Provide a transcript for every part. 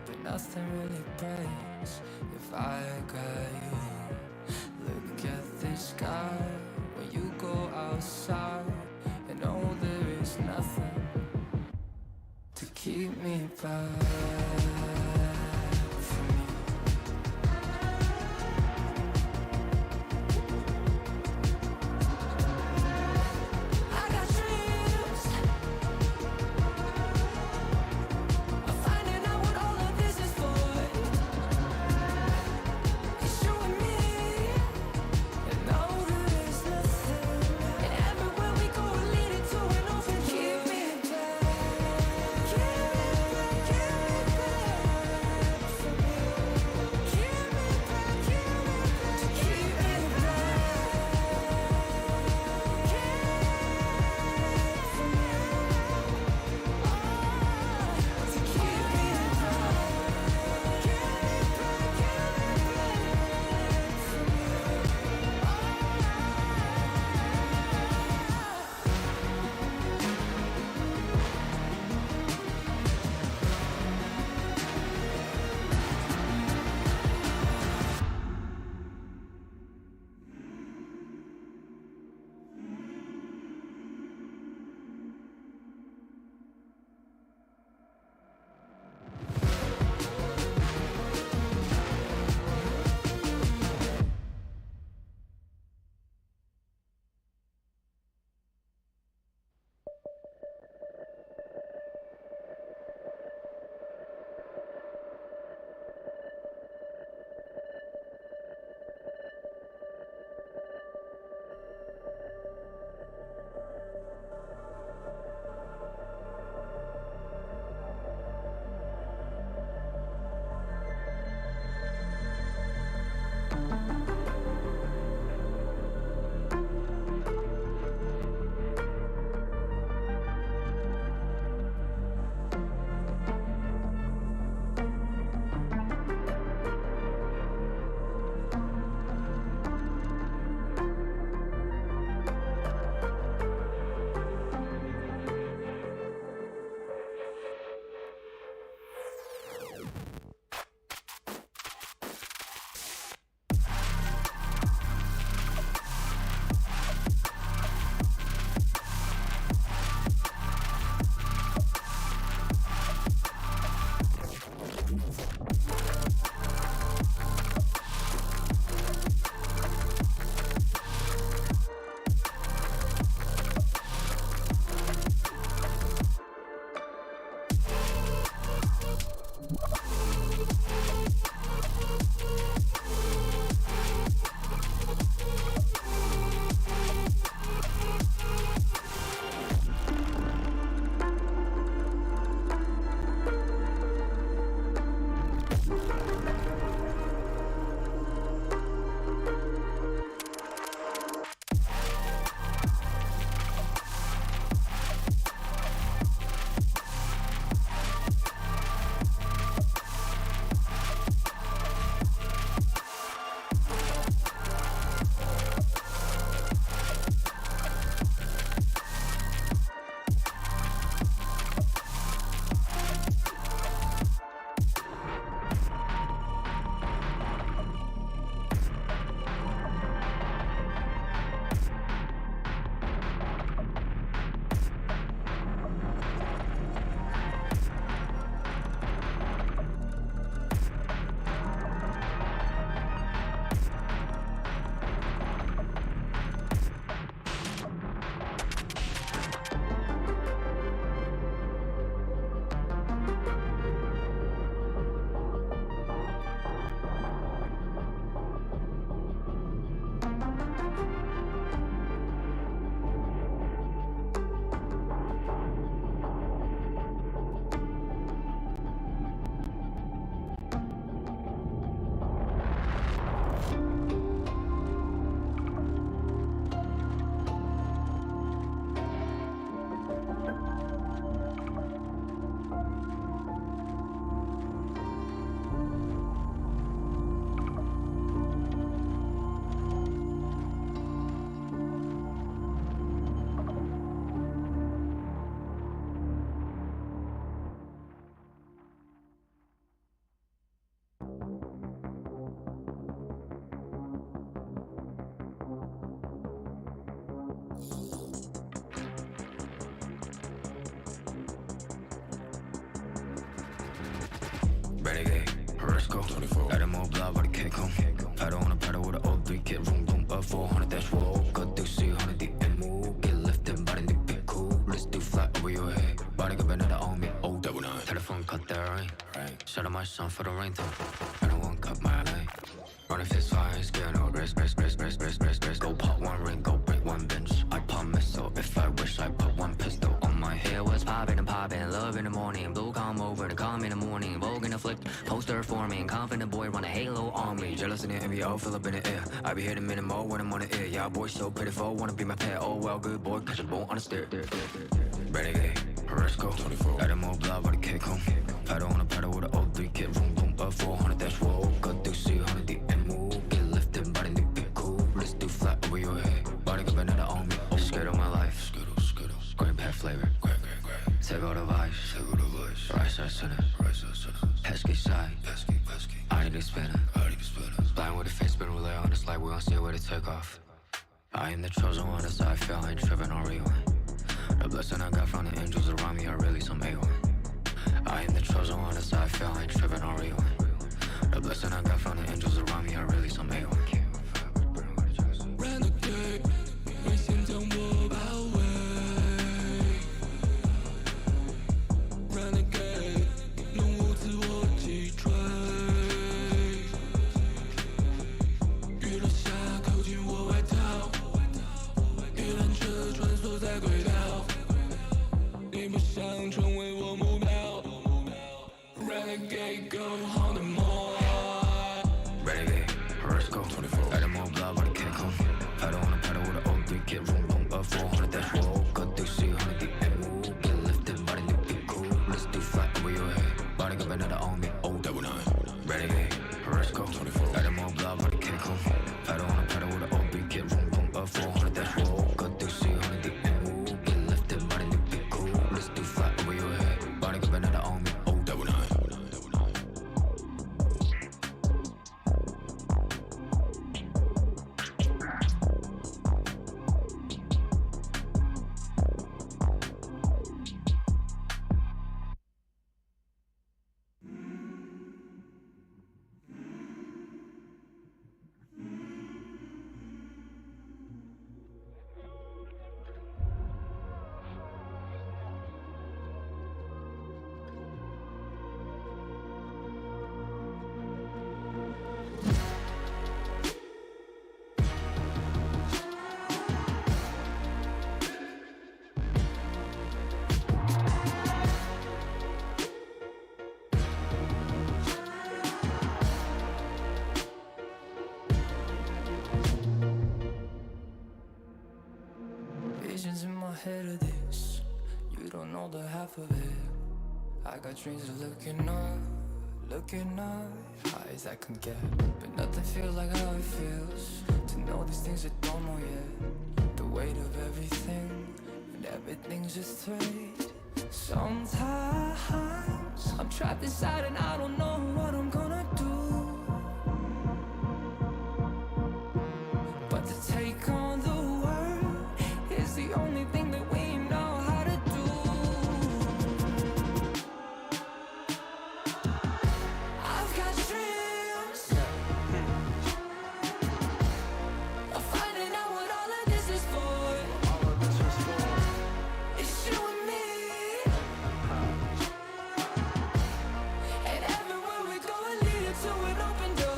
but nothing really breaks if I got you. Look at the sky when you go outside, and know there is nothing to keep me back. Renegade, let's go. 24. Let them all blow, but I can't come. Pedal on a pedal with an old 3 kit. Room, boom, up 400, that's whoa. Got to see 100 the move. Get lifted, body to be cool. Let's do flat over your head. Body got another on me, oh, double nine. Telephone cut that rain. Shout out my son for the rain too. I don't want cut my line. Running fist fire, ain't scared no risk. Go pop one ring, go break one bench. I pop missile, if I wish I put one pistol on my head. What's poppin' and poppin', love in the morning. Blue come over to come in the morning. Vogue in the flick, poster forming. Confident boy run a halo on me. Jealous in the envy, all fill up in the air. I be hitting minimal when I'm on the air. Yeah, boy so pitiful, wanna be my pet. Oh well, good boy, catch a bone on the stair. Renegade, let's go. 24. Let them all blow, but I can't come. Pedal on a pedal with an old 3 kit. Room, boom, up 400, that's whoa. Got to see 100 the move. Get lifted, body to be cool. Let's do flat over your head. Body got another on me. Oh, scared of my life. Skittle. Grape pet flavor. Grape. Take all the vibes. Right side center. Pesky side. I need to spinner. Blind with a face, spin relay on this light. We gon' see where to take off. I am the chosen one, that's how I feel. I ain't tripping on rewind. The blessing I got from the angels around me are really some A1. I am the chosen one, that's how I feel. I ain't tripping on rewind. The blessing I got from the angels around me are really some A1. Renegade, 你先将我包围。Renegade， 弄我自我击坠。雨落下，扣紧我外套。鱼篮车穿梭在轨道。你不想成为我目标。Renegade, go on the more. Renegade, let's go. 24. Let them all blow, but I can't come. Pedal on a pedal with an old 3 kit. Room, boom, up 400, that's whoa. Got to see 100 the move. Get lifted, body to be cool. Let's do flat over your head. Body got another on me, oh, double nine. Renegade, let's go. 24. Let them all blow, but I can't come. Pedal on a pedal with an old 3 kit. Room, boom, up 400, that's whoa. Got to see 100 the move. Get lifted, body to be cool. Let's do flat over your head. Body got another on me, oh, double nine. Visions in my head of this, you don't know the half of it. I got dreams of looking up, high as I can get. But nothing feels like how it feels to know these things I don't know yet. The weight of everything, and everything's just thread. Sometimes I'm trapped inside and I don't know what I'm gonna do. But to take on the world is the only thing that we know how to do. I've got dreams of finding out what all of this is for. It's you and me, and everywhere we go will lead it to an open door.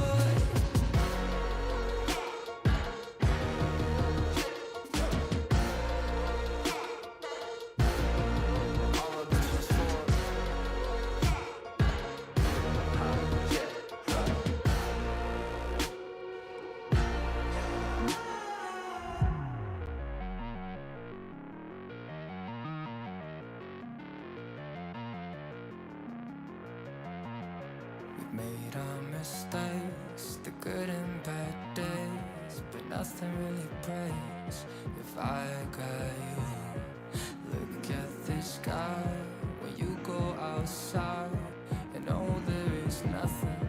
We've made our mistakes, the good and bad days, but nothing really breaks if I got you. Look at the sky when you go outside, and know there is nothing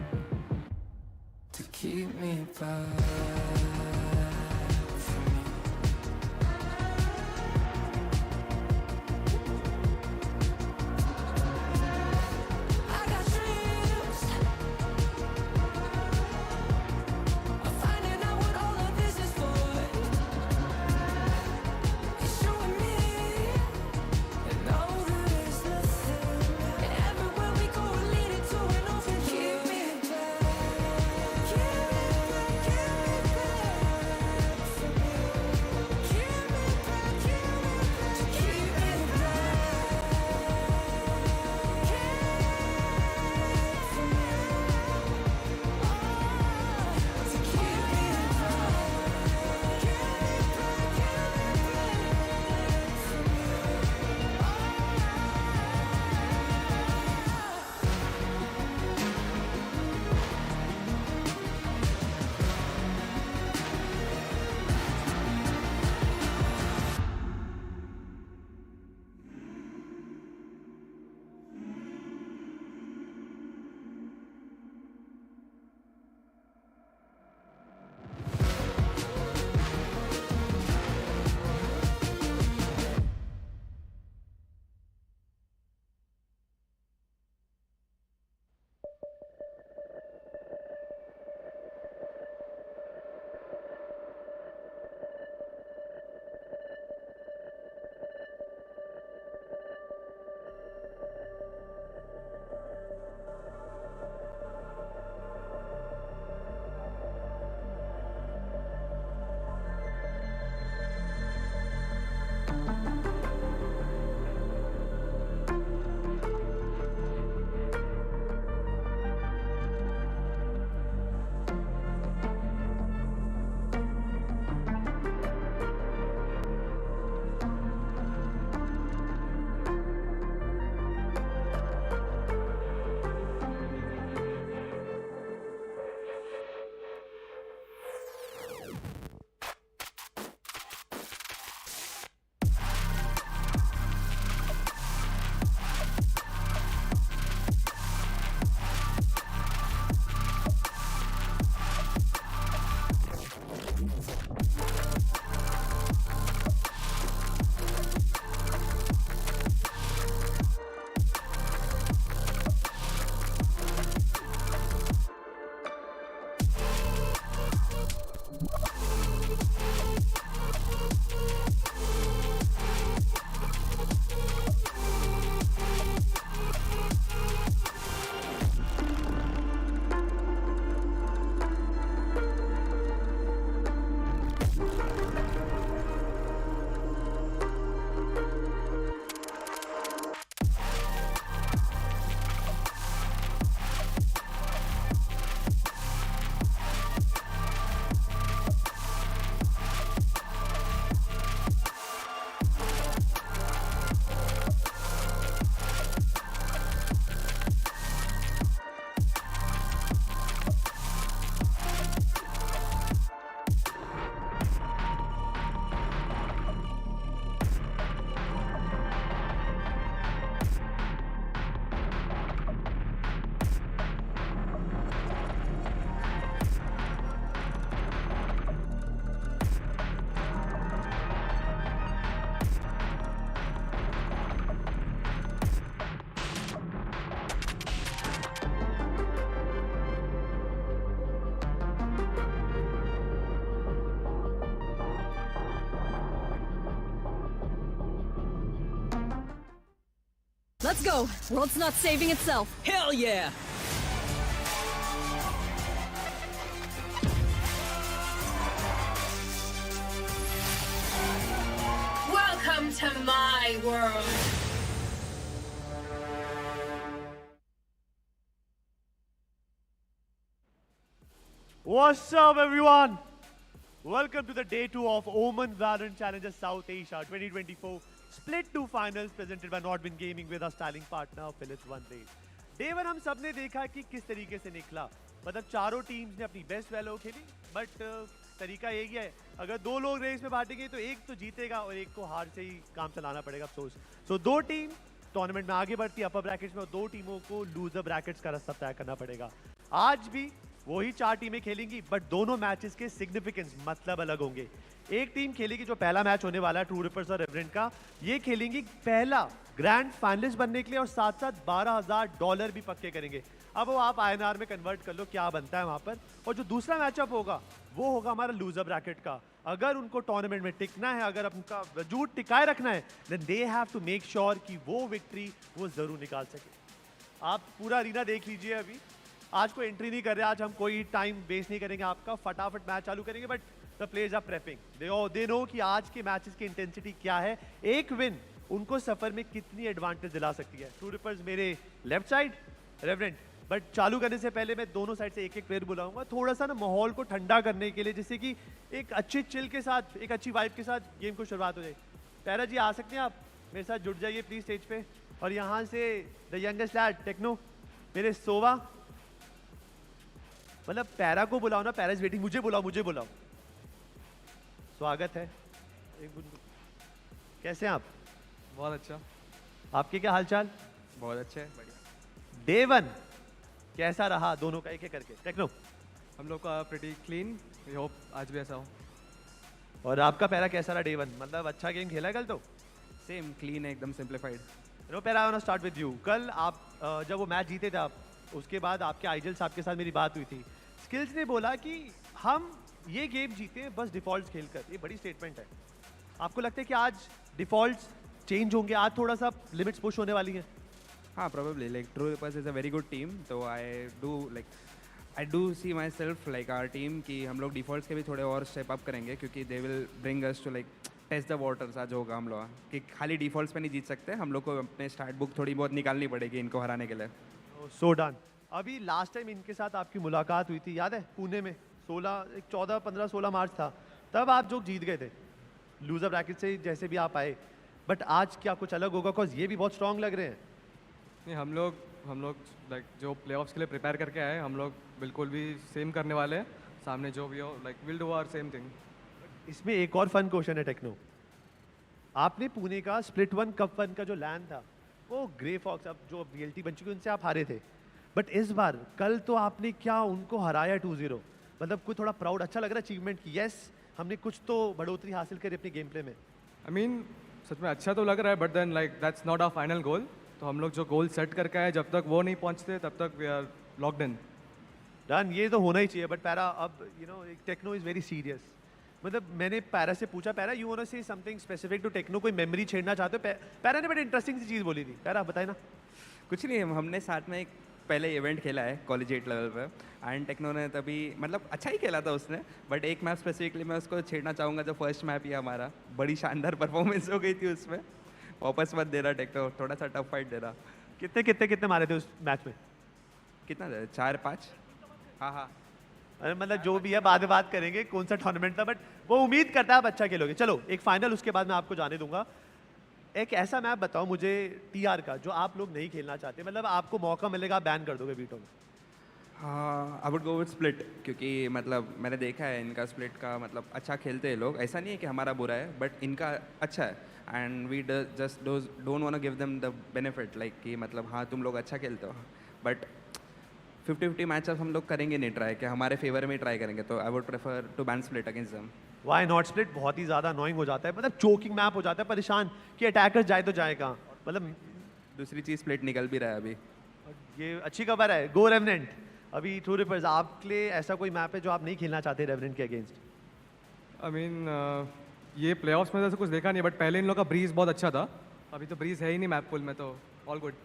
to keep me back from you. I got dreams Let's go. World's not saving itself. Hell yeah! Welcome to my world. What's up, everyone? Welcome to the day 2 of OMEN Valorant Challenger South Asia 2024 Split 2 Finals presented by Nodwin Gaming with our styling partner Philips One Race. Day 1 हम सब ने देखा कि किस तरीके से निकला, मतलब चारों टीम्स ने अपनी बेस्ट वैलो खेली, बट तरीका यही है, अगर दो लोग रेस में बांटेंगे तो एक तो जीतेगा और एक को हार से ही काम चलाना पड़ेगा, अफसोस। सो दो टीम टूर्नामेंट में आगे बढ़ती है अपर ब्रैकेट्स में और दो टीमों को लूजर ब्रैकेट्स का रास्ता तय करना पड़ेगा। आज भी वही चार टीमें खेलेंगी, बट दोनों मैचेस के सिग्निफिकेंस मतलब अलग होंगे। एक टीम खेलेगी जो पहला मैच होने वाला है ट्रू रिपर्स और रेवेनेंट का, ये खेलेंगी पहला ग्रैंड फाइनलिस्ट बनने के लिए और साथ साथ $12,000 भी पक्के करेंगे। अब वो आप INR में कन्वर्ट कर लो क्या बनता है वहां पर। और जो दूसरा मैचअप होगा वो होगा हमारा लूजर ब्रैकेट का। अगर उनको टूर्नामेंट में टिकना है, अगर उनका वजूद टिकाए रखना है, then they have to make sure कि वो विक्ट्री वो जरूर निकाल सके। आप पूरा अरीना देख लीजिए। अभी आज कोई एंट्री नहीं कर रहे, आज हम कोई टाइम वेस्ट नहीं करेंगे आपका, फटाफट मैच चालू करेंगे। But the players are prepping, they know कि आज के मैचेस की इंटेंसिटी क्या है, एक विन उनको सफर में कितनी एडवांटेज दिला सकती है। ट्रू रिपर्स मेरे लेफ्ट साइड, रेवेनेंट। बट चालू करने से पहले मैं दोनों साइड से एक एक प्लेयर बुलाऊंगा, थोड़ा सा ना माहौल को ठंडा करने के लिए, जिससे कि एक अच्छे चिल के साथ, एक अच्छी वाइब के साथ गेम को शुरुआत हो जाए। पैरा जी आ सकते हैं आप मेरे साथ, जुड़ जाइए प्लीज स्टेज पे। और यहाँ से द यंगेस्ट लैड टेक्नो, मेरे सोवा, मतलब पैरा को बुलाओ ना, पैरा इज वेटिंग, मुझे बुलाओ। स्वागत है। कैसे हैं आप? बहुत अच्छा। आपके क्या हालचाल? बहुत अच्छे, बढ़िया। डे 1 कैसा रहा दोनों का, एक एक करके। टेक्नो, हम लोग का प्रीटी क्लीन, वी होप आज भी ऐसा हो। और आपका पैरा कैसा रहा डे 1? मतलब अच्छा गेम खेला कल तो? सेम क्लीन है, एकदम simplified. No Para, I want to start with you. कल आप जब वो मैच जीते थे आप, उसके बाद आपके आइजल साहब के साथ मेरी बात हुई थी। स्किल्स ने बोला कि हम ये गेम जीते हैं बस डिफॉल्ट्स खेलकर, ये बड़ी स्टेटमेंट है। आपको लगता है कि आज डिफॉल्ट्स चेंज होंगे, आज थोड़ा सा लिमिट्स पुश होने वाली हैं? हाँ, probably like True Rippers is a very good team, so I do see myself like our team कि हम लोग डिफॉल्ट्स के भी थोड़े और स्टेप अप करेंगे, क्योंकि they will bring us to like test the waters. आज होगा हम लोग कि खाली डिफॉल्ट्स पे नहीं जीत सकते, हम लोग को अपने स्टार्ट बुक थोड़ी बहुत निकालनी पड़ेगी इनको हराने के लिए। So done. अभी लास्ट टाइम इनके साथ आपकी मुलाकात हुई थी, याद है, पुणे में 14, 15, 16 मार्च था, तब आप जो जीत गए थे लूजर ब्रैकेट से, जैसे भी आप आए। बट आज क्या कुछ अलग होगा? बिकॉज ये भी बहुत स्ट्रांग लग रहे हैं। नहीं, हम लोग लाइक जो प्लेऑफ्स के लिए प्रिपेयर करके आए, हम लोग बिल्कुल भी सेम करने वाले हैं। सामने जो भी हो, like will do our same thing. इसमें एक और फन क्वेश्चन है टेक्नो। आपने पुणे का स्प्लिट 1 कप 1 का जो लैंड था, वो ग्रे फॉक्स, अब जो VLT बन चुकी उनसे आप हारे थे, बट इस बार कल तो आपने क्या उनको हराया 2-0। मतलब कुछ थोड़ा प्राउड, अच्छा लग रहा है अचीवमेंट की, यस हमने कुछ तो बढ़ोतरी हासिल करी अपने गेम प्ले में। आई मीन सच में अच्छा तो लग रहा है, but then like that's not our final goal. तो हम लोग जो गोल सेट करके आए, जब तक वो नहीं पहुंचते तब तक we are locked in. Done, ये तो होना ही चाहिए। बट पैरा, अब टेक्नो इज वेरी सीरियस। मतलब मैंने पैरा से पूछा, Para you want to say something specific to Techno, कोई मेमोरी छेड़ना चाहते हो? पैरा ने बड़ी इंटरेस्टिंग सी चीज़ बोली थी, पैरा बताए ना। कुछ नहीं, हमने साथ में एक पहले इवेंट खेला है कॉलेज 8 लेवल पे, एंड टेक्नो ने तभी मतलब अच्छा ही खेला था उसने, बट एक मैच स्पेसिफिकली मैं उसको छेड़ना चाहूँगा। जो फर्स्ट मैप ही हमारा, बड़ी शानदार परफॉर्मेंस हो गई थी उसमें। वापस मत दे रहा टेक्नो, थोड़ा सा टफ फाइट दे रहा। कितने मारे थे उस मैच में? कितना 4-5? हाँ। अरे मतलब जो भी है बाद में बात करेंगे कौन सा टूर्नामेंट था, बट वो उम्मीद करता है आप अच्छा खेलोगे। चलो एक फाइनल, उसके बाद मैं आपको जाने दूंगा। एक ऐसा मैप बताओ मुझे TR का जो आप लोग नहीं खेलना चाहते, मतलब आपको मौका मिलेगा आप बैन कर दोगे वीटो में। हाँ, I would go with split, क्योंकि मतलब मैंने देखा है इनका स्प्लिट का, मतलब अच्छा खेलते हैं लोग। ऐसा नहीं है कि हमारा बुरा है, बट इनका अच्छा है, and we just don't want to give them the benefit, like कि मतलब हाँ तुम लोग अच्छा खेलते हो, बट 50-50 मैचअप हम लोग करेंगे नहीं ट्राई, कि हमारे फेवर में ट्राई करेंगे। तो I would prefer to ban Split against them. Why not? Split बहुत ही ज़्यादा अनोइंग हो जाता है, मतलब चोकिंग मैप हो जाता है, परेशान कि अटैकर्स जाए तो जाए कहाँ। मतलब दूसरी चीज़ स्प्लिट निकल भी रहा है अभी। ये अच्छी खबर है। गो रेवेनेंट। अभी ट्रू रिपर्स आपके लिए ऐसा कोई मैप है जो आप नहीं खेलना चाहते रेवेनेंट के अगेंस्ट? आई मीन ये प्लेऑफ्स में तो कुछ देखा नहीं, बट पहले इन लोग का ब्रीज बहुत अच्छा था, अभी तो ब्रीज है ही नहीं मैप पुल में, तो All good.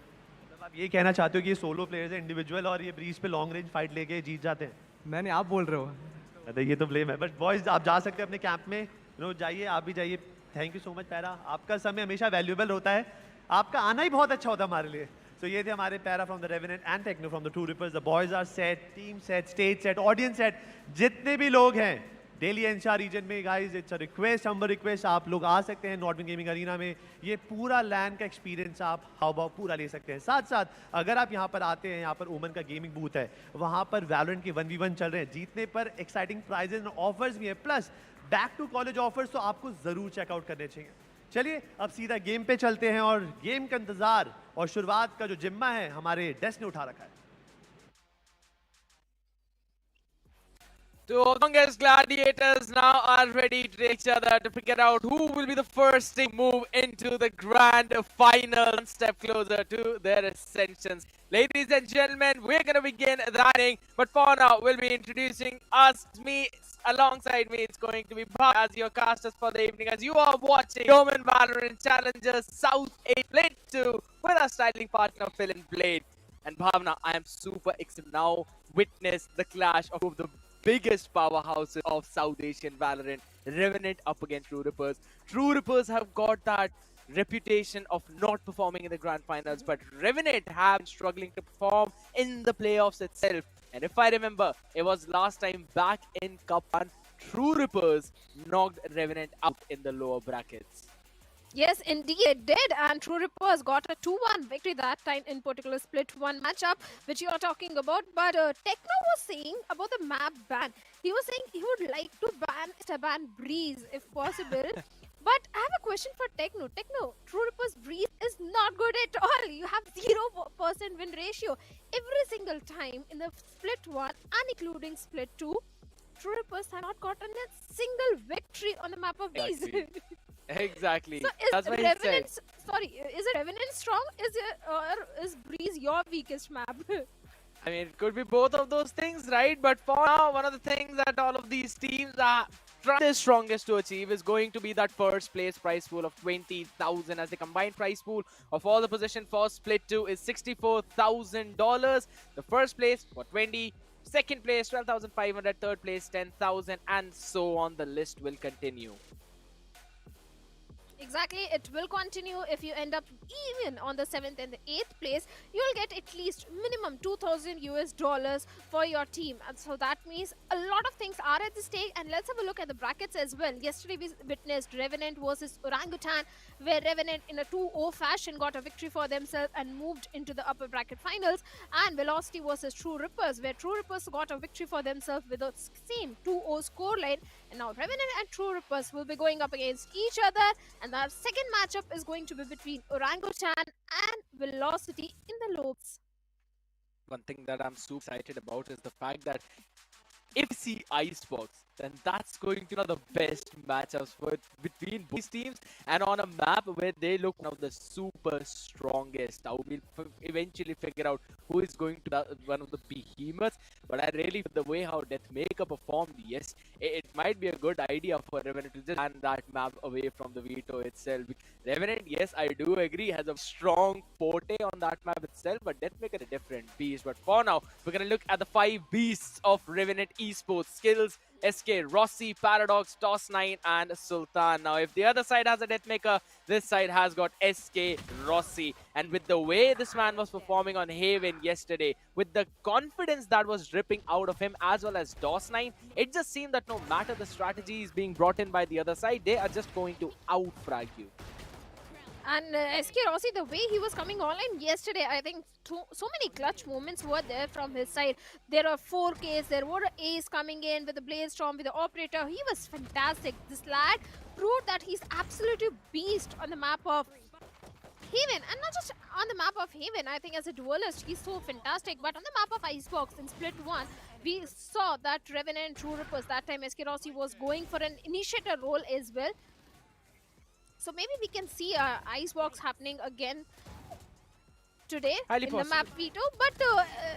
मतलब आप ये कहना चाहते हो कि ये सोलो प्लेयर्स है इंडिविजुअल और ये ब्रीज पे लॉन्ग रेंज फाइट लेके जीत जाते हैं? मैंने आप बोल रहे हो. अरे ये तो ब्लेम है, बट बॉयज आप जा सकते हैं अपने कैंप में, जाइए, आप भी जाइए. Thank you so much para, आपका समय हमेशा वैल्यूएबल होता है, आपका आना ही बहुत अच्छा होता है हमारे लिए. So ये थे हमारे Para from the Revenant and Techno from the True Rippers. The boys are set, team set, stage set, audience set, जितने भी लोग हैं डेली एनसीआर रीजन में. Guys it's a request, humble request, आप लोग आ सकते हैं नॉडविन गेमिंग अरीना में. ये पूरा लैंड का एक्सपीरियंस आप हाउ भाव पूरा ले सकते हैं. साथ साथ अगर आप यहाँ पर आते हैं, यहाँ पर ओमन का गेमिंग बूथ है, वहाँ पर वैलोरेंट के 1v1 चल रहे हैं, जीतने पर एक्साइटिंग प्राइजेस और ऑफर्स भी हैं, plus back to college offers तो आपको जरूर चेकआउट करने चाहिए. चलिए अब सीधा गेम पे चलते हैं और गेम का इंतजार और शुरुआत का जो जिम्मा है हमारे डेस्क ने उठा रखा है. Two youngest gladiators now are ready to take each other to figure out who will be the first to move into the grand final, one step closer to their ascensions. Ladies and gentlemen, we're going to begin the running, but for now, we'll be introducing me. Alongside me, it's going to be Bhav as your casters for the evening, as you are watching OMEN Valorant Challengers South 8 Plate 2 with our styling partner Phil and Blade. And Bhavna, I am super excited now witness the clash of two of the biggest powerhouses of South Asian Valorant, Revenant up against True Rippers. True Rippers have got that reputation of not performing in the grand finals, but Revenant have been struggling to perform in the playoffs itself. And if I remember, it was last time back in Cup 1, True Rippers knocked Revenant out in the lower brackets. Yes, indeed it did, and True Rippers got a 2-1 victory that time in particular split 1 matchup, which you are talking about. But Techno was saying about the map ban. He was saying he would like to ban Breeze if possible. But I have a question for Techno. Techno, True Rippers Breeze is not good at all. You have 0% win ratio. Every single time in the split 1 and including split 2, True Rippers have not gotten a single victory on the map of Breeze. Exactly. Exactly. So That's what he Revenant, said. sorry, is it Revenant strong? Is Breeze your weakest map? I mean, it could be both of those things, right? But for now, one of the things that all of these teams are trying their strongest to achieve is going to be that first place prize pool of 20,000, as the combined prize pool of all the position for split 2 is $64,000. The first place for 20, second place 12,500, third place 10,000, and so on. The list will continue. Exactly, it will continue. If you end up even on the 7th and the 8th place, you'll get at least minimum $2,000 for your team. And so that means a lot of things are at the stake. And let's have a look at the brackets as well. Yesterday we witnessed Revenant versus Orangutan, where Revenant in a 2-0 fashion got a victory for themselves and moved into the upper bracket finals. And Velocity versus True Rippers, where True Rippers got a victory for themselves with the same 2-0 scoreline. And now Revenant and True Rippers will be going up against each other. And our second matchup is going to be between Orangutan and Velocity in the Lopes. One thing that I'm super excited about is the fact that if we see Icebox, then that's going to be one of the best matchups between both teams, and on a map where they look one of the super strongest. Now we'll eventually figure out who is going to be one of the behemoths, but I really feel the way how Deathmaker performed, yes, it might be a good idea for Revenant to just hand that map away from the Veto itself. Revenant, yes, I do agree, has a strong forte on that map itself, but Deathmaker a different beast. But for now, we're going to look at the 5 beasts of Revenant Esports: Skills, SK, Rossi, Paradox, Toss9, and Sultan. Now, if the other side has a Deathmaker, this side has got SK, Rossi. And with the way this man was performing on Haven yesterday, with the confidence that was dripping out of him, as well as Toss9, it just seemed that no matter the strategies being brought in by the other side, they are just going to outfrag you. And SK Rossi, the way he was coming online yesterday, I think so many clutch moments were there from his side. There are 4Ks, there were A's coming in with the Blaze Storm, with the Operator. He was fantastic. This lad proved that he's absolutely beast on the map of Haven. And not just on the map of Haven, I think as a duelist, he's so fantastic. But on the map of Icebox in Split 1, we saw that Revenant and True Rippers, that time SK Rossi was going for an initiator role as well. So maybe we can see Icebox happening again today Highly in possible. the map Veto. But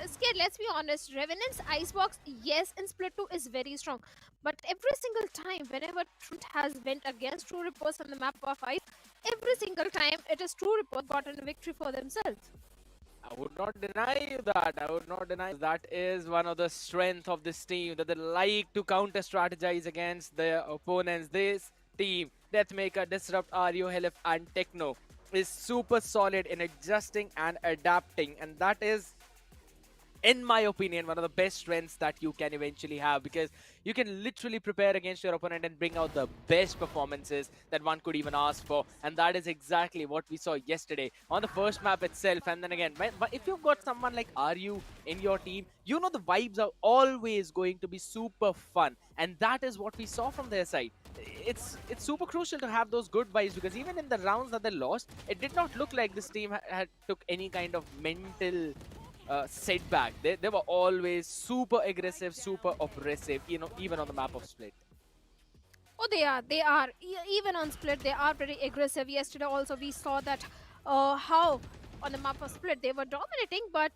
Skid, let's be honest, Revenant's Icebox, yes, in Split 2 is very strong. But every single time, whenever Truth has went against True Rippers on the map of Ice, every single time it is True Report gotten a victory for themselves. I would not deny you that. I would not deny that is one of the strength of this team, that they like to counter strategize against their opponents. This team, Deathmaker, Disrupt, RU, Helif, and Techno, is super solid in adjusting and adapting, and that is, in my opinion, one of the best strengths that you can eventually have, because you can literally prepare against your opponent and bring out the best performances that one could even ask for. And that is exactly what we saw yesterday on the first map itself. And then again, if you've got someone like RU in your team, you know the vibes are always going to be super fun. And that is what we saw from their side. It's super crucial to have those good vibes, because even in the rounds that they lost, it did not look like this team had took any kind of mental setback. They were always super aggressive, super oppressive, you know, even on the map of Split. Oh, they are. They are. Even on Split, they are pretty aggressive. Yesterday also we saw that how on the map of Split they were dominating, but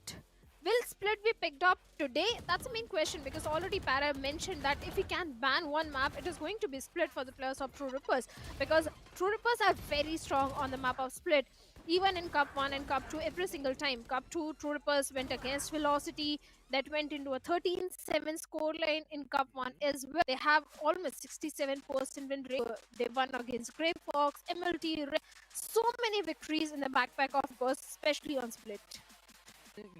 will Split be picked up today? That's the main question, because already Para mentioned that if we can ban one map, it is going to be Split for the players of True Rippers, because True Rippers are very strong on the map of Split. Even in Cup 1 and Cup 2, every single time. Cup 2, True Rippers went against Velocity. That went into a 13-7 scoreline in Cup 1 as well. They have almost 67% win rate. They won against Grey Fox, MLT, so many victories in the backpack of course, especially on Split.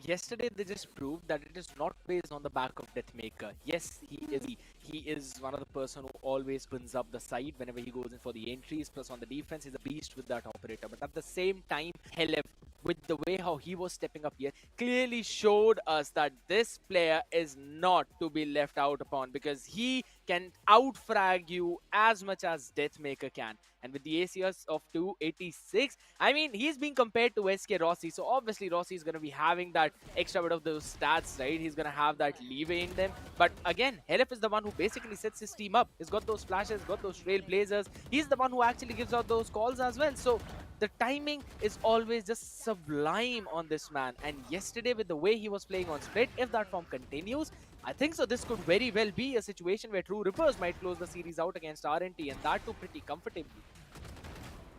Yesterday they just proved that it is not based on the back of Deathmaker. Yes, he is one of the person who always opens up the side whenever he goes in for the entries, plus on the defense he's a beast with that operator. But at the same time, Helef, with the way how he was stepping up here, clearly showed us that this player is not to be left out upon, because he can outfrag you as much as Deathmaker can. And with the ACS of 286, I mean, he's being compared to SK Rossi. So obviously Rossi is going to be having that extra bit of those stats, right? He's going to have that leeway in them. But again, Helef is the one who basically sets his team up. He's got those flashes, got those trailblazers. He's the one who actually gives out those calls as well. So the timing is always just sublime on this man. And yesterday, with the way he was playing on Split, if that form continues, I think so this could very well be a situation where True Rippers might close the series out against RNT, and that too pretty comfortably.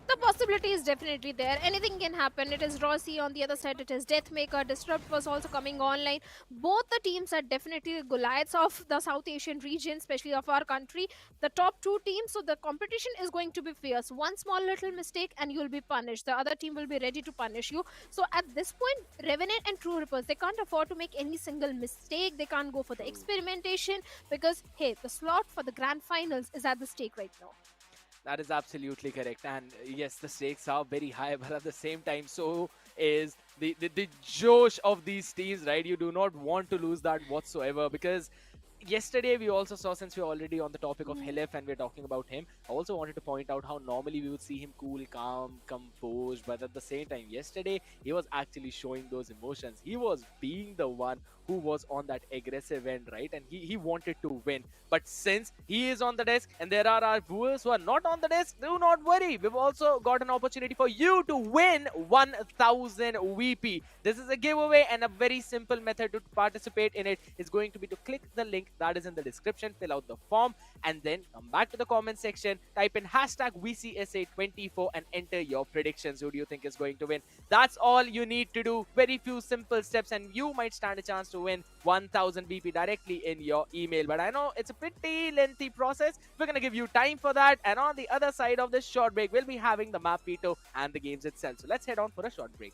The possibility is definitely there. Anything can happen. It is Rossi, on the other side it is Deathmaker. Disrupt was also coming online. Both the teams are definitely the Goliaths of the South Asian region, especially of our country. The top two teams, so the competition is going to be fierce. One small little mistake and you'll be punished. The other team will be ready to punish you. So at this point, Revenant and True Rippers, they can't afford to make any single mistake. They can't go for the experimentation, because hey, the slot for the grand finals is at the stake right now. That is absolutely correct. And yes, the stakes are very high, but at the same time, so is the josh of these teams, right? You do not want to lose that whatsoever, because yesterday we also saw, since we're already on the topic of Helef and we're talking about him, I also wanted to point out how normally we would see him cool, calm, composed, but at the same time, yesterday he was actually showing those emotions. He was being the one who was on that aggressive end, right? And he wanted to win. But since he is on the desk and there are our viewers who are not on the desk, do not worry. We've also got an opportunity for you to win 1000 VP. This is a giveaway, and a very simple method to participate in it is going to be to click the link that is in the description, fill out the form, and then come back to the comment section, type in hashtag VCSA24 and enter your predictions. Who do you think is going to win? That's all you need to do. Very few simple steps, and you might stand a chance to win 1000 VP directly in your email. But I know it's a pretty lengthy process. We're going to give you time for that. And on the other side of this short break, we'll be having the map veto and the games itself. So let's head on for a short break.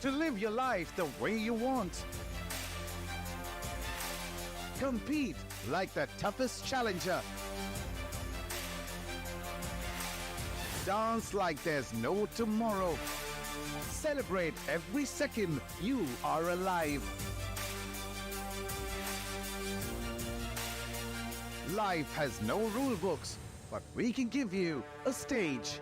To live your life the way you want. Compete like the toughest challenger. Dance like there's no tomorrow. Celebrate every second you are alive. Life has no rule books, but we can give you a stage.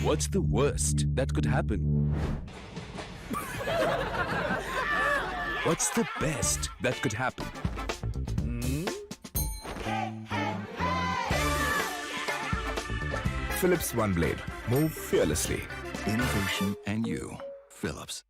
What's the worst that could happen? What's the best that could happen? Philips One Blade. Move fearlessly. Innovation and you. Philips.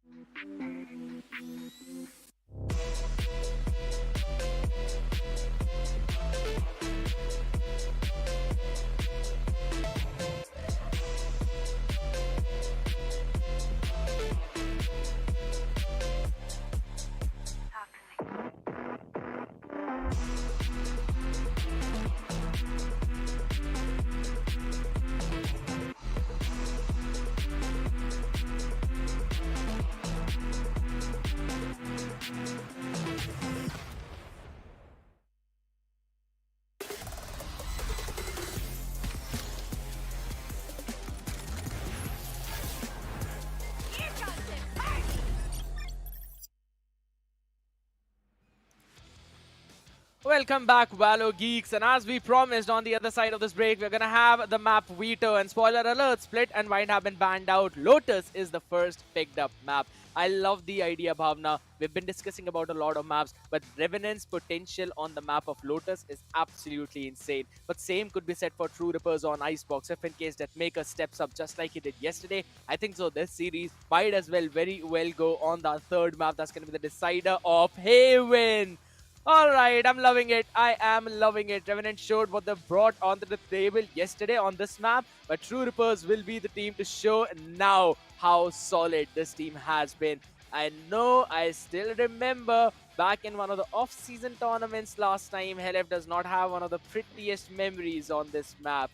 Welcome back, Valo Geeks, and as we promised on the other side of this break, we're gonna have the map Veto, and spoiler alert, Split and Wind have been banned out. Lotus is the first picked up map. I love the idea, Bhavna. We've been discussing about a lot of maps, but Revenant's potential on the map of Lotus is absolutely insane. But same could be said for True Rippers on Icebox. If in case that Maker steps up just like he did yesterday, I think so this series might as well very well go on the third map. That's gonna be the decider of Haven. Alright, I'm loving it. I am loving it. Revenant showed what they brought onto the table yesterday on this map, but True Rippers will be the team to show now how solid this team has been. I know, I still remember back in one of the off-season tournaments last time, Helef does not have one of the prettiest memories on this map.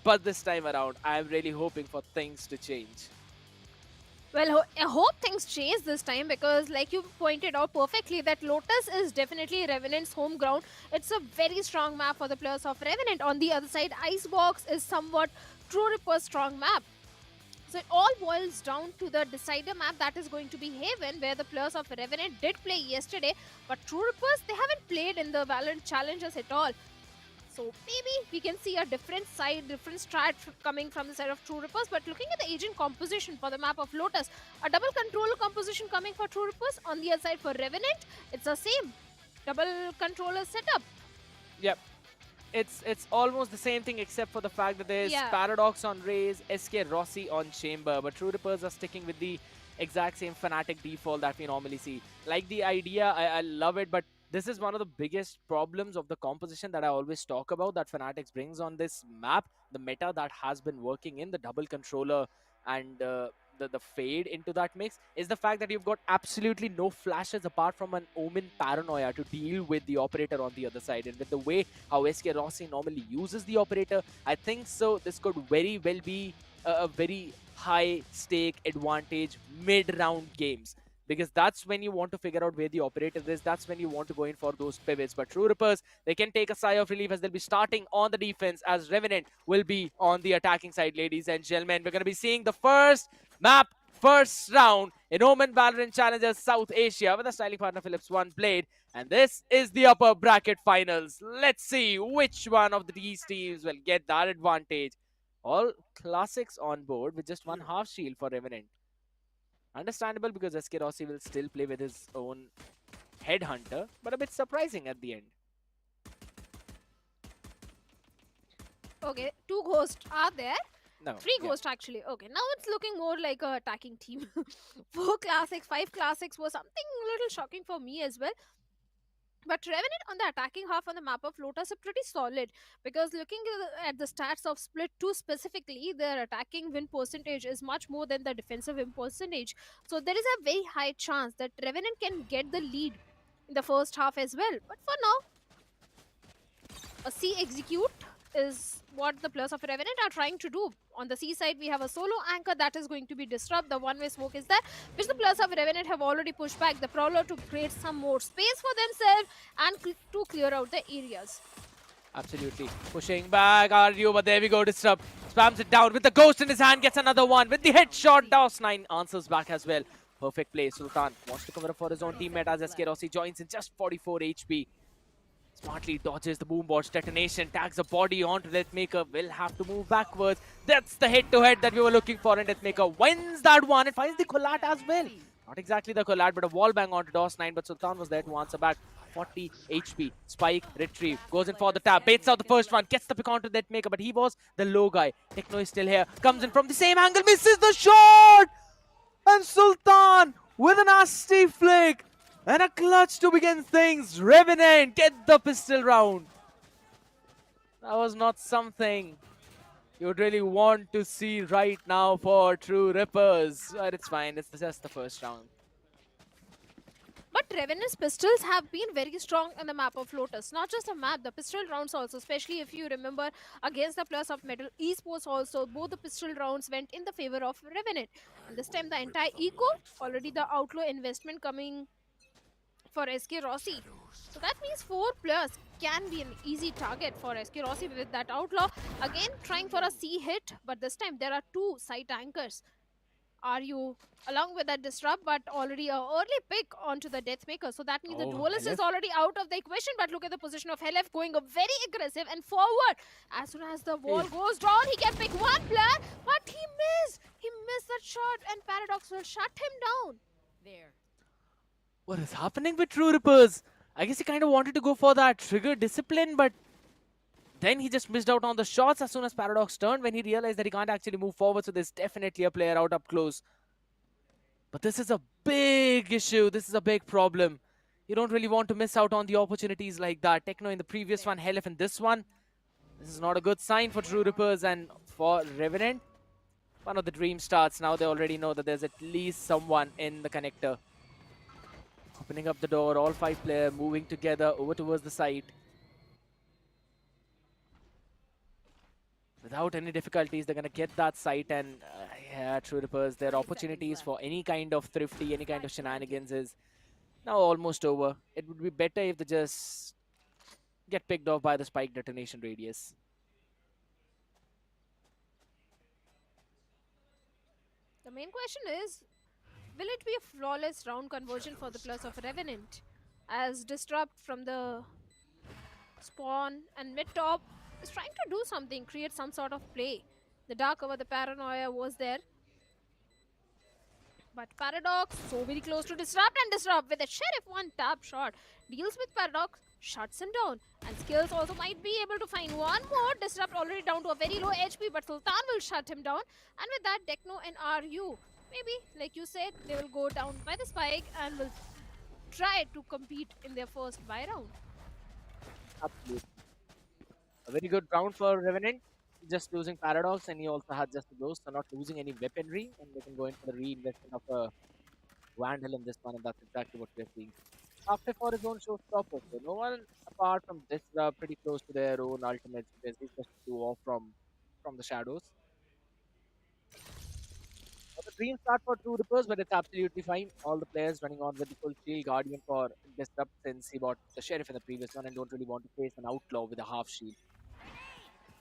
But this time around, I'm really hoping for things to change. Well, I hope things change this time because like you pointed out perfectly that Lotus is definitely Revenant's home ground. It's a very strong map for the players of Revenant. On the other side, Icebox is somewhat True Ripper's strong map. So it all boils down to the decider map that is going to be Haven, where the players of Revenant did play yesterday. But True Rippers, they haven't played in the Valorant challenges at all. So maybe we can see a different side, different strat coming from the side of True Rippers. But looking at the agent composition for the map of Lotus, a double controller composition coming for True Rippers. On the other side for Revenant, it's the same double controller setup. Yep. It's almost the same thing except for the fact that there's Paradox on Raze, SK Rossi on Chamber. But True Rippers are sticking with the exact same Fnatic default that we normally see. Like the idea, I love it, but this is one of the biggest problems of the composition that I always talk about that Fnatic brings on this map. The meta that has been working in the double controller and the fade into that mix is the fact that you've got absolutely no flashes apart from an Omen Paranoia to deal with the operator on the other side. And with the way how SK Rossi normally uses the operator, I think so this could very well be a very high stake advantage mid-round games. Because that's when you want to figure out where the operator is. That's when you want to go in for those pivots. But True Rippers, they can take a sigh of relief as they'll be starting on the defense as Revenant will be on the attacking side, ladies and gentlemen. We're going to be seeing the first map, first round in OMEN Valorant Challengers South Asia with a styling partner Philips One Blade. And this is the upper bracket finals. Let's see which one of these teams will get that advantage. All classics on board with just one half shield for Revenant. Understandable because SK Rossi will still play with his own Headhunter, but a bit surprising at the end. Okay, 2 ghosts are there. No. 3 ghosts actually. Okay, now it's looking more like a attacking team. 4 classics, 5 classics was something a little shocking for me as well. But Revenant on the attacking half on the map of Lotus are pretty solid because looking at the stats of Split 2 specifically, their attacking win percentage is much more than the defensive win percentage. So there is a very high chance that Revenant can get the lead in the first half as well. But for now, a C execute is what the players of Revenant are trying to do. On the C side, we have a solo anchor that is going to be disrupt. The one-way smoke is there, which the players of Revenant have already pushed back the Prowler to create some more space for themselves and to clear out the areas. Absolutely. Pushing back, RU, but there we go, disrupt. Spams it down with the ghost in his hand, gets another one. With the headshot, DOS9 answers back as well. Perfect play. Sultan wants to cover up for his own teammate as SK Rossi joins in just 44 HP. Smartly dodges the boom bot's detonation, tags a body onto Deathmaker, will have to move backwards. That's the head-to-head that we were looking for, and Deathmaker wins that one and finds the collat as well. Not exactly the collat, but a wall bang onto DOS9, but Sultan was there to answer back. 40 HP. Spike, retrieve, goes in for the tap, baits out the first one, gets the pick onto Deathmaker, but he was the low guy. Techno is still here, comes in from the same angle, misses the shot! And Sultan with a nasty flick and a clutch to begin things. Revenant get the pistol round. That was not something you would really want to see right now for True Rippers. But it's fine, it's just the first round. But Revenant's pistols have been very strong in the map of Lotus. Not just the map, the pistol rounds also, especially if you remember against the players of Metal Esports also, both the pistol rounds went in the favor of Revenant. And this time the entire eco, already the outlaw investment coming for SK Rossi. So that means 4 players can be an easy target for SK Rossi with that outlaw. Again, trying for a C hit, but this time there are 2 site anchors. Are you along with that disrupt, but already a early pick onto the Deathmaker. So that means the duelist is already out of the equation. But look at the position of Helef going very aggressive and forward. As soon as the wall goes down, he can pick one player, but he missed. He missed that shot, and Paradox will shut him down. There. What is happening with True Rippers? I guess he kind of wanted to go for that trigger discipline, but then he just missed out on the shots as soon as Paradox turned when he realized that he can't actually move forward. So there's definitely a player out up close. But this is a big issue. This is a big problem. You don't really want to miss out on the opportunities like that. Techno in the previous one, Helef in this one. This is not a good sign for True Rippers and for Revenant. One of the dream starts. Now they already know that there's at least someone in the connector. Opening up the door, all 5 players moving together over towards the site. Without any difficulties, they're going to get that site, and yeah, True Rippers, their opportunities for any kind of thrifty, any kind of shenanigans is now almost over. It would be better if they just get picked off by the spike detonation radius. The main question is, will it be a flawless round conversion for the players of Revenant? As Disrupt from the spawn and mid-top is trying to do something, create some sort of play. The Dark Cover, the Paranoia was there. But Paradox, so very close to Disrupt, and Disrupt with a Sheriff one tap shot. Deals with Paradox, shuts him down. And Skills also might be able to find one more. Disrupt already down to a very low HP, but Sultan will shut him down. And with that, Techno and RU, maybe, like you said, they will go down by the spike and will try to compete in their first buy round. Absolutely. A very good round for Revenant. Just losing Paradox, and he also had just those, so not losing any weaponry, and they can go in for the reinvestment of a Vandal in this one, and that's exactly what we're seeing. After for his own showstopper, so no one apart from this pretty close to their own ultimates, because he's just 2 off from the shadows. So the dream start for True Rippers, but it's absolutely fine. All the players running on with the full shield Guardian for Disrupt since he bought the Sheriff in the previous one and don't really want to face an Outlaw with a half shield.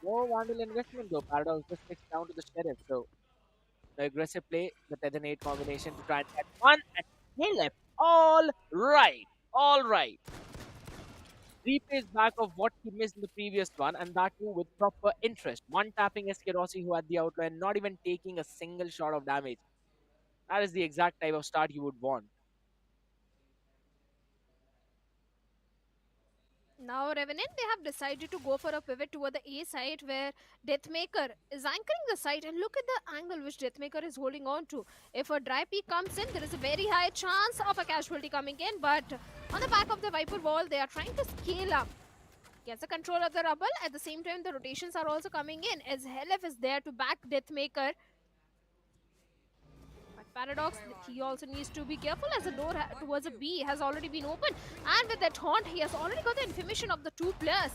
No Vandal investment though. Paradox just sticks down to the Sheriff. So the aggressive play, the Tether-Nade combination to try and get one and kill him. All right. All right. Replays back of what he missed in the previous one, and that too with proper interest. One tapping SK Rossi who had the outlaw and not even taking a single shot of damage. That is the exact type of start you would want. Now Revenant, they have decided to go for a pivot toward the A side where Deathmaker is anchoring the site, and look at the angle which Deathmaker is holding on to. If a dry peek comes in, there is a very high chance of a casualty coming in, but on the back of the Viper wall, they are trying to scale up. Gets the control of the rubble, at the same time the rotations are also coming in as Helef is there to back Deathmaker. Paradox, he also needs to be careful as the door towards a B has already been opened, and with that haunt he has already got the information of the 2 players.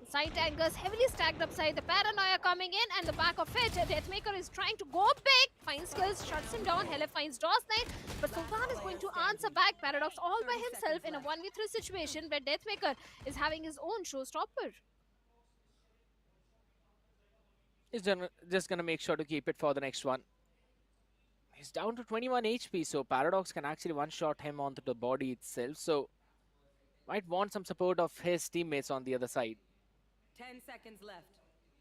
Side tankers heavily stacked upside. The paranoia coming in, and the back of it, Deathmaker is trying to go big. Finds skills, shuts him down. Hele finds DOS9, but Sultan is going to answer back. Paradox all by himself in a 1v3 situation where Deathmaker is having his own showstopper. He's just gonna make sure to keep it for the next one. He's down to 21 HP, so Paradox can actually one-shot him onto the body itself. So might want some support of his teammates on the other side. 10 seconds left.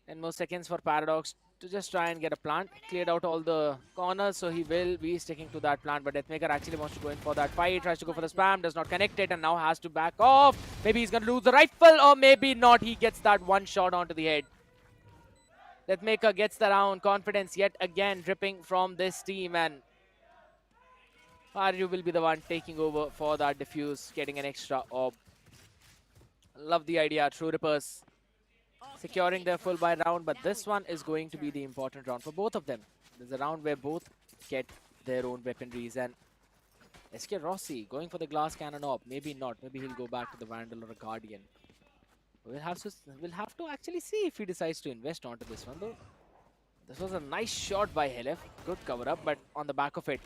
And more seconds for Paradox to just try and get a plant. Cleared out all the corners, so he will be sticking to that plant. But Deathmaker actually wants to go in for that fight. Tries to go for the spam, does not connect it, and now has to back off. Maybe he's going to lose the rifle, or maybe not. He gets that one shot onto the head. Deathmaker gets the round. Confidence yet again dripping from this team. And Aryu will be the one taking over for that defuse, getting an extra orb. Love the idea. True Rippers securing their full buy round, but this one is going to be the important round for both of them. There's a round where both get their own weaponries, and SK Rossi going for the glass cannon orb. Maybe not. Maybe he'll go back to the Vandal or a Guardian. We'll have to actually see if he decides to invest onto this one, though. This was a nice shot by Helef. Good cover up, but on the back of it,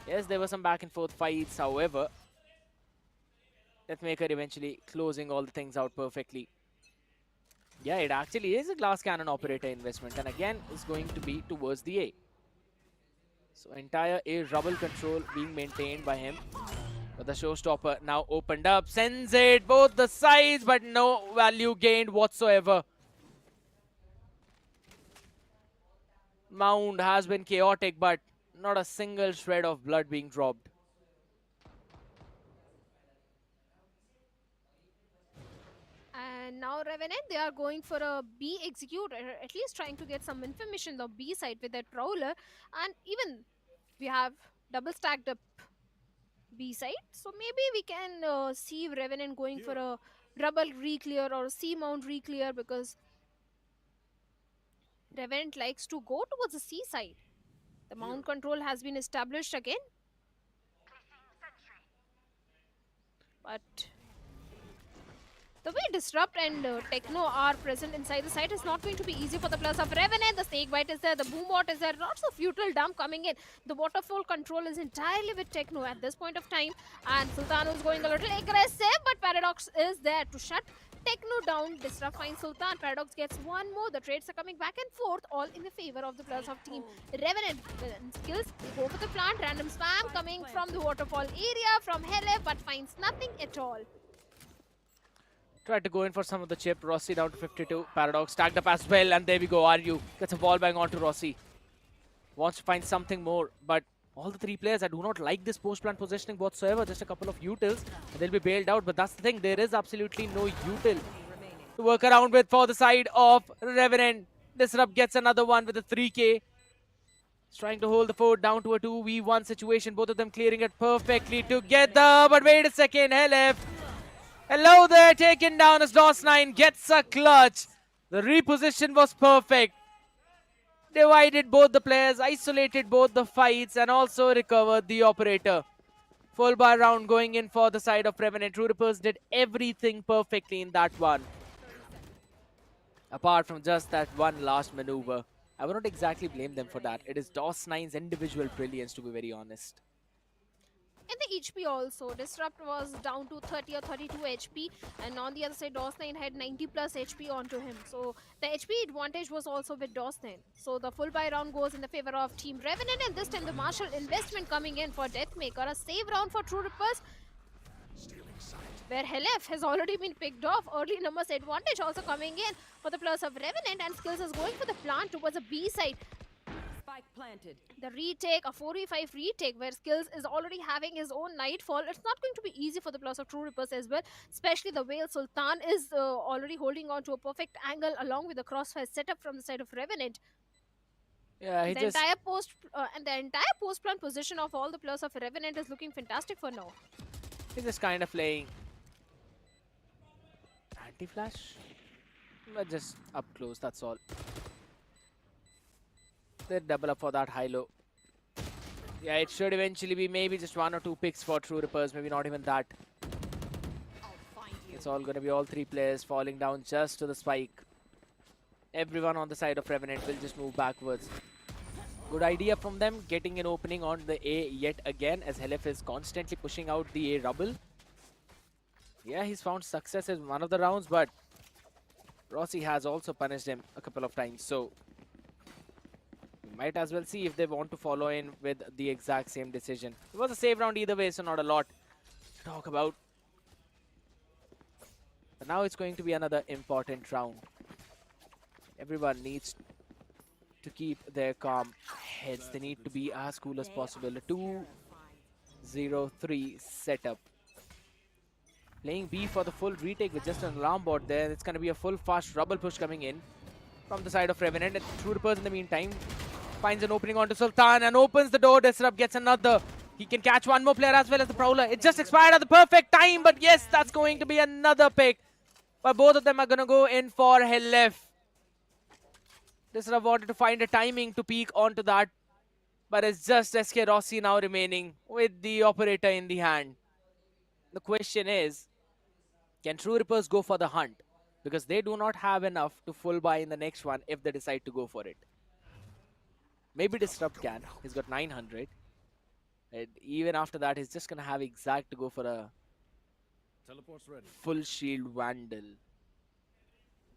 yes, there were some back and forth fights. However, Deathmaker eventually closing all the things out perfectly. Yeah, it actually is a glass cannon operator investment, and again is going to be towards the A. So entire A rubble control being maintained by him. But the showstopper now opened up, sends it both the sides, but no value gained whatsoever. Mound has been chaotic, but not a single shred of blood being dropped. And now Revenant, they are going for a B execute, or at least trying to get some information on the B side with that Prowler. And even we have double stacked up B side. So maybe we can see Revenant going for a rubble re-clear or a C mount re-clear, because Revenant likes to go towards the C side. The mount control has been established again. But the way Disrupt and Techno are present inside the site is not going to be easy for the players of Revenant. The Snake Bite is there, the Boombot is there, lots of futile dump coming in. The waterfall control is entirely with Techno at this point of time. And Sultan is going a little aggressive, but Paradox is there to shut Techno down. Disrupt finds Sultan. Paradox gets one more. The trades are coming back and forth, all in the favor of the players of Team Revenant. Skills, they go for the plant. Random spam coming from the waterfall area from Hele, but finds nothing at all. Tried to go in for some of the chip. Rossi down to 52. Paradox stacked up as well, and there we go. Aryu gets a ball bang onto Rossi. Wants to find something more, but all the three players, I do not like this post-plant positioning whatsoever. Just a couple of utils, and they'll be bailed out. But that's the thing, there is absolutely no util to work around with for the side of Revenant. Disrupt gets another one with a 3K. He's trying to hold the fort down to a 2v1 situation. Both of them clearing it perfectly together. But wait a second, LF. Hello there, taken down as DOS9 gets a clutch. The reposition was perfect. Divided both the players, isolated both the fights, and also recovered the operator. Full bar round going in for the side of Revenant. True Rippers did everything perfectly in that one. Apart from just that one last maneuver. I would not exactly blame them for that. It is DOS9's individual brilliance, to be very honest. In the HP also, Disrupt was down to 30 or 32 HP, and on the other side, DOS9 had 90 plus HP onto him. So the HP advantage was also with DOS9. So the full buy round goes in the favor of Team Revenant, and this time the Marshall investment coming in for Deathmaker. A save round for True Rippers, where Helef has already been picked off. Early numbers advantage also coming in for the players of Revenant, and Skills is going for the plant towards the B side. Planted. The retake, a 4v5 retake, where Skills is already having his own Nightfall. It's not going to be easy for the players of True Rippers as well, especially the Whale Sultan is already holding on to a perfect angle along with the crossfire setup from the side of Revenant. Yeah, the entire post plant position of all the players of Revenant is looking fantastic for now. He's just kind of playing anti-flash, but just up close, that's all. They double up for that high-low. Yeah, it should eventually be maybe just 1 or 2 picks for True Rippers, maybe not even that. It's all going to be all three players falling down just to the spike. Everyone on the side of Revenant will just move backwards. Good idea from them, getting an opening on the A yet again, as Helef is constantly pushing out the A rubble. Yeah, he's found success in one of the rounds, but Rossi has also punished him a couple of times. So we might as well see if they want to follow in with the exact same decision. It was a save round either way, so not a lot to talk about. But now it's going to be another important round. Everyone needs to keep their calm heads. They need to be as cool as possible. A 2-0-3 setup. Playing B for the full retake with just an alarm board there. It's going to be a full fast rubble push coming in from the side of Revenant. And Chhatarpur in the meantime finds an opening onto Sultan and opens the door. Disrupt gets another. He can catch one more player as well as the Prowler. It just expired at the perfect time. But yes, that's going to be another pick. But both of them are going to go in for Helef. Disrupt wanted to find a timing to peek onto that. But it's just SK Rossi now remaining with the operator in the hand. The question is, can True Rippers go for the hunt? Because they do not have enough to full buy in the next one if they decide to go for it. Maybe Disrupt can. He's got 900. And even after that, he's just going to have exact to go for a full shield Vandal.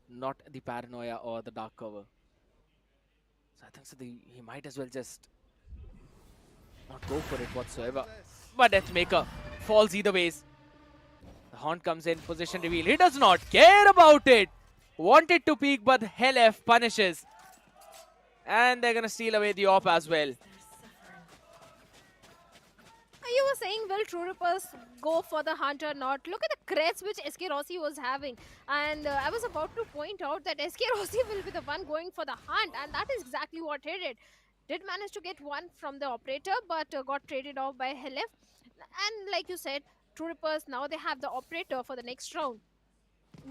Not the Paranoia or the Dark Cover. So I think so he might as well just not go for it whatsoever. But Deathmaker falls either ways. The Haunt comes in, position reveal. He does not care about it. Wanted to peek, but Helef punishes. And they're going to steal away the AWP as well. You were saying, will True Rippers go for the hunt or not? Look at the creds which SK Rossi was having. And I was about to point out that SK Rossi will be the one going for the hunt. And that is exactly what he did. Did manage to get one from the operator, but got traded off by Helef. And like you said, True Rippers, now they have the operator for the next round.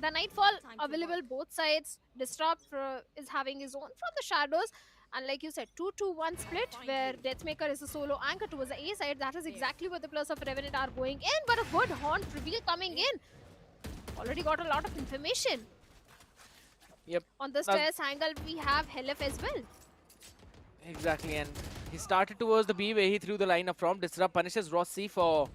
The Nightfall available both sides. Disrupt is having his own from the shadows. And like you said, 2-2-1 split where Deathmaker is a solo anchor towards the A side. That is exactly where the players of Revenant are going in. But a good Haunt reveal coming in. Already got a lot of information. Yep. On the stairs angle, we have Helef as well. Exactly, and he started towards the B where he threw the lineup from. Disrupt punishes Rossi for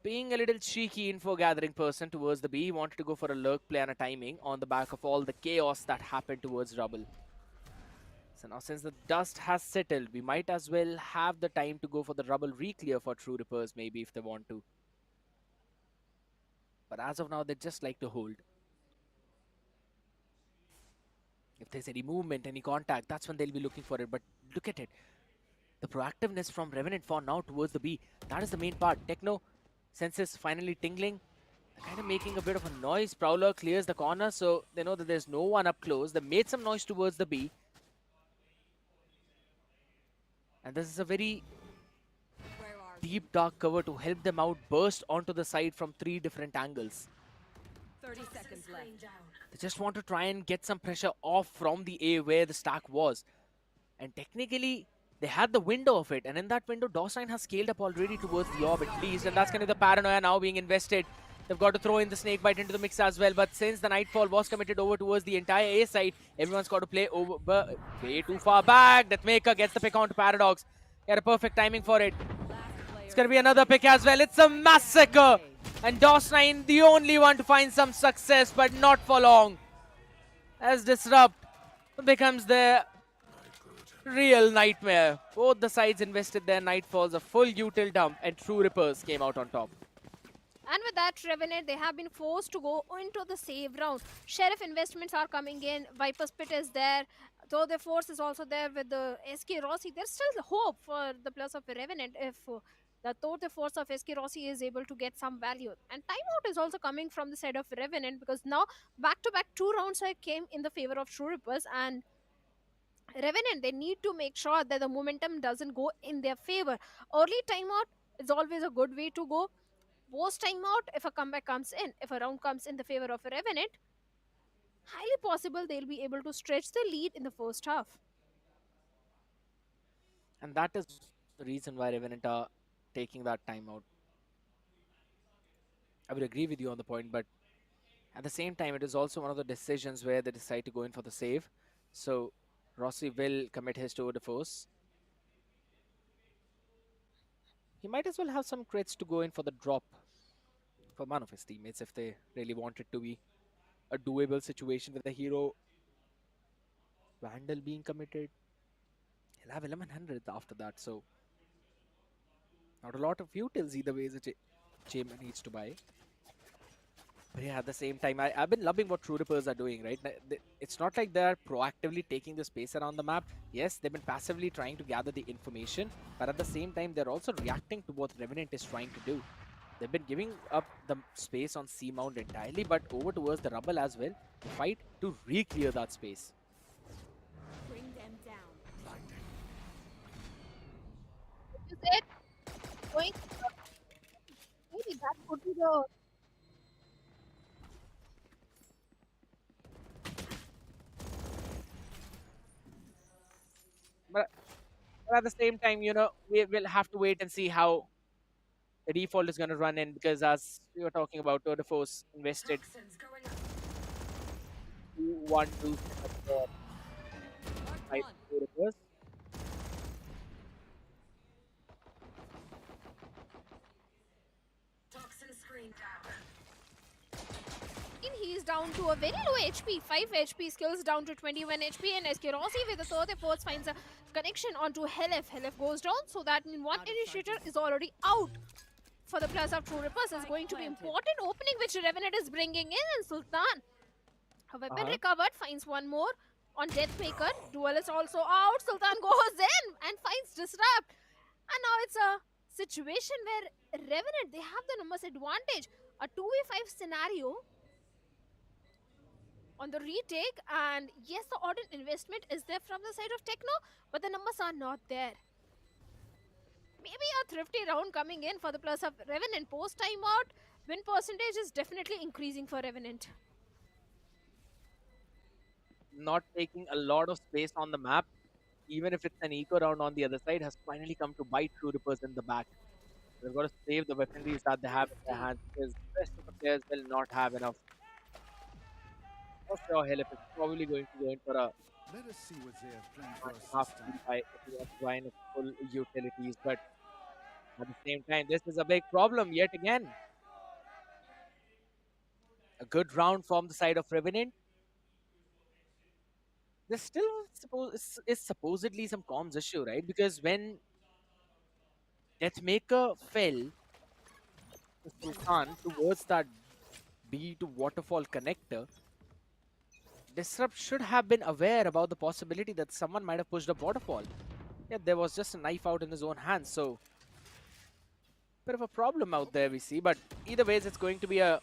being a little cheeky info gathering person towards the B. He wanted to go for a lurk play and a timing on the back of all the chaos that happened towards Rubble. So now since the dust has settled, we might as well have the time to go for the Rubble re-clear for True Rippers maybe if they want to. But as of now, they just like to hold. If there's any movement, any contact, that's when they'll be looking for it. But look at it. The proactiveness from Revenant for now towards the B. That is the main part. Techno senses finally tingling. They're kind of making a bit of a noise. Prowler clears the corner, so they know that there's no one up close. They made some noise towards the B. And this is a very deep dark cover to help them out burst onto the side from 3 different angles. 30 seconds left. They just want to try and get some pressure off from the A where the stack was. And technically, they had the window of it. And in that window, DOS9 has scaled up already towards the orb at least. And that's kind of the Paranoia now being invested. They've got to throw in the Snakebite into the mix as well. But since the Nightfall was committed over towards the entire A side, everyone's got to play over way too far back. Deathmaker gets the pick onto Paradox. He had a perfect timing for it. It's going to be another pick as well. It's a massacre. And DOS9, the only one to find some success, but not for long. As Disrupt becomes the real nightmare. Both the sides invested their Nightfalls, a full util dump, and True Rippers came out on top. And with that, Revenant, they have been forced to go into the save round. Sheriff investments are coming in. Viper's Pit is there. Though the force is also there with the SK Rossi, there's still hope for the players of Revenant if the force of SK Rossi is able to get some value. And timeout is also coming from the side of Revenant because now back-to-back 2 rounds came in the favor of True Rippers, and Revenant, they need to make sure that the momentum doesn't go in their favor. Early timeout is always a good way to go. Post timeout, if a comeback comes in, if a round comes in the favor of a Revenant, highly possible they'll be able to stretch the lead in the first half. And that is the reason why Revenant are taking that timeout. I would agree with you on the point, but at the same time, it is also one of the decisions where they decide to go in for the save. So Rossi will commit his tour de force. He might as well have some crits to go in for the drop for one of his teammates if they really want it to be a doable situation with the hero Vandal being committed. He'll have 1100 after that, so not a lot of utils either way the Chamber needs to buy. But yeah, at the same time, I've been loving what True Rippers are doing, right? It's not like they're proactively taking the space around the map. Yes, they've been passively trying to gather the information, but at the same time, they're also reacting to what Revenant is trying to do. They've been giving up the space on C-Mount entirely, but over towards the rubble as well, to fight to re-clear that space. Bring them down. Is it going? Maybe that could be the. But at the same time, you know, we will have to wait and see how the default is going to run in, because as we were talking about, Tour de Force invested 2-1 to set up the fight Tour de Force. He is down to a very low HP, 5 HP, skills down to 21 HP, and SK Rossi with the third efforts finds a connection onto Helef. Helef goes down, so that means one initiator is already out. For the plus of True Rippers is going to be important opening which Revenant is bringing in, and Sultan. A weapon recovered, finds one more on Deathmaker. Duel is also out, Sultan goes in and finds Disrupt. And now it's a situation where Revenant, they have the numbers advantage. A 2v5 scenario on the retake, and yes, the ardent investment is there from the side of Techno, but the numbers are not there. Maybe a thrifty round coming in for the plus of Revenant. Post timeout, win percentage is definitely increasing for Revenant. Not taking a lot of space on the map, even if it's an eco round on the other side, has finally come to bite True Rippers in the back. They've got to save the weaponries that they have in their hands, because the rest of the players will not have enough. For sure, Helip is probably going to go in for a Let us see what they have planned for us half this time. if you want to buy in full utilities, but at the same time, this is a big problem yet again. A good round from the side of Revenant. There's still is supposedly some comms issue, right? Because when Deathmaker fell to Sultan towards that B to waterfall connector, Disrupt should have been aware about the possibility that someone might have pushed up waterfall. Yeah, there was just a knife out in his own hands, so bit of a problem out there we see. But either ways, it's going to be a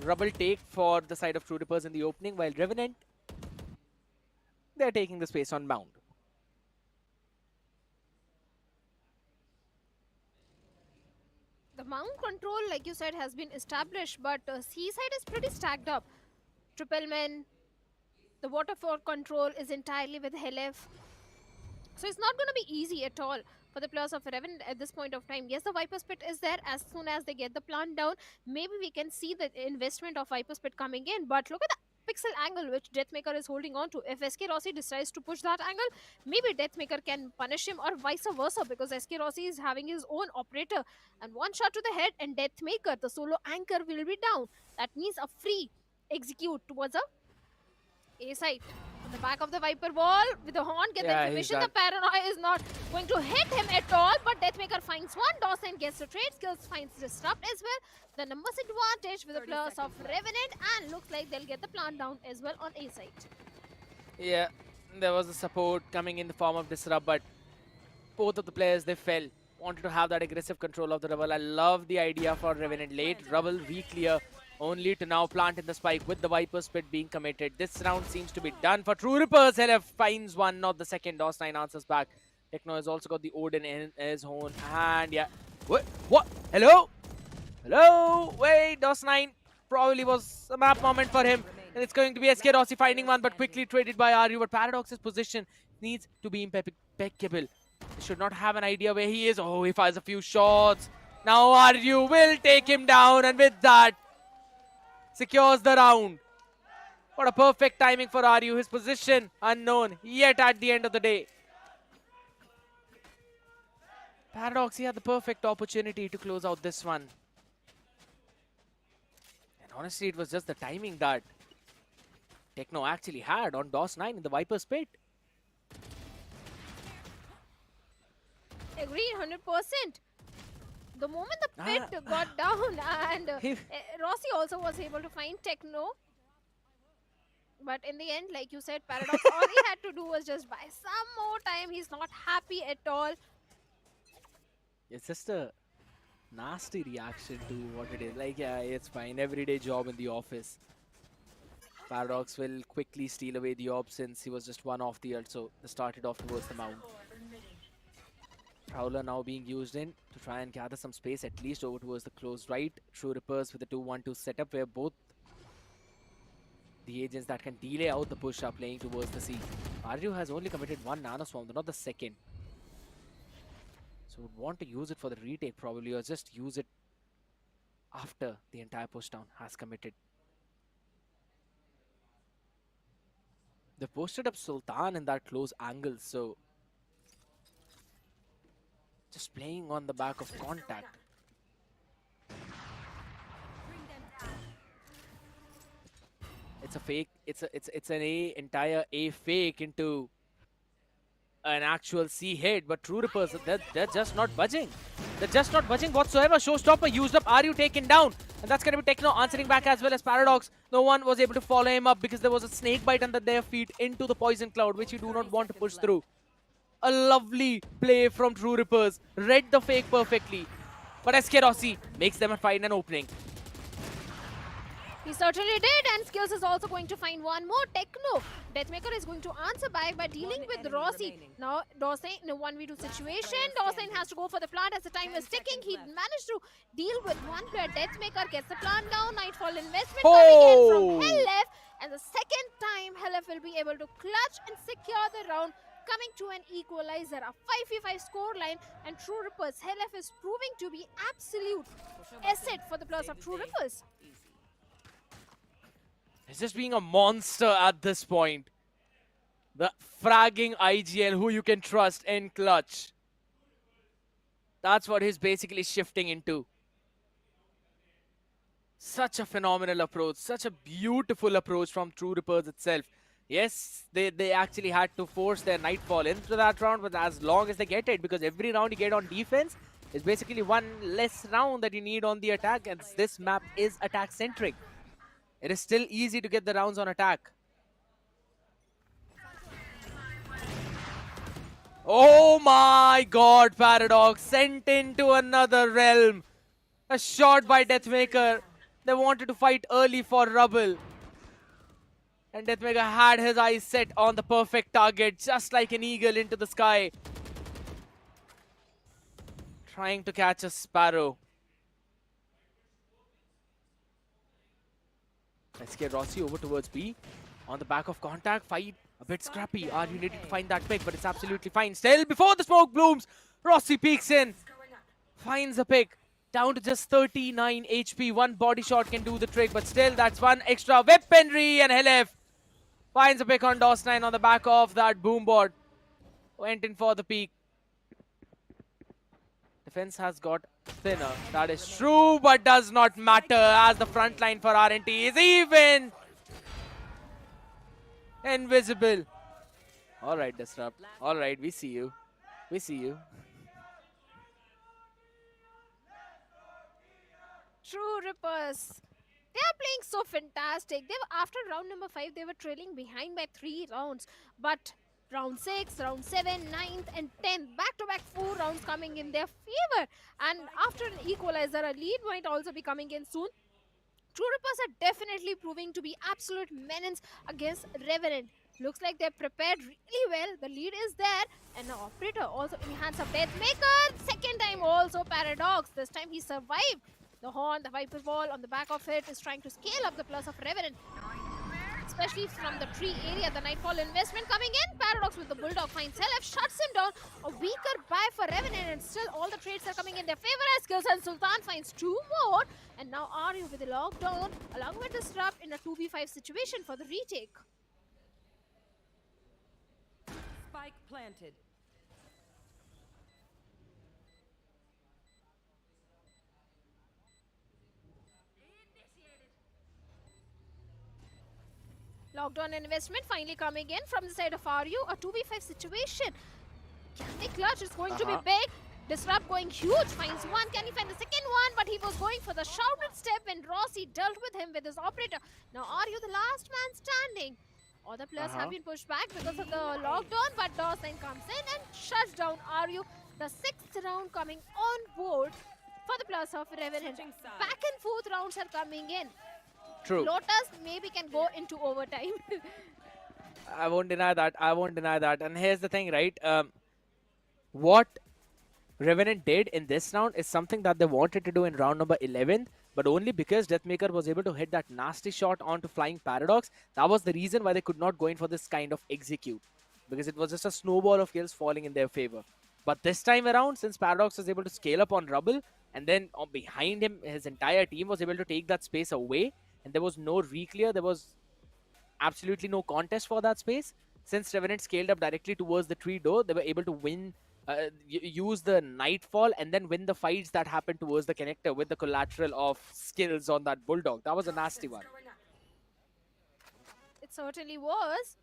rubble take for the side of True Rippers in the opening, while Revenant, they're taking the space on Mound. The mount control, like you said, has been established, but C-side is pretty stacked up. Triple Men, the waterfall control is entirely with Helef. So it's not going to be easy at all for the players of Revenant at this point of time. Yes, the Viper's Pit is there. As soon as they get the plant down, maybe we can see the investment of Viper's Pit coming in. But look at the pixel angle which Deathmaker is holding on to. If SK Rossi decides to push that angle, maybe Deathmaker can punish him, or vice versa, because SK Rossi is having his own operator. And one shot to the head, and Deathmaker, the solo anchor, will be down. That means a free execute towards a side. On the back of the Viper wall with the horn, get the information. The paranoia is not going to hit him at all, but Deathmaker finds one. Dawson gets the trade skills, finds Disrupt as well. The numbers advantage with the players of Revenant, and looks like they'll get the plant down as well on A side. Yeah, there was the support coming in the form of Disrupt, but both of the players, they fell. Wanted to have that aggressive control of the Rubble. I love the idea for Revenant. Late Rubble re-clear, only to now plant in the spike with the Viper's Pit being committed. This round seems to be done for True Rippers. LF finds one, not the second. DOS9 answers back. Techno has also got the Odin in his own hand. Yeah. What? Hello? Hello? Wait, DOS9 probably was a map moment for him. And it's going to be SK Rossi finding one, but quickly traded by Aryu. But Paradox's position needs to be impeccable. They should not have an idea where he is. Oh, he fires a few shots. Now Aryu will take him down, and with that, secures the round. What a perfect timing for Aryu. His position unknown, yet at the end of the day. Paradox, he had the perfect opportunity to close out this one. And honestly, it was just the timing that Techno actually had on DOS 9 in the Viper's pit. Agree, 100%. The moment the pit got down and Rossi also was able to find Techno. But in the end, like you said, Paradox, all he had to do was just buy some more time. He's not happy at all. It's just a nasty reaction to what it is. Like, yeah, it's fine. Everyday job in the office. Paradox will quickly steal away the orb since he was just one off the ult, so they started off towards the mount. Prowler now being used in to try and gather some space, at least over towards the close right. True Rippers with the 2-1-2 setup where both the agents that can delay out the push are playing towards the C. Aryu has only committed one Nano Swarm, not the second. So would want to use it for the retake probably, or just use it after the entire pushdown has committed. They posted up Sultan in that close angle, so just playing on the back of contact. It's a fake. It's an entire A fake into an actual C hit, but True Rippers, they're just not budging. They're just not budging whatsoever. Showstopper used up. Are you taken down? And that's going to be Techno answering back as well as Paradox. No one was able to follow him up because there was a snake bite under their feet into the poison cloud, which you do not want to push through. A lovely play from True Rippers. Read the fake perfectly. But SK Rossi makes them find an opening. He certainly did, and Skills is also going to find one more. Techno. Deathmaker is going to answer back by dealing with Rossi. Now, Dawson in a 1v2 situation. Dawson has to go for the plant as the time is ticking. He managed to deal with one player. Deathmaker gets the plant down. Nightfall investment coming in from Hellef. And the second time, Hellef will be able to clutch and secure the round, coming to an equalizer, a 5v5 scoreline, and True Rippers. Hellef is proving to be absolute asset for the players of True Rippers. He's just being a monster at this point. The fragging IGL who you can trust in clutch. That's what he's basically shifting into. Such a phenomenal approach. Such a beautiful approach from True Rippers itself. Yes, they actually had to force their Nightfall into that round, but as long as they get it, because every round you get on defense is basically one less round that you need on the attack, and this map is attack-centric. It is still easy to get the rounds on attack. Oh my god, Paradox sent into another realm. A shot by Deathmaker. They wanted to fight early for Rubble. And Deathmaker had his eyes set on the perfect target, just like an eagle into the sky. Trying to catch a sparrow. SK Rossi over towards B. On the back of contact, fight a bit scrappy. Are you needed to find that pick, but it's absolutely fine. Still, before the smoke blooms, Rossi peeks in. Finds a pick. Down to just 39 HP. One body shot can do the trick, but still, that's one extra weaponry. And Hellef finds a pick on DOS9 on the back of that boomboard. Went in for the peak. Defense has got thinner. That is true, but does not matter as the front line for RNT is even invisible. All right, Disrupt. All right, we see you. We see you. True Rippers. They are playing so fantastic. After round number 5, they were trailing behind by 3 rounds. But round 6, round 7, 9th and 10th, back-to-back 4 rounds coming in their favor. And after an equalizer, a lead might also be coming in soon. True Rippers are definitely proving to be absolute menace against Revenant. Looks like they're prepared really well. The lead is there. And the operator also in hands of Deathmaker. Second time also Paradox. This time he survived. The horn, the Viper Ball on the back of it is trying to scale up the plus of Revenant. especially from the tree area. The Nightfall investment coming in. Paradox with the Bulldog finds LF, shuts him down. A weaker buy for Revenant, and still all the trades are coming in their favor as skills, and Sultan finds 2 more. And now Aryu with the lockdown, along with Disrupt in a 2v5 situation for the retake. Spike planted. Lockdown investment finally coming in from the side of Aryu. A 2v5 situation. Can they clutch? It's going to be big. Disrupt going huge. Finds one. Can he find the second one? But he was going for the shrouded step when Rossi dealt with him with his operator. Now Aryu, the last man standing. All the players have been pushed back because of the lockdown, but Dawson comes in and shuts down Aryu. The 6th round coming on board for the players of Revenant. Back and forth rounds are coming in. True. Lotus maybe can go into overtime. I won't deny that. I won't deny that. And here's the thing, right? What Revenant did in this round is something that they wanted to do in round number 11, but only because Deathmaker was able to hit that nasty shot onto Flying Paradox. That was the reason why they could not go in for this kind of execute, because it was just a snowball of kills falling in their favor. But this time around, since Paradox was able to scale up on Rubble, and then behind him, his entire team was able to take that space away, and there was no reclear, there was absolutely no contest for that space. Since Revenant scaled up directly towards the tree door, they were able to win, use the Nightfall, and then win the fights that happened towards the connector with the collateral of skills on that Bulldog. That was a nasty one. It certainly was.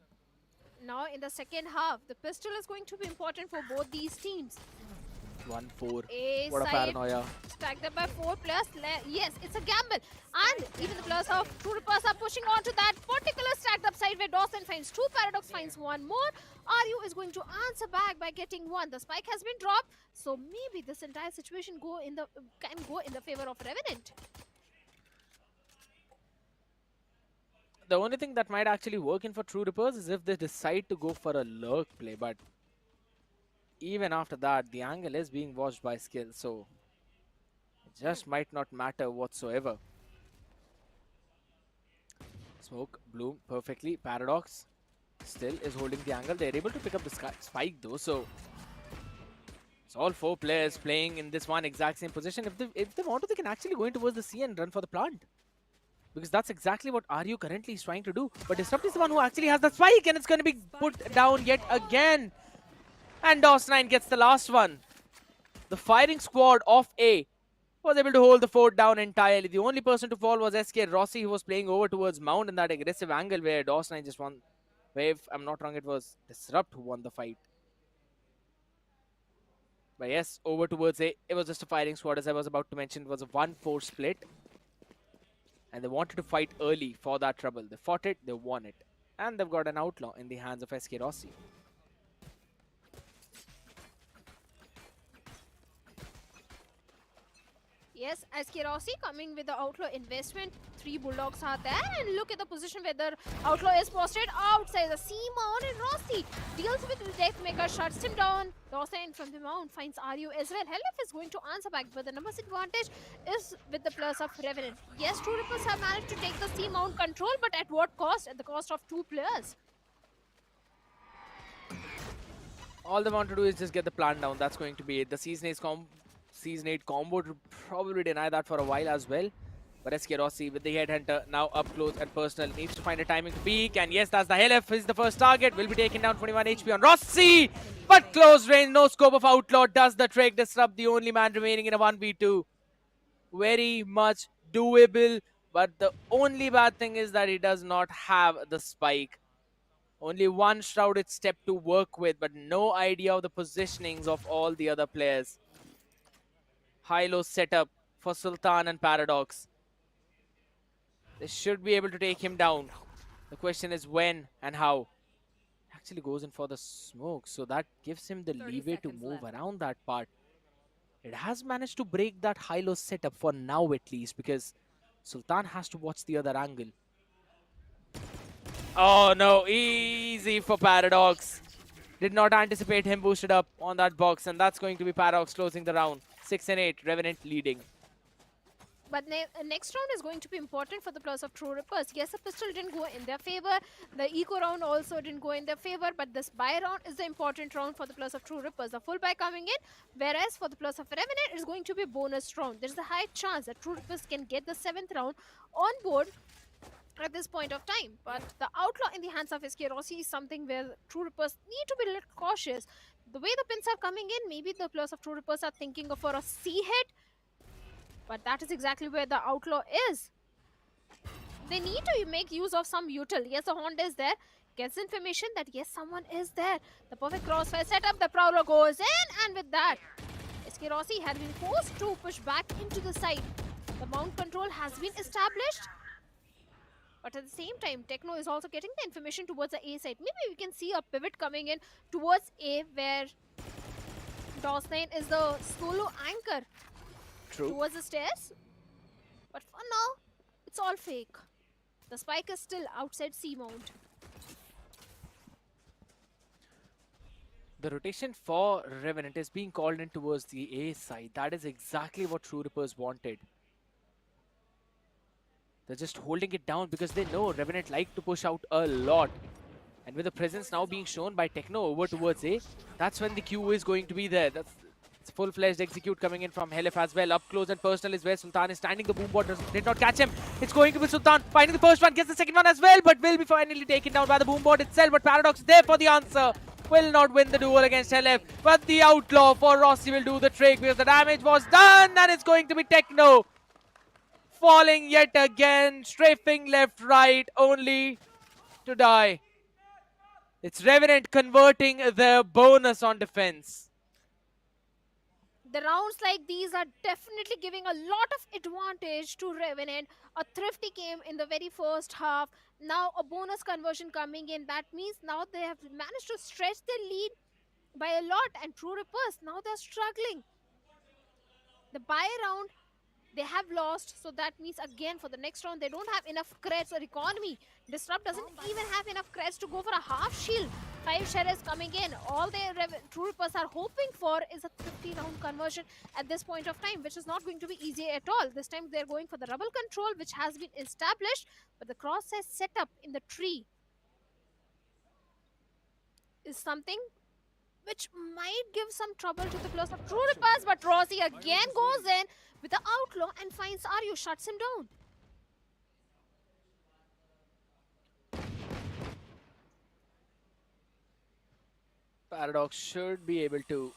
Now in the second half, the pistol is going to be important for both these teams. 1-4. A What a side paranoia. stacked up by 4 players. Yes, it's a gamble. And even the players of True Rippers are pushing on to that particular stacked up side where Dawson finds 2, Paradox finds 1 more. Aryu is going to answer back by getting 1. The spike has been dropped, so maybe this entire situation can go in the favor of Revenant. The only thing that might actually work in for True Rippers is if they decide to go for a lurk play, but even after that, the angle is being watched by skill, so it just might not matter whatsoever. Smoke, Bloom, perfectly. Paradox still is holding the angle. They're able to pick up the spike though, so it's all 4 players playing in this one exact same position. If they want to, they can actually go in towards the C and run for the plant, because that's exactly what Aryu currently is trying to do. But Disrupt is the one who actually has the spike, and it's going to be put down yet again. And DOS9 gets the last one. The firing squad of A was able to hold the fort down entirely. The only person to fall was SK Rossi, who was playing over towards Mount in that aggressive angle where DOS9 just won. Where, if I'm not wrong, it was Disrupt who won the fight. But yes, over towards A. It was just a firing squad, as I was about to mention. It was a 1-4 split. And they wanted to fight early for that trouble. They fought it, they won it. And they've got an outlaw in the hands of SK Rossi. Yes, SK Rossi coming with the Outlaw investment. 3 Bulldogs are there, and look at the position where the Outlaw is posted outside. The C-Mount, and Rossi deals with the Deathmaker, shuts him down. Dawson from the Mount finds Aryu as well. Helif is going to answer back, but the numbers advantage is with the players of Revenant. Yes, True Rippers have managed to take the C-Mount control, but at what cost? At the cost of 2 players. All they want to do is just get the plant down. That's going to be it. The Season 8 combo would probably deny that for a while as well. But SK Rossi with the Headhunter now up close and personal needs to find a timing to peek. And yes, that's the LF is the first target. Will be taking down 21 HP on Rossi. But close range, no scope of Outlaw. Does the trick. Disrupt the only man remaining in a 1v2. Very much doable. But the only bad thing is that he does not have the spike. Only one shrouded step to work with, but no idea of the positionings of all the other players. High-low setup for Sultan and Paradox. They should be able to take him down. The question is when and how. Actually goes in for the smoke, so that gives him the leeway to move around that part. It has managed to break that high-low setup for now at least, because Sultan has to watch the other angle. Oh no, easy for Paradox. Did not anticipate him boosted up on that box, and that's going to be Paradox closing the round. 6 and 8, Revenant leading. But next round is going to be important for the players of True Rippers. Yes, the pistol didn't go in their favor. The eco round also didn't go in their favor. But this buy round is the important round for the players of True Rippers. The full buy coming in. Whereas for the players of Revenant, it's going to be a bonus round. There's a high chance that True Rippers can get the 7th round on board at this point of time. But the outlaw in the hands of SK Rossi is something where True Rippers need to be a little cautious. The way the pins are coming in, maybe the players of True Rippers are thinking of for a C hit. But that is exactly where the outlaw is. They need to make use of some util. Yes, the Honda is there. Gets information that yes, someone is there. The perfect crossfire setup. The Prowler goes in, and with that, SK Rossi had been forced to push back into the side. The mount control has been established. But at the same time, Techno is also getting the information towards the A side. Maybe we can see a pivot coming in towards A, where DOS9 is the solo anchor. True. Towards the stairs. But for now, it's all fake. The spike is still outside C mount. The rotation for Revenant is being called in towards the A side. That is exactly what True Rippers wanted. They're just holding it down because they know Revenant like to push out a lot. And with the presence now being shown by Techno over towards A, that's when the Q is going to be there. That's full-fledged execute coming in from Helif as well. Up close and personal is where Sultan is standing. The boom bot did not catch him. It's going to be Sultan finding the first one, gets the second one as well, but will be finally taken down by the boom bot itself. But Paradox is there for the answer. Will not win the duel against Helif, but the outlaw for Rossi will do the trick because the damage was done, and it's going to be Techno falling yet again, strafing left, right, only to die. It's Revenant converting their bonus on defense. The rounds like these are definitely giving a lot of advantage to Revenant. A thrifty came in the very first half. Now a bonus conversion coming in. That means now they have managed to stretch their lead by a lot. And True Rippers, now they're struggling. The buy round, they have lost. So that means again for the next round, they don't have enough creds or economy. Disrupt doesn't even have enough creds to go for a half shield. 5 sheriffs coming in. All the True Rippers are hoping for is a 50-round conversion at this point of time, which is not going to be easy at all. This time they're going for the rubble control, which has been established, but the cross-size setup in the tree is something which might give some trouble to the players of True Rippers. But Rossi again goes in with the outlaw and finds Aryu, shuts him down. Paradox should be able to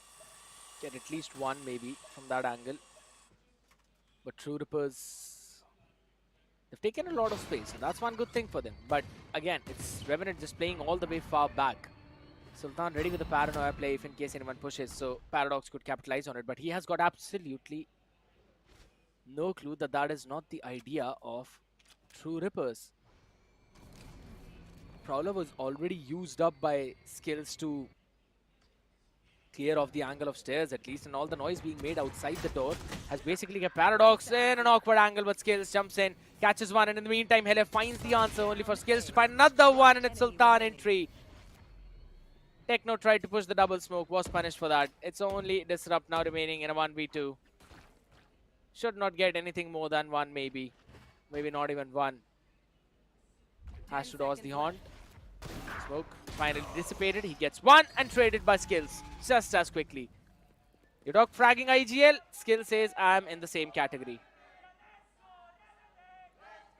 get at least one maybe from that angle. But True Rippers, they've taken a lot of space, and that's one good thing for them. But again, it's Revenant just playing all the way far back. Sultan ready with the paranoia play if in case anyone pushes, so Paradox could capitalize on it. But he has got absolutely no clue that that is not the idea of True Rippers. Prowler was already used up by skills to clear off the angle of stairs at least, and all the noise being made outside the door has basically kept Paradox in an awkward angle, but Skills jumps in, catches one, and in the meantime Helif finds the answer only for Skills to find another one, and it's Sultan entry. Techno tried to push the double smoke, was punished for that. It's only Disrupt now remaining in a 1v2. Should not get anything more than one maybe. Maybe not even one. Has to dodge the haunt. Smoke finally dissipated. He gets one and traded by Skills just as quickly. Your dog fragging IGL. Skill says I'm in the same category.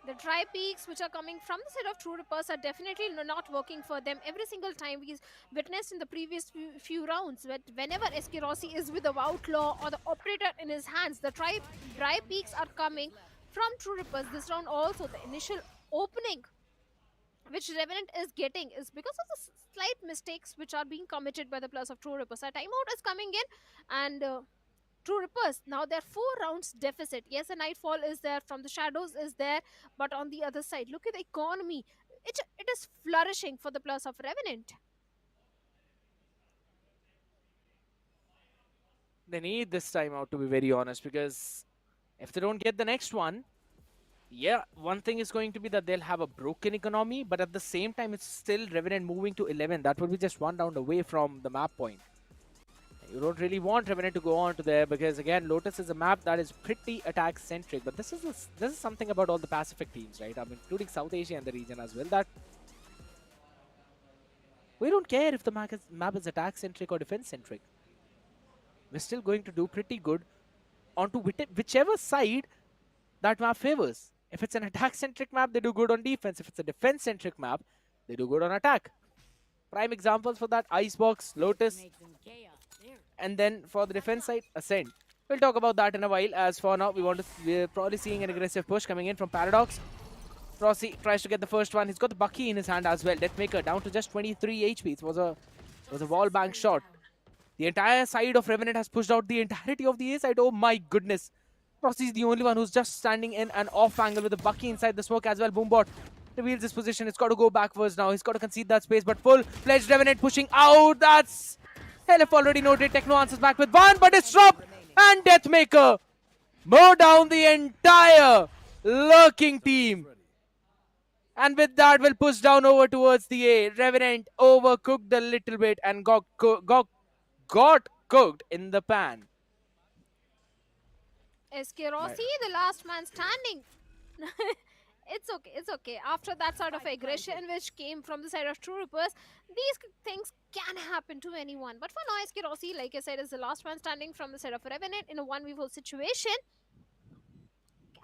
The dry peaks which are coming from the side of True Rippers are definitely not working for them. Every single time we witnessed in the previous few rounds that whenever SK Rossi is with the Outlaw or the Operator in his hands, the dry peaks are coming from True Rippers. This round also, the initial opening which Revenant is getting is because of the slight mistakes which are being committed by the players of True Rippers. A timeout is coming in, and True Rippers, now they're 4 rounds deficit. Yes, a Nightfall is there, from the shadows is there, but on the other side, look at the economy. It is flourishing for the players of Revenant. They need this timeout, to be very honest, because if they don't get the next one, yeah, one thing is going to be that they'll have a broken economy, but at the same time, it's still Revenant moving to 11. That would be just 1 round away from the map point. You don't really want Revenant to go on to there because again, Lotus is a map that is pretty attack centric. But this is something about all the Pacific teams, right? I mean, including South Asia and the region as well. That we don't care if the map is attack centric or defense centric. We're still going to do pretty good onto whichever side that map favors. If it's an attack centric map, they do good on defense. If it's a defense centric map, they do good on attack. Prime examples for that: Icebox, Lotus. And then for the defense side, Ascent. We'll talk about that in a while. As for now, we're probably seeing an aggressive push coming in from Paradox. Frosty tries to get the first one. He's got the Bucky in his hand as well. Deathmaker down to just 23 HP. It was a wall bank shot. The entire side of Revenant has pushed out the entirety of the A side. Oh my goodness. Frosty's the only one who's just standing in an off angle with the Bucky inside the smoke as well. Boombot reveals his position. It's got to go backwards now. He's got to concede that space, but full-fledged Revenant pushing out. That's LF already noted. Techno answers back with one, but Disrupt and Deathmaker mow down the entire lurking team. And with that, we'll push down over towards the A. Revenant overcooked a little bit and got cooked in the pan. SK Rossi, the last man standing. It's okay. After that sort of aggression which came from the side of True Rippers, these things can happen to anyone. But for now, SK Rossi, like I said, is the last man standing from the side of Revenant in a 1v4 situation.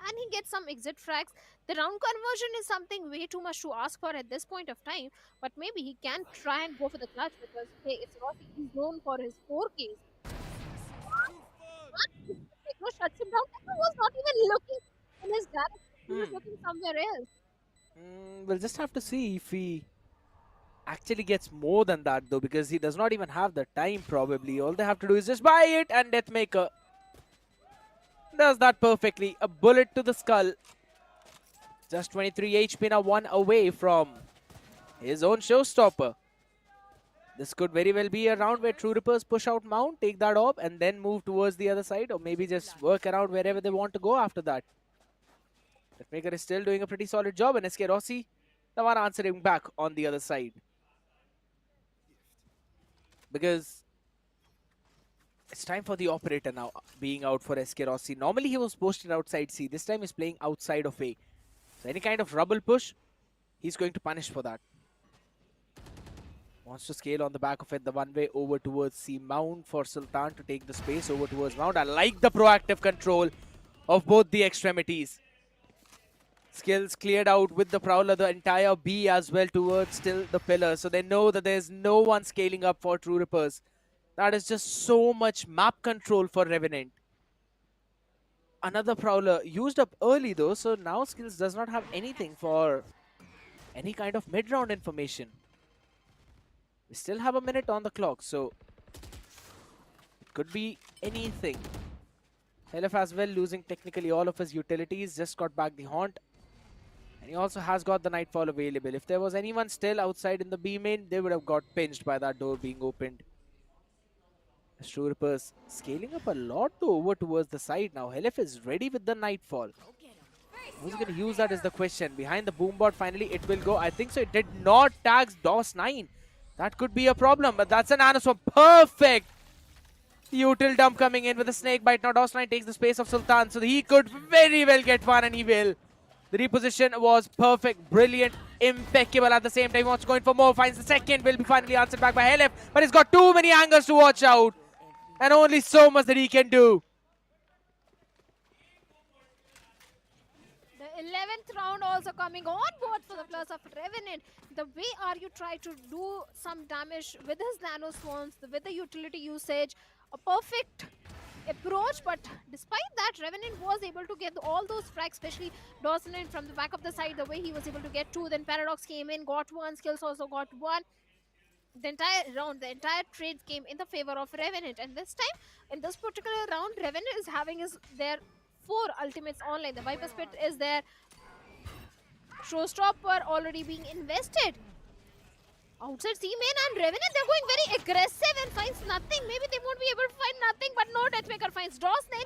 And he gets some exit frags. The round conversion is something way too much to ask for at this point of time. But maybe he can try and go for the clutch because, hey, it's Rossi. He's known for his 4Ks. Techno shuts him down. Techno was not even looking in his direction. He was looking somewhere else. We'll just have to see if he actually gets more than that though, because he does not even have the time probably. All they have to do is just buy it, and Deathmaker does that perfectly. A bullet to the skull. Just 23 HP now, one away from his own showstopper. This could very well be a round where True Rippers push out Mount, take that orb, and then move towards the other side, or maybe just work around wherever they want to go after that. Deathmaker is still doing a pretty solid job, and SK Rossi, the one answering back on the other side. Because it's time for the operator now being out for SK Rossi. Normally he was posted outside C. This time he's playing outside of A. So any kind of rubble push, he's going to punish for that. Wants to scale on the back of it. The one way over towards C. Mount for Sultan to take the space over towards Mount. I like the proactive control of both the extremities. Skills cleared out with the Prowler, the entire B as well towards still the pillar. So they know that there's no one scaling up for True Rippers. That is just so much map control for Revenant. Another Prowler used up early though, so now Skills does not have anything for any kind of mid-round information. We still have a minute on the clock, so it could be anything. LF as well losing technically all of his utilities, just got back the Haunt. And he also has got the Nightfall available. If there was anyone still outside in the B main, they would have got pinched by that door being opened. True Rippers scaling up a lot over towards the side now. LF is ready with the Nightfall. Who's going to use that is the question. Behind the Boombot, finally it will go. I think so. It did not tag DOS9. That could be a problem, but that's an Nanoswap. Perfect! Util dump coming in with a snake bite. Now DOS9 takes the space of Sultan, so he could very well get one, and he will. The reposition was perfect, brilliant, impeccable at the same time. He wants to go in for more, finds the second, will be finally answered back by LF, but he's got too many angles to watch out. And only so much that he can do. The 11th round also coming on board for the plus of Revenant. The way Aryu tried to do some damage with his nano swarms, with the utility usage, a perfect approach, but despite that, Revenant was able to get all those frags, especially Dawson from the back of the side, the way he was able to get two. Then Paradox came in, got one, Skills also got one. The entire round, the entire trade came in the favor of Revenant, and this time, in this particular round, Revenant is having their 4 ultimates online. The Viper Spit is there. Showstopper already being invested. Outside C-Main and Revenant, they're going very aggressive and finds nothing. Maybe they won't be able to find nothing, but no, Deathmaker finds Dawson.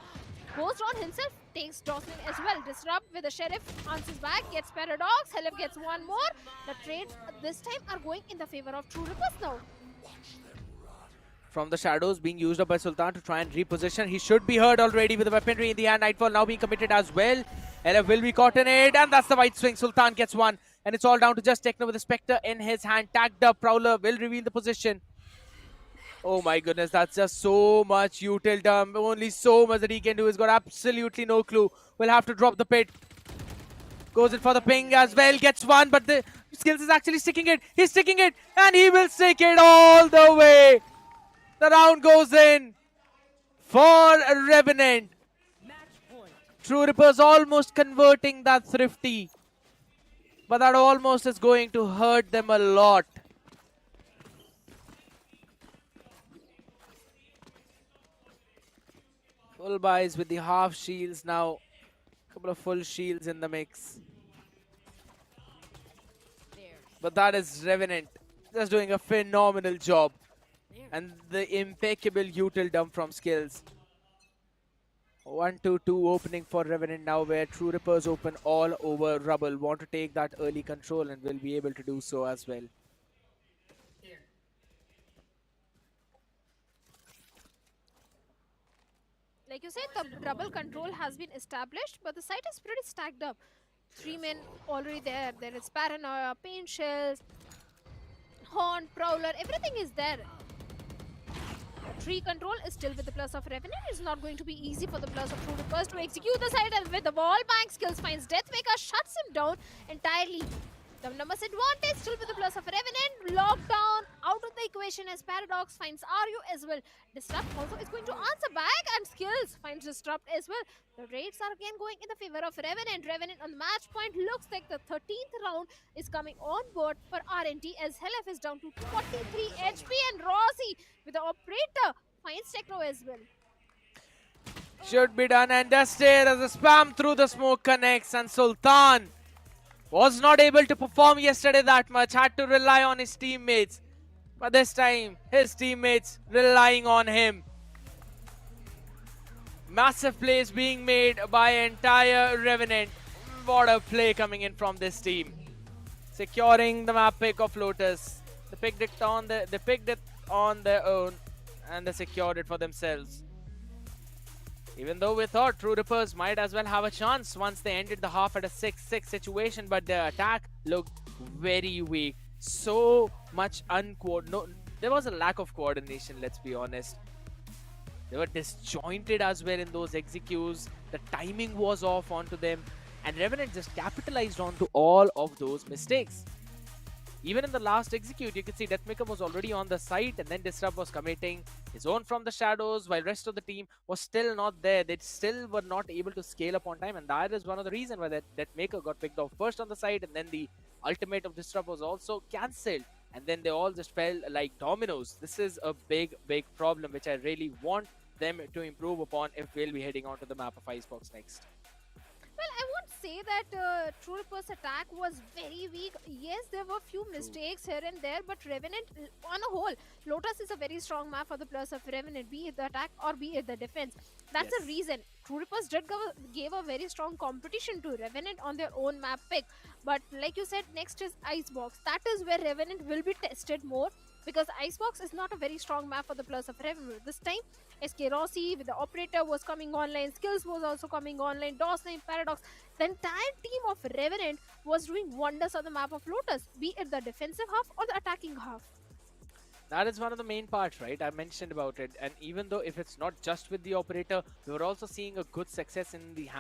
Goes on himself, takes Dawson as well. Disrupt with the Sheriff, answers back, gets Paradox. Helef gets one more. The trades this time are going in the favor of True Rippers now. from the shadows being used up by Sultan to try and reposition. He should be hurt already with the weaponry in the hand. Nightfall now being committed as well. LF will be caught in it, and that's the white swing. Sultan gets one, and it's all down to just Techno with the Spectre in his hand. Tagged up, Prowler will reveal the position. Oh my goodness, that's just so much util dump. Only so much that he can do. He's got absolutely no clue. Will have to drop the pit. Goes in for the ping as well, gets one, but the Skills is actually sticking it. He's sticking it, and he will stick it all the way. The round goes in for Revenant. True Rippers almost converting that Thrifty, but that almost is going to hurt them a lot. Full buys with the half shields now. Couple of full shields in the mix. But that is Revenant just doing a phenomenal job. And the impeccable util dump from Skills. 1-2-2 opening for Revenant now, where True Rippers open all over Rubble. Want to take that early control and will be able to do so as well. Like you said, the Rubble control has been established, but the site is pretty stacked up. 3 men already there. There is Paranoia, Pain Shells, Horn, Prowler, everything is there. Tree control is still with the plus of Revenant. It's not going to be easy for the plus of True Rippers to execute the side, and with the wall bank Skills finds Deathmaker, shuts him down entirely. The numbers advantage still with the plus of Revenant. Lockdown out of the equation as Paradox finds RU as well. Disrupt also is going to answer back, and Skills finds Disrupt as well. The raids are again going in the favor of Revenant. Revenant on the match point. Looks like the 13th round is coming on board for RNT as LF is down to 43 HP, and Rossi with the operator finds Techno as well. Should be done and dusted as the spam through the smoke connects, and Sultan was not able to perform yesterday that much, had to rely on his teammates. But this time, his teammates relying on him. Massive plays being made by entire Revenant. What a play coming in from this team. Securing the map pick of Lotus. They picked it on their own, and they secured it for themselves. Even though we thought True Rippers might as well have a chance once they ended the half at a 6-6 situation, but the attack looked very weak. So much there was a lack of coordination, let's be honest. They were disjointed as well in those executes. The timing was off onto them, and Revenant just capitalized onto all of those mistakes. Even in the last execute, you could see Deathmaker was already on the site, and then Disrupt was committing his own from the shadows, while rest of the team was still not there. They still were not able to scale up on time, and that is one of the reasons why that Deathmaker got picked off first on the site, and then the ultimate of Disrupt was also cancelled, and then they all just fell like dominoes. This is a big problem, which I really want them to improve upon if we'll be heading onto the map of Icebox next. Well, I won't say that True Rippers attack was very weak. Yes, there were few mistakes here and there, but Revenant, on a whole, Lotus is a very strong map for the plus of Revenant, be it the attack or be it the defense. That's the reason. True Rippers gave a very strong competition to Revenant on their own map pick. But like you said, next is Icebox. That is where Revenant will be tested more, because Icebox is not a very strong map for the plus of Revenant. This time, SK Rossi with the operator was coming online, Skills was also coming online, DOS9, Paradox. The entire team of Revenant was doing wonders on the map of Lotus, be it the defensive half or the attacking half. That is one of the main parts, right? I mentioned about it. And even though if it's not just with the operator, we were also seeing a good success in the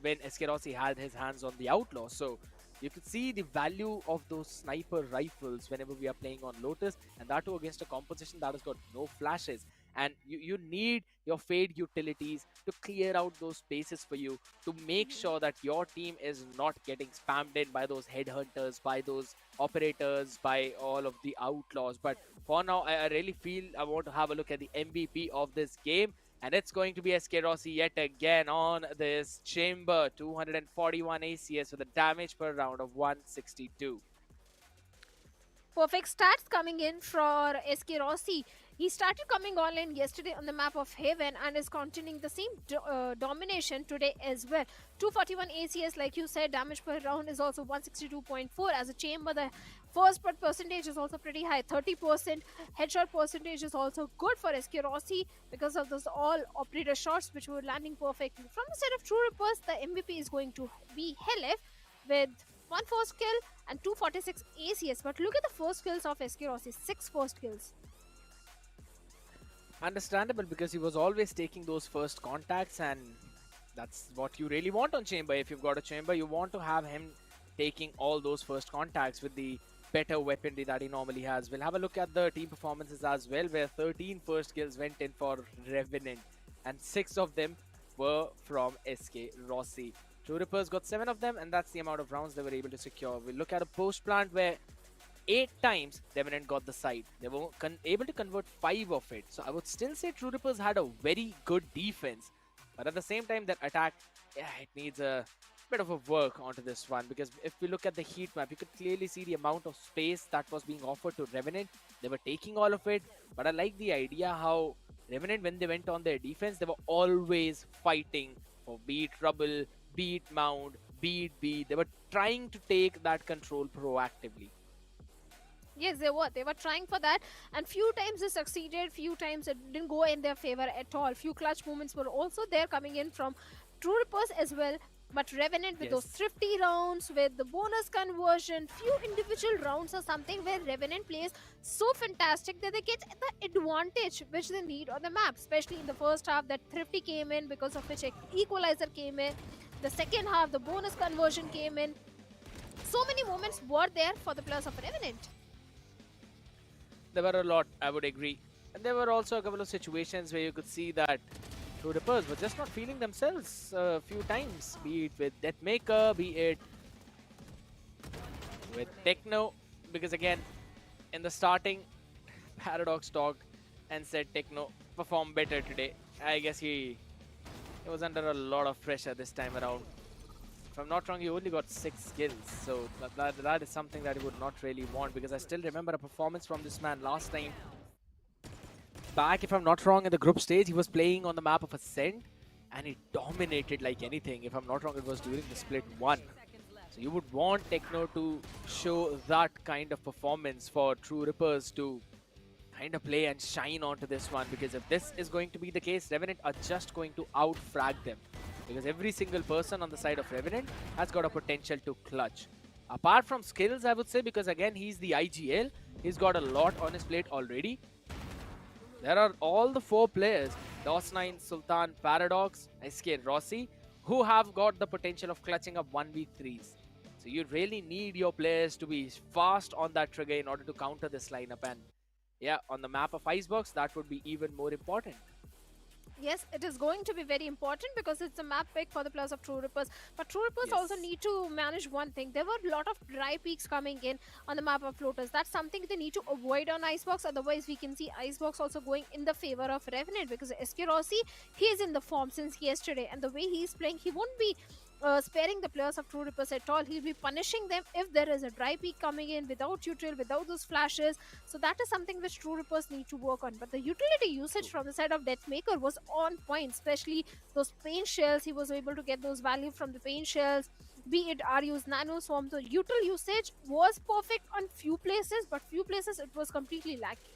when SK Rossi had his hands on the Outlaw. So you could see the value of those sniper rifles whenever we are playing on Lotus, and that too against a composition that has got no flashes. And you need your Fade utilities to clear out those spaces for you, to make sure that your team is not getting spammed in by those headhunters, by those operators, by all of the outlaws. But for now, I really feel I want to have a look at the MVP of this game, and it's going to be SK Rossi yet again on this chamber. 241 ACS with a damage per round of 162. Perfect stats coming in for SK Rossi. He started coming online yesterday on the map of Haven and is continuing the same domination today as well. 241 ACS, like you said, damage per round is also 162.4 as a chamber. The First but percentage is also pretty high, 30%. Headshot percentage is also good for SK Rossi because of those all operator shots which were landing perfectly. From the side of True Rippers, the MVP is going to be Helef with 1 first kill and 246 ACS. But look at the first kills of SK Rossi, 6 first kills. Understandable, because he was always taking those first contacts, and that's what you really want on Chamber. If you've got a Chamber, you want to have him taking all those first contacts with the better weaponry that he normally has. We'll have a look at the team performances as well, where 13 first kills went in for Revenant, and 6 of them were from SK Rossi. True Rippers got 7 of them, and that's the amount of rounds they were able to secure. We'll look at a post plant where 8 times Revenant got the side. They were able to convert 5 of it. So I would still say True Rippers had a very good defense. But at the same time, that attack, yeah, it needs a bit of a work onto this one. Because if we look at the heat map, you could clearly see the amount of space that was being offered to Revenant. They were taking all of it. But I like the idea how Revenant, when they went on their defense, they were always fighting for be it Trouble, be it Mount, be it B. They were trying to take that control proactively. Yes, they were. They were trying for that, and few times they succeeded, few times it didn't go in their favor at all. Few clutch moments were also there coming in from True Rippers as well. But Revenant with those thrifty rounds, with the bonus conversion, few individual rounds or something where Revenant plays so fantastic that they get the advantage which they need on the map. Especially in the first half, that thrifty came in, because of which equalizer came in. The second half, the bonus conversion came in. So many moments were there for the players of Revenant. There were a lot, I would agree. And there were also a couple of situations where you could see that True Rippers were just not feeling themselves a few times. Be it with Deathmaker, be it with Techno. Because again, in the starting, Paradox talked and said Techno performed better today. I guess he was under a lot of pressure this time around. If I'm not wrong, he only got 6 kills, so that is something that he would not really want, because I still remember a performance from this man last time. Back, if I'm not wrong, in the group stage, he was playing on the map of Ascent, and he dominated like anything. If I'm not wrong, it was during the split 1. So you would want Techno to show that kind of performance for True Rippers to kind of play and shine onto this one, because if this is going to be the case, Revenant are just going to out-frag them. Because every single person on the side of Revenant has got a potential to clutch. Apart from skills, I would say, because again, he's the IGL. He's got a lot on his plate already. There are all the 4 players, DOS9, Sultan, Paradox, SK Rossi, who have got the potential of clutching up 1v3s. So you really need your players to be fast on that trigger in order to counter this lineup. And yeah, on the map of Icebox, that would be even more important. Yes, it is going to be very important because it's a map pick for the players of True Rippers. But True Rippers also need to manage one thing. There were a lot of dry peaks coming in on the map of Lotus. That's something they need to avoid on Icebox. Otherwise, we can see Icebox also going in the favor of Revenant, because SK Rossi, he is in the form since yesterday. And the way he's playing, he won't be sparing the players of True Rippers at all. He'll be punishing them if there is a dry peak coming in without util, without those flashes. So that is something which True Rippers need to work on. But the utility usage from the side of Deathmaker was on point, especially those pain shells. He was able to get those value from the pain shells, be it Ryu's nano swarm. The util usage was perfect on few places, but few places it was completely lacking.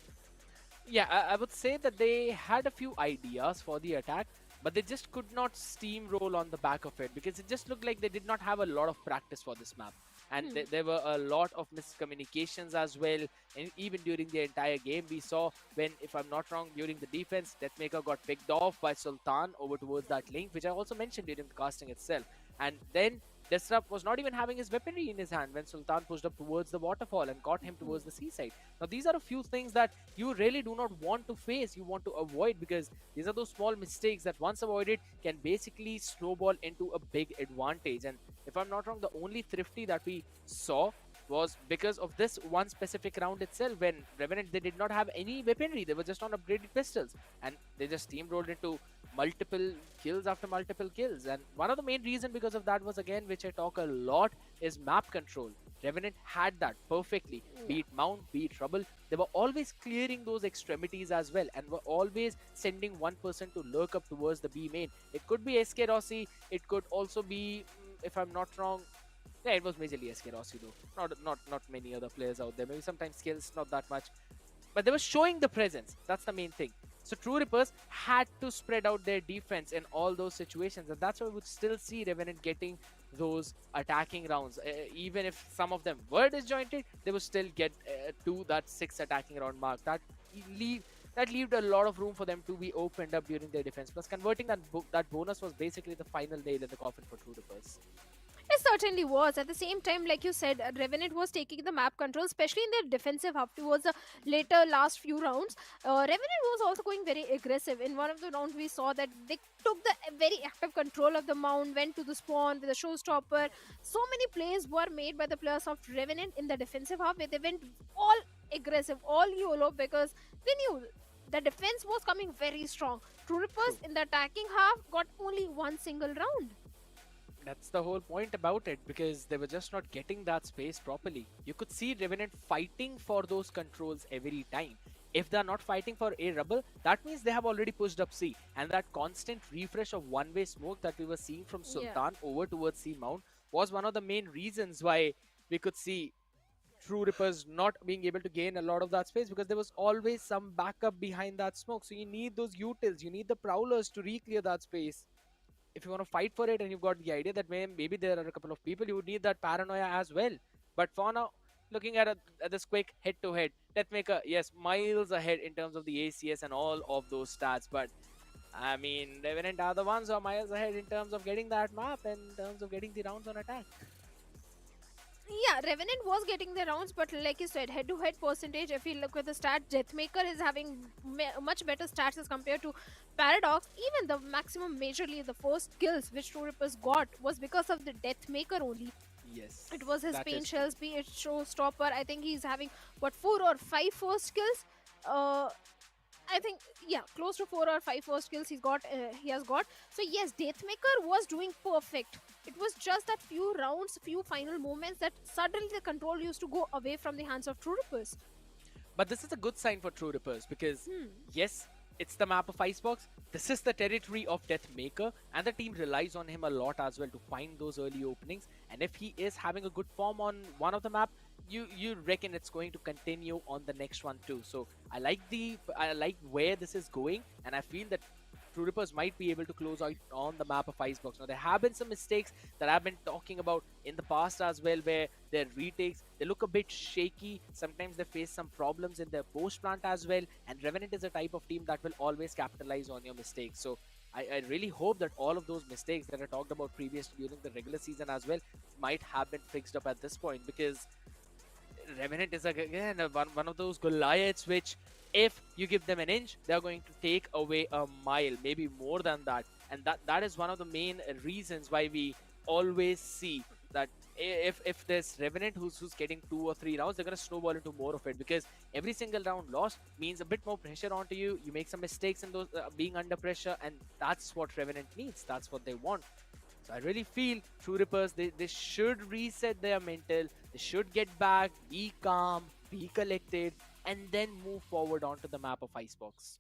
Yeah, I would say that they had a few ideas for the attack, but they just could not steamroll on the back of it, because it just looked like they did not have a lot of practice for this map. And there were a lot of miscommunications as well. And even during the entire game, we saw when, if I'm not wrong, during the defense, Deathmaker got picked off by Sultan over towards that link, which I also mentioned during the casting itself. And then Disrupt was not even having his weaponry in his hand when Sultan pushed up towards the waterfall and got him towards the seaside. Now, these are a few things that you really do not want to face, you want to avoid, because these are those small mistakes that once avoided can basically snowball into a big advantage. And if I'm not wrong, the only thrifty that we saw was because of this one specific round itself, when Revenant, they did not have any weaponry. They were just on upgraded pistols, and they just steamrolled into multiple kills after multiple kills. And one of the main reasons because of that was, again, which I talk a lot, is map control. Revenant had that perfectly. Be it Mount, be it Trouble, they were always clearing those extremities as well, and were always sending one person to lurk up towards the B main. It could be SK Rossi, it could also be, if I'm not wrong, Yeah, it was majorly SK Rossi though. Not many other players out there. Maybe sometimes skills, not that much. But they were showing the presence. That's the main thing. So True Rippers had to spread out their defense in all those situations, and that's why we would still see Revenant getting those attacking rounds. Even if some of them were disjointed, they would still get to that 6 attacking round mark. That left a lot of room for them to be opened up during their defense. Plus, converting that bonus was basically the final nail in the coffin for True Rippers. It certainly was. At the same time, like you said, Revenant was taking the map control, especially in their defensive half towards the later last few rounds. Revenant was also going very aggressive. In one of the rounds, we saw that they took the very active control of the mount, went to the spawn with a showstopper. So many plays were made by the players of Revenant in the defensive half, where they went all aggressive, all YOLO, because they knew the defense was coming very strong. True Rippers in the attacking half got only one single round. That's the whole point about it, because they were just not getting that space properly. You could see Revenant fighting for those controls every time. If they're not fighting for A rubble, that means they have already pushed up C. And that constant refresh of one-way smoke that we were seeing from Sultan over towards C Mount was one of the main reasons why we could see True Rippers not being able to gain a lot of that space, because there was always some backup behind that smoke. So you need those utils, you need the prowlers to re-clear that space. If you want to fight for it and you've got the idea that maybe there are a couple of people, you would need that paranoia as well. But for now, looking at this quick head-to-head, Deathmaker, yes, miles ahead in terms of the ACS and all of those stats. But, I mean, Revenant are the ones who are miles ahead in terms of getting that map and in terms of getting the rounds on attack. Yeah, Revenant was getting the rounds, but like you said, head-to-head percentage, if you look at the stat, Deathmaker is having much better stats as compared to Paradox. Even the maximum majorly, the first kills which True Rippers got was because of the Deathmaker only. Yes. It was his pain shells, be it showstopper. I think he's having, what, 4 or 5 first kills? I think, yeah, close to 4 or 5 first kills he has got. So yes, Deathmaker was doing perfect. It was just that few rounds, few final moments that suddenly the control used to go away from the hands of True Rippers. But this is a good sign for True Rippers, because yes, it's the map of Icebox. This is the territory of Deathmaker, and the team relies on him a lot as well to find those early openings. And if he is having a good form on one of the map, you reckon it's going to continue on the next one too. So I like where this is going, and I feel that True Rippers might be able to close out on the map of Icebox. Now, there have been some mistakes that I've been talking about in the past as well, where their retakes, they look a bit shaky. Sometimes they face some problems in their post plant as well, and Revenant is a type of team that will always capitalize on your mistakes. So I really hope that all of those mistakes that I talked about previously during the regular season as well might have been fixed up at this point, because Revenant is again one of those Goliaths which, if you give them an inch, they're going to take away a mile, maybe more than that. And that is one of the main reasons why we always see that if there's Revenant who's getting 2 or 3 rounds, they're going to snowball into more of it, because every single round lost means a bit more pressure onto you. You make some mistakes in those being under pressure, and that's what Revenant needs. That's what they want. So I really feel True Rippers, they should reset their mental. They should get back, be calm, be collected, and then move forward onto the map of Icebox.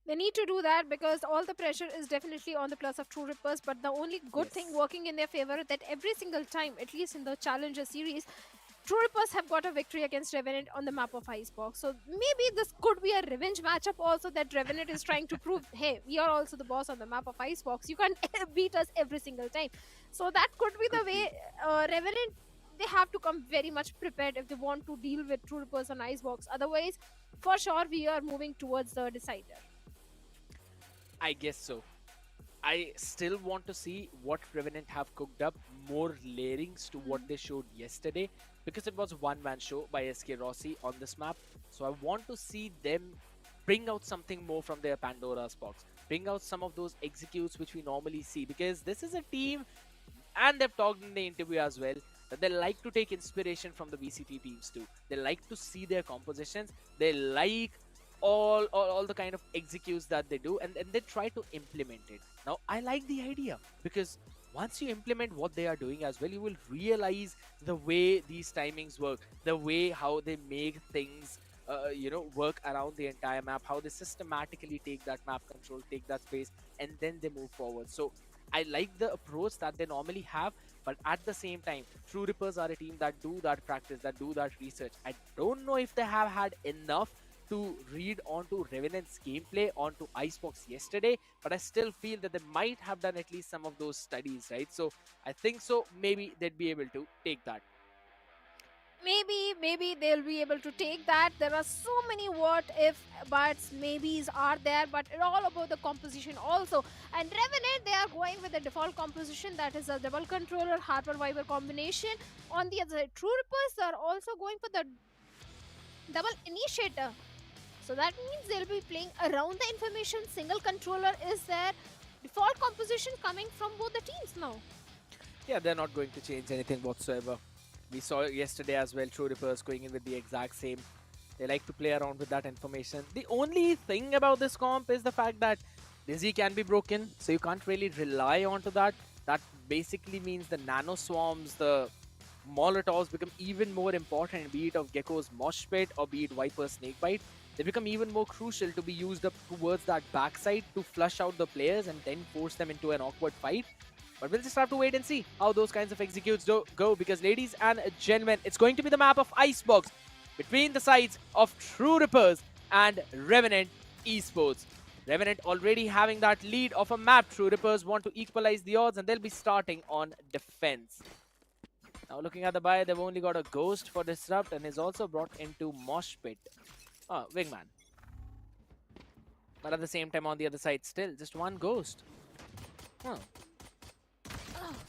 They need to do that, because all the pressure is definitely on the plus of True Rippers. But the only good thing working in their favor is that every single time, at least in the Challenger series, True Rippers have got a victory against Revenant on the map of Icebox. So maybe this could be a revenge matchup also, that Revenant is trying to prove, hey, we are also the boss on the map of Icebox. You can't beat us every single time. So that could be the way Revenant, they have to come very much prepared if they want to deal with True Rippers on Icebox. Otherwise, for sure, we are moving towards the decider. I guess so. I still want to see what Revenant have cooked up, more layerings to what they showed yesterday, because it was a one-man show by SK Rossi on this map. So I want to see them bring out something more from their Pandora's box, bring out some of those executes which we normally see, because this is a team, and they've talked in the interview as well, that they like to take inspiration from the VCT teams too. They like to see their compositions, they like all the kind of executes that they do, and they try to implement it. Now, I like the idea, because once you implement what they are doing as well, you will realize the way these timings work, the way how they make things work around the entire map, how they systematically take that map control, take that space, and then they move forward. So I like the approach that they normally have, but at the same time, True Rippers are a team that do that practice, that do that research. I don't know if they have had enough to read onto Revenant's gameplay onto Icebox yesterday, but I still feel that they might have done at least some of those studies, right? So I think so. Maybe they'd be able to take that. Maybe they'll be able to take that. There are so many what if buts, maybes are there, but it's all about the composition also. And Revenant, they are going with the default composition, that is a double controller Harper Viper combination. On the other side, True Rippers are also going for the double initiator. So that means they'll be playing around the information. Single controller is their default composition coming from both the teams now. Yeah, they're not going to change anything whatsoever. We saw it yesterday as well, True Rippers going in with the exact same. They like to play around with that information. The only thing about this comp is the fact that Dizzy can be broken, so you can't really rely onto that. That basically means the nano swarms, the Molotovs become even more important, be it of Gecko's Mosh Pit or be it Viper's Snakebite. They become even more crucial to be used up towards that backside to flush out the players and then force them into an awkward fight. But we'll just have to wait and see how those kinds of executes go, because ladies and gentlemen, it's going to be the map of Icebox between the sides of True Rippers and Revenant Esports. Revenant already having that lead of a map. True Rippers want to equalize the odds and they'll be starting on defense. Now looking at the buy, they've only got a Ghost for Disrupt and is also brought into Mosh Pit. Oh, Wingman. But at the same time on the other side, still just one Ghost. Oh.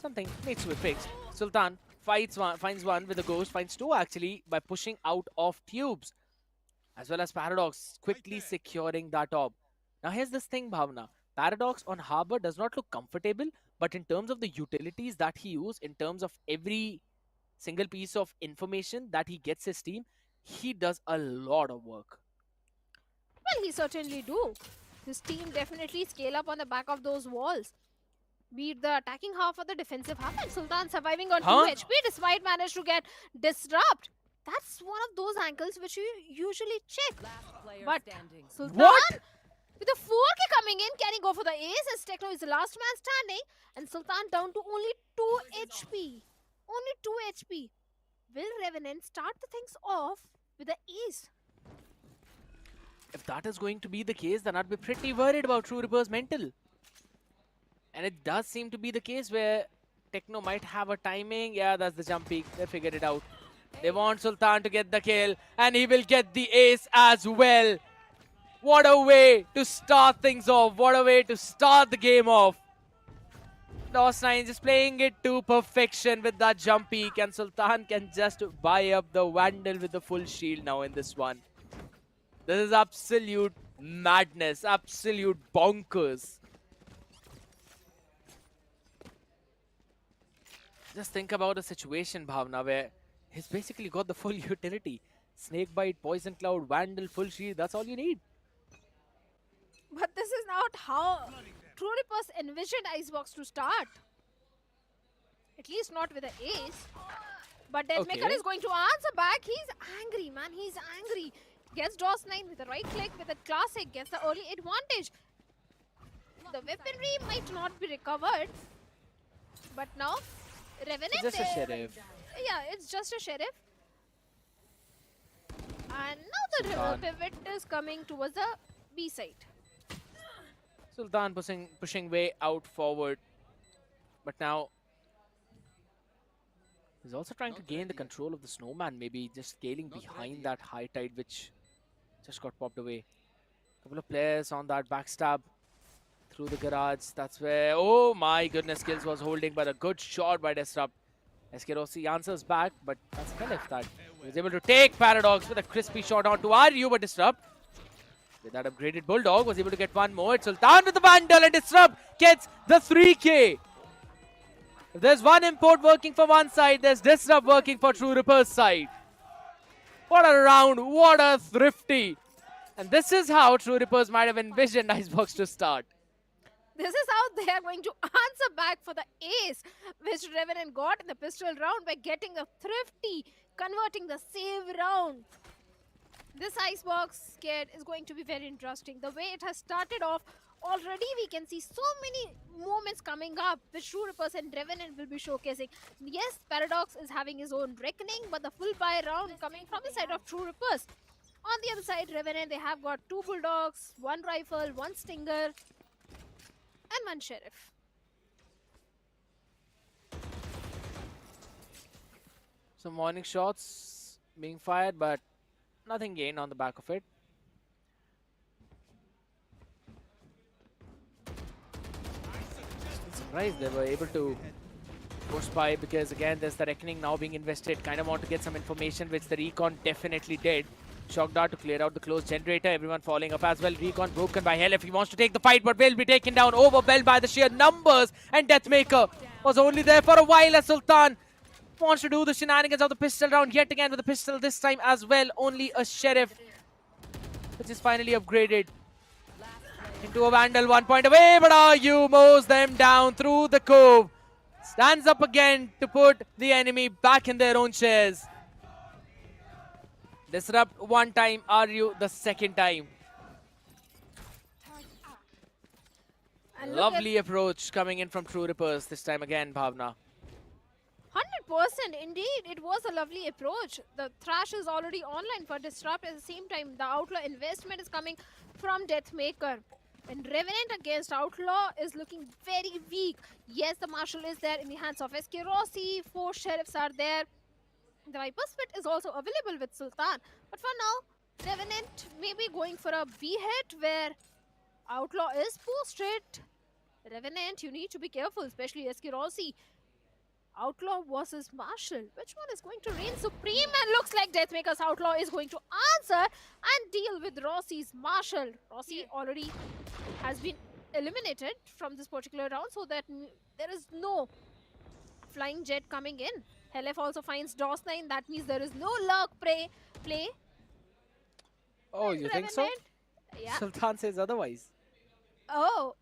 Something needs to be fixed. Sultan finds one with a Ghost, finds two actually by pushing out of tubes. As well as Paradox quickly securing that orb. Now here's this thing, Bhavna. Paradox on Harbor does not look comfortable, but in terms of the utilities that he used, in terms of every single piece of information that he gets his team, he does a lot of work. Well, he certainly do. His team definitely scale up on the back of those walls. Be it the attacking half or the defensive half, and Sultan surviving on 2 HP despite managed to get Disrupt. That's one of those angles which you usually check. But Sultan, with a 4K coming in, can he go for the ace? As Techno is the last man standing, and Sultan down to only 2 HP. Only 2 HP. Will Revenant start the things off with the ace? If that is going to be the case, then I'd be pretty worried about True Rippers' mental. And it does seem to be the case where Techno might have a timing. Yeah, that's the jump peak. They figured it out. They want Sultan to get the kill, and he will get the ace as well. What a way to start things off. What a way to start the game off. Lost9 just playing it to perfection with that jump peak, and Sultan can just buy up the Vandal with the full shield now in this one. This is absolute madness, absolute bonkers. Just think about a situation, Bhavna, where he's basically got the full utility. Snakebite, Poison Cloud, Vandal, full shield, that's all you need. But this is not how True Rippers envisioned Icebox to start. At least not with an ace. But Deathmaker is going to answer back. He's angry, man. He's angry. Gets DOS9 with the right click, with a classic, gets the early advantage. The weaponry might not be recovered. But now, Revenant... It's just a sheriff. Yeah, it's just a sheriff. And now the pivot is coming towards the B side. Sultan pushing way out forward. But now, he's also trying to gain the control of the snowman, maybe just scaling behind that high tide, which just got popped away. Couple of players on that backstab through the garage. That's where, oh my goodness, Skills was holding, but a good shot by Disrupt. SK answers back, but that's Khalif that he was able to take Paradox with a crispy shot onto RU, but Disrupt, with that upgraded Bulldog, was able to get one more. It's Sultan with the Vandal, and Disrupt gets the 3K. If there's one import working for one side, there's Disrupt working for True Rippers' side. What a round, what a thrifty. And this is how True Rippers might have envisioned Icebox to start. This is how they are going to answer back for the ace, which Revenant got in the pistol round by getting a thrifty, converting the save round. This Icebox kit is going to be very interesting. The way it has started off, already we can see so many moments coming up which True Rippers and Revenant will be showcasing. Yes, Paradox is having his own reckoning, but the full buy round coming from the side of True Rippers. On the other side, Revenant, they have got 2 Bulldogs, 1 Rifle, 1 Stinger, and 1 Sheriff. Some warning shots being fired, but nothing gained on the back of it. Still surprised they were able to push by, because again there's the reckoning now being invested. Kind of want to get some information, which the recon definitely did. Shock dart to clear out the closed generator. Everyone falling up as well. Recon broken by Hell if he wants to take the fight, but will be taken down, overwhelmed by the sheer numbers. And Deathmaker was only there for a while as Sultan wants to do the shenanigans of the pistol round yet again with the pistol this time as well. Only a Sheriff, which is finally upgraded into a Vandal, 1 point away, but Ayu mows them down through the cove. Stands up again to put the enemy back in their own chairs. Disrupt one time, Aryu the second time. And Lovely approach coming in from True Rippers this time again, Bhavna. 100% indeed, it was a lovely approach. The Thrash is already online for Disrupt. At the same time, the Outlaw investment is coming from Deathmaker. And Revenant against Outlaw is looking very weak. Yes, the Marshal is there in the hands of SK Rossi. 4 Sheriffs are there. The Viper's Fit is also available with Sultan. But for now, Revenant may be going for a B hit where Outlaw is posted. Revenant, you need to be careful, especially SK Rossi. Outlaw versus Marshal. Which one is going to reign supreme? And looks like Deathmaker's Outlaw is going to answer and deal with Rossi's Marshal. Rossi already has been eliminated from this particular round, so that there is no flying jet coming in. Helef also finds DOS9. That means there is no lurk play. Oh, And you think so? Yeah. Sultan says otherwise. Oh.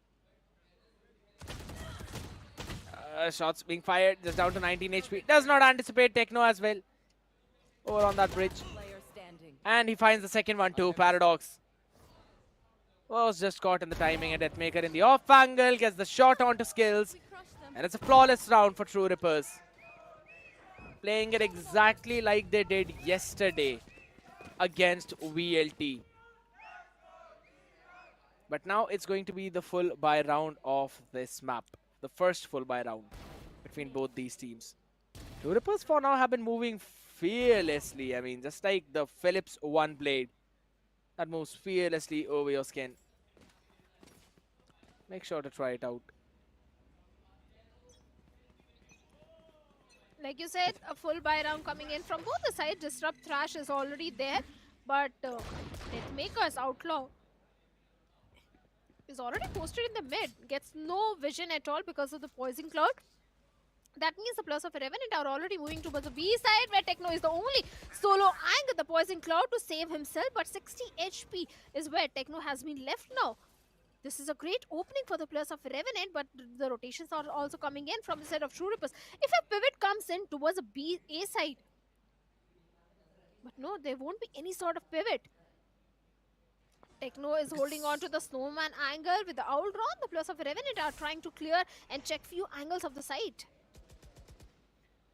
Shots being fired, just down to 19 HP. Does not anticipate Techno as well. Over on that bridge. And he finds the second one too, Paradox. Was just caught in the timing, and Deathmaker in the off angle gets the shot onto skills. And it's a flawless round for True Rippers. Playing it exactly like they did yesterday against VLT. But now it's going to be the full buy round of this map. The first full buy round between both these teams. True Rippers for now have been moving fearlessly. I mean, just like the Philips One Blade that moves fearlessly over your skin. Make sure to try it out. Like you said, a full buy round coming in from both the sides. Disrupt Thrash is already there, but Deathmaker's Outlaw is already posted in the mid. Gets no vision at all because of the poison cloud. That means the plus of Revenant are already moving towards the B side, where Techno is the only solo angle the poison cloud to save himself, but 60 HP is where Techno has been left now. This is a great opening for the players of Revenant, but the rotations are also coming in from the side of True Rippers. If a pivot comes in towards a A side, but no, there won't be any sort of pivot. Techno is holding on to the snowman angle with the owl drawn. The players of Revenant are trying to clear and check few angles of the site.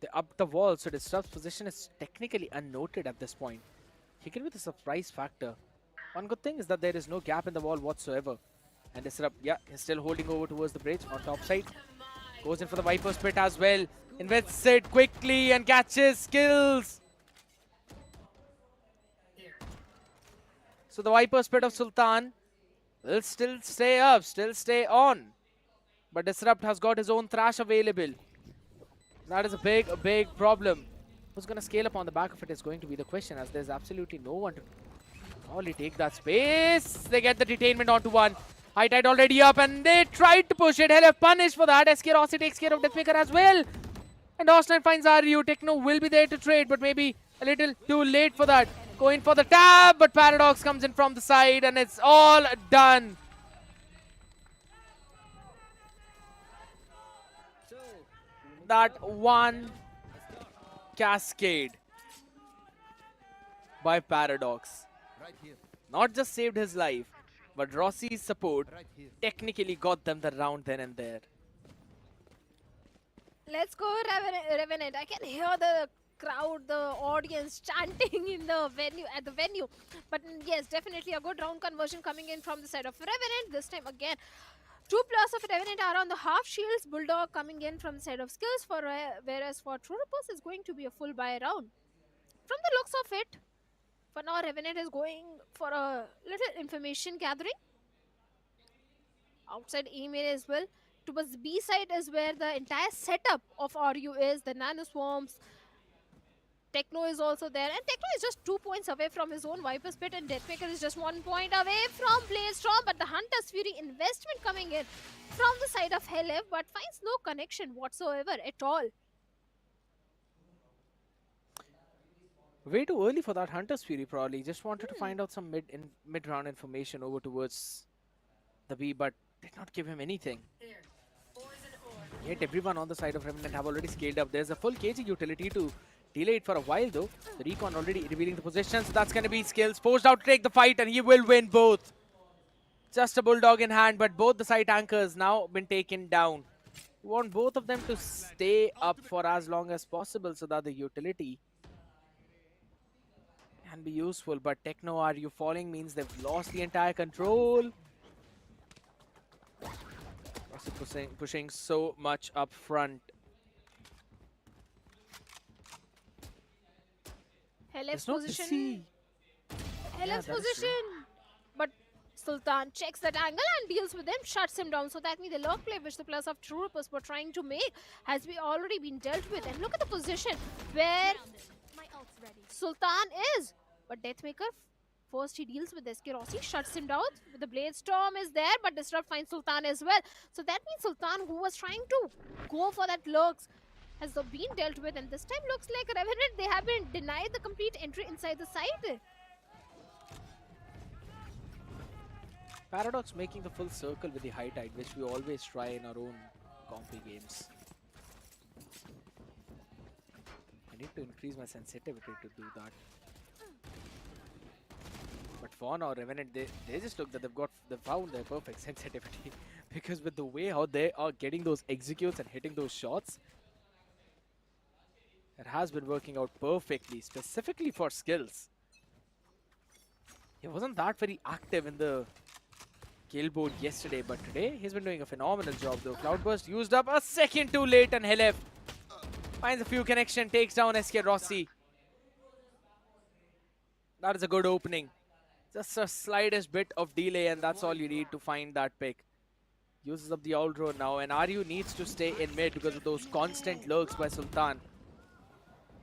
They up the wall, so Disrupt's position is technically unnoted at this point. He can be the surprise factor. One good thing is that there is no gap in the wall whatsoever. And Disrupt, yeah, he's still holding over towards the bridge on top side. Goes in for the Viper's Pit as well. Invests it quickly and catches skills. So the Viper's Pit of Sultan will still stay up, still stay on. But Disrupt has got his own Thrash available. That is a big problem. Who's going to scale up on the back of it is going to be the question, as there's absolutely no one to probably take that space. They get the detainment onto one. High Tide already up, and they tried to push it. Hell have punished for that. SK Rossi takes care of Deathmaker as well. And DOS9 finds Ryu. Techno will be there to trade, but maybe a little too late for that. Going for the tab, but Paradox comes in from the side, and it's all done. That one cascade by Paradox. not just saved his life, but Rossi's support technically got them the round then and there. Let's go, Revenant. I can hear the crowd, the audience chanting in the venue, at the venue. But yes, definitely a good round conversion coming in from the side of Revenant. This time again, 2 plus of Revenant are on the half shields. Bulldog coming in from the side of skills, whereas for Chhatarpur is going to be a full buy round. From the looks of it, for now Revenant is going for a little information gathering. Outside email as well. Towards the B side is where the entire setup of RU is. The Nano Swarms. Techno is also there. And Techno is just 2 points away from his own Viper's Pit. And Deathmaker is just 1 point away from Blaze-Storm. But the Hunter's Fury investment coming in from the side of Helef. But finds no connection whatsoever at all. Way too early for that Hunter's Fury probably. Just wanted to find out some mid-round information over towards the B. But did not give him anything. Yet everyone on the side of Revenant have already scaled up. There's a full KG utility to delay it for a while though. The Recon already revealing the position, so that's going to be skills. Forced out to take the fight and he will win both. Just a Bulldog in hand, but both the side anchors now been taken down. We want both of them to stay up for as long as possible so that the utility can be useful. But Techno, are you falling means they've lost the entire control. Pushing so much up front. Helef's position. Helef's position. But Sultan checks that angle and deals with him, shuts him down. So that means the lurk play which the players of Chhatarpur were trying to make has already been dealt with. And look at the position where Sultan is. But Deathmaker, first he deals with SK Rossi, shuts him down. The Blade-Storm is there, but Disrupt finds Sultan as well. So that means Sultan, who was trying to go for that lurks, has been dealt with. And this time looks like Revenant, they have been denied the complete entry inside the side. Paradox making the full circle with the high tide, which we always try in our own compy games. I need to increase my sensitivity to do that. But for now, Revenant, they just look that they've found their perfect sensitivity. Because with the way how they are getting those executes and hitting those shots, it has been working out perfectly, specifically for skills. He wasn't that very active in the kill board yesterday, but today he's been doing a phenomenal job though. Cloudburst used up a second too late, and Helef finds a few connection, takes down SK Rossi. That is a good opening. Just a slightest bit of delay, and that's all you need to find that pick. Uses up the all-road now, and RU needs to stay in mid because of those constant lurks by Sultan.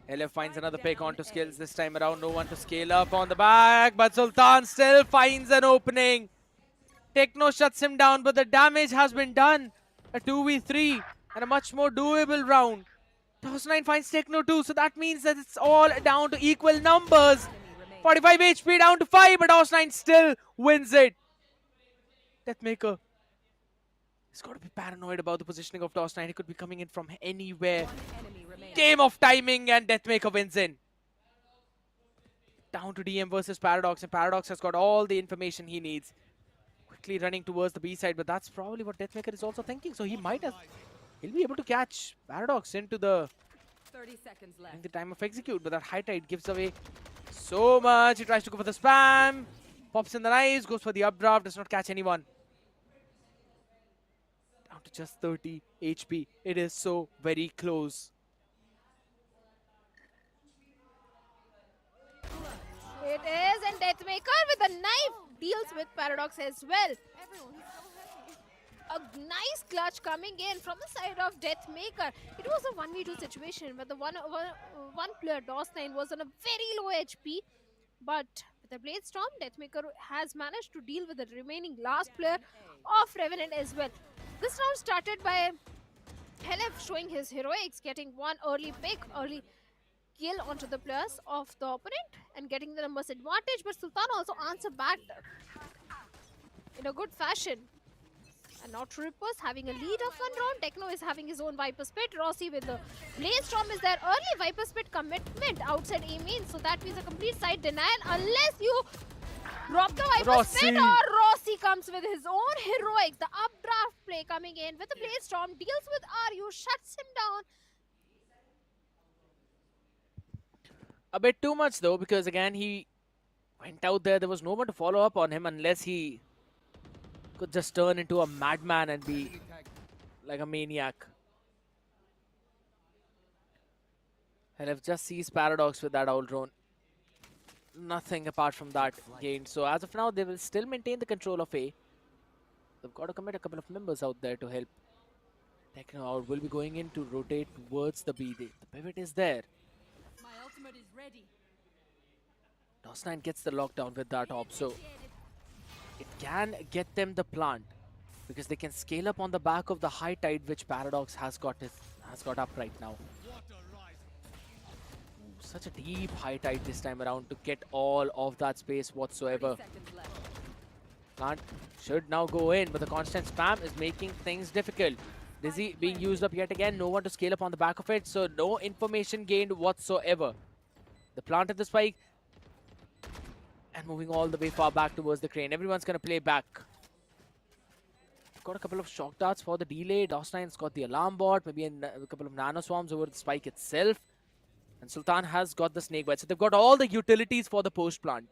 LF finds another pick onto skills this time around. No one to scale up on the back, but Sultan still finds an opening. Techno shuts him down, but the damage has been done. A 2v3 and a much more doable round. Toss9 finds Techno too, so that means that it's all down to equal numbers. 45 HP down to 5, but Toss9 still wins it. Deathmaker. He's got to be paranoid about the positioning of Toss9. He could be coming in from anywhere. Game of timing, and Deathmaker wins in. Down to DM versus Paradox, and Paradox has got all the information he needs. Quickly running towards the B side, but that's probably what Deathmaker is also thinking. So he might have, he'll be able to catch Paradox into the 30 seconds left. in the time of execute, but that high tide gives away so much. He tries to go for the spam, pops in the knives, goes for the updraft, does not catch anyone. Down to just 30 HP. It is so very close. It is, and Deathmaker with a knife deals with Paradox as well. A nice clutch coming in from the side of Deathmaker. It was a 1v2 situation, but the one player, Toss9, was on a very low HP. But with the Blade-Storm, Deathmaker has managed to deal with the remaining last player of Revenant as well. This round started by Helef showing his heroics, getting one early pick, early kill onto the players of the opponent and getting the numbers advantage, but Sultan also answered back in a good fashion. And now Chhatarpur having a lead of one round. Techno is having his own Viper's Pit. Rossi with the Blade-Storm is there. Early Viper's Pit commitment outside A main, so that means a complete side denial unless you Drop the Viper Rossi. spin, or Rossi comes with his own heroics. The updraft play coming in with the Blaze Storm, deals with Aryu, shuts him down. A bit too much though, because again he went out there. There was no one to follow up on him unless he could just turn into a madman and be like a maniac. And I've just seized Paradox with that owl drone. Nothing apart from that gained. So as of now, they will still maintain the control of A. They've got to commit a couple of members out there to help. Techno out will be going in to rotate towards the B. The pivot is there. My ultimate is ready. DOS9 gets the lockdown with that op, so it can get them the plant because they can scale up on the back of the high tide which Paradox has got up right now. Such a deep high tide this time around to get all of that space whatsoever. Plant should now go in, but the constant spam is making things difficult. Dizzy being used up yet again, no one to scale up on the back of it, so no information gained whatsoever. The plant at the spike and moving all the way far back towards the crane. Everyone's going to play back. Got a couple of shock darts for the delay. DOS9's got the alarm bot, maybe a couple of nano swarms over the spike itself. And Sultan has got the snake bite. So they've got all the utilities for the post plant.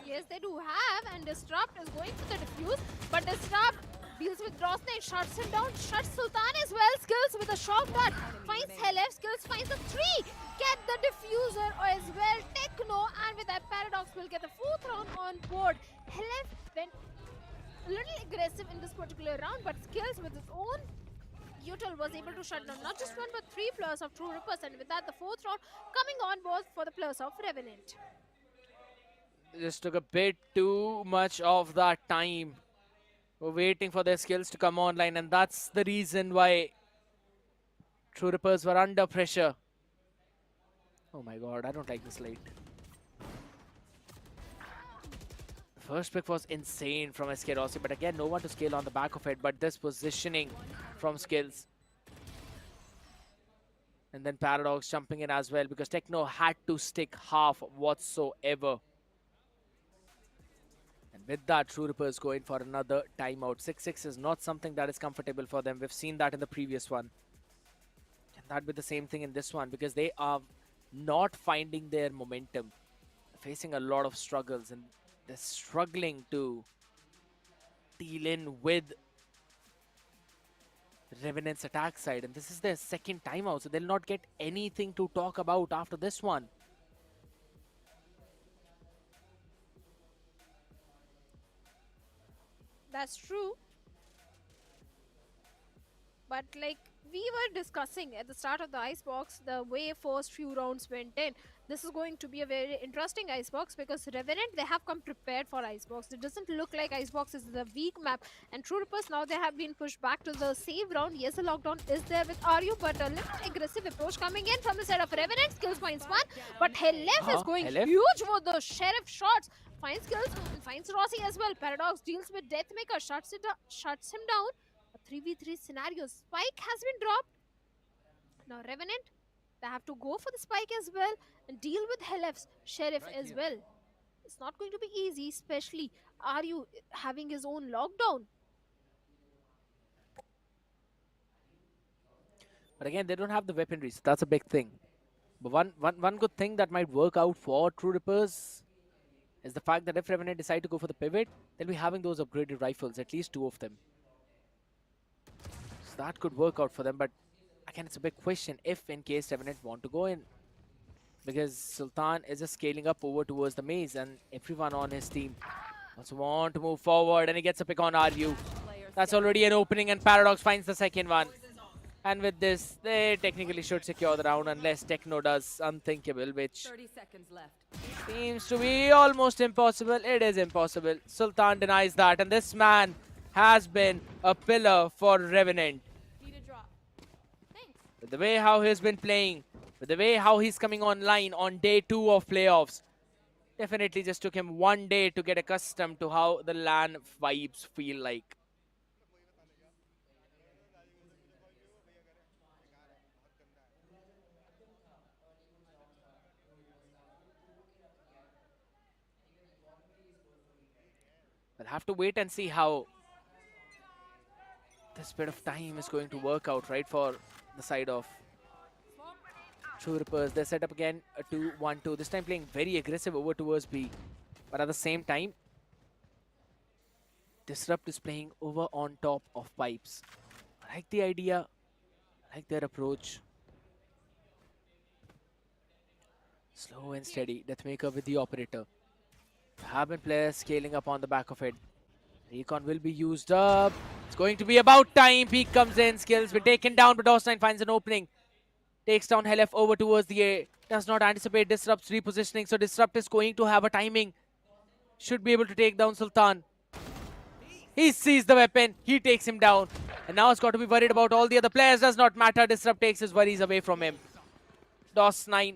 Yes, they do have, and Disrupt is going for the defuse, but Disrupt deals with DOS9, shuts him down, shuts Sultan as well. Skills with a shock dart, finds Helef, Skills finds the 3, get the diffuser as well. Techno, and with that Paradox will get the 4th round on board. Helef went a little aggressive in this particular round, but Skills with his own util was able to shut down not just 1 but 3 players of True Rippers, and with that the 4th round coming on board for the players of Revenant. Just took a bit too much of that time. We're waiting for their skills to come online, and that's the reason why True Rippers were under pressure. Oh my god, I don't like this late. The first pick was insane from SK Rossi, but again, no one to scale on the back of it, but this positioning from Skills. And then Paradox jumping in as well, because Techno had to stick half whatsoever. And with that, True Rippers going for another timeout. 6-6 is not something that is comfortable for them. We've seen that in the previous one. Can that be the same thing in this one? Because they are not finding their momentum. Facing a lot of struggles, and they're struggling to deal in with Revenant's attack side. And this is their second timeout, so they'll not get anything to talk about after this one. That's true. But like we were discussing at the start of the Icebox, the way first few rounds went in, this is going to be a very interesting Icebox because Revenant, they have come prepared for Icebox. It doesn't look like Icebox is the weak map. And True Rippers, now they have been pushed back to the save round. Yes, the lockdown is there with Aryu, but a little aggressive approach coming in from the side of Revenant. Skills finds 1, but Helef is going huge for the Sheriff shots. Finds Skills and finds Rossi as well. Paradox deals with Deathmaker, shuts him down. A 3v3 scenario. Spike has been dropped. Now Revenant, they have to go for the spike as well and deal with Helef's Sheriff as well. It's not going to be easy, especially Aryu having his own lockdown. But again, they don't have the weaponry, so that's a big thing. But one good thing that might work out for True Rippers is the fact that if Revenant decide to go for the pivot, they'll be having those upgraded rifles, at least 2 of them. So that could work out for them, but again, it's a big question if in case Revenant want to go in. Because Sultan is just scaling up over towards the maze, and everyone on his team also want to move forward, and he gets a pick on Aryu. That's already an opening, and Paradox finds the second one. And with this, they technically should secure the round unless Techno does unthinkable, which 30 seconds left. seems to be almost impossible. It is impossible. Sultan denies that, and this man has been a pillar for Revenant. With the way how he's been playing, with the way how he's coming online on day 2 of playoffs, definitely just took him 1 day to get accustomed to how the LAN vibes feel like. We'll have to wait and see how this bit of time is going to work out, right, for the side of True Rippers. They set up again a 2-1-2. This time playing very aggressive over towards B. But at the same time, Disrupt is playing over on top of Pipes. I like the idea. I like their approach. Slow and steady. Deathmaker with the operator. Have been players scaling up on the back of it. Recon will be used up. It's going to be about time. Peak comes in. Skills be taken down, but DOS9 finds an opening. Takes down Helef over towards the A. Does not anticipate Disrupt's repositioning, so Disrupt is going to have a timing. Should be able to take down Sultan. He sees the weapon. He takes him down. And now he's got to be worried about all the other players. Does not matter. Disrupt takes his worries away from him. DOS9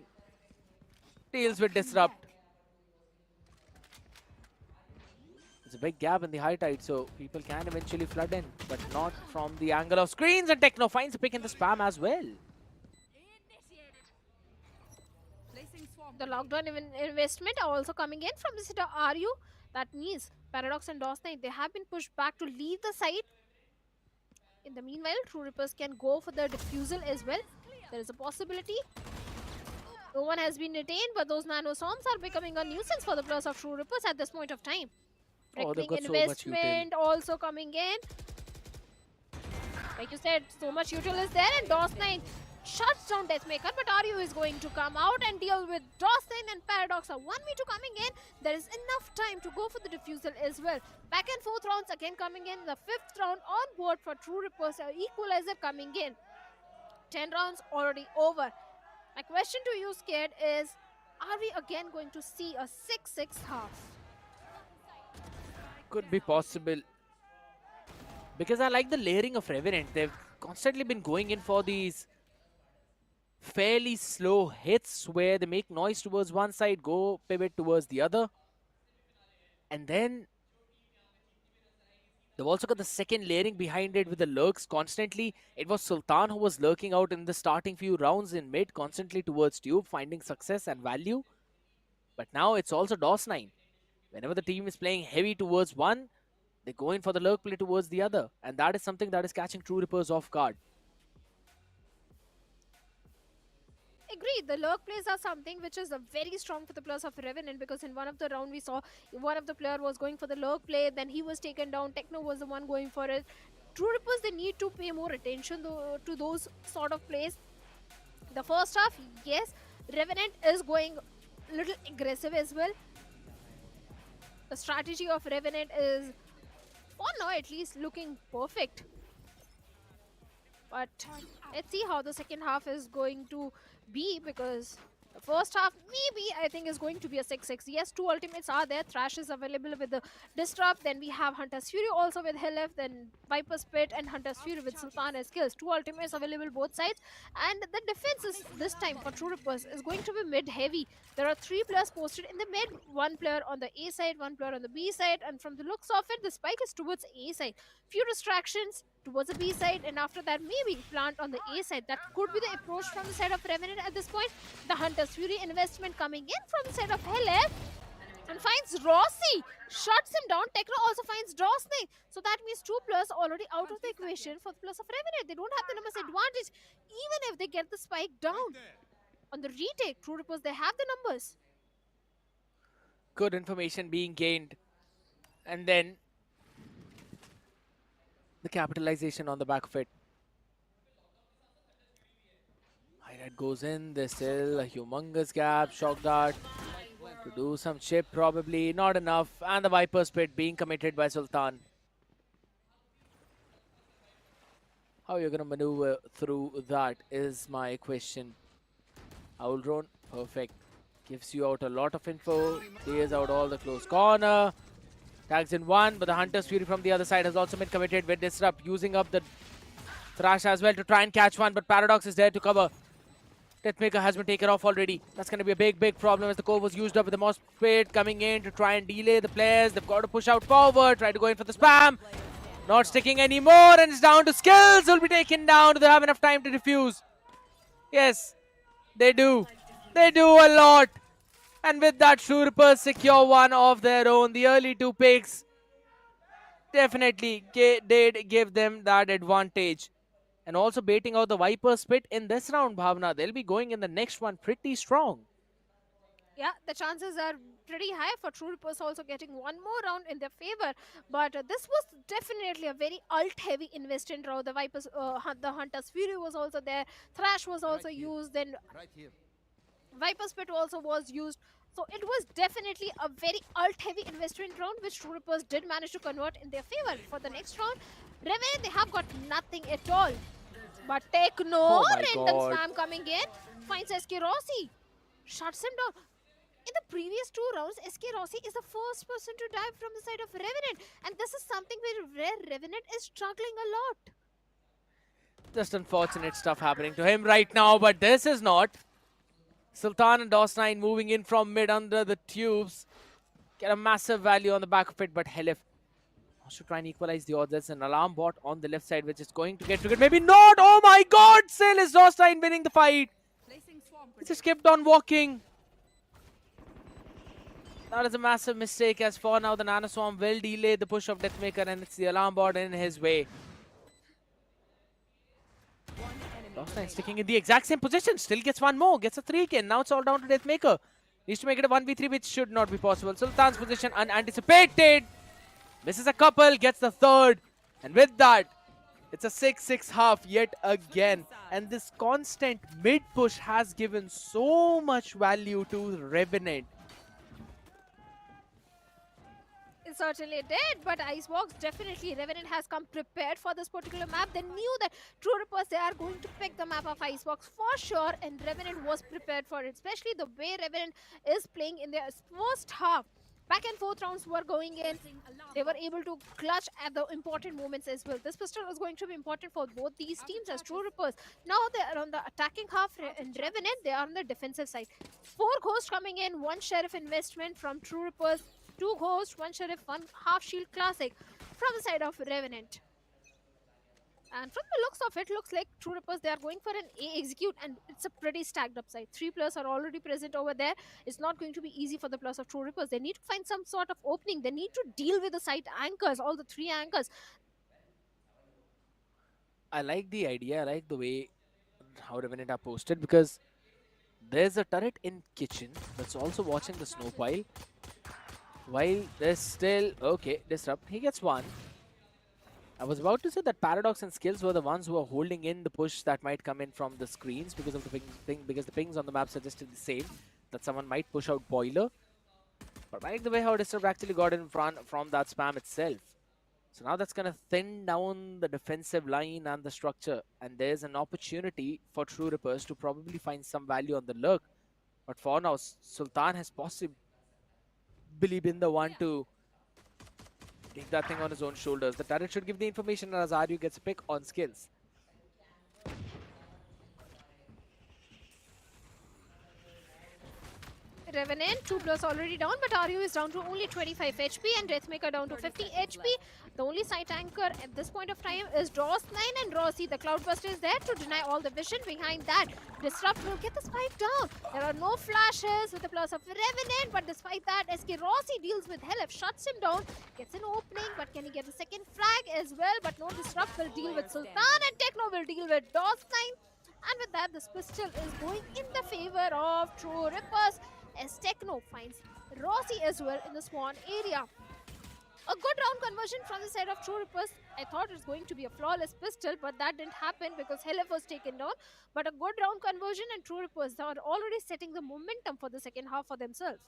deals with Disrupt. There's a big gap in the high tide, so people can eventually flood in, but not from the angle of screens. And Techno finds a pick in the spam as well. The lockdown investment are also coming in from the side of RU. That means Paradox and DOS9, they have been pushed back to leave the site. In the meanwhile, True Rippers can go for the defusal as well. There is a possibility. No one has been retained, but those nano storms are becoming a nuisance for the players of True Rippers at this point of time. Oh, they've got so much Investment also coming in. Like you said, so much util is there, and DOS9 shuts down Deathmaker, but RU is going to come out and deal with DOS9 and Paradox are 1v2 coming in. There is enough time to go for the defusal as well. Back and forth rounds again coming in. The 5th round on board for True Rippers, equalizer coming in. 10 rounds already over. My question to you, Scared, is are we again going to see a 6-6 half? Could be possible. Because I like the layering of Revenant. They've constantly been going in for these fairly slow hits where they make noise towards one side, go pivot towards the other. And then they've also got the second layering behind it with the lurks constantly. It was Sultan who was lurking out in the starting few rounds in mid, constantly towards Tube, finding success and value. But now it's also DOS9. Whenever the team is playing heavy towards one, they go in for the lurk play towards the other. And that is something that is catching True Rippers off guard. Agreed, the lurk plays are something which is very strong for the players of Revenant, because in one of the round we saw one of the player was going for the lurk play, then he was taken down. Techno was the one going for it. True Rippers, they need to pay more attention to those sort of plays. The first half, yes, Revenant is going a little aggressive as well. The strategy of Revenant is, for now at least, looking perfect. But let's see how the second half is going to be, because the first half maybe I think is going to be a 6-6. Yes, 2 ultimates are there. Thrash is available with the Disrupt. Then we have Hunter's Fury also with Helef. Then Viper's Pit and Hunter's Fury with Sultan as kills. 2 ultimates available both sides. And the defense is this time for True Rippers is going to be mid-heavy. There are 3 players posted in the mid. 1 player on the A side, 1 player on the B side. And from the looks of it, the spike is towards A side. Few distractions towards the B side, and after that maybe plant on the A side. That could be the approach from the side of Revenant at this point. The Hunter's Fury investment coming in from the side of Helef and finds Rossi, shuts him down. Techno also finds DOS9. So that means 2 players already out of the equation for the players of Revenant. They don't have the numbers advantage even if they get the spike down. On the retake, True Rippers, they have the numbers. Good information being gained. And then the capitalization on the back of it. Highlight goes in. There's still a humongous gap. Shock dart to do some chip, probably not enough. And the Viper's Pit being committed by Sultan. How you're going to maneuver through that is my question. Owl drone, perfect. Gives you out a lot of info. Clears out all the close corner. Tags in 1, but the Hunter's Fury from the other side has also been committed with Disrupt, using up the Thrash as well to try and catch one, but Paradox is there to cover. Deathmaker has been taken off already. That's going to be a big problem as the core was used up with the Moss Pit coming in to try and delay the players. They've got to push out forward, try to go in for the spam. Not sticking anymore, and it's down to Skills. Will be taken down. Do they have enough time to defuse? Yes, they do. They do a lot. And with that, True Rippers secure one of their own. The early 2 picks definitely did give them that advantage. And also baiting out the Viper's Pit in this round, Bhavna. They'll be going in the next one pretty strong. Yeah, the chances are pretty high for True Rippers also getting one more round in their favor. But this was definitely a very ult-heavy investment round. The Vipers, the Hunter's Fury was also there. Thrash was also used. Then Viper's Pit also was used. So it was definitely a very ult-heavy investment round, which True Rippers did manage to convert in their favor. For the next round, Revenant, they have got nothing at all. But Techno, random spam coming in, finds SK Rossi, shuts him down. In the previous 2 rounds, SK Rossi is the first person to die from the side of Revenant. And this is something where Revenant is struggling a lot. Just unfortunate stuff happening to him right now, but this is not. Sultan and DOS9 moving in from mid under the tubes. Get a massive value on the back of it, but Helif wants to try and equalize the odds. There's an alarm bot on the left side, which is going to get triggered. Maybe not! Oh my god! Still is DOS9 winning the fight. He just kept on walking. That is a massive mistake, as for now the Nanoswarm will delay the push of Deathmaker, and it's the alarm bot in his way. DOS9 sticking in the exact same position, still gets one more, gets a 3K. Now it's all down to Deathmaker. Needs to make it a 1v3, which should not be possible. Sultan's position unanticipated. Misses a couple, gets the third. And with that, it's a 6-6 half yet again. And this constant mid push has given so much value to Revenant. It certainly did, but Icebox definitely, Revenant has come prepared for this particular map. They knew that True Rippers, they are going to pick the map of Icebox for sure, and Revenant was prepared for it, especially the way Revenant is playing in their first half. Back and forth rounds were going in. They were able to clutch at the important moments as well. This pistol was going to be important for both these teams as True Rippers. Now they are on the attacking half, and Revenant, they are on the defensive side. 4 Ghosts coming in, 1 Sheriff investment from True Rippers, 2 Ghosts, 1 Sheriff, 1 half shield classic from the side of Revenant. And from the looks of it, looks like True Rippers, they are going for an A execute, and it's a pretty stacked up side. 3 players are already present over there. It's not going to be easy for the players of True Rippers. They need to find some sort of opening. They need to deal with the side anchors, all the 3 anchors. I like the idea. I like the way how Revenant are posted, because there's a turret in kitchen that's also watching the snow pile. While there's still, okay, disrupt. He gets 1. I was about to say that Paradox and Skills were the ones who are holding in the push that might come in from the screens because of the because the pings on the map suggested the same, that someone might push out Boiler. But I like the way how Disturb actually got in front from that spam itself. So now that's going to thin down the defensive line and the structure, and there's an opportunity for True Rippers to probably find some value on the lurk. But for now, Sultan has possibly been the one to take that thing on his own shoulders. The turret should give the information, and Azario gets a pick on Skills. Revenant, 2 players already down, but RU is down to only 25 HP and Deathmaker down to 50 HP. The only side anchor at this point of time is DOS9 and Rossi. The Cloudbuster is there to deny all the vision behind that. Disrupt will get the spike down. There are no flashes with the players of Revenant, but despite that, SK Rossi deals with Helif, shuts him down, gets an opening, but can he get a second flag as well? But no, Disrupt will deal with Sultan and Techno will deal with DOS9. And with that, this pistol is going in the favor of True Rippers, as Techno finds Rossi as well in the spawn area. A good round conversion from the side of True Rippers. I thought it was going to be a flawless pistol, but that didn't happen because Helif was taken down. But a good round conversion, and True Rippers are already setting the momentum for the second half for themselves.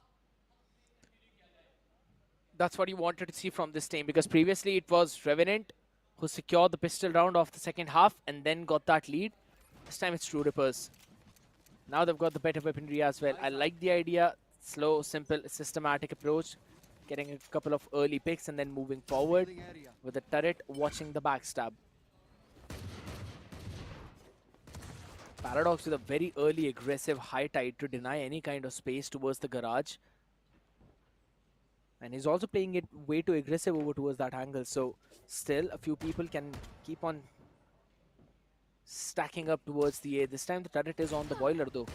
That's what you wanted to see from this team, because previously it was Revenant who secured the pistol round of the second half and then got that lead. This time it's True Rippers. Now they've got the better weaponry as well. I like the idea. Slow, simple, systematic approach. Getting a couple of early picks and then moving forward with the turret watching the backstab. Paradox with a very early aggressive high tide to deny any kind of space towards the garage. And he's also playing it way too aggressive over towards that angle. So still a few people can keep on stacking up towards the A. This time the turret is on the boiler though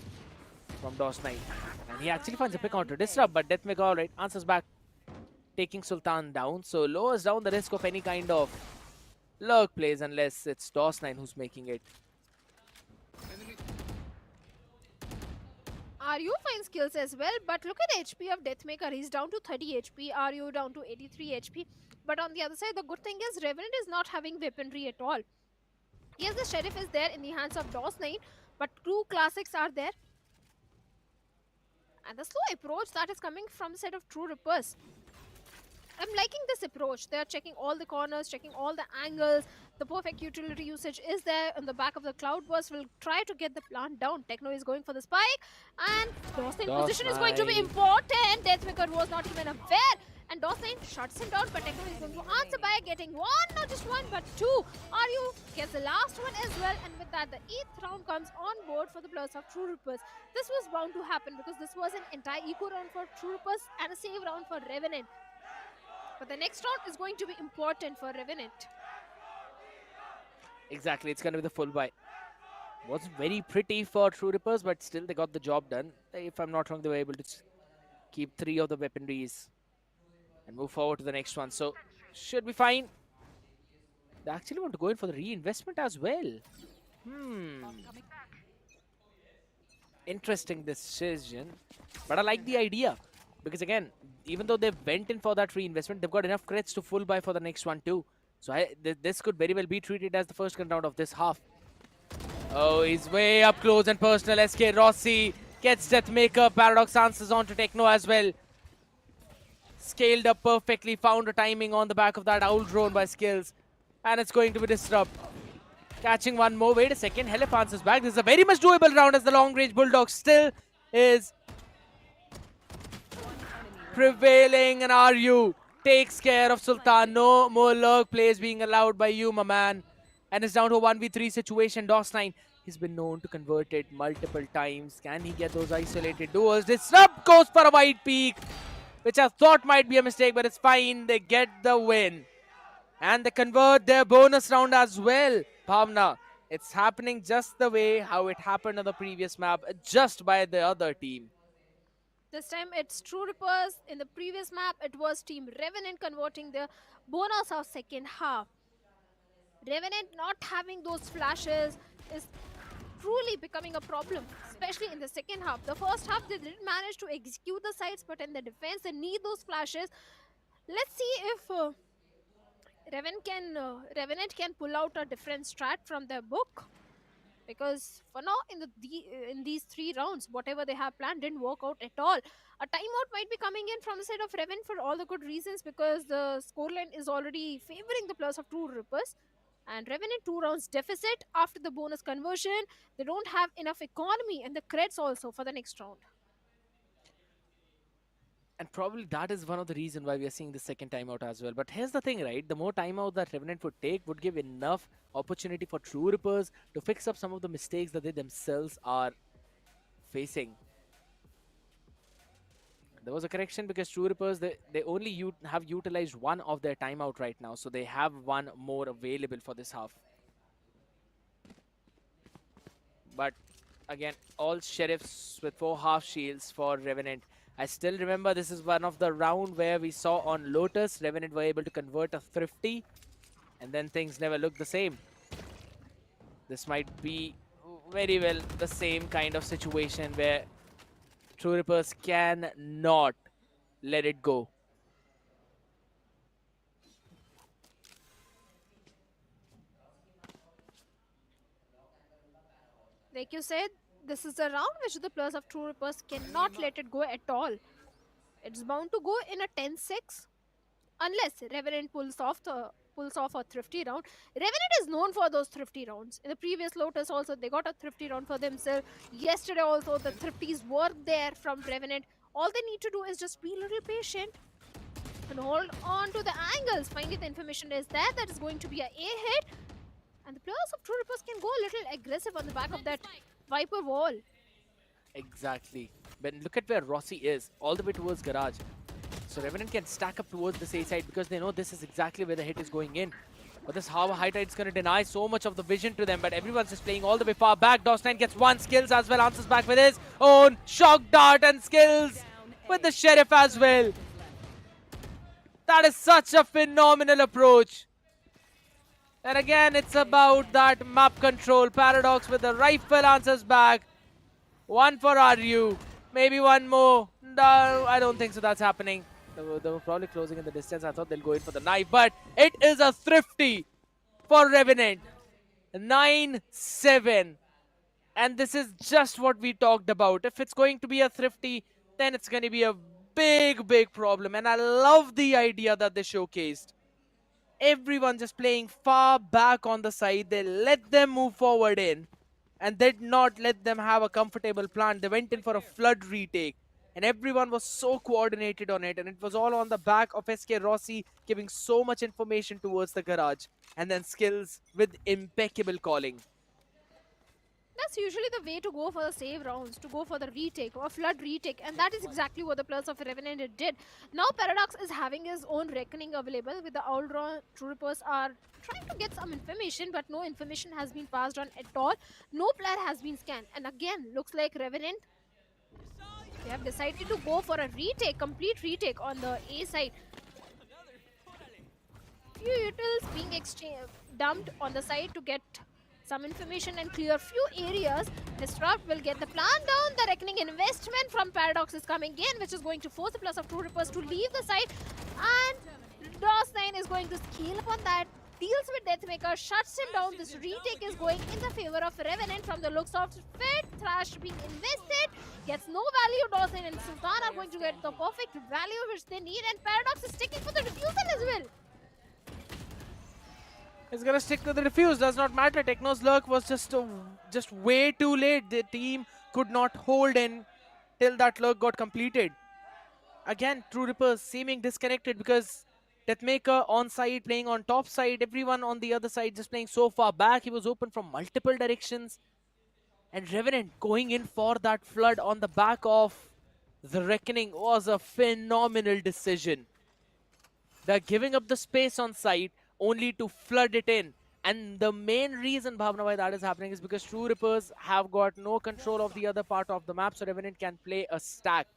from DOS9. And he actually finds a pick on to Disrupt, but Deathmaker alright, answers back. taking Sultan down. So lowers down the risk of any kind of lurk plays unless it's DOS9 who's making it. RU finds kills as well, but look at the HP of Deathmaker. He's down to 30 HP, RU down to 83 HP. But on the other side, the good thing is Revenant is not having weaponry at all. Yes, the Sheriff is there in the hands of DOS9, but two classics are there. And the slow approach that is coming from the side of True Rippers. I'm liking this approach. They're checking all the corners, checking all the angles. The perfect utility usage is there on the back of the Cloudburst. Will try to get the plant down. Techno is going for the spike. And DOS9 position is going to be important. Deathmaker was not even aware. And DOS9 shuts him down, but Techno is going to answer by getting one, not just one, but two. RU gets the last one as well. And with that, the 8th round comes on board for the players of True Rippers. This was bound to happen because this was an entire eco round for True Rippers and a save round for Revenant. But the next round is going to be important for Revenant. Exactly, it's going to be the full buy. Wasn't very pretty for True Rippers, but still they got the job done. If I'm not wrong, they were able to keep 3 of the weaponries and move forward to the next one. So, should be fine. They actually want to go in for the reinvestment as well. Interesting decision. But I like the idea. Because again, even though they went in for that reinvestment, they've got enough crits to full buy for the next one too. So this could very well be treated as the first gun round of this half. Oh, he's way up close and personal. SK Rossi gets Deathmaker. Paradox answers on to Techno as well. Scaled up perfectly. Found a timing on the back of that owl drone by Skills. And it's going to be Disrupt. Catching one more. Wait a second. Helip answers back. This is a very much doable round as the long range Bulldog still is prevailing, and RU takes care of Sultan. No more lurk plays being allowed by you, my man. And it's down to a 1v3 situation. DOS9, he's been known to convert it multiple times. Can he get those isolated duels? Disrupt goes for a wide peak, which I thought might be a mistake, but it's fine. They get the win. And they convert their bonus round as well. Bhavna, it's happening just the way how it happened on the previous map, just by the other team. This time it's True Rippers. In the previous map, it was Team Revenant converting the bonus of second half. Revenant not having those flashes is truly becoming a problem, especially in the second half. The first half, they didn't manage to execute the sites, but in the defense, they need those flashes. Let's see if Revenant can pull out a different strat from their book. Because for now, in these 3 rounds, whatever they have planned didn't work out at all. A timeout might be coming in from the side of Revenant for all the good reasons, because the scoreline is already favoring the players of True Rippers. And Revenant 2 rounds deficit after the bonus conversion. They don't have enough economy and the creds also for the next round. And probably that is one of the reasons why we are seeing the second timeout as well. But here's the thing, right? The more timeout that Revenant would take would give enough opportunity for True Rippers to fix up some of the mistakes that they themselves are facing. There was a correction because True Rippers, they only have utilized 1 of their timeout right now. So they have 1 more available for this half. But again, all Sheriffs with 4 half shields for Revenant. I still remember this is one of the round where we saw on Lotus, Revenant were able to convert a Thrifty, and then things never looked the same. This might be very well the same kind of situation where True Rippers cannot let it go. Like you said, this is a round which the players of True Rippers cannot let it go at all. It's bound to go in a 10-6 unless Revenant pulls off a thrifty round. Revenant is known for those thrifty rounds. In the previous Lotus also, they got a thrifty round for themselves. Yesterday also, the thrifties were there from Revenant. All they need to do is just be a little patient and hold on to the angles. Finally, the information is there that is going to be a hit. And the players of True Rippers can go a little aggressive on the back of that Viper wall. Exactly. But look at where Rossi is, all the way towards Garage. So Revenant can stack up towards this A side because they know this is exactly where the hit is going in. But this Hava High Tide is going to deny so much of the vision to them, but everyone's just playing all the way far back. DOS9 gets 1, Skills as well, answers back with his own shock dart, and Skills with the Sheriff as well. That is such a phenomenal approach. And again, it's about that map control. Paradox with the rifle answers back. One for RU. Maybe one more. No, I don't think so. That's happening. They were probably closing in the distance. I thought they'll go in for the knife. But it is a thrifty for Revenant. 9-7. And this is just what we talked about. If it's going to be a thrifty, then it's going to be a big, big problem. And I love the idea that they showcased. Everyone just playing far back on the side. They let them move forward in and did not let them have a comfortable plant. They went in for a flood retake. And everyone was so coordinated on it. And it was all on the back of SK Rossi giving so much information towards the garage. And then skills with impeccable calling. That's usually the way to go for the save rounds, to go for the retake or flood retake, and that is exactly what the players of Revenant did. Now Paradox is having his own reckoning available with the all-round troopers are trying to get some information, but no information has been passed on at all. No player has been scanned, and again, looks like Revenant, they have decided to go for a retake, complete retake on the A side. Few utils being dumped on the side to get some information and clear few areas. Disrupt will get the plan down. The reckoning investment from Paradox is coming in, which is going to force the plus of 2 Rippers to leave the site. And DOS9 is going to scale up on that. Deals with Deathmaker, shuts him down. This retake is going in the favor of Revenant from the looks of Fit. Thrash being invested. Gets no value. DOS9 and Sultan are going to get the perfect value which they need. And Paradox is sticking for the refusal as well. It's gonna stick to the defuse, does not matter. Techno's lurk was just way too late. The team could not hold in till that lurk got completed. Again, True Rippers seeming disconnected because Deathmaker on side playing on top side, everyone on the other side just playing so far back. He was open from multiple directions. And Revenant going in for that flood on the back of the reckoning was a phenomenal decision. They're giving up the space on side only to flood it in. And the main reason, Bhavna, why that is happening is because True Rippers have got no control of the other part of the map, so Revenant can play a stack.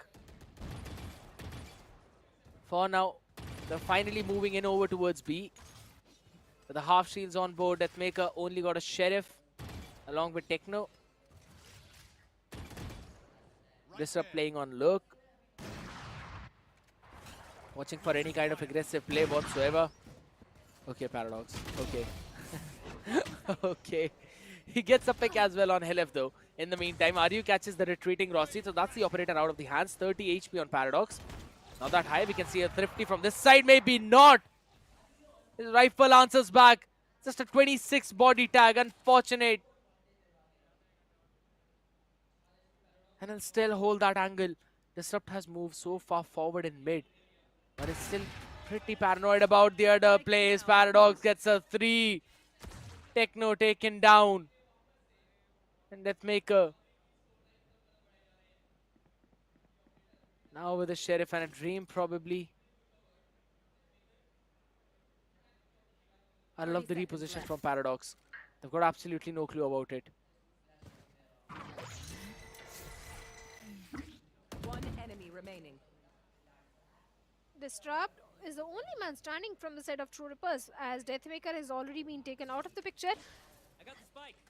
For now, they're finally moving in over towards B. With the half shields on board, Deathmaker only got a Sheriff along with Techno. Disrupt playing on Lurk. Watching for any kind of aggressive play whatsoever. Okay, Paradox. Okay. Okay. He gets a pick as well on Helef though. In the meantime, Aryu catches the retreating Rossi. So that's the operator out of the hands. 30 HP on Paradox. Not that high. We can see a thrifty from this side. Maybe not. His rifle answers back. Just a 26 body tag. Unfortunate. And he'll still hold that angle. Disrupt has moved so far forward in mid. But it's still pretty paranoid about the other plays. Paradox gets a 3. Techno taken down. And Deathmaker. Now with a Sheriff and a Dream probably. I love the reposition from Paradox. They've got absolutely no clue about it. One enemy remaining. Disrupt is the only man standing from the side of True Rippers as Deathmaker has already been taken out of the picture.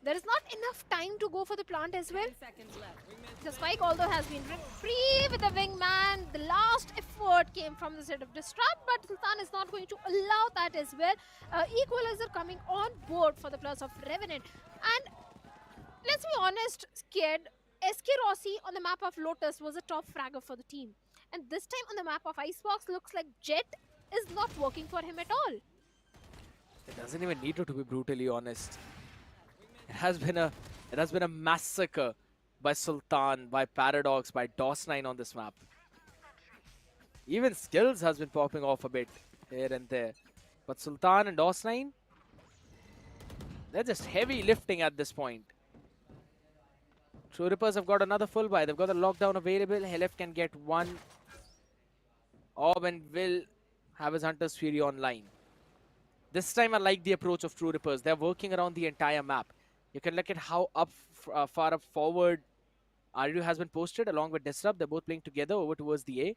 There is not enough time to go for the plant as well. 10 seconds left. The spike although has been ripped free with the wingman. The last effort came from the side of Disrupt, but Sultan is not going to allow that as well. Equalizer coming on board for the plus of Revenant. And let's be honest, scared. SK Rossi on the map of Lotus was a top fragger for the team. And this time on the map of Icebox, looks like Jet is not working for him at all. It doesn't even need to be brutally honest. It has been a massacre by Sultan, by Paradox, by DOS9 on this map. Even Skills has been popping off a bit here and there. But Sultan and DOS9, they're just heavy lifting at this point. True Rippers have got another full buy. They've got the lockdown available. Helef can get one orb and will have his Hunter's Fury online. This time I like the approach of True Rippers. They're working around the entire map. You can look at how far up forward Aryu has been posted along with Disrupt. They're both playing together over towards the A.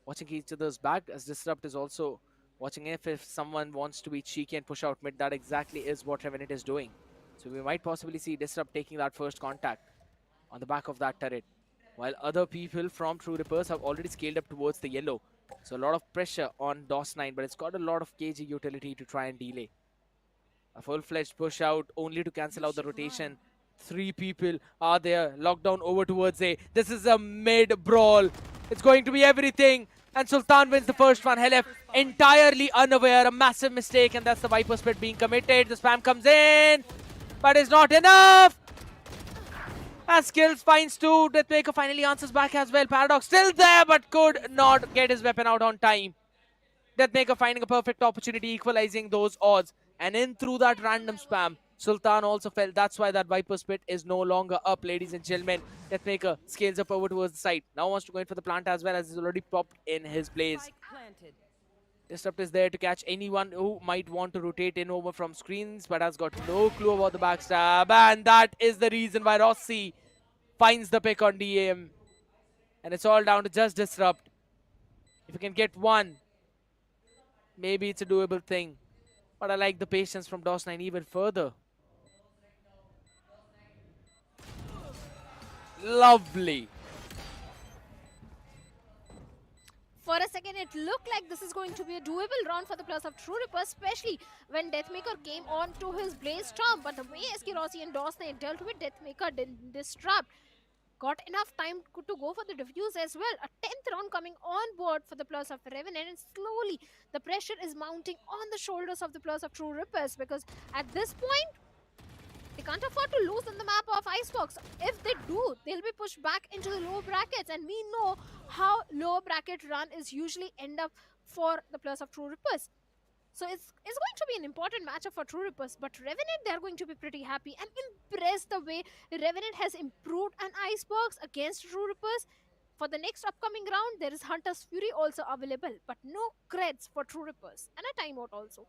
Watching each other's back as Disrupt is also watching if someone wants to be cheeky and push out mid. That exactly is what Revenant is doing. So we might possibly see Disrupt taking that first contact on the back of that turret, while other people from True Rippers have already scaled up towards the yellow. So a lot of pressure on DOS9, but it's got a lot of KG utility to try and delay. A full-fledged push out only to cancel out the rotation. 3 people are there, locked down over towards A. This is a mid-brawl. It's going to be everything. And Sultan wins the first one. Helef entirely unaware, a massive mistake, and that's the Viper split being committed. The spam comes in, but it's not enough. As Skills finds 2, Deathmaker finally answers back as well. Paradox still there, but could not get his weapon out on time. Deathmaker finding a perfect opportunity, equalizing those odds. And in through that random spam, Sultan also fell. That's why that Viper split is no longer up, ladies and gentlemen. Deathmaker scales up over towards the side. Now wants to go in for the plant as well, as he's already popped in his blaze. Disrupt is there to catch anyone who might want to rotate in over from screens, but has got no clue about the backstab. And that is the reason why Rossi finds the pick on DAM. And it's all down to just Disrupt. If you can get one, maybe it's a doable thing. But I like the patience from DOS9 even further. Lovely. For a second, it looked like this is going to be a doable round for the plus of True Ripper, especially when Deathmaker came on to his Blaze Storm. But the way SK Rossi and DOS9 dealt with Deathmaker didn't disrupt. Got enough time to go for the defuse as well. A 10th round coming on board for the plus of Revenant, and slowly the pressure is mounting on the shoulders of the plus of True Rippers, because at this point, they can't afford to lose on the map of Icebox. If they do, they'll be pushed back into the lower brackets, and we know how lower bracket run is usually end up for the plus of True Rippers. So it's going to be an important matchup for True Rippers, but Revenant, they're going to be pretty happy and impressed the way Revenant has improved an Icebox against True Rippers. For the next upcoming round, there is Hunter's Fury also available, but no creds for True Rippers, and a timeout also.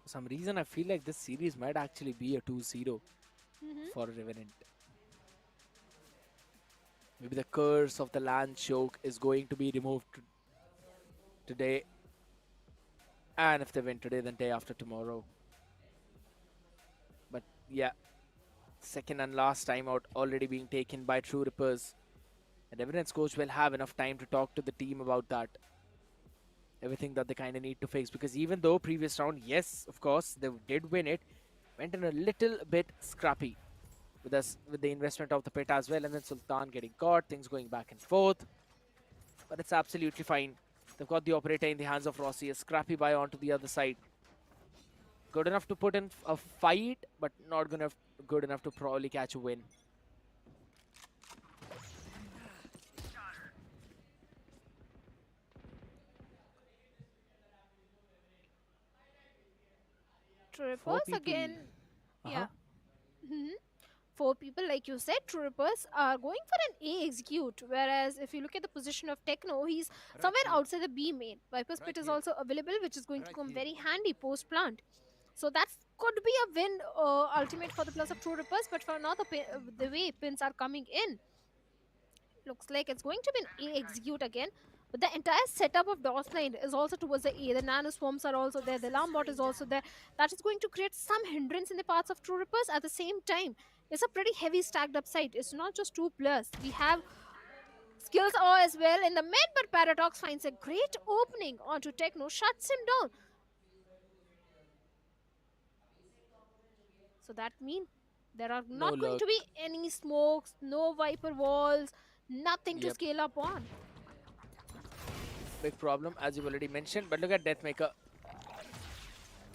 For some reason, I feel like this series might actually be a 2-0 for Revenant. Maybe the curse of the land choke is going to be removed today. And if they win today, then day after tomorrow. But yeah, second and last timeout already being taken by True Rippers. And Revenant's coach will have enough time to talk to the team about that. Everything that they kind of need to fix, because even though previous round, yes, of course, they did win it, went in a little bit scrappy with the investment of the pit as well, and then Sultan getting caught, things going back and forth. But it's absolutely fine. They've got the operator in the hands of Rossi, a scrappy buy onto the other side. Good enough to put in a fight, but not good enough to probably catch a win. True Rippers again. Yeah. 4 people, like you said, True Rippers are going for an A execute, whereas if you look at the position of Techno, he's somewhere outside the B main. Viper's Pit is also available, which is going to come very handy post plant. So that could be a win ultimate for the plus of True Rippers, but for now the way pins are coming in, looks like it's going to be an A execute again. But the entire setup of DOS9 is also towards the A. The nano swarms are also there. The alarm bot is also there. That is going to create some hindrance in the paths of True Rippers. At the same time, it's a pretty heavy stacked up site. It's not just 2 players. We have Skills as well in the mid, but Paradox finds a great opening onto Techno, shuts him down. So that means there are not going to be any smokes, no Viper walls, nothing to scale up on. Big problem, as you've already mentioned, but look at Deathmaker.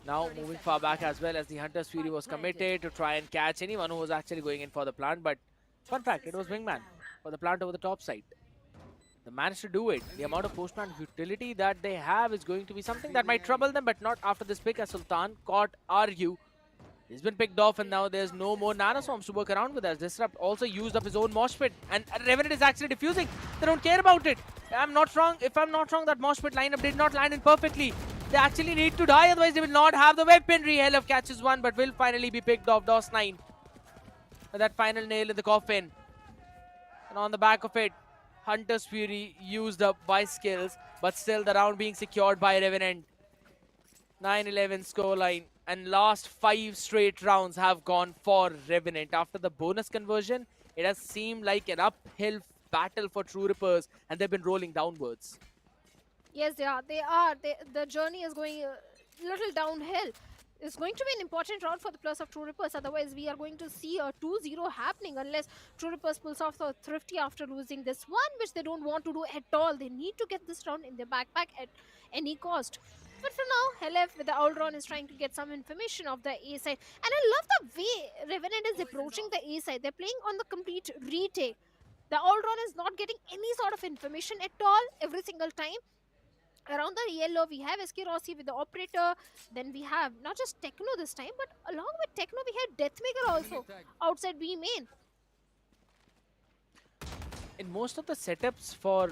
Now moving far back as well, as the Hunter's Fury was committed to try and catch anyone who was actually going in for the plant. But fun fact, it was Wingman for the plant over the top side. They managed to do it. The amount of post-plant utility that they have is going to be something that might trouble them, but not after this pick, as Sultan caught RU. He's been picked off, and now there's no more nanoswarms to work around with, as Disrupt also used up his own mosh pit, and Revenant is actually defusing. They don't care about it. If I'm not wrong, that mosh pit lineup did not land in perfectly. They actually need to die, otherwise they will not have the weaponry. Helef catches one, but will finally be picked off. DOS9. That final nail in the coffin. And on the back of it, Hunter's Fury used up by skills, but still the round being secured by Revenant. 9-11 scoreline, and last 5 straight rounds have gone for Revenant. After the bonus conversion, it has seemed like an uphill battle for True Rippers, and they've been rolling downwards. Yes, they are. They are. The journey is going a little downhill. It's going to be an important round for the plus of True Rippers. Otherwise, we are going to see a 2-0 happening unless True Rippers pulls off the Thrifty after losing this one, which they don't want to do at all. They need to get this round in their backpack at any cost. But for now, Helef with the Aldron is trying to get some information of the A side. And I love the way Revenant is approaching the A side. They're playing on the complete retake. The Aldron is not getting any sort of information at all every single time. Around the yellow, we have SK Rossi with the operator. Then we have not just Techno this time, but along with Techno, we have Deathmaker also outside B main. In most of the setups for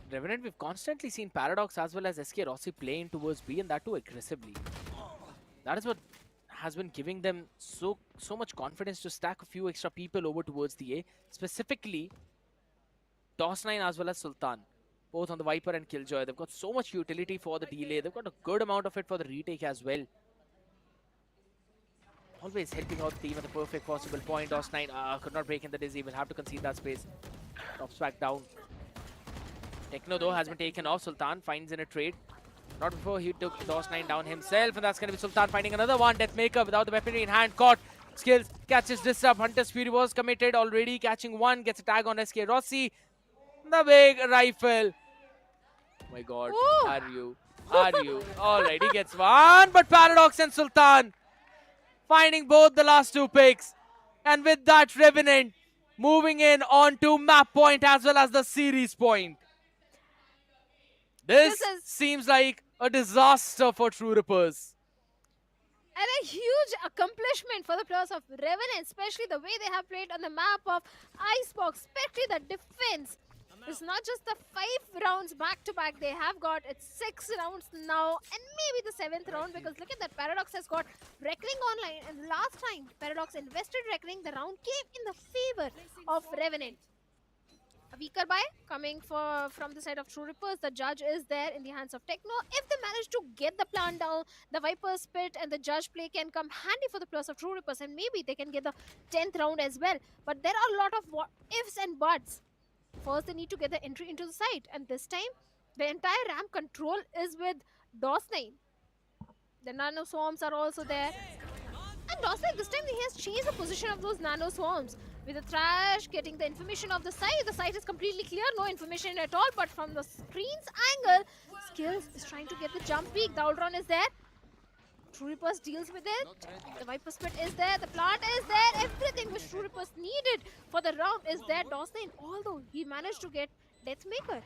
Revenant, we've constantly seen Paradox as well as SK Rossi playing towards B, and that too aggressively. That is what has been giving them so much confidence to stack a few extra people over towards the A. Specifically, Toss9 as well as Sultan. Both on the Viper and Killjoy. They've got so much utility for the delay. They've got a good amount of it for the retake as well. Always helping out the team at the perfect possible point. Toss9 could not break in the dizzy. Will have to concede that space. Drops back down. Techno though has been taken off. Sultan finds in a trade. Not before he took Toss9 down himself. And that's going to be Sultan finding another one. Deathmaker without the weaponry in hand. Caught. Skills. Catches this up. Hunter's Fury was committed already. Catching one. Gets a tag on SK Rossi. The big rifle. Oh my god. Ooh. Are you? Alright, he gets one. But Paradox and Sultan finding both the last 2 picks. And with that, Revenant moving in on to map point as well as the series point. This seems like a disaster for True Rippers. And a huge accomplishment for the players of Revenant, especially the way they have played on the map of Icebox, especially the defense. It's not just the 5 rounds back-to-back. They have got 6 rounds now and maybe the 7th round, because look at that. Paradox has got Reckoning online, and last time Paradox invested Reckoning, the round came in the favor of Revenant. A weaker buy coming from the side of True Rippers. The Judge is there in the hands of Techno. If they manage to get the plant down, the Viper's Pit and the Judge play can come handy for the plus of True Rippers, and maybe they can get the 10th round as well. But there are a lot of ifs and buts. First, they need to get the entry into the site, and this time, the entire ramp control is with Toss9. The Nano Swarms are also there. And Toss9, this time, he has changed the position of those Nano Swarms. With the Thrash getting the information of the site is completely clear, no information at all. But from the screen's angle, Skills is trying to get the jump peak. The Aldron is there. True Rippers deals with it. The Viper Spit is there. The plant is there. Everything which True Rippers needed for the round is there. Toss9, although he managed to get Deathmaker.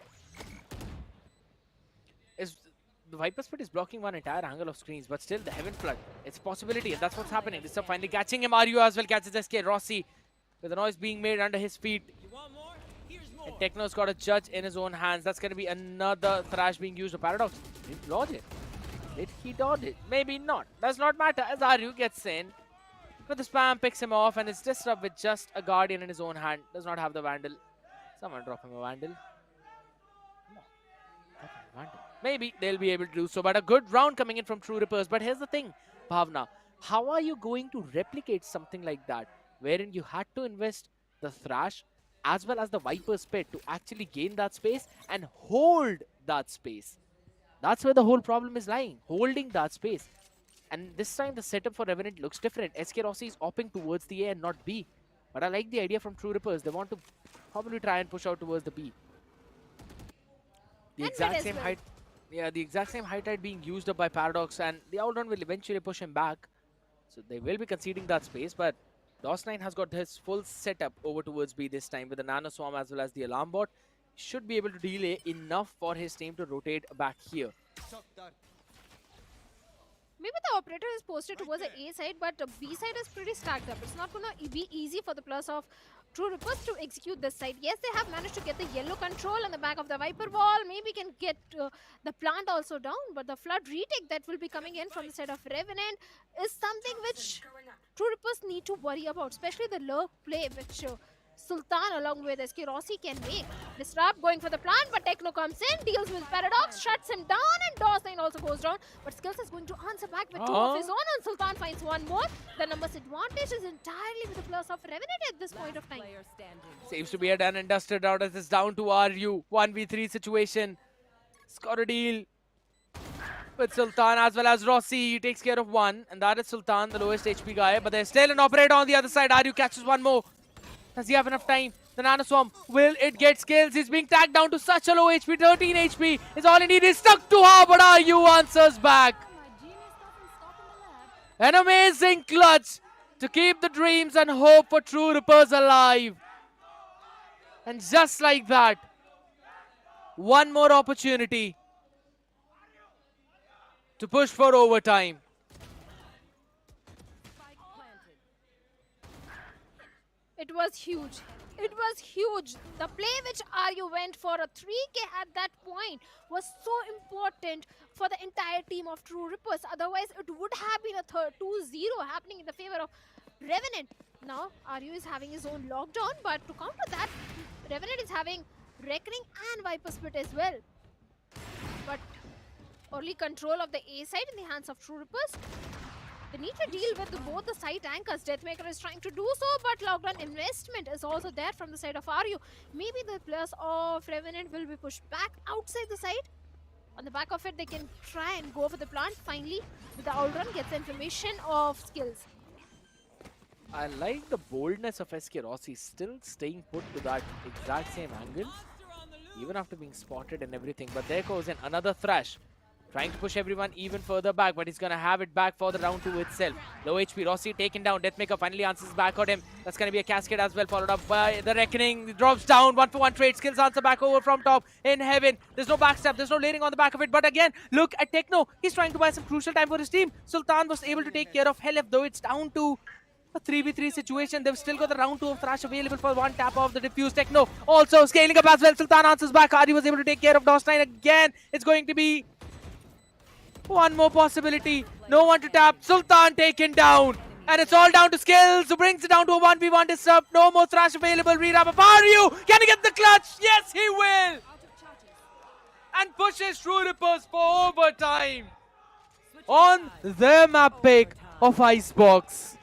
The Viper Spit is blocking one entire angle of screens, but still the Heaven Flood. It's a possibility, and that's what's happening. This is finally catching him. Aryu as well catches SK Rossi with the noise being made under his feet. And Techno's got a Judge in his own hands. That's going to be another Thrash being used. The Paradox didn't dodge it. Did he dodge it? Maybe not. Does not matter as Aryu gets in. But the spam picks him off, and it's disrupt with just a Guardian in his own hand. Does not have the Vandal. Someone drop him a Vandal. Vandal. Maybe they'll be able to do so. But a good round coming in from True Rippers. But here's the thing, Bhavna. How are you going to replicate something like that, wherein you had to invest the Thrash as well as the Viper's Pit to actually gain that space and hold that space? That's where the whole problem is lying, holding that space. And this time the setup for Revenant looks different. SK Rossi is opting towards the A and not B. But I like the idea from True Rippers. They want to probably try and push out towards the B. The exact same height. Yeah, the exact same height height being used up by Paradox, and the Outrun will eventually push him back. So they will be conceding that space, but Toss9 has got his full setup over towards B this time with the Nano Swarm as well as the Alarm Bot. Should be able to delay enough for his team to rotate back here. Maybe the operator is posted towards the A side, but the B side is pretty stacked up. It's not going to be easy for the plus of True Rippers to execute this side. Yes, they have managed to get the yellow control on the back of the Viper wall. Maybe can get the plant also down, but the flood retake that will be coming in from the side of Revenant is something which True Rippers need to worry about, especially the lurk play, which Sultan along with SK Rossi can make. Disrupt going for the plant, but Techno comes in, deals with Paradox, shuts him down, and DOS9 also goes down. But Skills is going to answer back with two of his own, and Sultan finds one more. The numbers advantage is entirely with the plus of Revenant at this point of time. Seems to be a done and dusted out as it's down to RU. 1v3 situation. Score a deal with Sultan as well as Rossi. He takes care of one, and that is Sultan, the lowest HP guy. But there's still an operator on the other side. RU catches one more. Does he have enough time? The Nano Swarm, will it get Skills? He's being tagged down to such a low HP. 13 HP is all he needs. He's stuck to her, but RU answers back. An amazing clutch to keep the dreams and hope for True Rippers alive. And just like that, one more opportunity to push for overtime. It was huge. It was huge. The play which RU went for a 3K at that point was so important for the entire team of True Rippers. Otherwise, it would have been a 2-0 happening in the favor of Revenant. Now, RU is having his own lockdown, but to counter that, Revenant is having Reckoning and Viper Split as well. But early control of the A side in the hands of True Rippers. They need to deal with both the side anchors. Deathmaker is trying to do so, but lockdown investment is also there from the side of RU. Maybe the players of Revenant will be pushed back outside the side. On the back of it, they can try and go for the plant. Finally, with the outrun, gets the information of Skills. I like the boldness of SK Rossi, still staying put to that exact same angle, even after being spotted and everything. But there goes in another Thrash, trying to push everyone even further back, but he's going to have it back for the round 2 itself. Low HP, Rossi taken down. Deathmaker finally answers back on him. That's going to be a cascade as well, followed up by the Reckoning. He drops down, 1-for-1 trade. Skills answer back over from top in heaven. There's no backstab, there's no layering on the back of it. But again, look at Techno. He's trying to buy some crucial time for his team. Sultan was able to take care of Helef, though it's down to a 3v3 situation. They've still got the round 2 of Thrash available for one tap of the diffuse. Techno also scaling up as well. Sultan answers back. Ari was able to take care of DOS9 again. It's going to be one more possibility. No one to tap. Sultan taken down. And it's all down to Skills, who brings it down to a 1v1 disrupt. No more Thrash available. Re-wrap up. RU, can he get the clutch? Yes, he will. And pushes True Rippers for overtime on their map pick of Icebox.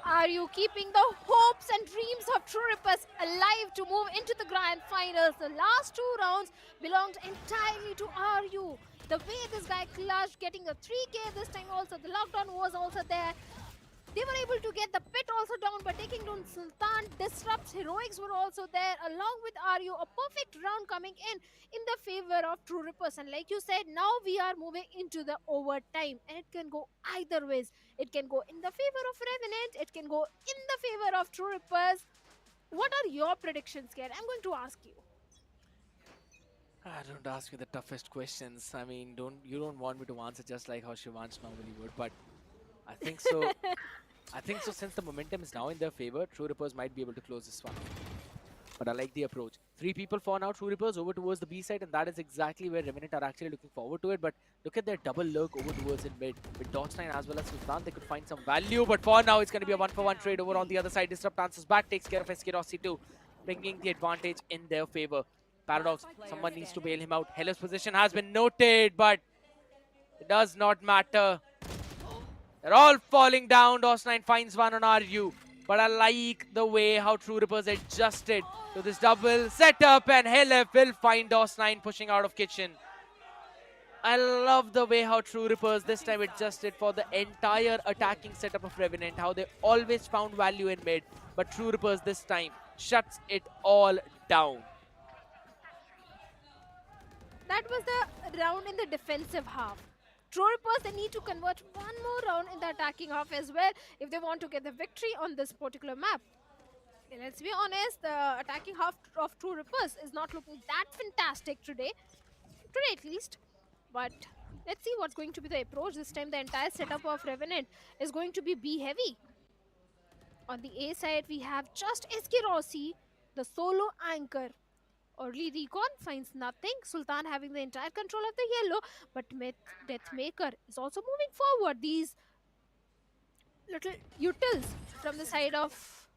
Are you keeping the hopes and dreams of True Rippers alive to move into the grand finals? The last 2 rounds belonged entirely to RU. The way this guy clutched, getting a 3K this time also. The lockdown was also there. They were able to get the pit also down, but taking down Sultan. Disrupts, heroics were also there along with RU. A perfect round coming in the favor of True Rippers. And like you said, now we are moving into the overtime, and it can go either ways. It can go in the favor of Revenant, it can go in the favor of True Rippers. What are your predictions, Ken? I'm going to ask you. Don't ask me the toughest questions. I mean, you don't want me to answer just like how Shivansh normally would, but I think so. I think so. Since the momentum is now in their favor, True Rippers might be able to close this one. But I like the approach. 3 people for now, True Rippers over towards the B side, and that is exactly where Revenant are actually looking forward to it. But look at their double lurk over towards in mid. With DOS9 as well as Sultan, they could find some value. But for now, it's going to be a 1-for-1 trade over on the other side. Disrupt answers back, takes care of SK Rossi too, bringing the advantage in their favor. Paradox, someone needs to bail him out. Hello's position has been noted, but it does not matter. They're all falling down. DOS9 finds one on RU. But I like the way how True Rippers adjusted to this double setup, and Helef will find DOS9 pushing out of kitchen. I love the way how True Rippers this time adjusted for the entire attacking setup of Revenant, how they always found value in mid, but True Rippers this time shuts it all down. That was the round in the defensive half. True Rippers, they need to convert one more round in the attacking half as well if they want to get the victory on this particular map. And let's be honest, the attacking half of True Rippers is not looking that fantastic today at least. But let's see what's going to be the approach. This time the entire setup of Revenant is going to be B heavy. On the A side, we have just SK Rossi, the solo anchor. Early recon finds nothing. Sultan having the entire control of the yellow, but Deathmaker is also moving forward. These little utils from the side of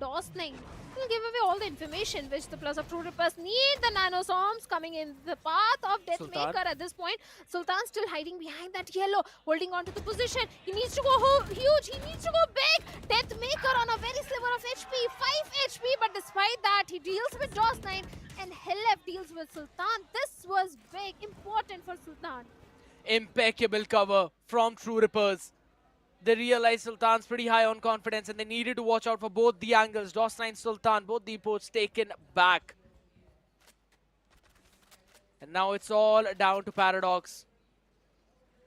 DOS9 will give away all the information which the Plus of True Rippers need. The Nanoswarms coming in the path of Deathmaker at this point. Sultan still hiding behind that yellow, holding on to the position. He needs to go huge, he needs to go big. Deathmaker on a very sliver of HP, 5 HP, but despite that, he deals with DOS9 and Hellef deals with Sultan. This was big, important for Sultan. Impeccable cover from True Rippers. They realized Sultan's pretty high on confidence and they needed to watch out for both the angles. DOS9, Sultan, both depots taken back. And now it's all down to Paradox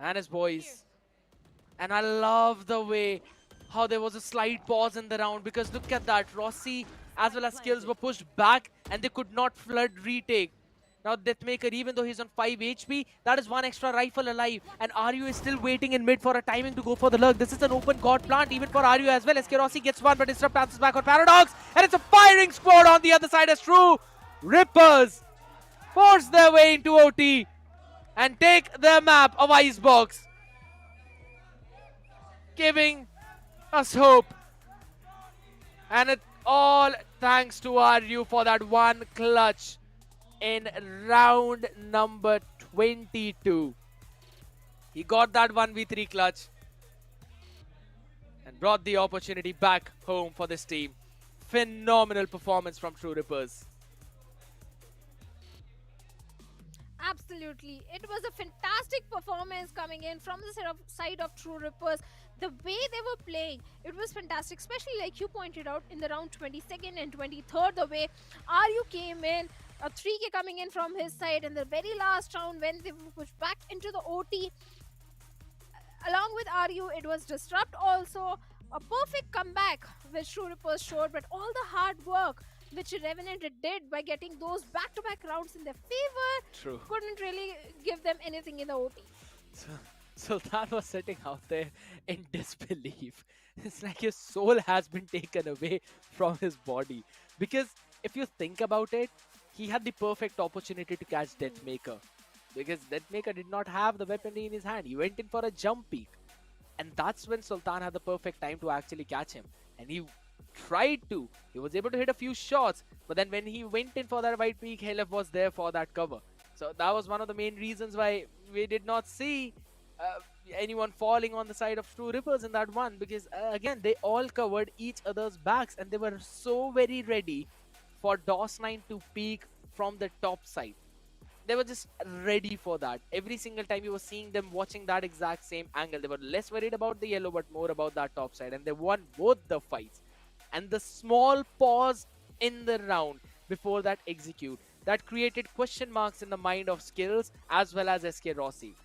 and his boys. And I love the way how there was a slight pause in the round, because look at that. Rossi as well as Skills were pushed back and they could not flood retake. Now Deathmaker, even though he's on 5 HP, that is one extra rifle alive. And RU is still waiting in mid for a timing to go for the lurk. This is an open god plant even for RU as well. SK Rossi gets one, but Disrupt bounces back on Paradox. And it's a firing squad on the other side as True Rippers force their way into OT and take the map of Icebox, giving us hope. And it all thanks to RU for that one clutch in round number 22. He got that 1v3 clutch and brought the opportunity back home for this team. Phenomenal performance from True Rippers. Absolutely. It was a fantastic performance coming in from the side of True Rippers. The way they were playing, it was fantastic, especially like you pointed out in the round 22nd and 23rd, the way RU came in, a 3k coming in from his side in the very last round when they were pushed back into the OT. Along with RU, it was Disrupt also. A perfect comeback which True Rippers showed, but all the hard work which Revenant did by getting those back-to-back rounds in their favor couldn't really give them anything in the OT. Sultan was sitting out there in disbelief. It's like his soul has been taken away from his body. Because if you think about it, he had the perfect opportunity to catch Deathmaker. Because Deathmaker did not have the weapon in his hand. He went in for a jump peek. And that's when Sultan had the perfect time to actually catch him. And he tried to. He was able to hit a few shots. But then when he went in for that white peek, Halef was there for that cover. So that was one of the main reasons why we did not see anyone falling on the side of True Rippers in that one. Because again, they all covered each other's backs. And they were so very ready for DOS9 to peek from the top side. They were just ready for that. Every single time you were seeing them watching that exact same angle. They were less worried about the yellow but more about that top side. And they won both the fights. And the small pause in the round before that execute, that created question marks in the mind of Skills as well as SK Rossi.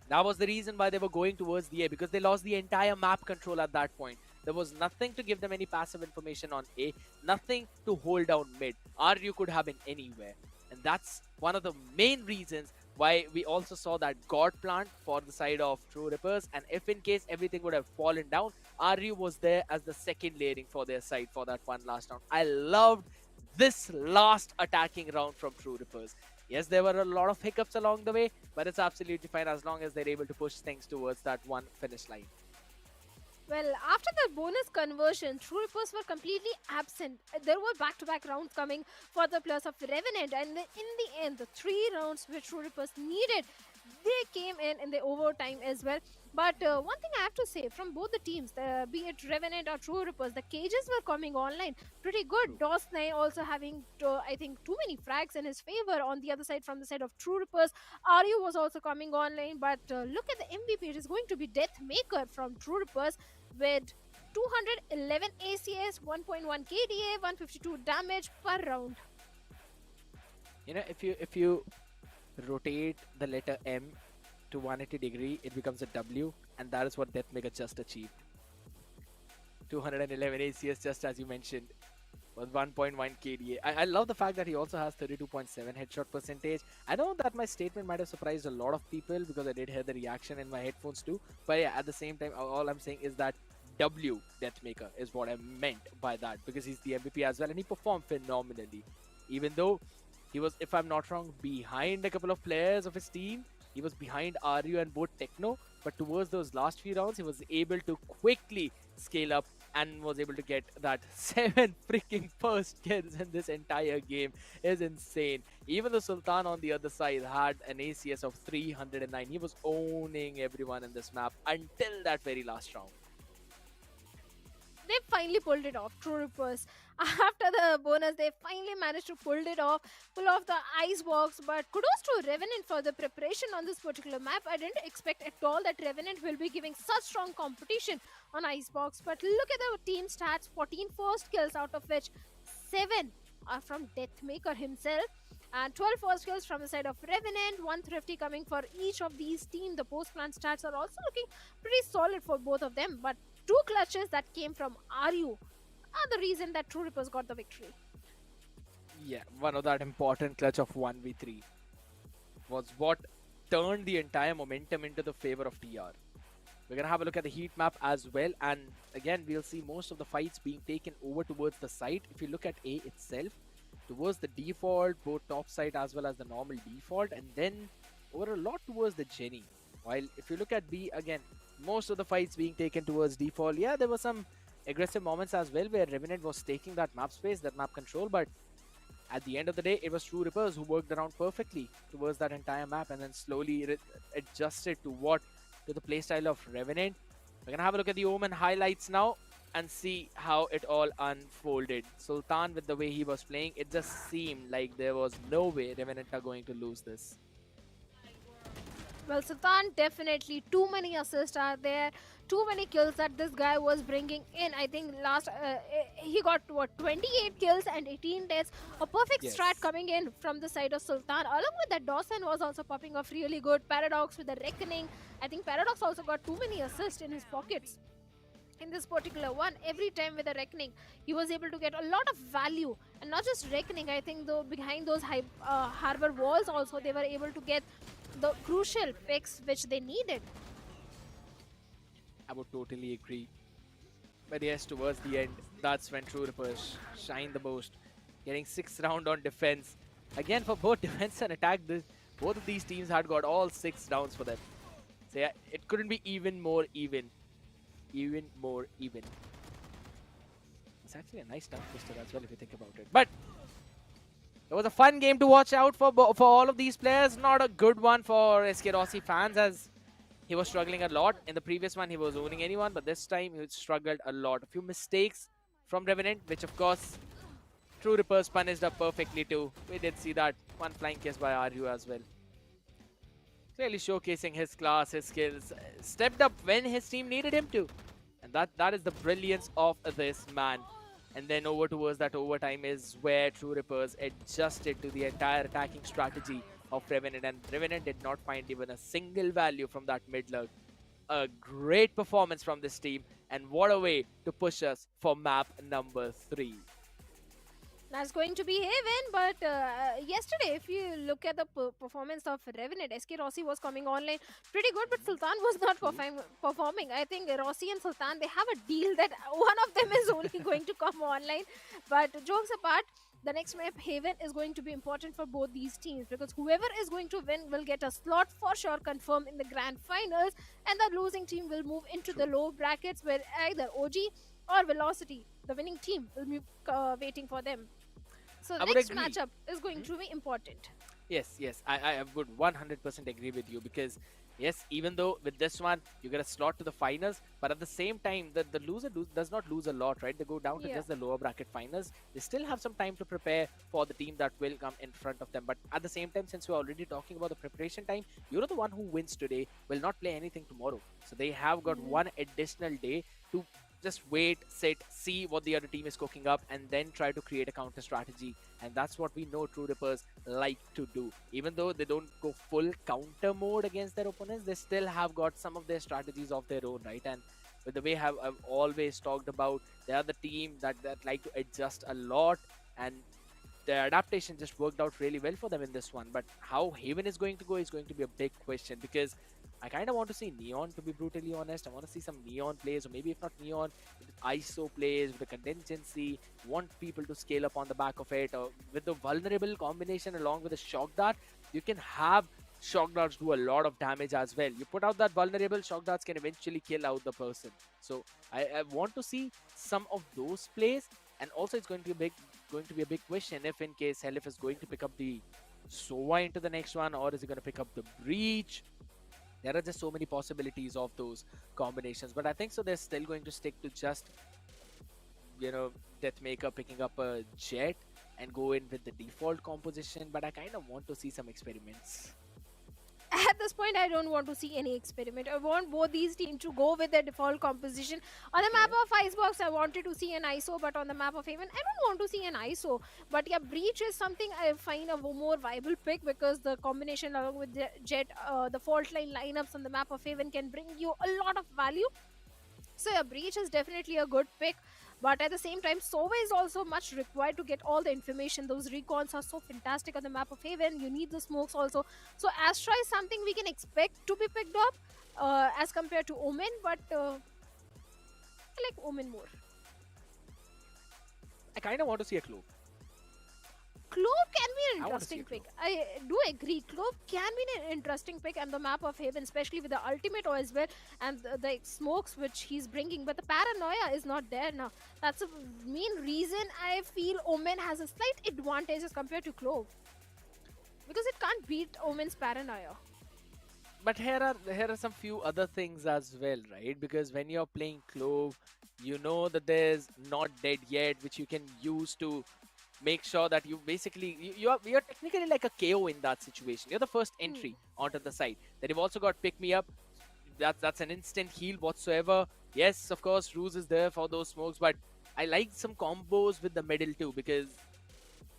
That was the reason why they were going towards the A, because they lost the entire map control at that point. There was nothing to give them any passive information on A, nothing to hold down mid. RU could have been anywhere. And that's one of the main reasons why we also saw that God plant for the side of True Rippers. And if in case everything would have fallen down, RU was there as the second layering for their side for that one last round. I loved this last attacking round from True Rippers. Yes, there were a lot of hiccups along the way, but it's absolutely fine as long as they're able to push things towards that one finish line. Well, after the bonus conversion, True Rippers were completely absent. There were back-to-back rounds coming for the Plus of Revenant, and in the end, the 3 rounds which True Rippers needed, they came in the overtime as well. But one thing I have to say, from both the teams, be it Revenant or True Rippers, the cages were coming online pretty good. DOS9 also having, I think, too many frags in his favor on the other side from the side of True Rippers. RU was also coming online, but look at the MVP. It is going to be Deathmaker from True Rippers with 211 ACS, 1.1 KDA, 152 damage per round. You know, if you rotate the letter M to 180 degree, it becomes a W, and that is what Deathmaker just achieved. 211 ACS, just as you mentioned, with 1.1 KDA. I love the fact that he also has 32.7 headshot percentage. I know that my statement might have surprised a lot of people because I did hear the reaction in my headphones too. But yeah, at the same time, all I'm saying is that W Deathmaker is what I meant by that, because he's the MVP as well, and he performed phenomenally. Even though he was, if I'm not wrong, behind a couple of players of his team. He was behind RU and both Techno, but towards those last few rounds, he was able to quickly scale up and was able to get that 7 freaking first kills in this entire game is insane. Even the Sultan on the other side had an ACS of 309. He was owning everyone in this map until that very last round. They finally pulled it off, True Rippers. After the bonus, they finally managed to pull off the Icebox. But kudos to Revenant for the preparation on this particular map. I didn't expect at all that Revenant will be giving such strong competition on Icebox. But look at the team stats: 14 first kills, out of which 7 are from Deathmaker himself. And 12 first kills from the side of Revenant, 1 thrifty coming for each of these teams. The post-plant stats are also looking pretty solid for both of them. But 2 clutches that came from RU are the reason that True Rippers got the victory. Yeah, one of that important clutch of 1v3 was what turned the entire momentum into the favor of TR. We're going to have a look at the heat map as well, and again we'll see most of the fights being taken over towards the site. If you look at A itself, towards the default, both top side as well as the normal default, and then over a lot towards the Jenny. While if you look at B, again, most of the fights being taken towards default. Yeah, there were some aggressive moments as well where Revenant was taking that map space, that map control, but at the end of the day, it was True Rippers who worked around perfectly towards that entire map and then slowly adjusted to the playstyle of Revenant. We're gonna have a look at the Omen highlights now and see how it all unfolded. Sultan, with the way he was playing, it just seemed like there was no way Revenant are going to lose this. Well, Sultan, definitely too many assists are there, too many kills that this guy was bringing in. I think he got 28 kills and 18 deaths. A perfect strat coming in from the side of Sultan. Along with that, Dawson was also popping off really good. Paradox with the Reckoning. I think Paradox also got too many assists in his pockets. In this particular one, every time with the Reckoning, he was able to get a lot of value. And not just Reckoning, I think though behind those harbor walls also, they were able to get the crucial picks which they needed. I would totally agree. But yes, towards the end, that's when True Rippers shine the most. Getting 6th round on defense. Again, for both defense and attack, both of these teams had got all 6 rounds for them. So yeah, it couldn't be even more even. Even more even. It's actually a nice tongue twister as well if you think about it. But it was a fun game to watch out for all of these players. Not a good one for SK Rossi fans, as he was struggling a lot. In the previous one, he was owning anyone, but this time he struggled a lot. A few mistakes from Revenant, which of course True Rippers punished up perfectly too. We did see that one flying kiss by RU as well. Clearly showcasing his class, his skills. Stepped up when his team needed him to. And that is the brilliance of this man. And then over towards that overtime is where True Rippers adjusted to the entire attacking strategy of Revenant. And Revenant did not find even a single value from that mid-lurk. A great performance from this team. And what a way to push us for map number 3. That's going to be Haven, but yesterday, if you look at the performance of Revenant, SK Rossi was coming online pretty good, but Sultan was not performing. I think Rossi and Sultan, they have a deal that one of them is only going to come online. But jokes apart, the next map, Haven, is going to be important for both these teams, because whoever is going to win will get a slot for sure confirmed in the grand finals, and the losing team will move into the low brackets where either OG or Velocity, the winning team, will be waiting for them. So the next matchup is going to be important. Yes, I would 100% agree with you, because yes, even though with this one you get a slot to the finals, but at the same time the loser does not lose a lot, right? They go down to just the lower bracket finals. They still have some time to prepare for the team that will come in front of them. But at the same time, since we're already talking about the preparation time, you're the one who wins today will not play anything tomorrow. So they have got one additional day to just wait, sit, see what the other team is cooking up, and then try to create a counter strategy. And that's what we know True Rippers like to do. Even though they don't go full counter mode against their opponents, they still have got some of their strategies of their own, right? And with the way I've always talked about, they are the team that like to adjust a lot, and their adaptation just worked out really well for them in this one. But how Haven is going to go is going to be a big question, because I kind of want to see Neon, to be brutally honest. I want to see some Neon plays, or maybe if not Neon, with ISO plays, with the contingency. Want people to scale up on the back of it, or with the vulnerable combination along with the shock dart, you can have shock darts do a lot of damage as well. You put out that vulnerable, shock darts can eventually kill out the person. So I want to see some of those plays, and also it's going to be a big question if in case Helif is going to pick up the Sova into the next one, or is he going to pick up the Breach? There are just so many possibilities of those combinations, but I think so they're still going to stick to just, you know, Deathmaker picking up a Jet and go in with the default composition, but I kind of want to see some experiments. At this point, I don't want to see any experiment. I want both these teams to go with their default composition. On the map of Icebox, I wanted to see an ISO, but on the map of Haven, I don't want to see an ISO. But yeah, Breach is something I find a more viable pick because the combination along with the Jet, the fault line lineups on the map of Haven can bring you a lot of value. So yeah, Breach is definitely a good pick. But at the same time, Sova is also much required to get all the information. Those recons are so fantastic on the map of Haven. You need the smokes also. So Astra is something we can expect to be picked up as compared to Omen. But I like Omen more. I kind of want to see a Clove. Clove can be an I want to see interesting a pick. I do agree. Clove can be an interesting pick on the map of Haven, especially with the ultimate as well and the smokes which he's bringing. But the paranoia is not there now. That's the main reason I feel Omen has a slight advantage as compared to Clove. Because it can't beat Omen's paranoia. But here are some few other things as well, right? Because when you're playing Clove, you know that there's not dead yet, which you can use to make sure that you basically you're technically like a KO in that situation. You're the first entry onto the site. Then you've also got pick me up. That's an instant heal whatsoever. Yes, of course, Ruse is there for those smokes, but I like some combos with the middle too, because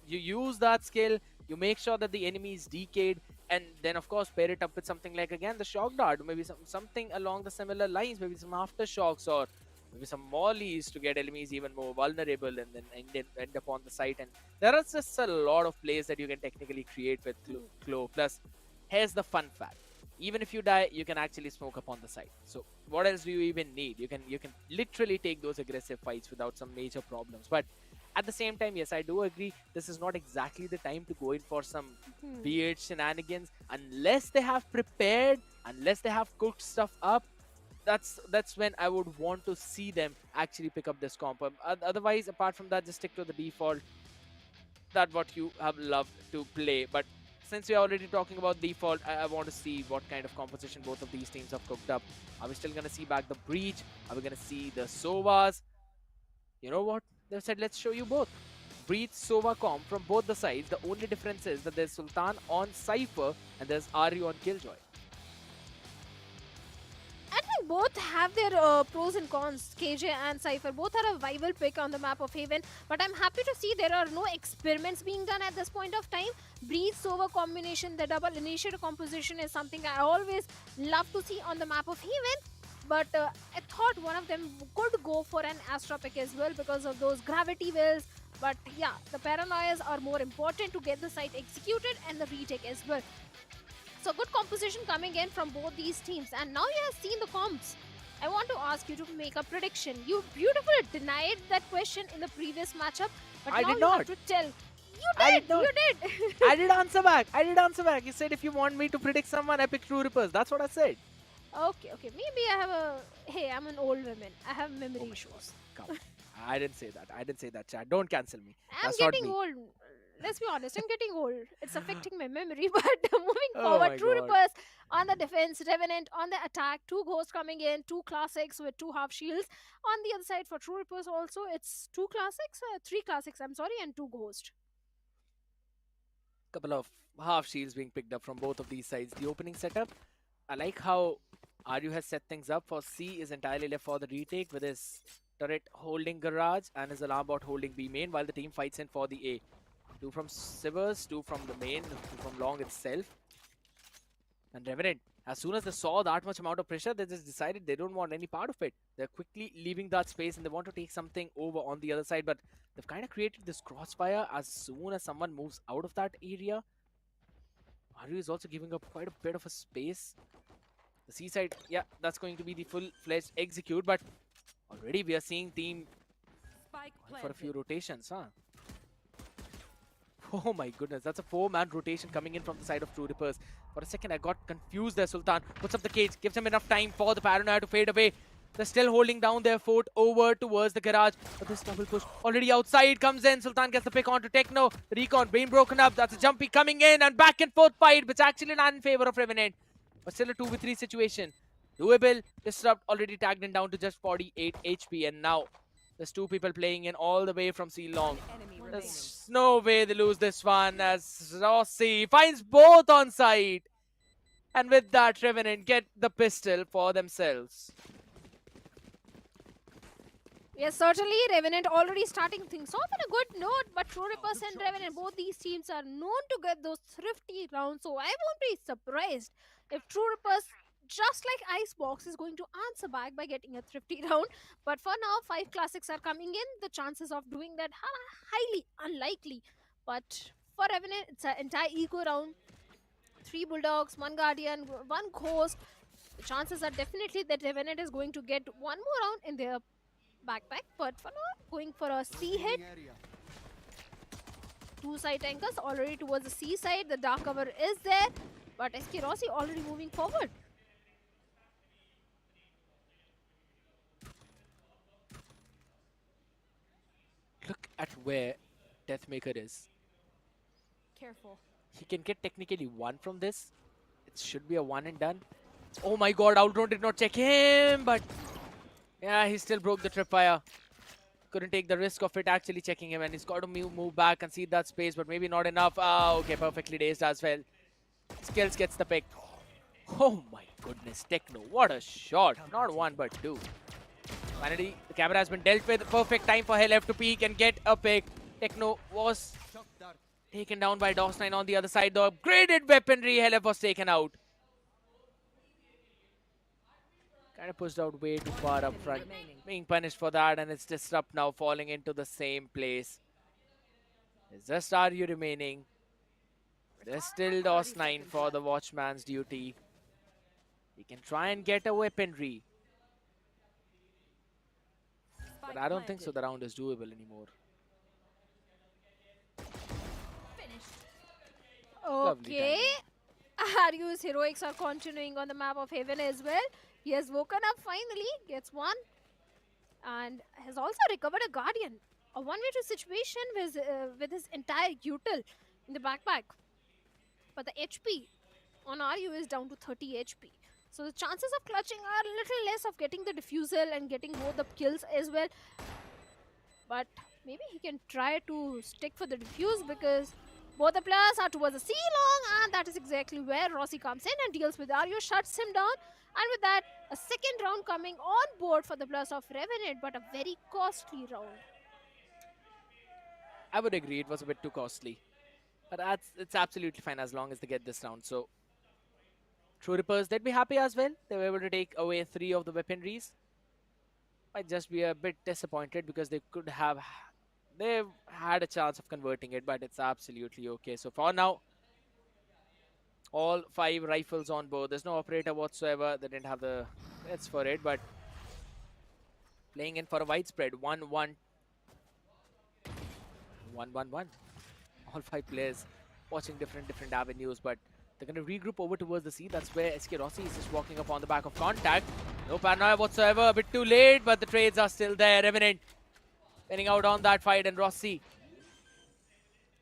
you use that skill, you make sure that the enemy is decayed, and then of course pair it up with something like again the shock dart, maybe something along the similar lines, maybe some aftershocks or maybe some mollies to get enemies even more vulnerable and then end up on the site. And there are just a lot of plays that you can technically create with Clove. Plus, here's the fun fact. Even if you die, you can actually smoke up on the site. So what else do you even need? You can literally take those aggressive fights without some major problems. But at the same time, yes, I do agree, this is not exactly the time to go in for some weird shenanigans unless they have prepared, unless they have cooked stuff up. That's when I would want to see them actually pick up this comp. Otherwise, apart from that, just stick to the default. That's what you have loved to play. But since we're already talking about default, I want to see what kind of composition both of these teams have cooked up. Are we still going to see back the Breach? Are we going to see the Sovas? You know what? They said, let's show you both. Breach, Sova comp from both the sides. The only difference is that there's Sultan on Cypher and there's Aryu on Killjoy. I think both have their pros and cons. KJ and Cypher both are a viable pick on the map of Haven, but I'm happy to see there are no experiments being done at this point of time. Breach Sova combination, the double initiator composition is something I always love to see on the map of Haven. But I thought one of them could go for an Astra pick as well because of those gravity wells. But yeah, the paranoias are more important to get the site executed and the retake as well. So good composition coming in from both these teams. And now you have seen the comps. I want to ask you to make a prediction. You beautifully denied that question in the previous matchup. But now you have to tell. You did! You did! I did answer back. You said if you want me to predict someone, I pick True Rippers. That's what I said. Okay. Maybe I have a... Hey, I'm an old woman. I have memory issues. Come. I didn't say that, Chad. Don't cancel me. I'm getting old. Let's be honest, I'm getting old. It's affecting my memory. But moving forward, True Rippers on the defense, Revenant on the attack, 2 Ghosts coming in, 2 Classics with 2 half shields. On the other side for True Rippers also, it's 2 Classics, 3 Classics, I'm sorry, and 2 Ghosts. Couple of half shields being picked up from both of these sides. The opening setup, I like how Aryu has set things up. For C is entirely left for the retake with his turret holding garage and his alarm bot holding B main while the team fights in for the A. 2 from Sivers, 2 from the main, 2 from long itself. And Revenant, as soon as they saw that much amount of pressure, they just decided they don't want any part of it. They're quickly leaving that space and they want to take something over on the other side. But they've kind of created this crossfire as soon as someone moves out of that area. Aryu is also giving up quite a bit of a space. The C side, yeah, that's going to be the full-fledged execute. But already we are seeing team for a few rotations, huh? Oh my goodness, that's a 4-man rotation coming in from the side of True Rippers. For a second, I got confused there. Sultan puts up the cage, gives him enough time for the paranoia to fade away. They're still holding down their fort over towards the garage. But this double push already outside comes in. Sultan gets the pick onto Techno. The recon being broken up. That's a jumpy coming in and back and forth fight, which actually not in favor of Revenant. But still a 2v3 situation. Doable. Disrupt already tagged in down to just 48 HP. And now there's two people playing in all the way from Long. There's no way they lose this one as Rossi finds both on site. And with that, Revenant get the pistol for themselves. Yes, certainly Revenant already starting things off on a good note, but True Rippers and Revenant, both these teams are known to get those thrifty rounds, so I won't be surprised if True Rippers, just like Icebox, is going to answer back by getting a thrifty round. But for now, 5 classics are coming in. The chances of doing that are highly unlikely. But for Revenant, it's an entire eco round. 3 Bulldogs, 1 Guardian, 1 Ghost. The chances are definitely that Revenant is going to get one more round in their backpack, but for now, going for a C hit. 2 side tankers already towards the C side. The dark cover is there, but SK Rossi already moving forward. Look at where Deathmaker is. Careful. He can get technically 1 from this. It should be a 1 and done. Oh my god, Outrun did not check him, but yeah, he still broke the tripwire. Couldn't take the risk of it actually checking him, and he's got to move back and see that space, but maybe not enough. Ah, okay, perfectly dazed as well. Skills gets the pick. Oh my goodness, Techno, what a shot. Not 1 but 2. Finally, the camera has been dealt with. Perfect time for Helef to peek and get a pick. Techno was taken down by DOS9 on the other side. The upgraded weaponry, Helef was taken out. Kind of pushed out way too far up front. Being punished for that, and it's Disrupt now falling into the same place. It's just RU remaining. There's still DOS9 for the Watchman's duty. He can try and get a weaponry. But I don't think so the round is doable anymore. Okay. RU's heroics are continuing on the map of Heaven as well. He has woken up finally, gets 1, and has also recovered a Guardian. A 1v2 situation with his entire util in the backpack. But the HP on RU is down to 30 HP. So the chances of clutching are a little less of getting the defusal and getting both the kills as well. But maybe he can try to stick for the defuse because both the players are towards the C-long, and that is exactly where Rossi comes in and deals with RU, shuts him down. And with that, a second round coming on board for the players of Revenant, but a very costly round. I would agree, it was a bit too costly. But it's absolutely fine as long as they get this round. So, True Rippers, they'd be happy as well. They were able to take away 3 of the weaponries. Might just be a bit disappointed because they've had a chance of converting it, but it's absolutely okay. So for now, all 5 rifles on board. There's no operator whatsoever. They didn't have the hits for it, but playing in for a widespread 1-1. 1-1-1. All 5 players watching different avenues, but they're going to regroup over towards the sea. That's where SK Rossi is just walking up on the back of contact. No paranoia whatsoever. A bit too late, but the trades are still there. Revenant winning out on that fight, and Rossi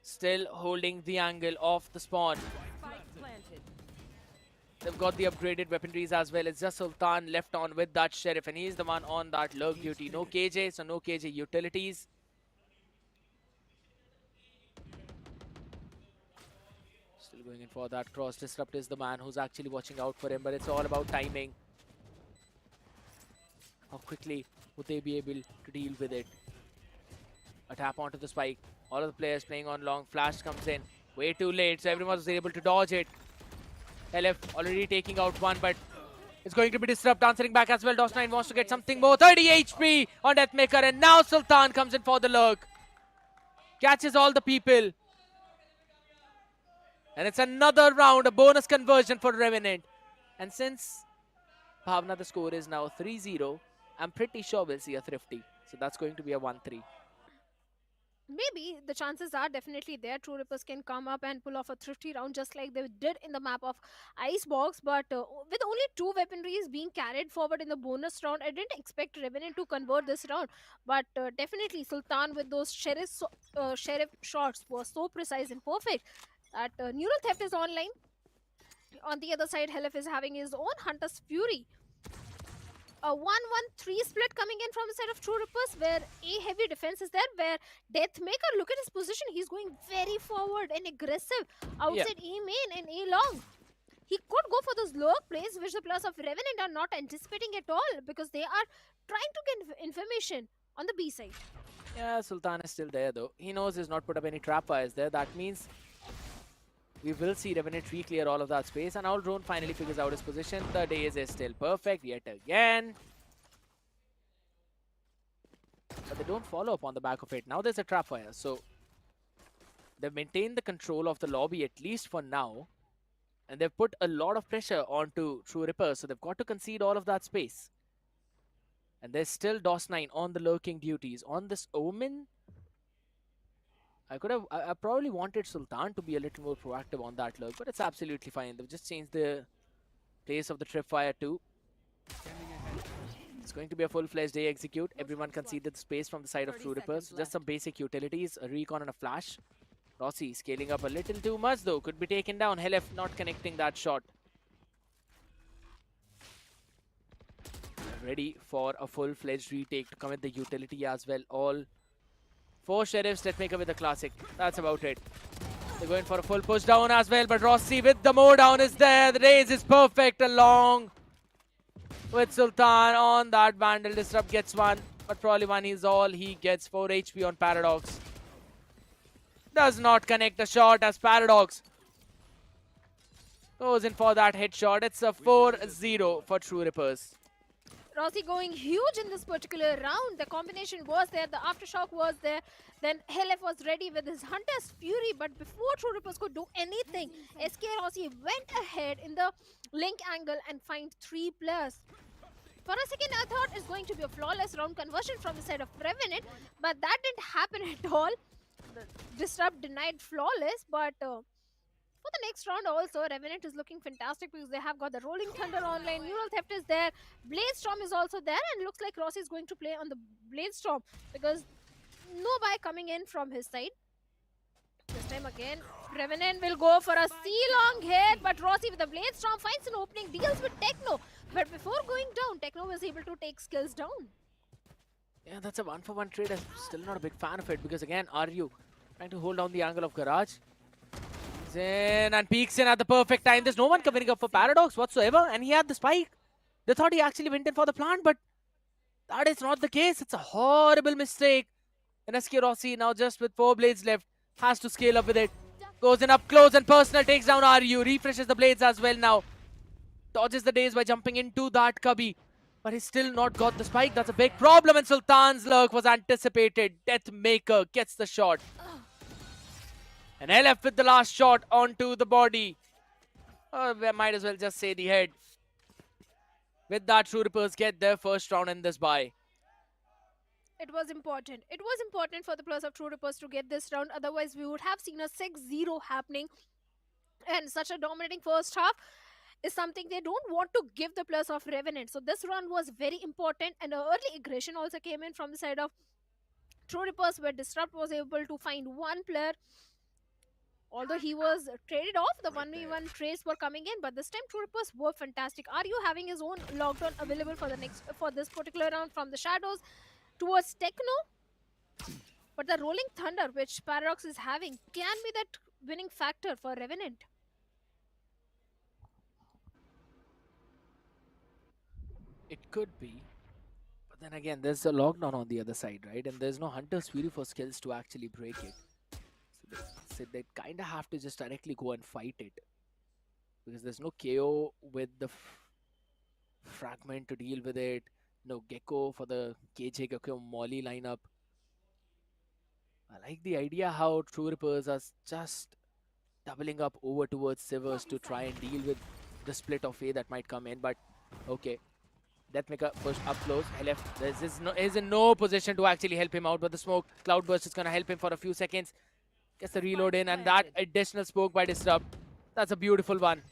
still holding the angle of the spawn. They've got the upgraded weaponries as well. It's just Sultan left on with that Sheriff, and he's the one on that lurk duty. No KJ, so no KJ utilities. Still going in for that cross. Disrupt is the man who's actually watching out for him, but it's all about timing. How quickly would they be able to deal with it? A tap onto the spike. All of the players playing on long. Flash comes in way too late, so everyone was able to dodge it. LF already taking out 1, but it's going to be Disrupt answering back as well. DOS9 wants to get something more. 30 HP on Deathmaker, and now Sultan comes in for the lurk. Catches all the people. And it's another round, a bonus conversion for Revenant. And since Bhavna, the score is now 3-0, I'm pretty sure we'll see a thrifty. So that's going to be a 1-3. maybe the chances are definitely there. True Rippers can come up and pull off a thrifty round just like they did in the map of Icebox. But with only two weaponries being carried forward in the bonus round, I didn't expect Revenant to convert this round. But definitely Sultan with those sheriff shots was so precise and perfect that Neural Theft is online. On the other side, Helif is having his own Hunter's Fury. A 1-1-3 split coming in from the side of True Rippers, where A heavy defense is there, where Deathmaker, look at his position, he's going very forward and aggressive outside A main and A long. He could go for those low plays, which the players of Revenant are not anticipating at all, because they are trying to get information on the B side. Yeah, Sultan is still there though. He knows he's not put up any trap wires there. That means we will see Revenant re-clear all of that space, and our drone finally figures out his position. The days is still perfect yet again. But they don't follow up on the back of it. Now there's a trap fire, so they've maintained the control of the lobby at least for now. And they've put a lot of pressure onto True Rippers, so they've got to concede all of that space. And there's still DOS9 on the lurking duties. On this Omen, I probably wanted Sultan to be a little more proactive on that lurk, but it's absolutely fine. They've just changed the place of the tripwire too. It's going to be a full-fledged A execute. Everyone conceded the space from the side of True Rippers. Just some basic utilities, a recon and a flash. Rossi scaling up a little too much though. Could be taken down. Helef not connecting that shot. Ready for a full-fledged retake to come with the utility as well. All four sheriffs. Let's make up with the classic. That's about it. They're going for a full push down as well, but Rossi with the mow down is there. The raise is perfect along with Sultan on that Vandal. Disrupt gets one, but probably one is all he gets. 4 HP on Paradox. Does not connect a shot as Paradox goes in for that headshot. It's a 4-0 for True Rippers. Rossi going huge in this particular round. The combination was there, the aftershock was there. Then Helef was ready with his Hunter's Fury, but before True Rippers could do anything, SK Rossi went ahead in the link angle and find 3 players. For a second, I thought it's going to be a flawless round conversion from the side of Revenant, but that didn't happen at all. The Disrupt denied flawless, but for the next round also, Revenant is looking fantastic because they have got the Rolling Thunder online, Neural Theft is there, Blade Storm is also there, and looks like Rossi is going to play on the Blade Storm because no buy coming in from his side. This time again, Revenant will go for a C-long hit, but Rossi with the Blade Storm finds an opening, deals with Techno. But before going down, Techno was able to take skills down. Yeah, that's a 1-for-1 trade. I'm still not a big fan of it because again, Aryu trying to hold down the angle of Garage. He's in and peeks in at the perfect time. There's no one covering up for Paradox whatsoever, and he had the spike. They thought he actually went in for the plant, but that is not the case. It's a horrible mistake. And SK Rossi now just with 4 blades left has to scale up with it. Goes in up close and personal, takes down Aryu. Refreshes the blades as well now. Dodges the days by jumping into that cubby. But he's still not got the spike. That's a big problem. And Sultan's lurk was anticipated. Deathmaker gets the shot. And LF with the last shot onto the body. Oh, we might as well just say the head. With that, True Rippers get their first round in this bye. It was important. It was important for the players of True Rippers to get this round. Otherwise, we would have seen a 6-0 happening. And such a dominating first half is something they don't want to give the players of Revenant. So this round was very important, and early aggression also came in from the side of True Rippers, where Disrupt was able to find one player. Although he was traded off, the 1v1 trades were coming in, but this time True Rippers were fantastic. Aryu having his own lockdown available for this particular round from the shadows towards Techno. But the Rolling Thunder, which Paradox is having, can be that winning factor for Revenant. It could be. But then again, there's a lockdown on the other side, right? And there's no Hunter's Fury for skills to actually break it. So they kind of have to just directly go and fight it. Because there's no KO with the fragment to deal with it. No Gecko for the KJ Gecko Molly lineup. I like the idea how True Rippers are just doubling up over towards Sivers to try and deal with the split of A that might come in. But okay. Deathmaker push up close. LF is in no position to actually help him out, but the smoke cloudburst is going to help him for a few seconds. Gets the reload in, and that additional smoke by Disrupt. That's a beautiful one.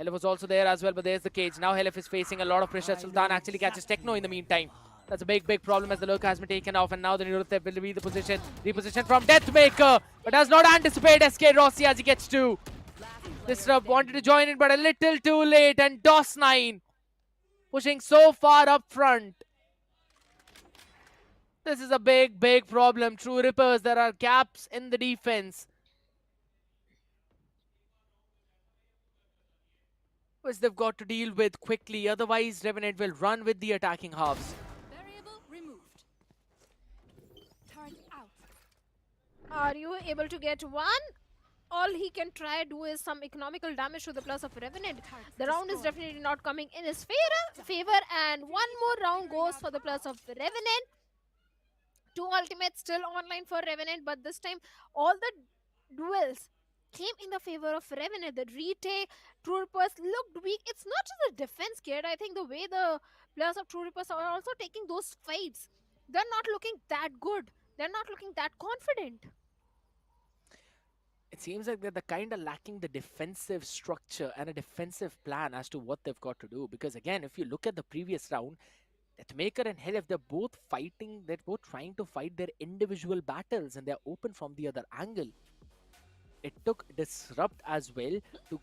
Helef was also there as well, but there's the cage. Now Helef is facing a lot of pressure. Sultan actually catches Techno in the meantime. That's a big problem as the lurker has been taken off, and now the Nirutep will be the position. Reposition from Deathmaker, but does not anticipate SK Rossi as he gets to. Disrupt wanted to join in, but a little too late, and DOS9 pushing so far up front. This is a big problem. True Rippers, there are gaps in the defense, which they've got to deal with quickly. Otherwise, Revenant will run with the attacking halves. Variable removed. Turn out. Are you able to get one? All he can try do is some economical damage to the plus of Revenant. The round is definitely not coming in his favor, and one more round goes for the plus of Revenant. 2 ultimates still online for Revenant, but this time all the duels came in the favor of Revenant. The retake, True Rippers looked weak. It's not just the defense kid. I think the way the players of True Rippers are also taking those fights, they're not looking that good. They're not looking that confident. It seems like they're kind of lacking the defensive structure and a defensive plan as to what they've got to do. Because again, if you look at the previous round, Deathmaker and Helef, they're both fighting, they're both trying to fight their individual battles, and they're open from the other angle. It took Disrupt as well to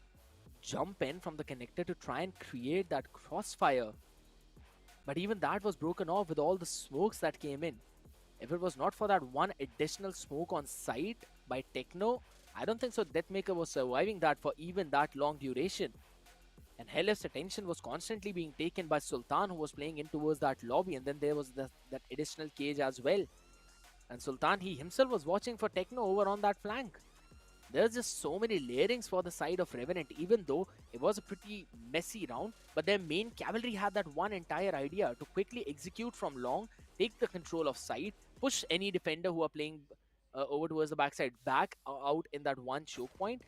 jump in from the connector to try and create that crossfire. But even that was broken off with all the smokes that came in. If it was not for that one additional smoke on site by Techno, I don't think so Deathmaker was surviving that for even that long duration. And Helef's attention was constantly being taken by Sultan, who was playing in towards that lobby, and then there was that additional cage as well. And Sultan, he himself was watching for Techno over on that flank. There's just so many layerings for the side of Revenant, even though it was a pretty messy round. But their main cavalry had that one entire idea to quickly execute from long, take the control of side, push any defender who are playing over towards the backside back out in that one choke point,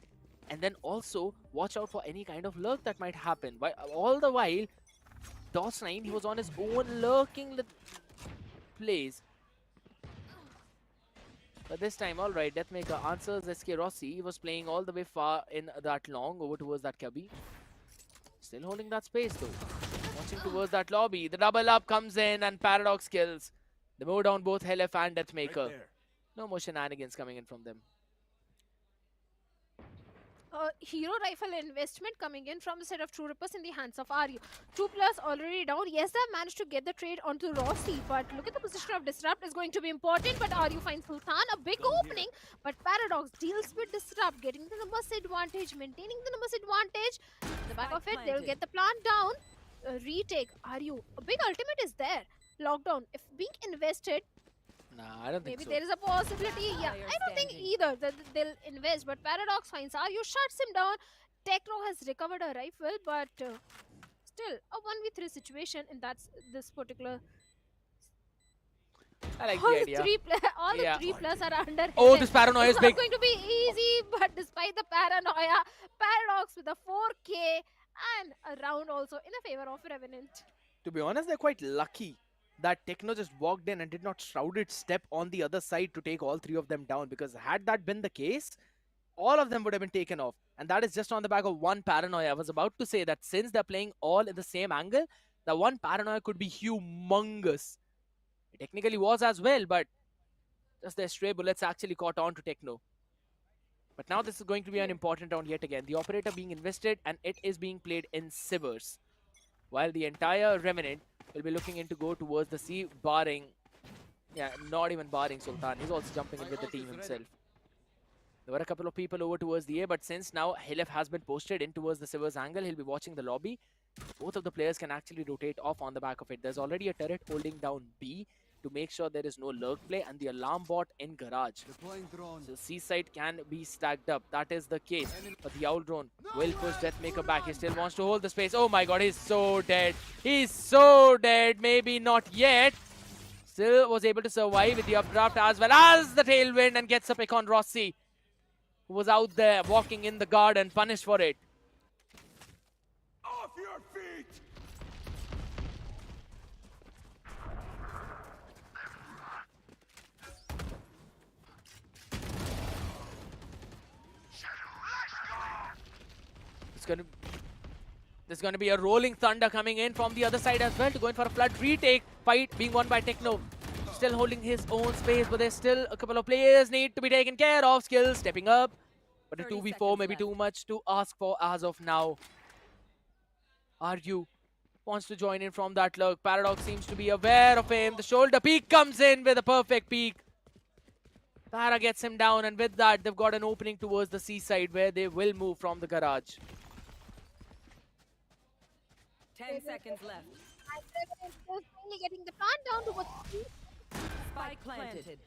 and then also watch out for any kind of lurk that might happen. But all the while, DOS9, he was on his own lurking plays. But this time, alright, Deathmaker answers SK Rossi. He was playing all the way far in that long over towards that cubby. Still holding that space though. Watching towards that lobby. The double up comes in and Paradox kills. They mow down both Helef and Deathmaker. Right, no more shenanigans coming in from them. Hero rifle investment coming in from the set of True Rippers in the hands of Aryu. 2+ already down. Yes, they have managed to get the trade onto Rossi, but look at the position of Disrupt is going to be important. But Aryu finds Sultan a big opening, but Paradox deals with Disrupt, getting the numbers advantage, maintaining the numbers advantage. In the back of it, they'll get the plant down. Retake. Aryu, a big ultimate is there. Lockdown, if being invested, nah, I don't think maybe so. there is a possibility. Yeah, I don't think either that they'll invest. But Paradox finds Aryu, shuts him down. Techno has recovered a rifle, but still a 1v3 situation in this particular. I like all the idea. All the 3+ are under. Oh, this paranoia is big. It's not going to be easy, but despite the paranoia, Paradox with a 4K and a round also in a favor of Revenant. To be honest, they're quite lucky that Techno just walked in and did not shrouded step on the other side to take all 3 of them down, because had that been the case, all of them would have been taken off. And that is just on the back of one paranoia. I was about to say that since they're playing all in the same angle, the one paranoia could be humongous. It technically was as well, but just their stray bullets actually caught on to Techno. But now this is going to be an important round yet again. The operator being invested, and it is being played in Sivers, while the entire Revenant will be looking in to go towards the C, barring, yeah, not even barring Sultan. He's also jumping in with the team himself. There were a couple of people over towards the A, but since now Helef has been posted in towards the Sivers angle, he'll be watching the lobby. Both of the players can actually rotate off on the back of it. There's already a turret holding down B to make sure there is no lurk play, and the alarm bot in garage. So C side can be stacked up. That is the case. But the owl drone will push Deathmaker back. He still wants to hold the space. Oh my god, he's so dead. He's so dead. Maybe not yet. Still was able to survive with the updraft as well as the tailwind, and gets a pick on Rossi, who was out there walking in the garden, punished for it. Off your feet! It's gonna There's going to be a rolling thunder coming in from the other side as well to go in for a flood retake. Fight being won by Techno. Still holding his own space, but there's still a couple of players need to be taken care of. Skills stepping up. But a 2v4 may be too much to ask for as of now. Aryu wants to join in from that look. Paradox seems to be aware of him. The shoulder peek comes in with a perfect peek. Para gets him down, and with that, they've got an opening towards the seaside where they will move from the garage. 10 seconds left. And Revenant is finally getting the plant down towards the Spike planted.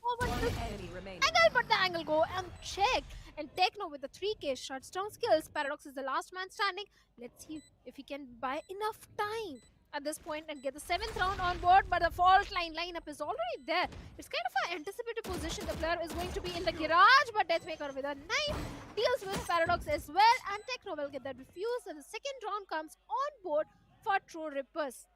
forward. Enemy remaining. Angle, but the angle go unchecked. And Techno with the 3k shuts down skills. Paradox is the last man standing. Let's see if he can buy enough time at this point and get the 7th round on board. But the fault line lineup is already there. It's kind of an anticipated position. The player is going to be in the garage, but Deathmaker with a knife deals with Paradox as well. And Techno will get that refused. And the 2nd round comes on board for True Rippers.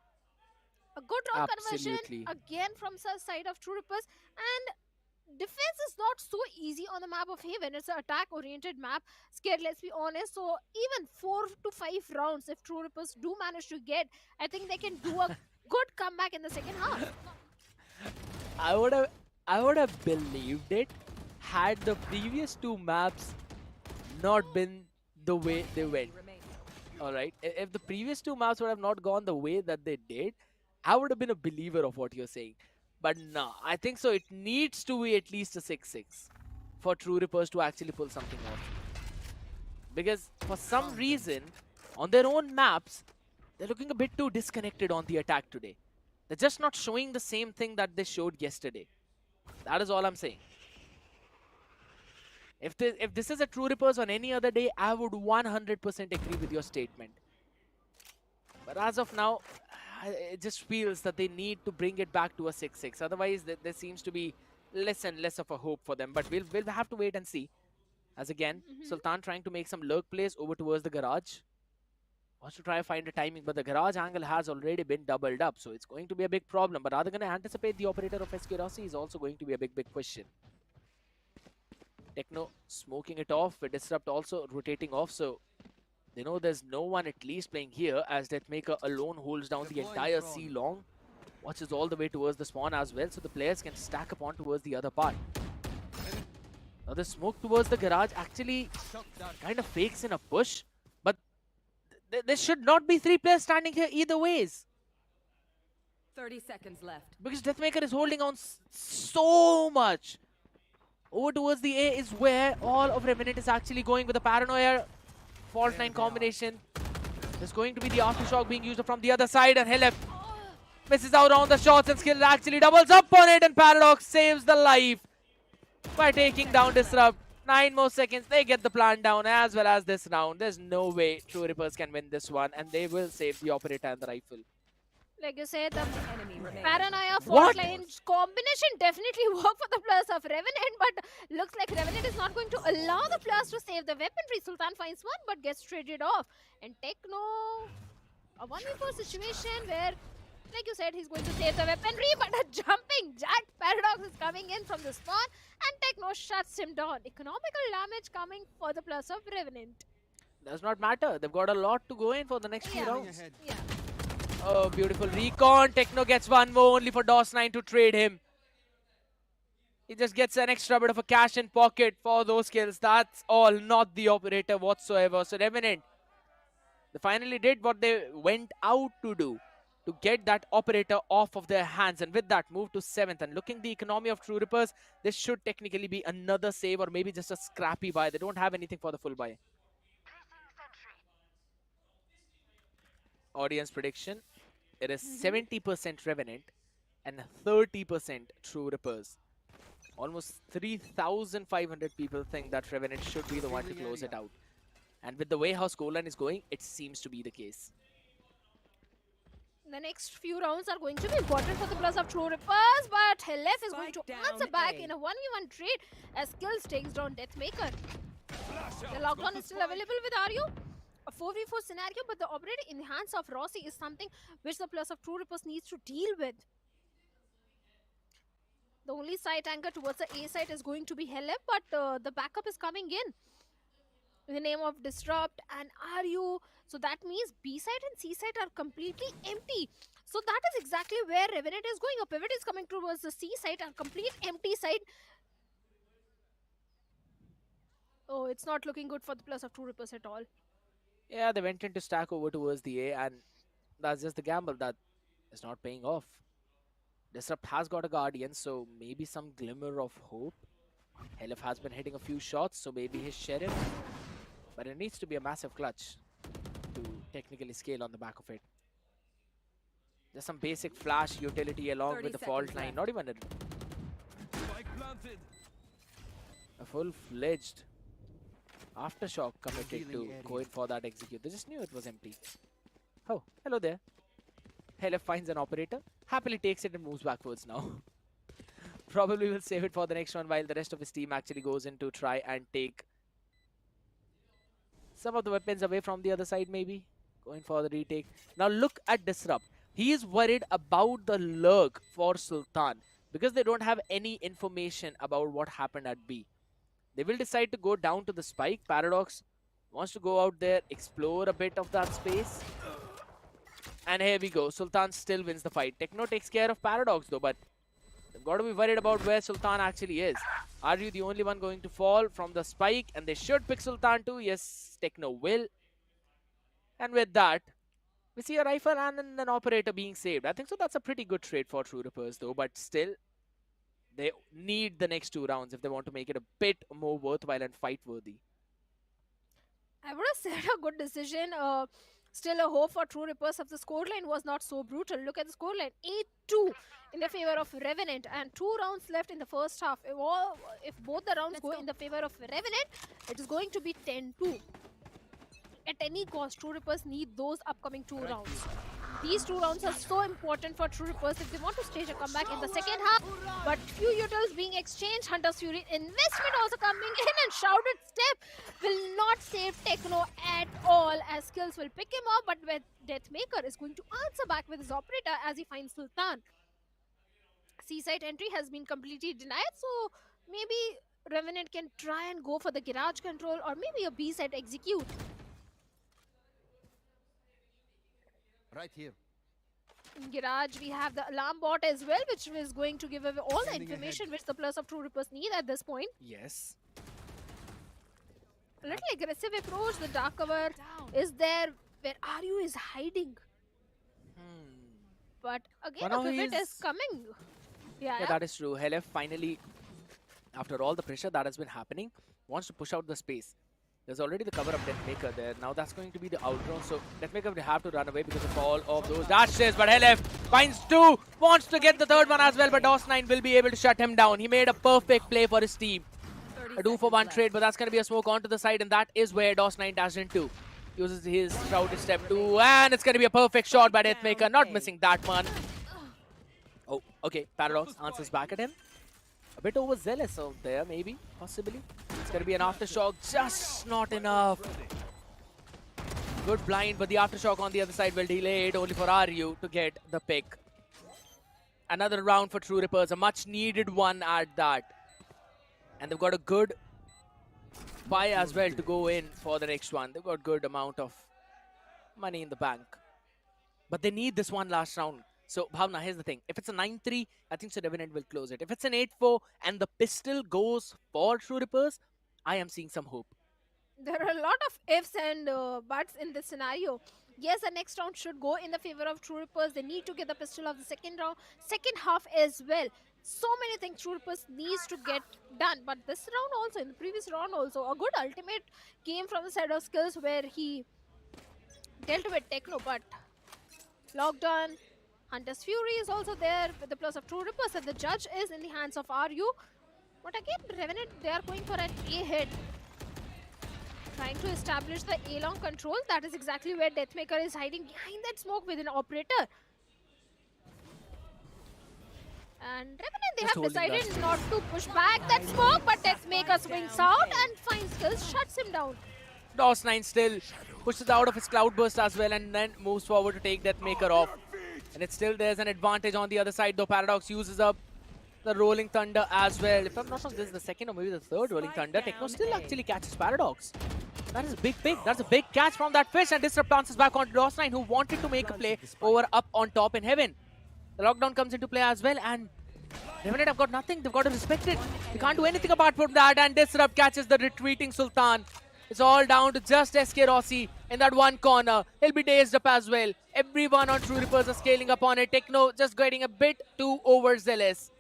A good round conversion again from the side of True Rippers. And defense is not so easy on the map of Haven. It's an attack-oriented map. Scared, let's be honest. So even 4 to 5 rounds, if True Rippers do manage to get, I think they can do a good comeback in the second half. I would have believed it had the previous 2 maps not been the way they went. Alright, if the previous 2 maps would have not gone the way that they did, I would have been a believer of what you're saying. But no, I think so. It needs to be at least a 6-6 for True Rippers to actually pull something off. Because for some reason, on their own maps, they're looking a bit too disconnected on the attack today. They're just not showing the same thing that they showed yesterday. That is all I'm saying. If this is a True Rippers on any other day, I would 100% agree with your statement. But as of now, it just feels that they need to bring it back to a 6-6. Otherwise, there seems to be less and less of a hope for them. But we'll have to wait and see. As again, Sultan trying to make some lurk plays over towards the garage. Wants to try to find a timing, but the garage angle has already been doubled up. So it's going to be a big problem. But are they going to anticipate the operator of SK Rossi is also going to be a big question. Techno smoking it off, with Disrupt also rotating off. So they know there's no one at least playing here, as Deathmaker alone holds down the entire C long. Watches all the way towards the spawn as well, so the players can stack upon towards the other part. Now the smoke towards the garage actually kind of fakes in a push, but there should not be 3 players standing here either ways. 30 seconds left. Because Deathmaker is holding on so much. Over towards the A is where all of Revenant is actually going with the Paranoia Fault 9 combination. There's going to be the Aftershock being used from the other side, and Helef misses out on the shots, and Skill actually doubles up on it, and Paradox saves the life by taking down Disrupt. 9 more seconds, they get the plant down as well as this round. There's no way True Rippers can win this one, and they will save the Operator and the Rifle. Like you said, the Paranoia fault line combination definitely worked for the players of Revenant, but looks like Revenant is not going to allow the players to save the weaponry. Sultan finds one, but gets traded off. And Techno, a 1v4 situation where, like you said, he's going to save the weaponry, but a jumping jack Paradox is coming in from the spawn, and Techno shuts him down. Economical damage coming for the players of Revenant. Does not matter. They've got a lot to go in for the next few rounds. Yeah. Oh, beautiful recon. Techno gets one more, only for DOS9 to trade him. He just gets an extra bit of a cash in pocket for those kills. That's all, not the Operator whatsoever. So Revenant, they finally did what they went out to do, to get that Operator off of their hands. And with that, move to 7th. And looking the economy of True Rippers, this should technically be another save or maybe just a scrappy buy. They don't have anything for the full buy. Audience prediction, it is 70% Revenant and 30% True Rippers. Almost 3,500 people think that Revenant should be the one to close it out. And with the way how scoreline is going, it seems to be the case. The next few rounds are going to be important for the players of True Rippers, but Helef is going to answer back in a 1v1 trade as Skills takes down Deathmaker. The lockdown is still available with Aryu. A 4v4 scenario, but the Operator in the hands of Rossi is something which the players of True Rippers needs to deal with. The only side anchor towards the A side is going to be Helef, but the backup is coming in. in the name of Disrupt and RU. So that means B side and C side are completely empty. So that is exactly where Revenant is going. A pivot is coming towards the C side, a complete empty side. Oh, it's not looking good for the plus of True Rippers at all. Yeah, they went in to stack over towards the A, and that's just the gamble that is not paying off. Disrupt has got a Guardian, so maybe some glimmer of hope. Helif has been hitting a few shots, so maybe his Sheriff. But it needs to be a massive clutch to technically scale on the back of it. Just some basic flash utility along with the fault line. Not even a full-fledged aftershock committed to going for that execute. They just knew it was empty. Oh, hello there. Helif finds an operator, happily takes it and moves backwards now. Probably will save it for the next one while the rest of his team actually goes in to try and take some of the weapons away from the other side maybe. Going for the retake. Now look at Disrupt. He is worried about the lurk for Sultan because they don't have any information about what happened at B. They will decide to go down to the spike. Paradox wants to go out there, explore a bit of that space. And here we go. Sultan still wins the fight. Techno takes care of Paradox though, but they've got to be worried about where Sultan actually is. Are you the only one going to fall from the spike? And they should pick Sultan too. Yes, Techno will. And with that, we see a rifle and an operator being saved. I think so that's a pretty good trade for True Rippers though, but still, they need the next 2 rounds if they want to make it a bit more worthwhile and fight-worthy. I would have said a good decision. Still a hope for True Rippers if the scoreline was not so brutal. Look at the scoreline, 8-2 in the favor of Revenant, and 2 rounds left in the first half. If both the rounds go in the favor of Revenant, it is going to be 10-2. At any cost, True Rippers need those upcoming 2 rounds. These 2 rounds are so important for True Rippers if they want to stage a comeback in the second half. But few utils being exchanged, Hunter's Fury investment also coming in, and Shrouded Step will not save Techno at all as Skills will pick him up, but where Deathmaker is going to answer back with his operator as he finds Sultan. Seaside entry has been completely denied, so maybe Revenant can try and go for the garage control or maybe a B-side execute. Right here. In Garage, we have the alarm bot as well, which is going to give away all the information which the plus of True Rippers need at this point. Yes. A little aggressive approach. The dark cover is there where RU is hiding. But again, a pivot is coming. Yeah, that is true. Helif finally, after all the pressure that has been happening, wants to push out the space. There's already the cover of Deathmaker there. Now that's going to be the outrun. So Deathmaker will have to run away because of all of those dashes. But Helif finds 2, wants to get the 3rd one as well. But DOS9 will be able to shut him down. He made a perfect play for his team. A 2-for-1 trade, but that's going to be a smoke onto the side. And that is where DOS9 dashed into. Uses his Shrouded Step 2. And it's going to be a perfect shot by Deathmaker. Not missing that one. Oh, okay. Paradox answers back at him. A bit overzealous out there, maybe, possibly. It's going to be an aftershock, just not enough. Good blind, but the aftershock on the other side will delay it, only for RU to get the pick. Another round for True Rippers, a much needed one at that. And they've got a good buy as well to go in for the next one. They've got good amount of money in the bank. But they need this one last round. So, Bhavna, here's the thing. If it's a 9-3, I think so Revenant will close it. If it's an 8-4 and the pistol goes for True Rippers, I am seeing some hope. There are a lot of ifs and buts in this scenario. Yes, the next round should go in the favor of True Rippers. They need to get the pistol of the second half as well. So many things True Rippers needs to get done. But this round also, in the previous round also, a good ultimate came from the side of Skills where he dealt with Techno, but locked on. Hunter's Fury is also there with the plus of True Rippers, and the judge is in the hands of RU. But again, Revenant, they are going for an A hit. Trying to establish the A-long control. That is exactly where Deathmaker is hiding behind that smoke with an operator. And Revenant, they have decided not to push back that smoke, but Deathmaker swings out and finds Skills, shuts him down. DOS9 still pushes out of his Cloudburst as well and then moves forward to take Deathmaker off. And it's still there's an advantage on the other side, though Paradox uses up the Rolling Thunder as well. If I'm not wrong, this is the second or maybe the third Rolling Thunder. Techno still actually catches Paradox. That is a big pick. That's a big catch from that fish, and Disrupt bounces back on Ross9, who wanted to make a play over up on top in heaven. The lockdown comes into play as well, and Revenant have got nothing. They've got to respect it. They can't do anything apart from that, and Disrupt catches the retreating Sultan. It's all down to just SK Rossi in that one corner. He'll be dazed up as well. Everyone on True Rippers are scaling up on it. Techno just getting a bit too overzealous.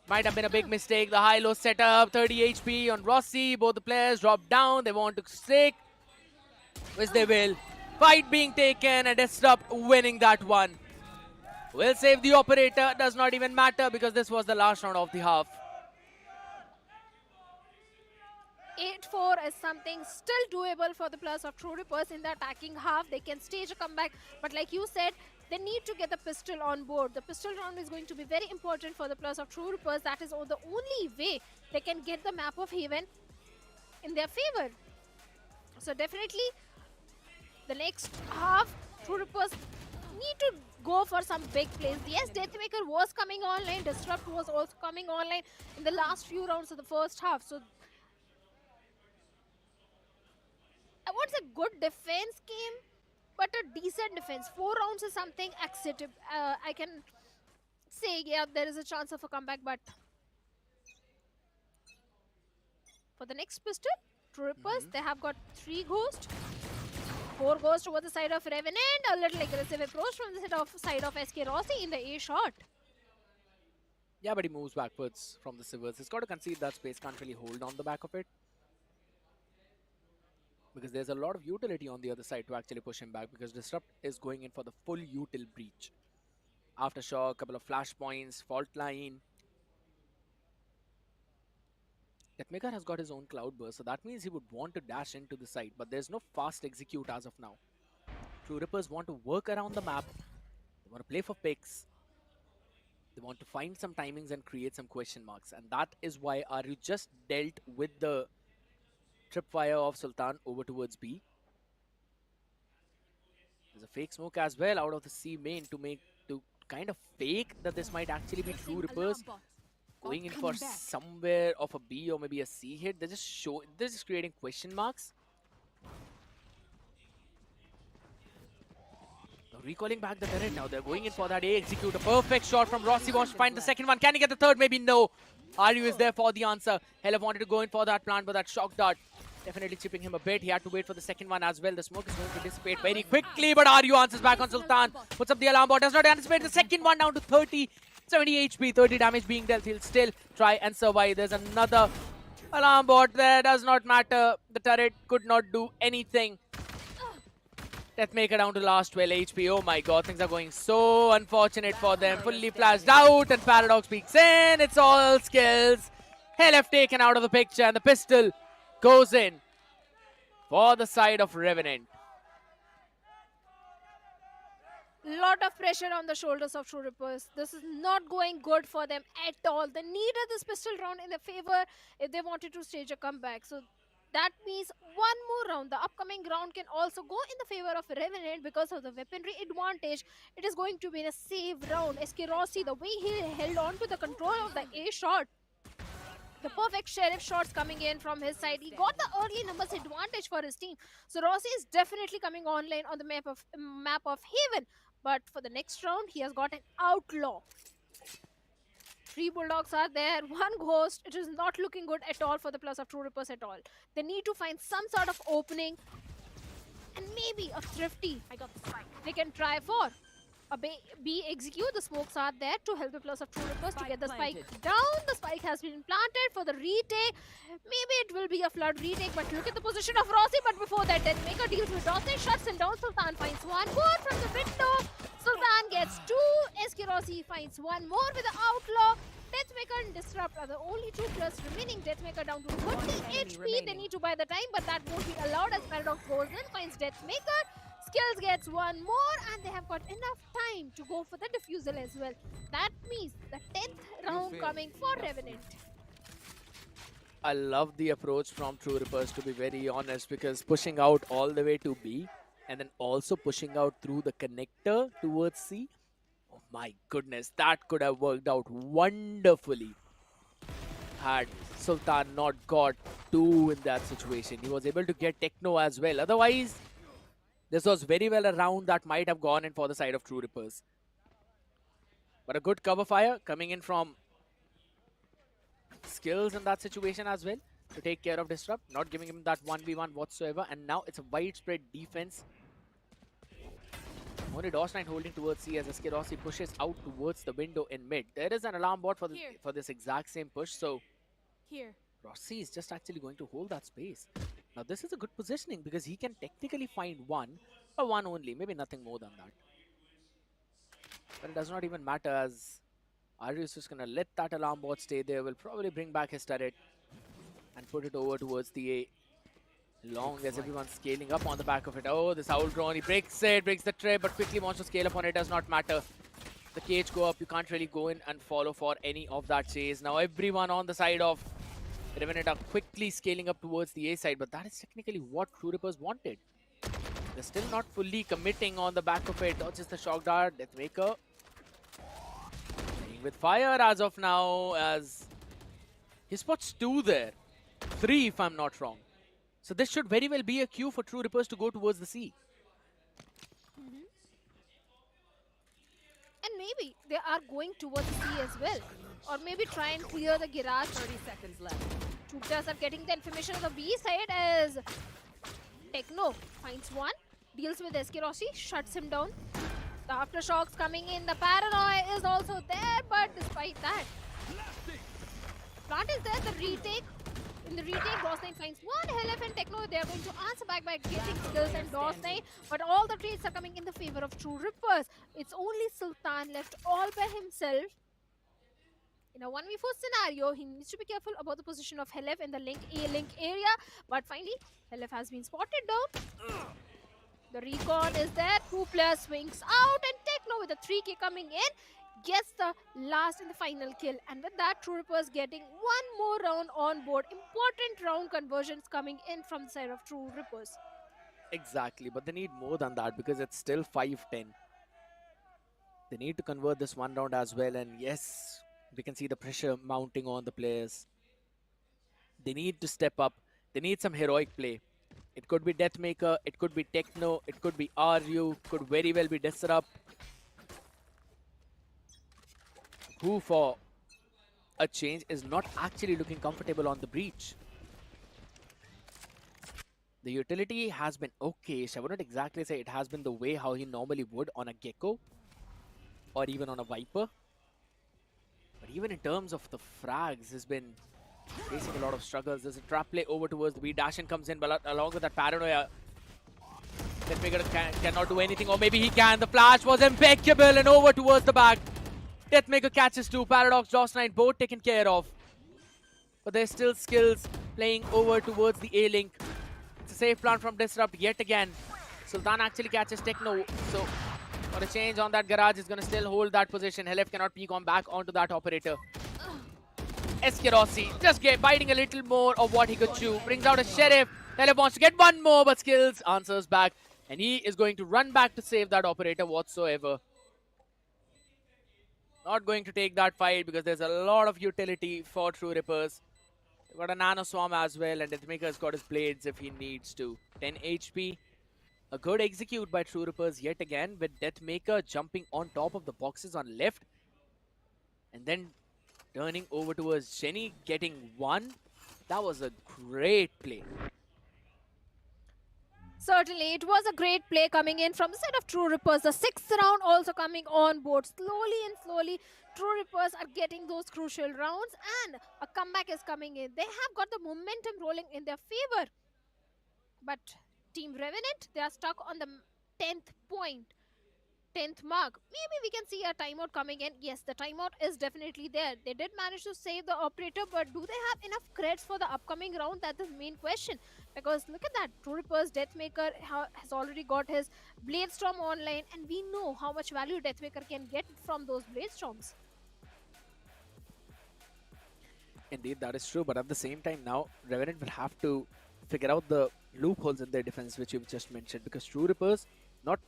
Might have been a big mistake. The high-low setup, 30 HP on Rossi. Both the players drop down. They want to stick, which they will. Fight being taken, and Disrupt winning that one. Will save the operator. Does not even matter because this was the last round of the half. 8-4 is something still doable for the players of True Rippers in the attacking half. They can stage a comeback, but like you said, they need to get the pistol on board. The pistol round is going to be very important for the players of True Rippers. That is the only way they can get the map of Haven in their favor. So definitely, the next half, True Rippers need to go for some big plays. Yes, Deathmaker was coming online. Disrupt was also coming online in the last few rounds of the first half. So I would say good defense game, but a decent defense. 4 rounds is something acceptable. I can say, yeah, there is a chance of a comeback, but for the next pistol, True Rippers, they have got 3 ghosts. 4 ghosts over the side of Revenant. A little aggressive approach from the side of SK Rossi in the A shot. Yeah, but he moves backwards from the Sivers. He's got to concede that space. Can't really hold on the back of it, because there's a lot of utility on the other side to actually push him back, because Disrupt is going in for the full util breach. Aftershock, couple of flashpoints, fault line. Deathmaker has got his own cloudburst, so that means he would want to dash into the side, but there's no fast execute as of now. True Rippers want to work around the map. They want to play for picks. They want to find some timings and create some question marks, and that is why Aryu just dealt with the tripwire of Sultan over towards B. There's a fake smoke as well out of the C main to kind of fake that this might actually be True Rippers going in for somewhere of a B or maybe a C hit. They're just creating question marks. Now recalling back the turret now. They're going in for that A execute. A perfect shot from Rossi. Wants to find the second one. Can he get the third? Maybe no. Aryu is there for the answer. Hella wanted to go in for that plant, but that shock dart definitely chipping him a bit. He had to wait for the second one as well. The smoke is going to dissipate very quickly, but Aryu answers back on Sultan. Puts up the alarm bot. Does not anticipate the second one, down to 30. 70 HP, 30 damage being dealt. He'll still try and survive. There's another alarm bot there. Does not matter. The turret could not do anything. Deathmaker down to last 12 HP. Oh my god, things are going so unfortunate for them. Fully flashed out, and Paradox peeks in. It's all skills. LF taken out of the picture, and the pistol goes in for the side of Revenant. Lot of pressure on the shoulders of True Rippers. This is not going good for them at all. They needed this pistol round in their favor if they wanted to stage a comeback. So that means one more round. The upcoming round can also go in the favor of Revenant because of the weaponry advantage. It is going to be a save round. SK Rossi, the way he held on to the control of the A shot, the perfect sheriff shots coming in from his side. He got the early numbers advantage for his team. So Rossi is definitely coming online on the map of Haven. But for the next round, he has got an outlaw. 3 bulldogs are there, 1 ghost. It is not looking good at all for the plus of True Rippers at all. They need to find some sort of opening, and maybe a thrifty they can try for. A B execute. The smokes are there to help the plus of True Rippers to get the spike down. The spike has been planted for the retake. Maybe it will be a flood retake, but look at the position of Rossi. But before that, Deathmaker deals with Rossi, shuts him down. Sultan finds 1 more from the window. Sultan gets 2. SK Rossi finds 1 more with the outlaw. Deathmaker and Disrupt are the only 2 players remaining. Deathmaker down to 30 HP. They need to buy the time, but that won't be allowed as Paradox goes in, finds Deathmaker. Skills gets 1 more, and they have got enough time to go for the defusal as well. That means the 10th round coming for Revenant. I love the approach from True Rippers, to be very honest, because pushing out all the way to B and then also pushing out through the connector towards C. Oh my goodness, that could have worked out wonderfully. had Sultan not got two in that situation. He was able to get Techno as well. Otherwise, this was very well a round that might have gone in for the side of True Rippers. But a good cover fire coming in from skills in that situation as well to take care of Disrupt, not giving him that 1v1 whatsoever. And now it's a widespread defense. Only DOS9 holding towards C as Eskirossi pushes out towards the window in mid. There is an alarm bot for this exact same push, so Rossi is just actually going to hold that space. Now this is a good positioning because he can technically find one, or one only, maybe nothing more than that. But it does not even matter as Aryu is just going to let that alarm bot stay there. Will probably bring back his turret and put it over towards the A. Long as everyone's scaling up on the back of it. Oh, this owl drone, he breaks it, breaks the trip, but quickly wants to scale up on it. Does not matter. The cage go up, you can't really go in and follow for any of that chase. Now everyone on the side of Revenant are quickly scaling up towards the A side, but that is technically what True Rippers wanted. They're still not fully committing on the back of it. Dodges the shock dart, Deathmaker. Playing with fire as of now, as he spots 2 there. 3 if I'm not wrong. So this should very well be a cue for True Rippers to go towards the C. And maybe they are going towards C as well. Or maybe try and clear the garage. 30 seconds left. Shooters are getting the information on the B side as Techno finds one, deals with Eskirossi, shuts him down. The aftershocks coming in, the paranoia is also there, but despite that, Plant is there, the retake. In the retake, DOS9 finds one. Helef and Techno, they are going to answer back by getting skills and DOS9. But all the trades are coming in the favor of True Rippers. It's only Sultan left all by himself. In a 1v4 scenario, he needs to be careful about the position of Helef in the link area. But finally, Helef has been spotted down. The recon is there. 2 players swings out, and Techno with a 3k coming in gets the last and the final kill. And with that, True Rippers getting one more round on board. Important round conversions coming in from the side of True Rippers. Exactly, but they need more than that because it's still 5-10. They need to convert this one round as well. And yes, we can see the pressure mounting on the players. They need to step up. They need some heroic play. It could be Deathmaker, it could be Techno, it could be RU, could very well be Disrupt. Who, for a change, is not actually looking comfortable on the breach. The utility has been okay. I wouldn't exactly say it has been the way how he normally would on a Gecko or even on a Viper. But even in terms of the frags, he's been facing a lot of struggles. There's a trap play over towards the B. Dashin comes in, but along with that paranoia, Deathmaker cannot do anything, or maybe he can. The flash was impeccable and over towards the back. Deathmaker catches 2, Paradox, DOS9 both taken care of. But there's still skills playing over towards the A-Link. It's a safe plant from Disrupt yet again. Sultan actually catches Techno. So for a change on that garage, is going to still hold that position. Helef cannot peek on back onto that operator. Eskirossi just biting a little more of what he could chew. Brings out a Sheriff. Helef wants to get one more, but skills answers back. And he is going to run back to save that operator whatsoever. Not going to take that fight because there's a lot of utility for True Rippers. They've got a Nano Swarm as well, and Deathmaker's got his blades if he needs to. 10 HP. A good execute by True Rippers yet again, with Deathmaker jumping on top of the boxes on left. And then turning over towards Jenny, getting one. That was a great play. Certainly, it was a great play coming in from the side of True Rippers. The 6th round also coming on board. Slowly and slowly, True Rippers are getting those crucial rounds, and a comeback is coming in. They have got the momentum rolling in their favor. But Team Revenant, they are stuck on the 10th point. 10th mark. Maybe we can see a timeout coming in. Yes, the timeout is definitely there. They did manage to save the operator, but do they have enough creds for the upcoming round? That's the main question. Because look at that. True Rippers, Deathmaker has already got his Blade Storm online, and we know how much value Deathmaker can get from those Blade Storms. Indeed, that is true. But at the same time now, Revenant will have to figure out the loopholes in their defense, which you've just mentioned. Because True Rippers, not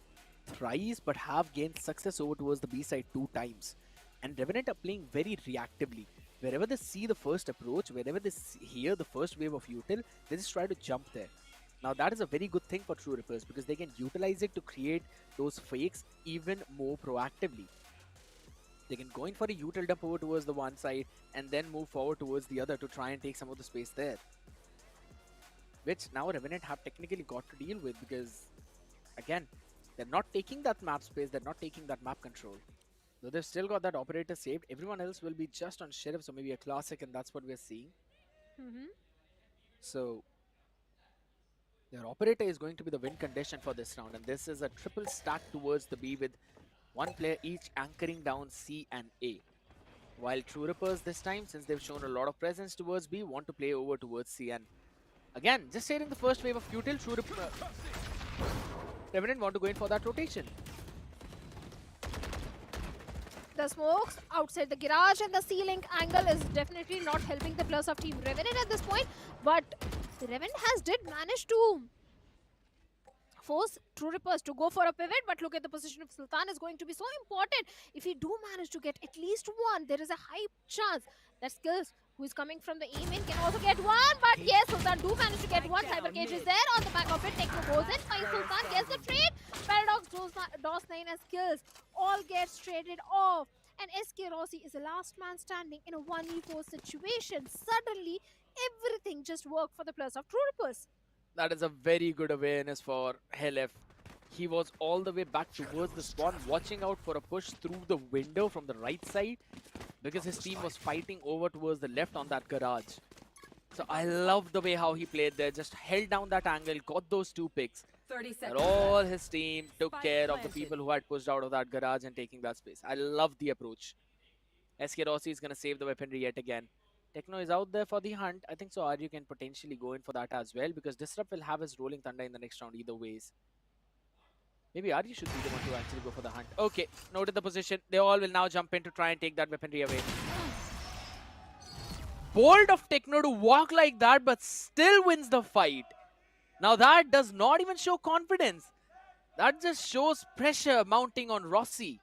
thrice, but have gained success over towards the B side 2 times. And Revenant are playing very reactively. wherever they see the first approach, wherever they hear the first wave of util, they just try to jump there. Now that is a very good thing for True Rippers because they can utilize it to create those fakes even more proactively. They can go in for a util dump over towards the one side and then move forward towards the other to try and take some of the space there. Which now Revenant have technically got to deal with because, again, they're not taking that map space, they're not taking that map control. Though they've still got that operator saved, everyone else will be just on Sheriff, so maybe a classic, and that's what we're seeing. So, their operator is going to be the win condition for this round, and this is a triple stack towards the B with one player each anchoring down C and A. While True Rippers this time, since they've shown a lot of presence towards B, want to play over towards C. And again, just stating the first wave of util, Revenant want to go in for that rotation. The smokes outside the garage and the C-link angle is definitely not helping the players of Team Revenant at this point. But Revenant did manage to force True Rippers to go for a pivot, but look at the position of Sultan is going to be so important. If he do manage to get at least one, there is a high chance that Skills, who is coming from the E-main, can also get one. But yes, Sultan do manage to get one. Cyber Cage is there on the back of it. Techno goes in. Sultan gets the trade. Paradox, DOS9 and Skills all get traded off. And SK Rossi is the last man standing in a 1v4 situation. Suddenly, everything just worked for the players of True Rippers. That is a very good awareness for Helef. He was all the way back towards the spawn, watching out for a push through the window from the right side because his team was fighting over towards the left on that garage. So I love the way how he played there, just held down that angle, got those two picks. 30 And seconds. all his team took Spike care of the planted. people who had pushed out of that garage and taking that space. I love the approach. SK Rossi is going to save the weaponry yet again. Techno is out there for the hunt. I think so Aryu can potentially go in for that as well because Disrupt will have his Rolling Thunder in the next round either ways. Maybe Aryu should be the one to actually go for the hunt. Okay, noted the position. They all will now jump in to try and take that weaponry away. Bold of Techno to walk like that but still wins the fight. Now that does not even show confidence. That just shows pressure mounting on Rossi.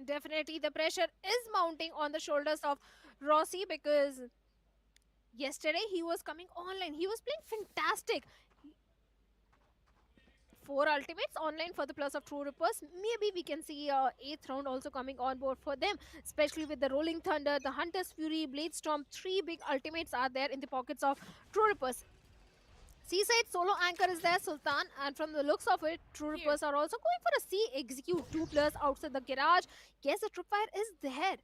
Definitely the pressure is mounting on the shoulders of Rossi because yesterday he was coming online. He was playing fantastic. 4 ultimates online for the plus of True Rippers. Maybe we can see 8th round also coming on board for them, especially with the Rolling Thunder, the Hunter's Fury, Blade Storm. 3 big ultimates are there in the pockets of True Rippers. Seaside solo anchor is there, Sultan, and from the looks of it, True Rippers are also going for a C execute. 2 players outside the garage. Yes, the tripwire is there.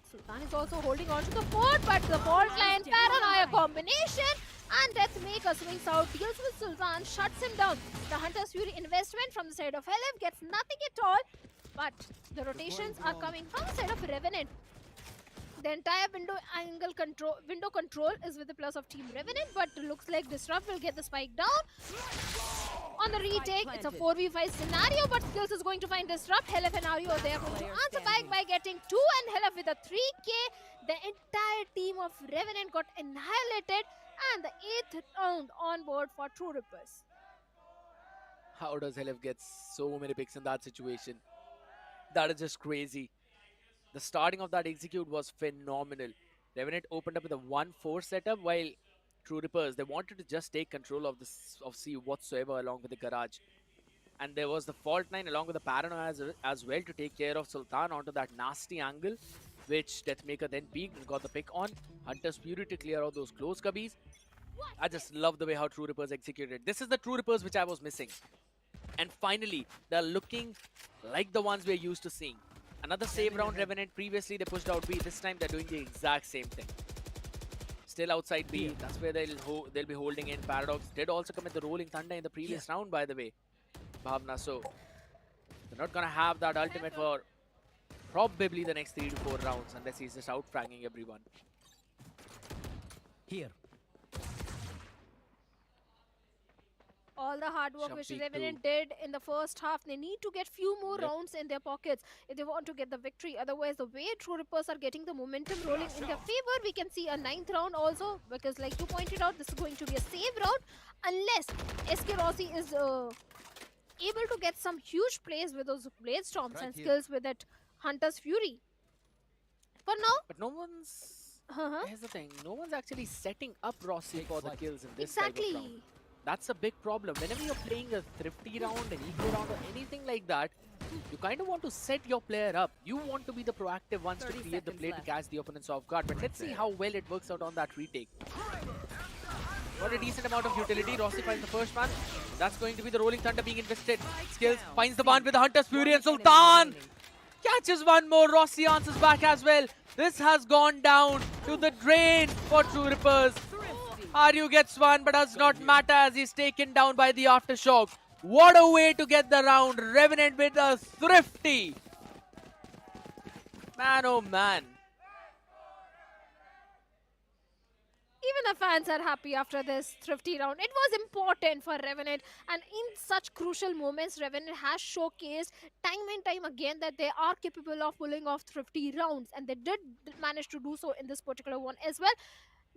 Sultan is also holding on to the fort, but the fault line paranoia combination and Deathmaker swings out, deals with Sultan, shuts him down. The Hunter's Fury investment from the side of Helef gets nothing at all, but the rotations are coming from the side of Revenant. The entire window control is with the plus of Team Revenant, but looks like Disrupt will get the spike down. On the retake, it's a 4v5 scenario, but Skills is going to find Disrupt. Helef and Aryu are there going to answer back by getting 2, and Helef with a 3k. The entire team of Revenant got annihilated, and the 8th round on board for True Rippers. How does Helef get so many picks in that situation? That is just crazy. The starting of that execute was phenomenal. Revenant opened up with a 1-4 setup, while True Rippers, they wanted to just take control of C whatsoever along with the garage. And there was the fault line along with the paranoia as well to take care of Sultan onto that nasty angle, which Deathmaker then peeked and got the pick on. Hunter's Fury to clear out those close cubbies. I just love the way how True Rippers executed. This is the True Rippers which I was missing. And finally, they're looking like the ones we're used to seeing. Another save round Revenant. Previously, they pushed out B. This time, they're doing the exact same thing. Still outside B. That's where they'll be holding in. Paradox did also commit the Rolling Thunder in the previous round, by the way. Bhavna. So, they're not going to have that ultimate for probably the next 3 to 4 rounds unless he's just out-fragging everyone. Here. All the hard work which Shampi Revenant did in the first half, they need to get few more rounds in their pockets if they want to get the victory. Otherwise, the way True Rippers are getting the momentum rolling in their favor, we can see a 9th round also, because like you pointed out, this is going to be a save round unless SK Rossi is able to get some huge plays with those blade storms Right and here. skills with that Hunter's Fury. For now, But no one's... uh-huh, Here's the thing, no one's actually setting up Rossi for the kills in this type of round. exactly. That's a big problem. Whenever you're playing a thrifty round, an eco round, or anything like that, you kind of want to set your player up. You want to be the proactive ones to 30 create the seconds play to left. catch the opponents off guard. But let's see how well it works out on that retake. Got a decent amount of utility. Rossi finds the first one. That's going to be the Rolling Thunder being invested. Skills finds the one with the Hunter's Fury, and Sultan catches one more. Rossi answers back as well. This has gone down to the drain for True Rippers. Aryu gets one, but does not matter as he's taken down by the Aftershock. What a way to get the round. Revenant with a thrifty. Man, oh man. Even the fans are happy after this thrifty round. It was important for Revenant, and in such crucial moments, Revenant has showcased time and time again that they are capable of pulling off thrifty rounds, and they did manage to do so in this particular one as well.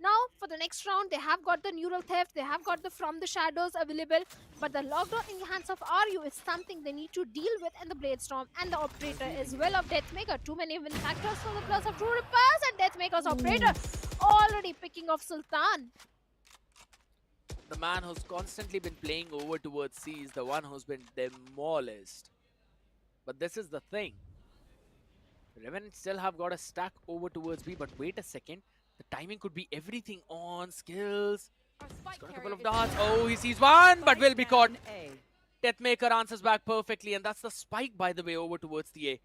Now, for the next round, they have got the Neural Theft, they have got the From the Shadows available, but the lockdown in the hands of RU is something they need to deal with, and the Blade Storm and the Operator as well of Deathmaker. Too many win factors for the plus of True Rippers, and Deathmaker's Operator already picking off Sultan. The man who's constantly been playing over towards C is the one who's been demolished. But this is the thing. Revenant still have got a stack over towards B, but wait a second. The timing could be everything on skills. He's got a couple of darts. Oh, he sees one, but will be caught. Deathmaker answers back perfectly, and that's the spike, by the way, over towards the A.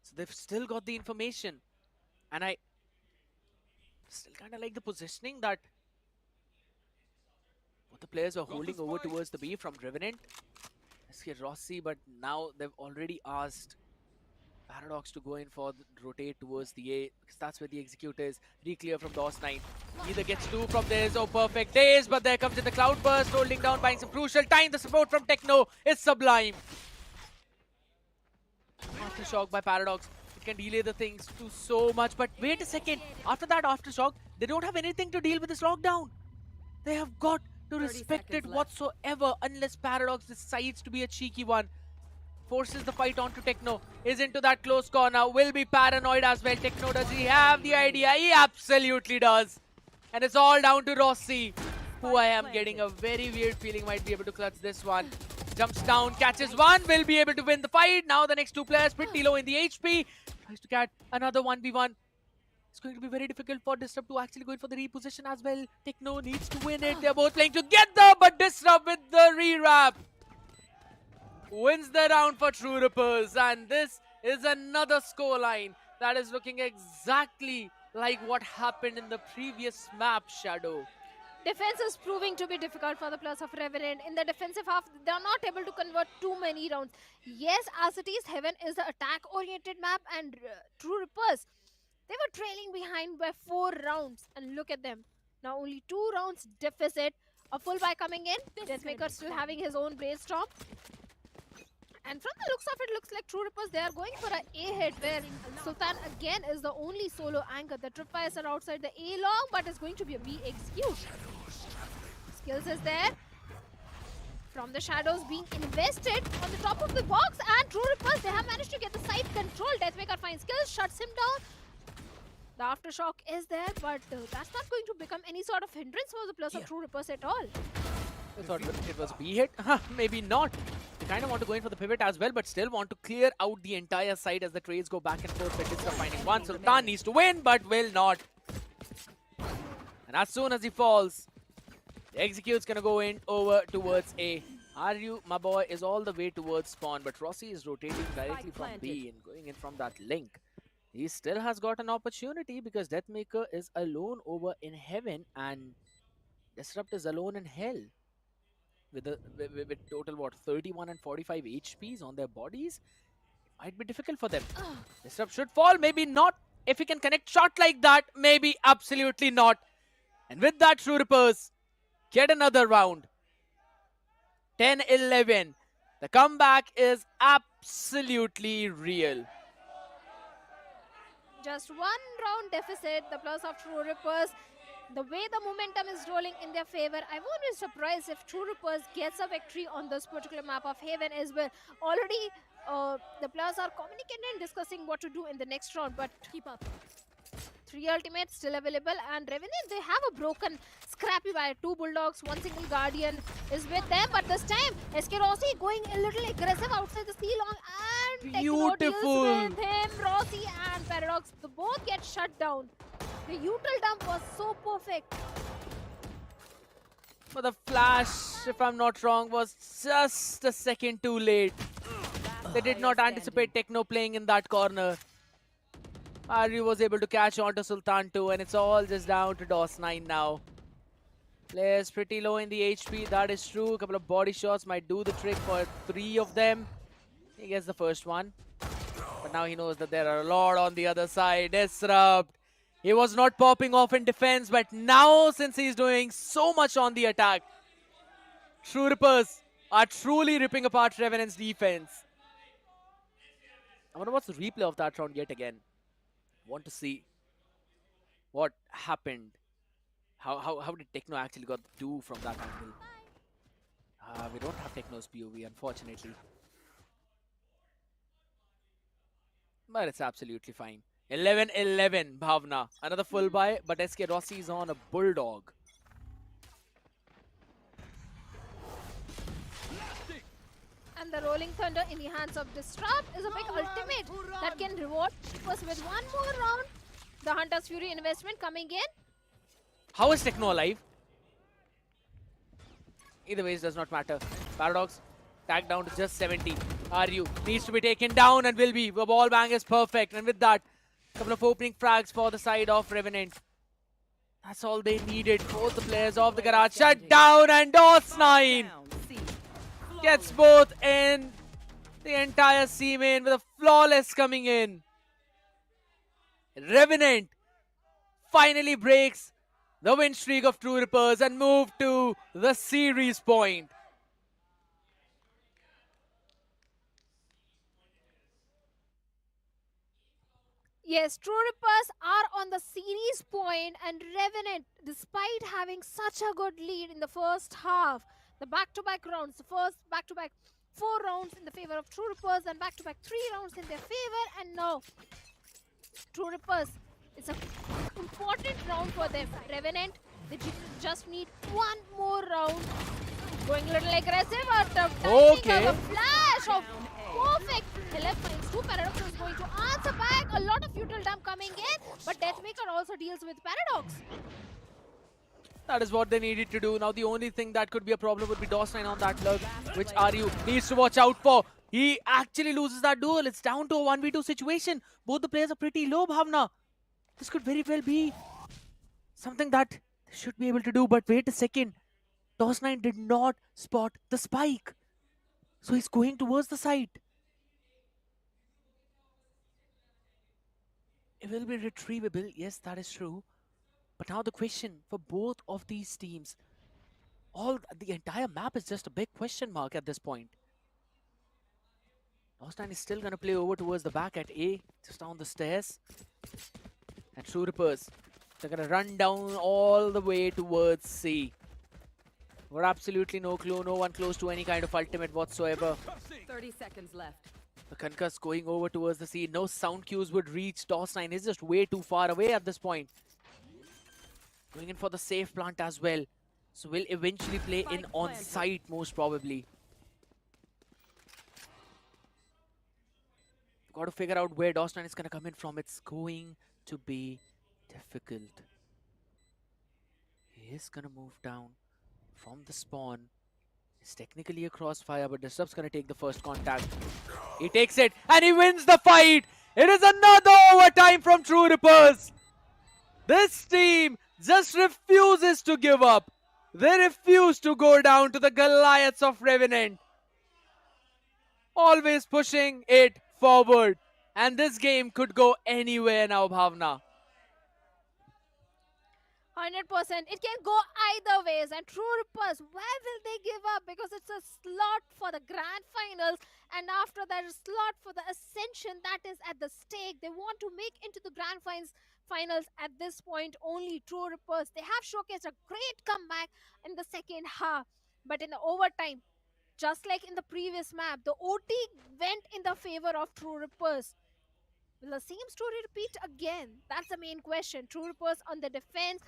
So they've still got the information. And I still kind of like the positioning that both the players are holding over towards the B from Revenant. Let's get Rossi, but now they've already asked Paradox to go in for the rotate towards the A, because that's where the execute is. Reclear from DOS 9. Either gets two from this. Oh, perfect days, but there comes in the Cloudburst, holding down, buying some crucial time. The support from Techno is sublime. Aftershock by Paradox. It can delay the things to so much, but wait a second. After that Aftershock, they don't have anything to deal with this lockdown. They have got to respect it whatsoever, unless Paradox decides to be a cheeky one. Forces the fight onto Techno, is into that close corner, will be paranoid as well. Techno, does he have the idea? He absolutely does. And it's all down to Rossi, who I am getting a very weird feeling might be able to clutch this one. Jumps down, catches one, will be able to win the fight. Now the next two players pretty low in the HP. Tries to catch another 1v1. It's going to be very difficult for Disrupt to actually go in for the reposition as well. Techno needs to win it. They're both playing together, but Disrupt with the rewrap wins the round for True Rippers, and this is another scoreline that is looking exactly like what happened in the previous map, Shadow. Defense is proving to be difficult for the plus of Revenant. In the defensive half, they are not able to convert too many rounds. Yes, as it is, Heaven is the attack-oriented map, and True Rippers, they were trailing behind by 4 rounds, and look at them. Now only 2 rounds deficit. A full buy coming in. Deathmaker still having his own Blade Storm. And from the looks of it, looks like True Rippers, they are going for an A hit, where Sultan again is the only solo anchor. The tripwires are outside the A long, but it's going to be a B execute. Skills is there. From the shadows being invested on the top of the box, and True Rippers, they have managed to get the side control. Deathmaker finds skills, shuts him down. The Aftershock is there, but that's not going to become any sort of hindrance for the plus of True Rippers at all. I thought it was B hit. Maybe not. They kind of want to go in for the pivot as well, but still want to clear out the entire side as the trades go back and forth. It's finding one. Sultan needs to win, but will not. And as soon as he falls, the execute's gonna go in over towards A. Aryu, my boy, is all the way towards spawn, but Rossi is rotating directly from B and going in from that link. He still has got an opportunity because Deathmaker is alone over in Heaven and Disrupt is alone in Hell. With total, what, 31 and 45 HPs on their bodies, it might be difficult for them. Disrupt should fall, maybe not. If he can connect shot like that, maybe absolutely not. And with that, True Rippers get another round. 10-11. The comeback is absolutely real. Just 1 round deficit, the plus of True Rippers. The way the momentum is rolling in their favor, I won't be surprised if True Rippers gets a victory on this particular map of Haven as well. Already, the players are communicating and discussing what to do in the next round, but keep up. 3 ultimates still available, and Revenant, they have a broken Scrappy by 2 Bulldogs, 1 single Guardian is with them, but this time SK Rossi going a little aggressive outside the C-Long, and Techno deals with him. Rossi and Paradox, the both get shut down. The util dump was so perfect. But the flash, if I'm not wrong, was just a second too late. They did not anticipate Techno playing in that corner. Ari was able to catch on to Sultan too, and it's all just down to DOS9 now. Players pretty low in the HP, that is true. A couple of body shots might do the trick for 3 of them. He gets the first one. But now he knows that there are a lot on the other side. Disrupt. He was not popping off in defense, but now since he's doing so much on the attack, True Rippers are truly ripping apart Revenant's defense. I wonder what's the replay of that round yet again. Want to see what happened. How did Techno actually got the 2 from that angle? We don't have Techno's POV, unfortunately. But it's absolutely fine. 11-11, Bhavna. Another full buy, but SK Rossi is on a Bulldog. And the Rolling Thunder in the hands of Disrupt is a big ultimate that can reward us with 1 more round. The Hunter's Fury investment coming in. How is Techno alive? Either way, it does not matter. Paradox, tag down to just 70. RU needs to be taken down and will be. The ball bang is perfect. And with that, a couple of opening frags for the side of Revenant. That's all they needed. Both the players of the garage shut down, and DOS9 gets both in. The entire C main with a flawless coming in. Revenant finally breaks the win streak of True Rippers and move to the series point. Yes, True Rippers are on the series point, and Revenant, despite having such a good lead in the first half, the back-to-back rounds, the first back-to-back 4 rounds in the favor of True Rippers and back-to-back 3 rounds in their favor, and now True Rippers, it's an important round for them. Revenant, they just need 1 more round. Going a little aggressive, but the timing of a flash of perfect. He left finds 2. Paradox is going to answer back. A lot of util dump coming in, but Deathmaker also deals with Paradox. That is what they needed to do. Now the only thing that could be a problem would be DOS9 on that lug, which RU needs to watch out for. He actually loses that duel. It's down to a 1v2 situation. Both the players are pretty low, Bhavna. This could very well be something that they should be able to do, but wait a second. DOS9 did not spot the spike. So he's going towards the site. It will be retrievable. Yes, that is true. But now the question for both of these teams, the entire map is just a big question mark at this point. DOS9 is still going to play over towards the back at A, just down the stairs. And True Rippers, they're going to run down all the way towards C. We're absolutely no clue, no one close to any kind of ultimate whatsoever. 30 seconds left. The Concuss going over towards the C. No sound cues would reach DOS9. He's just way too far away at this point. Going in for the safe plant as well. So we'll eventually play in on site most probably. Got to figure out where DOS9 is going to come in from. It's going to be difficult. He is going to move down from the spawn. It's technically a crossfire, but Disrupt's going to take the first contact. He takes it and he wins the fight. It is another overtime from True Rippers. This team just refuses to give up. They refuse to go down to the Goliaths of Revenant. Always pushing it forward. And this game could go anywhere now, Bhavna. 100%. It can go either ways. And True Rippers, where will they give up? Because it's a slot for the grand finals. And after that, a slot for the Ascension that is at the stake. They want to make into the grand finals finals at this point only. True Rippers, they have showcased a great comeback in the second half. But in the overtime, just like in the previous map, the OT went in the favor of True Rippers. Will the same story repeat again? That's the main question. True Rippers on the defense,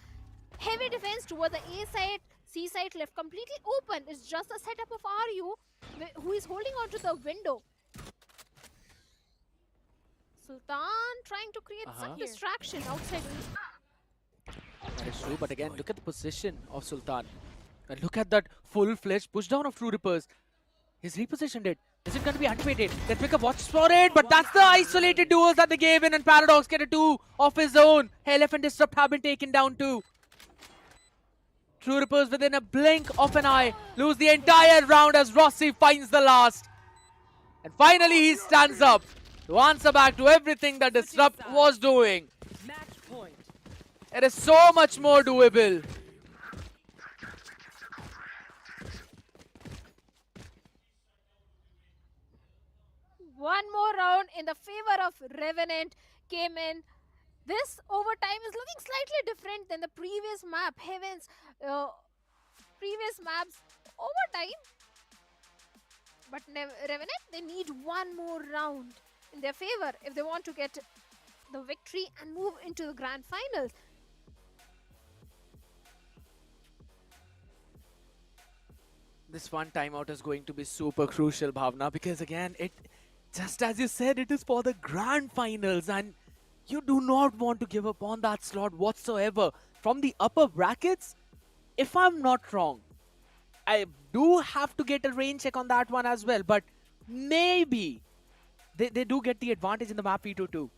heavy defense towards the A side, C side left completely open. It's just a setup of RU who is holding onto the window. Sultan trying to create some distraction outside. That is true, but again, look at the position of Sultan. And look at that full-fledged pushdown of True Rippers. He's repositioned it. Is it going to be activated? Let's make a watch for it, but that's the isolated duels that they gave in, and Paradox get a 2 of his own. LF and Disrupt have been taken down too. True Rippers within a blink of an eye lose the entire round as Rossi finds the last. And finally he stands up to answer back to everything that Disrupt was doing. Match point. It is so much more doable. One more round in the favor of Revenant came in. This overtime is looking slightly different than the previous map. Heavens, previous maps overtime. But Revenant, they need one more round in their favor if they want to get the victory and move into the grand finals. This one timeout is going to be super crucial, Bhavna, because again, just as you said, it is for the grand finals and you do not want to give up on that slot whatsoever. From the upper brackets, if I'm not wrong, I do have to get a range check on that one as well, but maybe they do get the advantage in the map Veto too.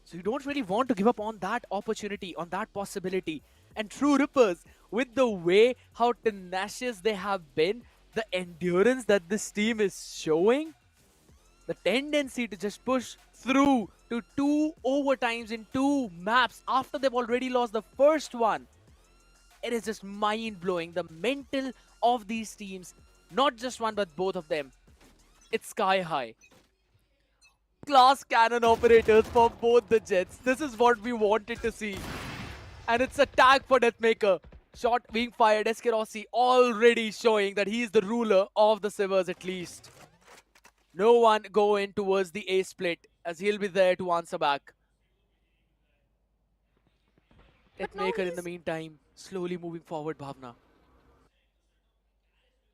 So you don't really want to give up on that opportunity, on that possibility. And True Rippers, with the way how tenacious they have been, the endurance that this team is showing, the tendency to just push through to 2 overtimes in 2 maps after they've already lost the first one. It is just mind-blowing. The mental of these teams, not just one but both of them, it's sky high. Class cannon operators for both the jets. This is what we wanted to see. And it's a tag for Deathmaker. Shot being fired, Eskerosi already showing that he is the ruler of the Sivers at least. No one go in towards the A split as he'll be there to answer back. Deathmaker in the meantime, slowly moving forward, Bhavna.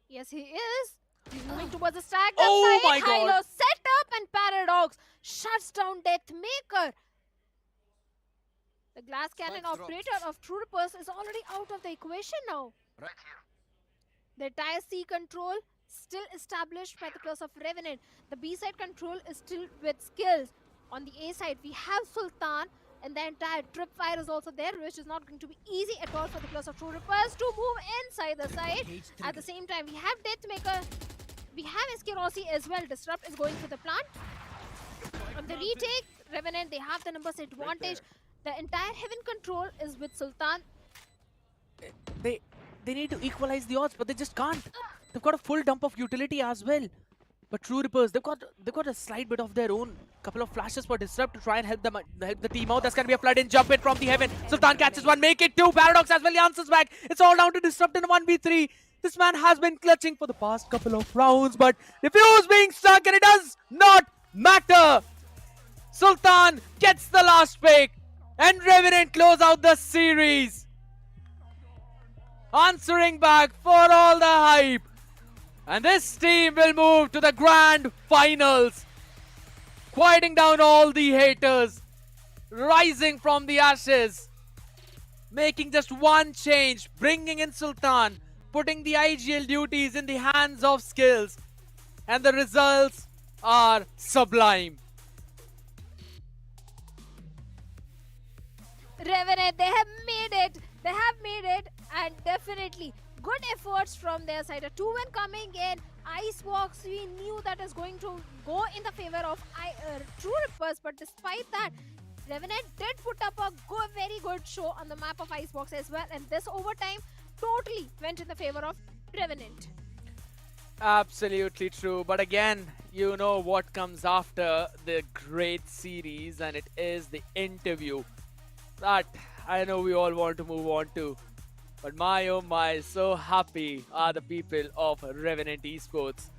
Yes, he is. He's moving towards the stack. Oh my god! Hilo set up and Paradox shuts down Deathmaker. The glass cannon operator of True Rippers is already out of the equation now. Right here. The entire C control still established by the class of Revenant. The B side control is still with skills. On the A side, we have Sultan, and the entire tripwire is also there, which is not going to be easy at all for the class of True Rippers to move inside the side. At the same time, we have Deathmaker, we have Eskerosi as well. Disrupt is going for the plant. On the retake, Revenant, they have the numbers advantage. The entire heaven control is with Sultan. They need to equalize the odds, but they just can't. They've got a full dump of utility as well. But True Rippers, they've got a slight bit of their own. Couple of flashes for Disrupt to try and help the team out. That's gonna be a flood in, jump in from the heaven. Sultan catches one, make it 2. Paradox as well, he answers back. It's all down to Disrupt in a 1v3. This man has been clutching for the past couple of rounds, but Diffuse being stuck, and it does not matter. Sultan gets the last pick, and Revenant close out the series. Answering back for all the hype. And this team will move to the grand finals. Quieting down all the haters. Rising from the ashes. Making just one change. Bringing in Sultan. Putting the IGL duties in the hands of Skills. And the results are sublime. Revenant, they have made it. They have made it, and definitely good efforts from their side. A 2-win coming in. Icebox, we knew that is going to go in the favor of True Rippers, but despite that, Revenant did put up a very good show on the map of Icebox as well, and this overtime totally went in the favor of Revenant. Absolutely true, but again, you know what comes after the great series, and it is the interview that I know we all want to move on to. But my oh my, so happy are the people of Revenant Esports.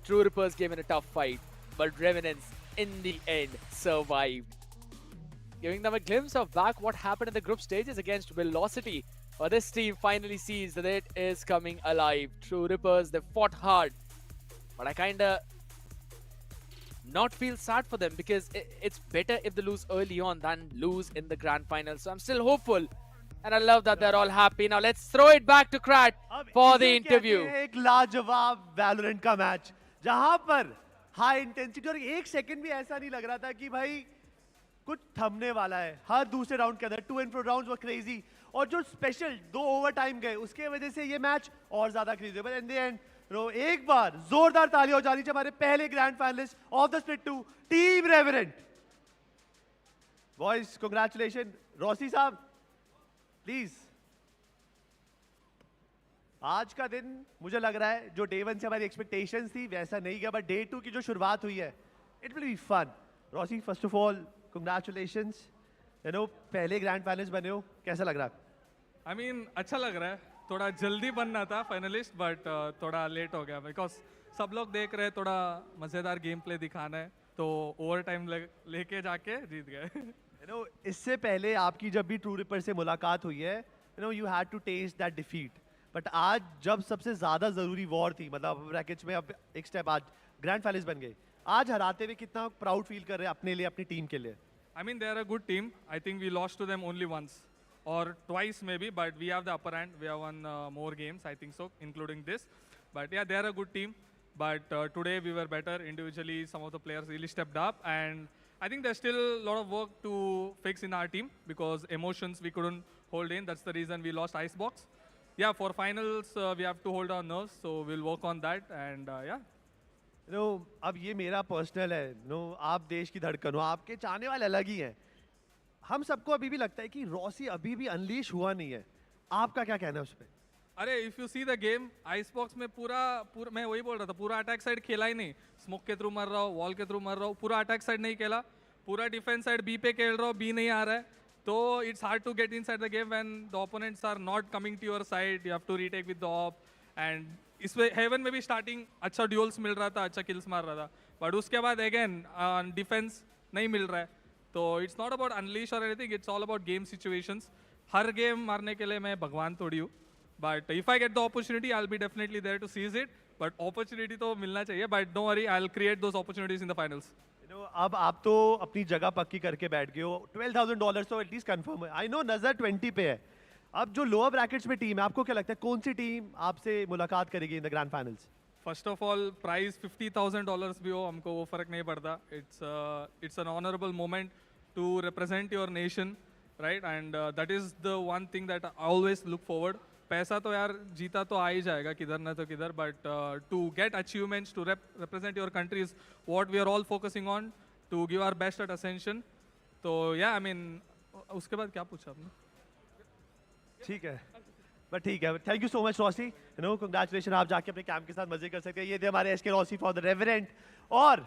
True Rippers gave in a tough fight, but Revenants in the end survived, giving them a glimpse of back what happened in the group stages against Velocity. But this team finally sees that it is coming alive. True Rippers, they fought hard, but I kinda not feel sad for them because it's better if they lose early on than lose in the grand final. So I'm still hopeful. And I love that they're all happy. Now let's throw it back to Krat for the interview. एक लाजवाब Valorant का match जहां पर high intensity और एक second भी ऐसा नहीं लग रहा था कि भाई कुछ थमने वाला है. हर दूसरे राउंड के अंदर 2 and 4 राउंड्स वर क्रेजी और जो स्पेशल 2 ओवर टाइम गए उसके वजह से ये मैच और ज्यादा crazy. But in the end एक बार जोरदार ताली हो जानी चाहिए हमारे पहले grand finalist of the Split 2 team Revenant. Boys congratulation. Rossi साहब प्लीज. आज का दिन मुझे लग रहा है जो डे 1 से हमारी एक्सपेक्टेशंस थी वैसा नहीं गया, बट डे 2 की जो शुरुआत हुई है it will be fun. Rossi first of all congratulations. You know पहले ग्रैंड फाइनलिस्ट बने हो, कैसा लग रहा है? आई मीन अच्छा लग रहा है. थोड़ा जल्दी बनना था फाइनलिस्ट बट थोड़ा लेट हो गया बिकॉज सब लोग देख रहे हैं थोड़ा मज़ेदार गेम प्ले दिखाना है तो ओवर टाइम लेके जाके जीत गए. यू नो इससे पहले आपकी जब भी ट्रू रिपर से मुलाकात हुई है you know you had to taste that defeat, but आज जब सबसे ज़्यादा ज़रूरी वॉर थी मतलब ब्रैकेट्स में अब एक स्टेप आज ग्रैंड फाइनलिस्ट बन गए, आज हराते हुए कितना प्राउड फील कर रहे हैं अपने लिए अपनी टीम के लिए? I mean, they're a good team. I think we lost to them only once or twice maybe, but we have the upper hand. We have won more games, I think so, including this. But yeah, they're a good team. But today we were better individually. Some of the players really stepped up, and I think there's still a lot of work to fix in our team because emotions we couldn't hold in. That's the reason we lost Icebox. Yeah, for finals we have to hold our nerves, so we'll work on that. And yeah. No अब ये मेरा personal है. No आप देश की धड़कन हो, आपके चाहने वाले अलग ही हैं. हम सबको अभी भी लगता है कि रॉसी अभी भी अनलीश हुआ नहीं है. आपका क्या कहना है उस पर? अरे if you see the game icebox में पूरा मैं वही बोल रहा था, पूरा अटैक साइड खेला ही नहीं. स्मोक के थ्रू मर रहा हूँ, वॉल के थ्रू मर रहा हूँ, पूरा अटैक साइड नहीं खेला. पूरा डिफेंस साइड बी पे खेल रहा हूँ, बी नहीं आ रहा है. तो it's hard to get inside the game when the opponents are not coming to your side. You have to retake with the op. And इसमें हेवन में भी स्टार्टिंग अच्छा ड्यूल्स मिल रहा था, अच्छा किल्स मार रहा था, बट उसके बाद अगेन डिफेंस नहीं मिल रहा है. तो इट्स नॉट अबाउट अनलीश और anything, it's all about game situations. हर गेम मारने के लिए मैं भगवान थोड़ी हूँ, but if I get the opportunity I will be definitely there to seize it. But opportunity तो मिलना चाहिए, but don't worry I will create those opportunities in the finals. अब आप तो अपनी जगह पक्की करके बैठ गए हो. $12,000 तो एटलीस्ट कंफर्म है. आई नो नजर 20 पे है. अब जो लोअर ब्रैकेट्स में टीम है आपको क्या लगता है कौन सी टीम आपसे मुलाकात करेगी in the grand finals? First of all prize $50,000 भी हो हमको वो फर्क नहीं पड़ता. It's an honourable moment to represent your nation, right? And that is the one thing that I always look forward. पैसा तो यार जीता तो आ ही जाएगा किधर ना तो किधर, but to get achievements to represent your country is what we are all focusing on to give our best at Ascension. तो या आई मीन उसके बाद क्या पूछा आपने? ठीक है, बट ठीक है. Thank you so much Rossi. You know congratulation. आप जाके अपने कैंप के साथ मजे कर सकते हैं. ये थे हमारे एसके रॉसी फॉर द रेवेरेंट, और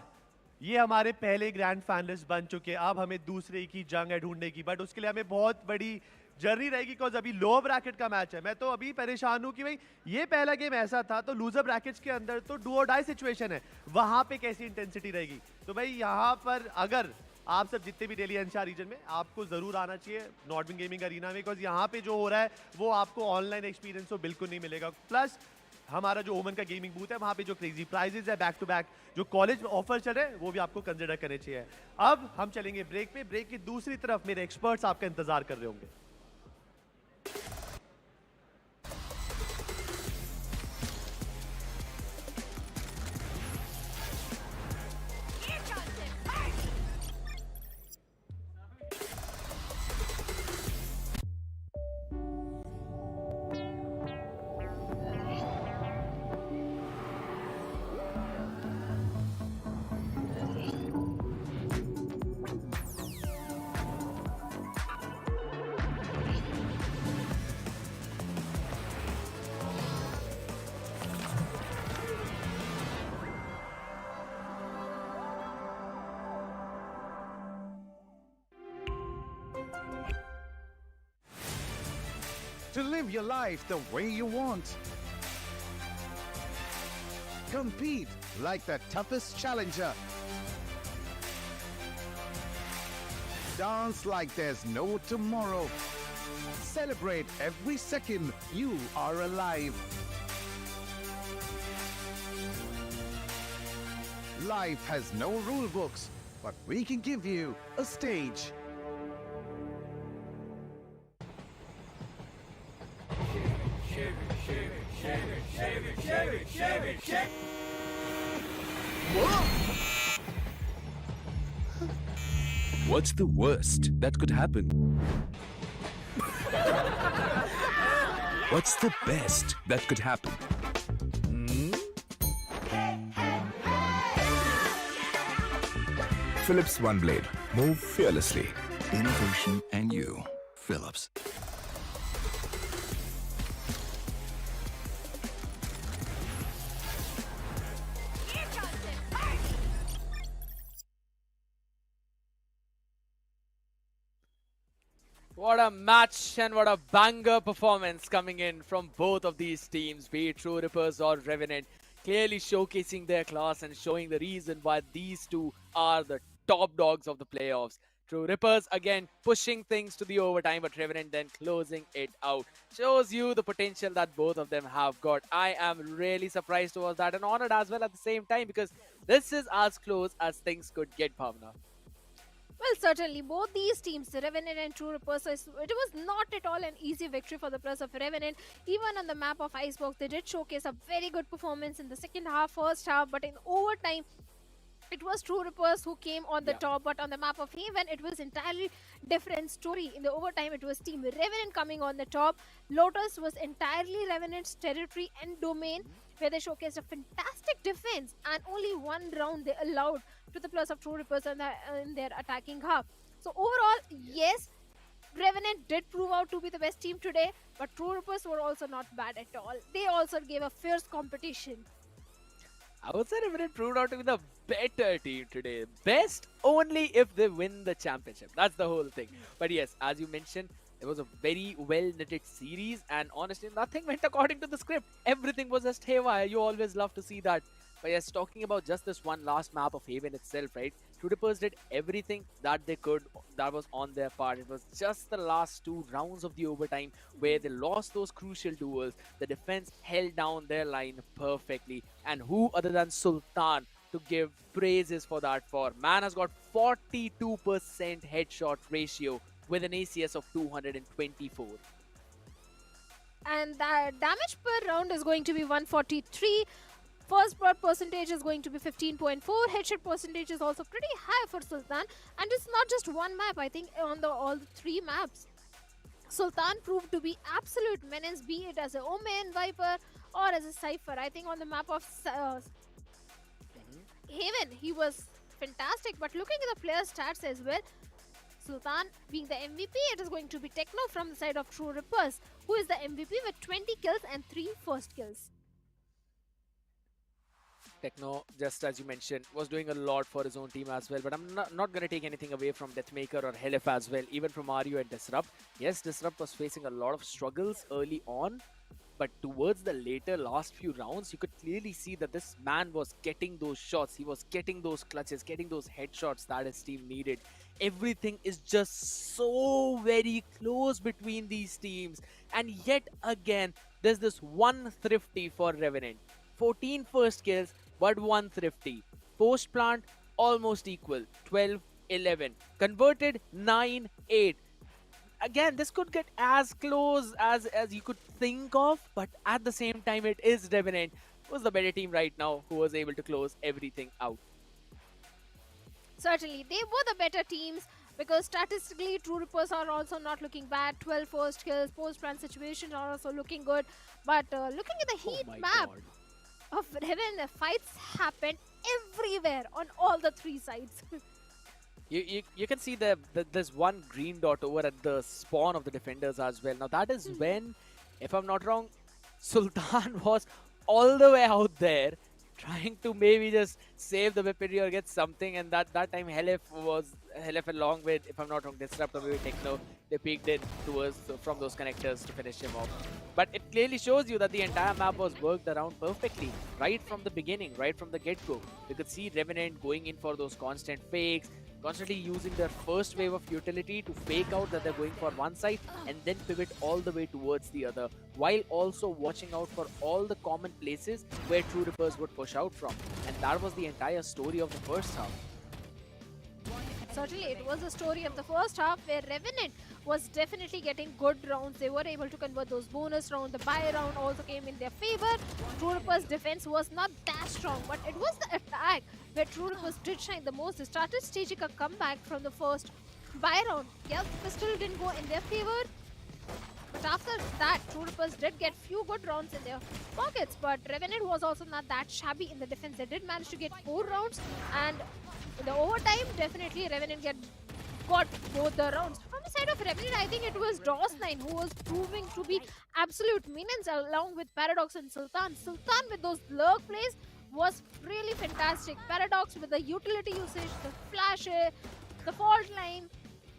ये हमारे पहले ग्रैंड फाइनलिस्ट बन चुके हैं. अब हमें दूसरे की जंग है ढूंढने की, बट उसके लिए हमें बहुत बड़ी जर्नी रहेगी बिकॉज अभी लो ब्रैकेट का मैच है. मैं तो अभी परेशान हूँ कि भाई ये पहला गेम ऐसा था तो लूजर ब्रैकेट्स के अंदर तो डू और डाई सिचुएशन है, वहां पे कैसी इंटेंसिटी रहेगी. तो भाई यहाँ पर अगर आप सब जितने भी डेली एनसीआर रीजन में आपको जरूर आना चाहिए नॉडविन गेमिंग अरीना में, बिकॉज यहाँ पे जो हो रहा है वो आपको ऑनलाइन एक्सपीरियंस तो बिल्कुल नहीं मिलेगा. प्लस हमारा जो ओमन का गेमिंग बूथ है वहाँ पे जो क्रेजी प्राइजेस है बैक टू बैक जो कॉलेज में ऑफर चल रहे हैं वो भी आपको कंसिडर करने चाहिए. अब हम चलेंगे ब्रेक पे. ब्रेक की दूसरी तरफ मेरे एक्सपर्ट्स आपका इंतजार कर रहे होंगे. to live your life the way you want. Compete like the toughest challenger. Dance like there's no tomorrow. Celebrate every second you are alive. Life has no rule books, but we can give you a stage. What's the worst that could happen? What's the best that could happen? Philips One Blade. Move fearlessly. Innovation and you. Philips. What a match and what a banger performance coming in from both of these teams, be it True Rippers or Revenant, clearly showcasing their class and showing the reason why these two are the top dogs of the playoffs. True Rippers again pushing things to the overtime, but Revenant then closing it out. Shows you the potential that both of them have got. I am really surprised towards that and honored as well at the same time, because this is as close as things could get, Bhavna. Well, certainly, both these teams, the Revenant and True Rippers, it was not at all an easy victory for the players of Revenant. Even on the map of Icebox, they did showcase a very good performance in the second half, first half, but in overtime, it was True Rippers who came on the top, but on the map of Haven, it was entirely different story. In the overtime, it was Team Revenant coming on the top. Lotus was entirely Revenant's territory and domain, where they showcased a fantastic defense, and only one round they allowed to the players of True Rippers in their attacking half. So overall, yes, Revenant did prove out to be the best team today, but True Rippers were also not bad at all. They also gave a fierce competition. I would say Revenant proved out to be the better team today. Best only if they win the championship. That's the whole thing. But yes, as you mentioned, it was a very well-knitted series, and honestly, nothing went according to the script. Everything was just haywire. You always love to see that. But yes, talking about just this one last map of Haven itself, right? True Rippers did everything that they could that was on their part. It was just the last two rounds of the overtime where they lost those crucial duels. The defense held down their line perfectly. And who other than Sultan to give praises for that for? Man has got 42% headshot ratio with an ACS of 224. And the damage per round is going to be 143. First blood percentage is going to be 15.4. Headshot percentage is also pretty high for Sultan. And it's not just one map. I think on all the three maps, Sultan proved to be absolute menace, be it as a Omen, Viper, or as a Cypher. I think on the map of Haven, he was fantastic. But looking at the player stats as well, Sultan being the MVP, it is going to be Techno from the side of True Rippers, who is the MVP with 20 kills and 3 first kills. Techno, just as you mentioned, was doing a lot for his own team as well. But I'm not going to take anything away from Deathmaker or Helif as well, even from Mario and Disrupt. Yes, Disrupt was facing a lot of struggles early on, but towards the later last few rounds, you could clearly see that this man was getting those shots. He was getting those clutches, getting those headshots that his team needed. Everything is just so very close between these teams. And yet again, there's this one thrifty for Revenant. 14 first kills, but 1 thrifty. Post plant almost equal, 12-11. Converted 9-8. Again, this could get as close as you could think of, but at the same time, it is Revenant who's the better team right now, who was able to close everything out. Certainly, they were the better teams, because statistically, True Rippers are also not looking bad. 12 first kills, post-plant situations are also looking good. But looking at the heat map of Revenant, the fights happened everywhere on all the three sides. You can see there's one green dot over at the spawn of the defenders as well. Now that is when, if I'm not wrong, Sultan was all the way out there trying to maybe just save the weaponry or get something. And that time Helef along with, if I'm not wrong, Disrupt or maybe Techno, they peeked in towards from those connectors to finish him off. But it clearly shows you that the entire map was worked around perfectly right from the beginning, right from the get-go. You could see Revenant going in for those constant fakes, constantly using their first wave of utility to fake out that they're going for one side and then pivot all the way towards the other, while also watching out for all the common places where True Rippers would push out from. And that was the entire story of the first half. Certainly, it was the story of the first half where Revenant was definitely getting good rounds. They were able to convert those bonus rounds. The buy round also came in their favor. True Rippers' defense was not that strong, but it was the attack where True Rippers did shine the most. They started staging a comeback from the first buy round. Yeah, the pistol didn't go in their favor. But after that, True Rippers did get few good rounds in their pockets. But Revenant was also not that shabby in the defense. They did manage to get 4 rounds, and in the overtime, definitely Revenant got both the rounds. From the side of Revenant, I think it was DOS9 who was proving to be absolute minions along with Paradox and Sultan. Sultan with those lurk plays was really fantastic. Paradox with the utility usage, the flash, the fault line,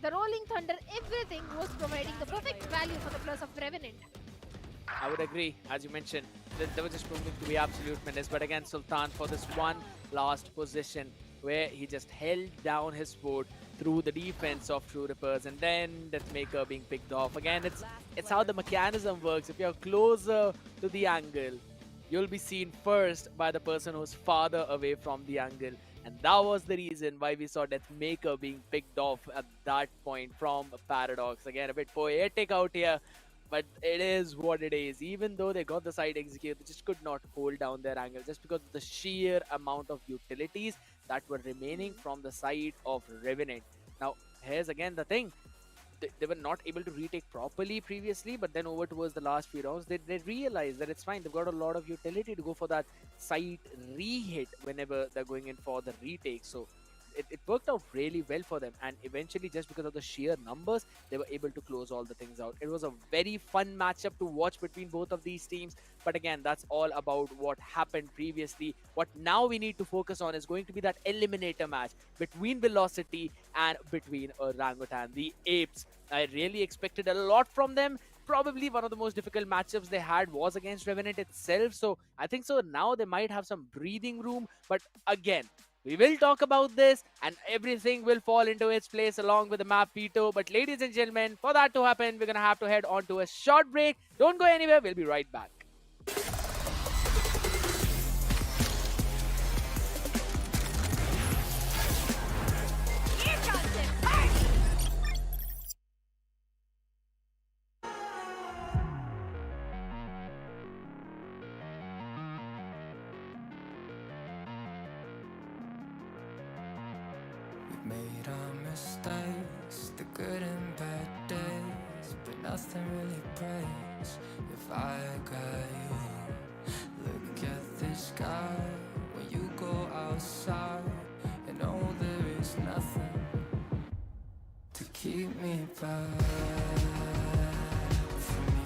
the rolling thunder, everything was providing the perfect value for the plus of Revenant. I would agree, as you mentioned, they were just proving to be absolute menace. But again, Sultan for this one last position, where he just held down his fort through the defense of True Rippers, and then Deathmaker being picked off. Again, it's how the mechanism works. If you're closer to the angle, you'll be seen first by the person who's farther away from the angle. And that was the reason why we saw Deathmaker being picked off at that point from Paradox. Again, a bit poetic out here, but it is what it is. Even though they got the side execute, they just could not hold down their angle just because of the sheer amount of utilities that were remaining from the side of Revenant. Now, here's again the thing. They were not able to retake properly previously, but then over towards the last few rounds, they realized that it's fine. They've got a lot of utility to go for that side re-hit whenever they're going in for the retake. So it worked out really well for them, and eventually, just because of the sheer numbers, they were able to close all the things out. It was a very fun matchup to watch between both of these teams, but again, that's all about what happened previously. What now we need to focus on is going to be that eliminator match between Velocity and between Orangutan, the Apes. I really expected a lot from them. Probably one of the most difficult matchups they had was against Revenant itself, so I think so now they might have some breathing room. But again, we will talk about this and everything will fall into its place along with the map Veto. But ladies and gentlemen, for that to happen, we're going to have to head on to a short break. Don't go anywhere. We'll be right back. Made our mistakes, the good and bad days, but nothing really breaks if I got you. Look at the sky when you go outside, and know there is nothing to keep me back from you.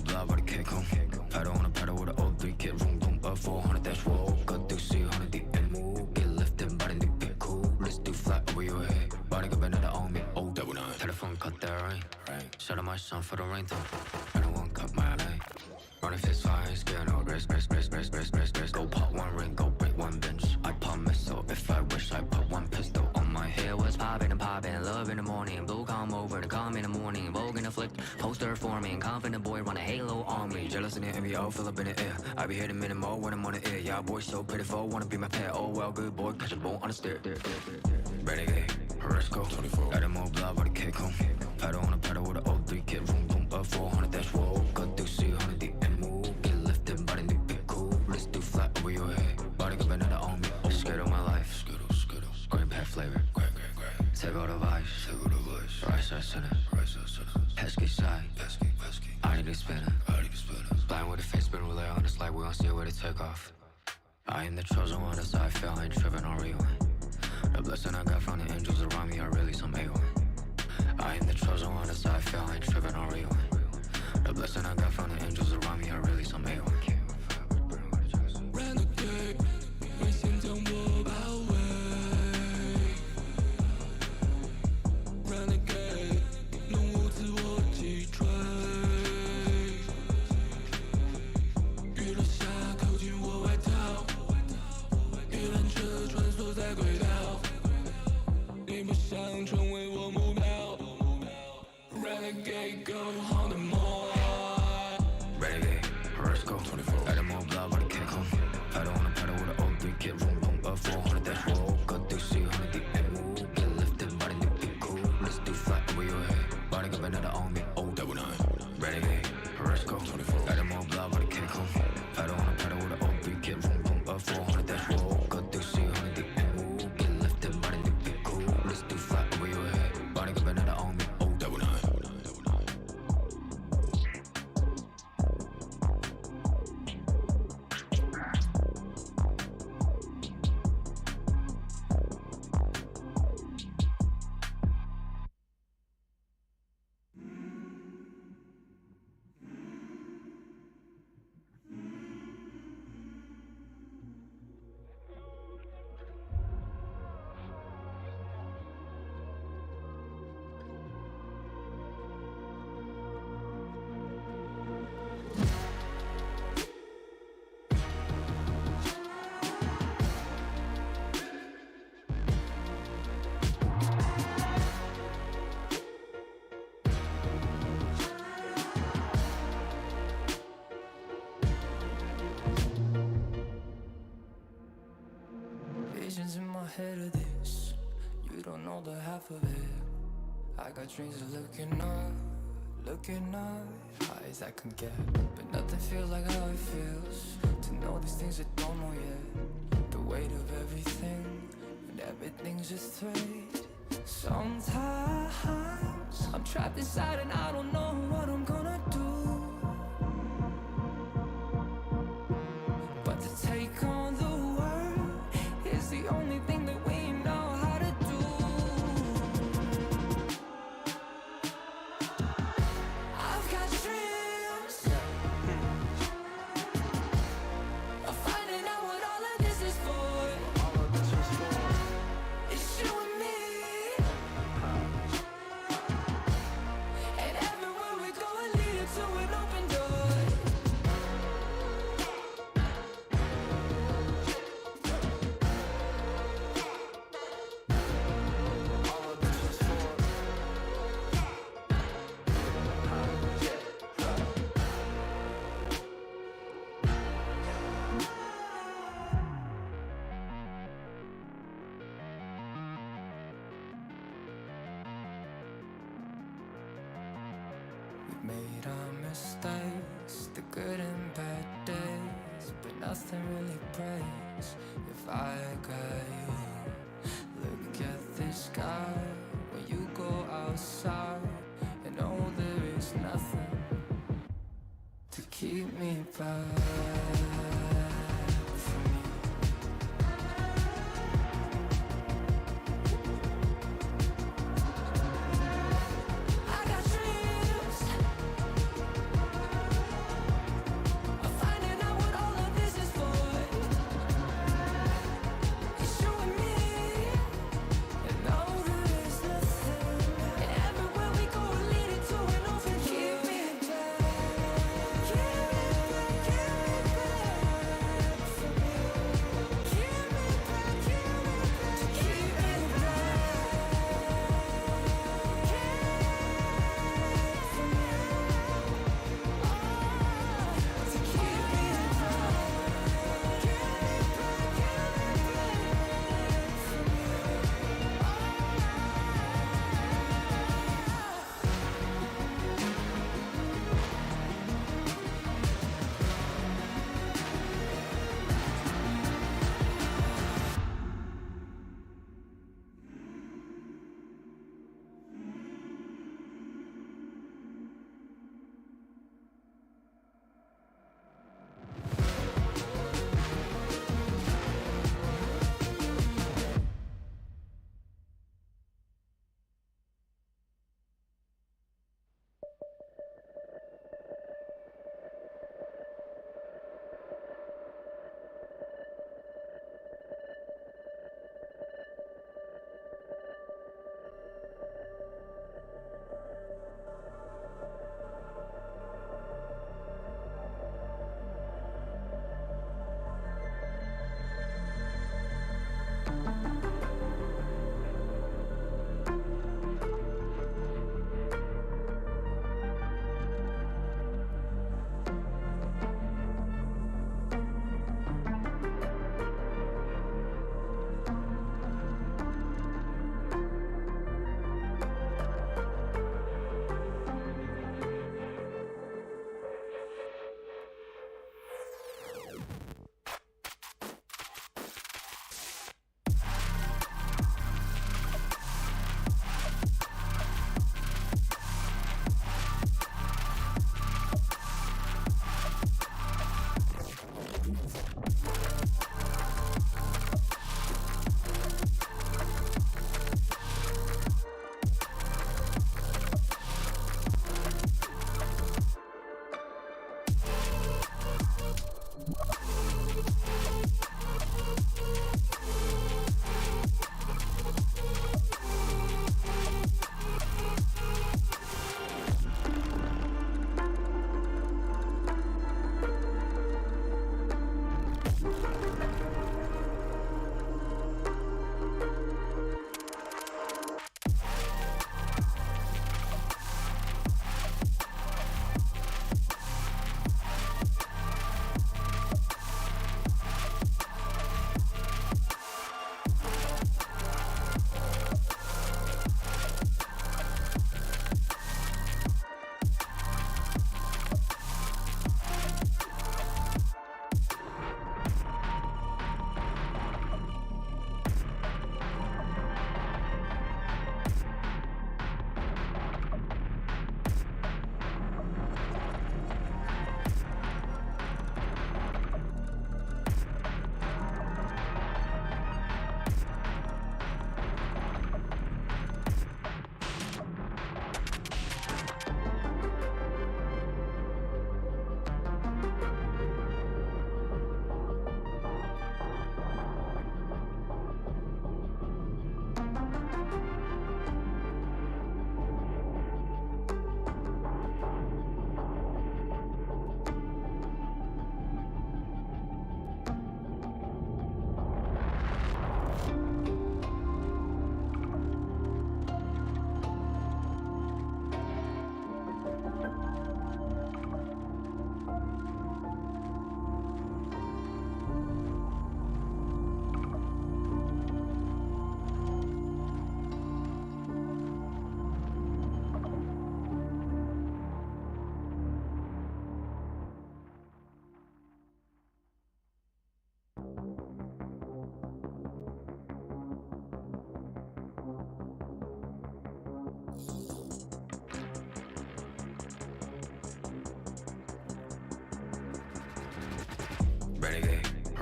more blood, but I can't come. I don't wanna pedal with an old 3 kid, room, boom, up 400, that's whoa. Got to see 100 the end move. Get lifted, body the bit cool. Let's do flat over your head. Body got another on me, oh, double nine. Telephone cut that rain. Shout out my son for the rain, though. I don't want cut my lane. Running fist fire, ain't scared no rest. Go pop one ring, go break one bench. I pop missile, if I wish I put one pistol on my head. Was popping and popping, love in the morning. Blue come over to come in the morning. Vogue in the flick, poster forming. Confident boy run a halo on me. Jealous in the NBO, fill up in the air. I be hitting minimal when I'm on the air. Yeah, boy so pitiful, wanna be my pet. Oh well, good boy, catch a bone on the stair. Renegade, let's go. 24. Adding more blood, but I can't come. I don't wanna pedal with an old 3 kid, room, boom, up 400, that's whoa. Got to see 100 the end move. Get lifted, body the bit cool. Let's do flat over your head. Body got another on me. Oh, scared of my life. Green pack flavor. Take all the vibes. Right side center. Pesky side. I need to spinner. Blind with the face spin relay on this light. We gon' see where to take off. I am the chosen one, that's how I feel. I ain't tripping on rewind. The blessing I got from the angels around me are really some A1. I am the chosen one, that's how I feel. I ain't tripping on rewind. The blessing I got from the angels around me are really some A1. Renegade, 危险将我包围。Renegade， 弄我自我击坠。雨落下，扣紧我外套。鱼篮车穿梭在轨道。你不想成为我目标。Renegade, go on the more. Renegade, let's go. 24. Adding more blood, but I can't come. I don't wanna pedal with an old 3 kid, room, boom, up 400, that's whoa. Got to see 100 the end move. Get lifted, body the bit cool. Let's do flat over your head. Body got another on me, oh, double nine. Renegade, let's go. 24. Adding more blood, but I can't come. I don't wanna pedal with an old 3 kid, room, boom, up 400, that's whoa. Got to see 100 the end move. Get lifted, body the bit cool. Let's do flat over your head. Body got another on me, oh, double nine. Visions in my head of this, you don't know the half of it. I got dreams of looking up, high as I can get. But nothing feels like how it feels, to know these things I don't know yet. The weight of everything, and everything's just thread. Sometimes I'm trapped inside and I don't know what I'm gonna do. But to take on the world is the only thing that we know how to do. I've got dreams of finding out what all of this is for. It's you and me, and everywhere we go will lead to an open door. We made our mistakes, the good and bad days, but nothing really breaks if I got you. Look at the sky when you go outside, and oh, there is nothing to keep me back from you. I got dreams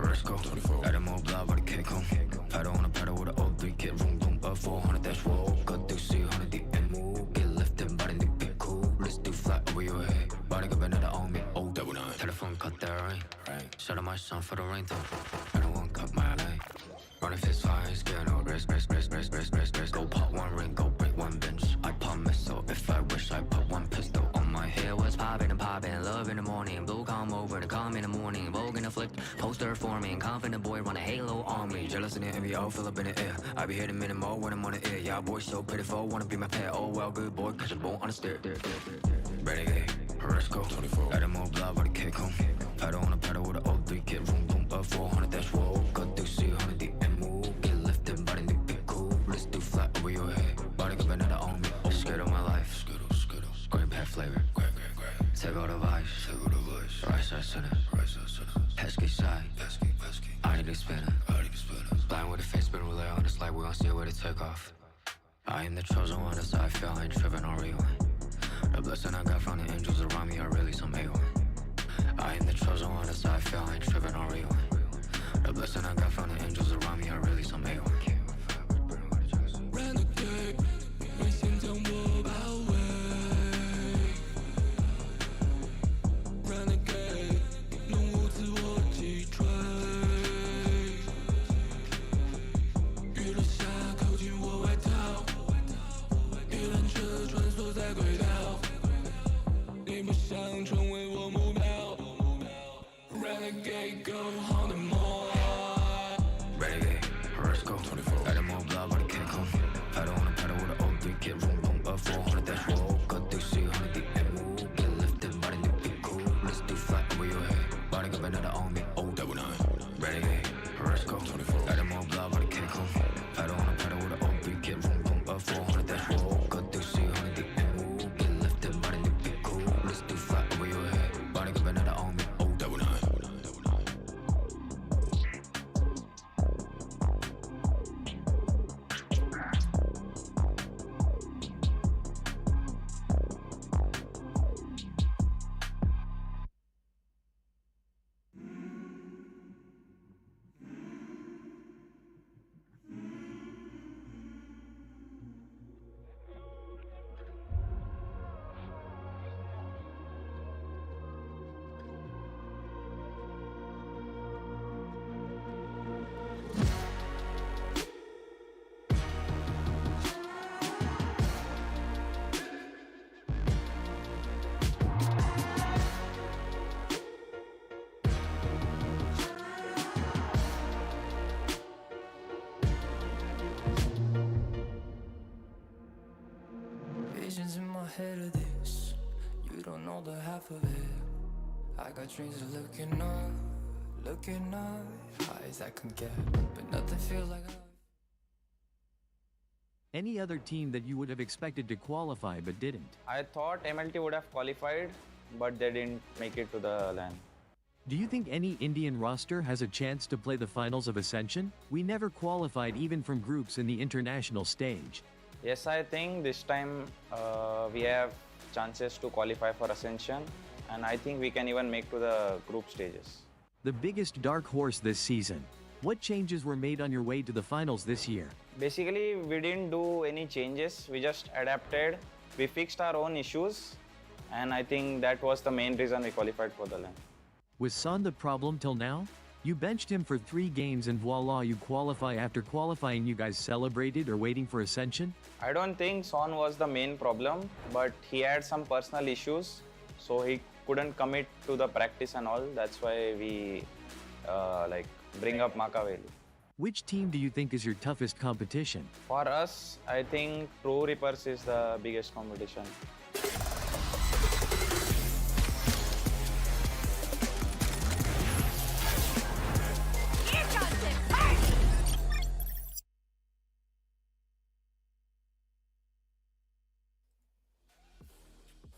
Let's go. Add more blood with a kick home. Pedal on a pedal with an O3 kit. Room, room, up 400, that's whoa. Got to see 100 the MO. Get lifted, body the big cool. Let's do flat over your head. Body got another on me. Oh, double nine. Telephone cut that rain. Shout out my son for the rain though. I don't want cut my lane. Running fist fire, scare no rest. Go pop one ring, go break one bench. I pop missile if I wish I put one pistol on my head. Was popping and popping, love in the morning. Blue calm over the calm in the morning. Vogue in the flick, poster forming. Confident boy run a halo on me. Jealous in the envy, all fill up in the air. I be hitting minute more when I'm on the air. Y'all boys so pitiful, wanna be my pet. Oh well, good boy, cause you're born on the stair. Renegade, let's go. Add more blood with a kick home. Pedal on a pedal with an O3 kit. Room, boom, up 400, that's whoa. Got to see 100 the MO. Get lifted, body the big cool. Let's do flat over your head. Body got another on me. Oh, scared of my life. Grape hat flavor. Take all the vice. Right side center. Pesky side. I need to spinner. Blind with a face, spin relay on this light. We gon' see where to take off. I am the chosen one, that's how I feel. I ain't tripping on rewind. The blessing I got from the angels around me are really some A1. I am the chosen one, that's how I feel. I ain't tripping on rewind. The blessing I got from the angels around me are really some A1. Renegade, 为现将我包围。Renegade， 弄无自我击坠。雨落下，靠近我外套。一辆车穿梭在轨道。你不想成为我目标。Renegade, go on and more. Renegade, let's go. Add more blood with a kick home. Pedal on a pedal with an O3 kit. Room, boom, up 400, that's whoa. Got to see 100 the MO. Get lifted, body the big cool. Let's do flat over your head. Body got another on me. Oh, double nine. Renegade, let's go. Add more blood with a kick home. Pedal on a pedal with an O3 kit. Room, boom, up 400, that's whoa. Got to see 100 the MO. Get lifted, body the big cool. Let's do flat over your head. Body got another on me. Oh, double nine. Visions in my head of this. You don't know the half of it. I got dreams of looking up, high as I can get, but nothing feels like high. Any other team that you would have expected to qualify but didn't? I thought MLT would have qualified, but they didn't make it to the LAN. Do you think any Indian roster has a chance to play the finals of Ascension? We never qualified even from groups in the international stage. Yes, I think this time we have chances to qualify for Ascension, and I think we can even make to the group stages. The biggest dark horse this season. What changes were made on your way to the finals this year? Basically, we didn't do any changes. We just adapted. We fixed our own issues, and I think that was the main reason we qualified for the LAN. Was Son the problem till now? You benched him for 3 games and voila, you qualify. After qualifying, you guys celebrated or waiting for Ascension? I don't think Son was the main problem, but he had some personal issues, so he couldn't commit to the practice and all. That's why we bring up Makaveli. Which team do you think is your toughest competition? For us, I think True Reapers is the biggest competition.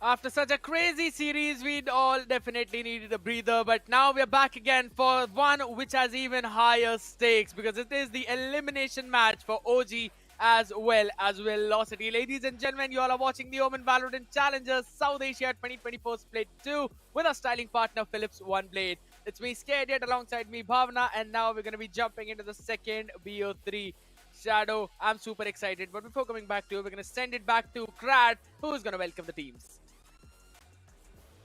After such a crazy series, we'd all definitely needed a breather, but now we're back again for one which has even higher stakes because it is the elimination match for OG as well as Velocity. Ladies and gentlemen, you all are watching the Omen Valorant Challengers South Asia 2024 Split 2 with our styling partner Philips One Blade. It's me, Scared Yet, alongside me, Bhavna, and now we're going to be jumping into the second BO3. Shadow, I'm super excited, but before coming back to you, we're going to send it back to Krad, who's going to welcome the teams.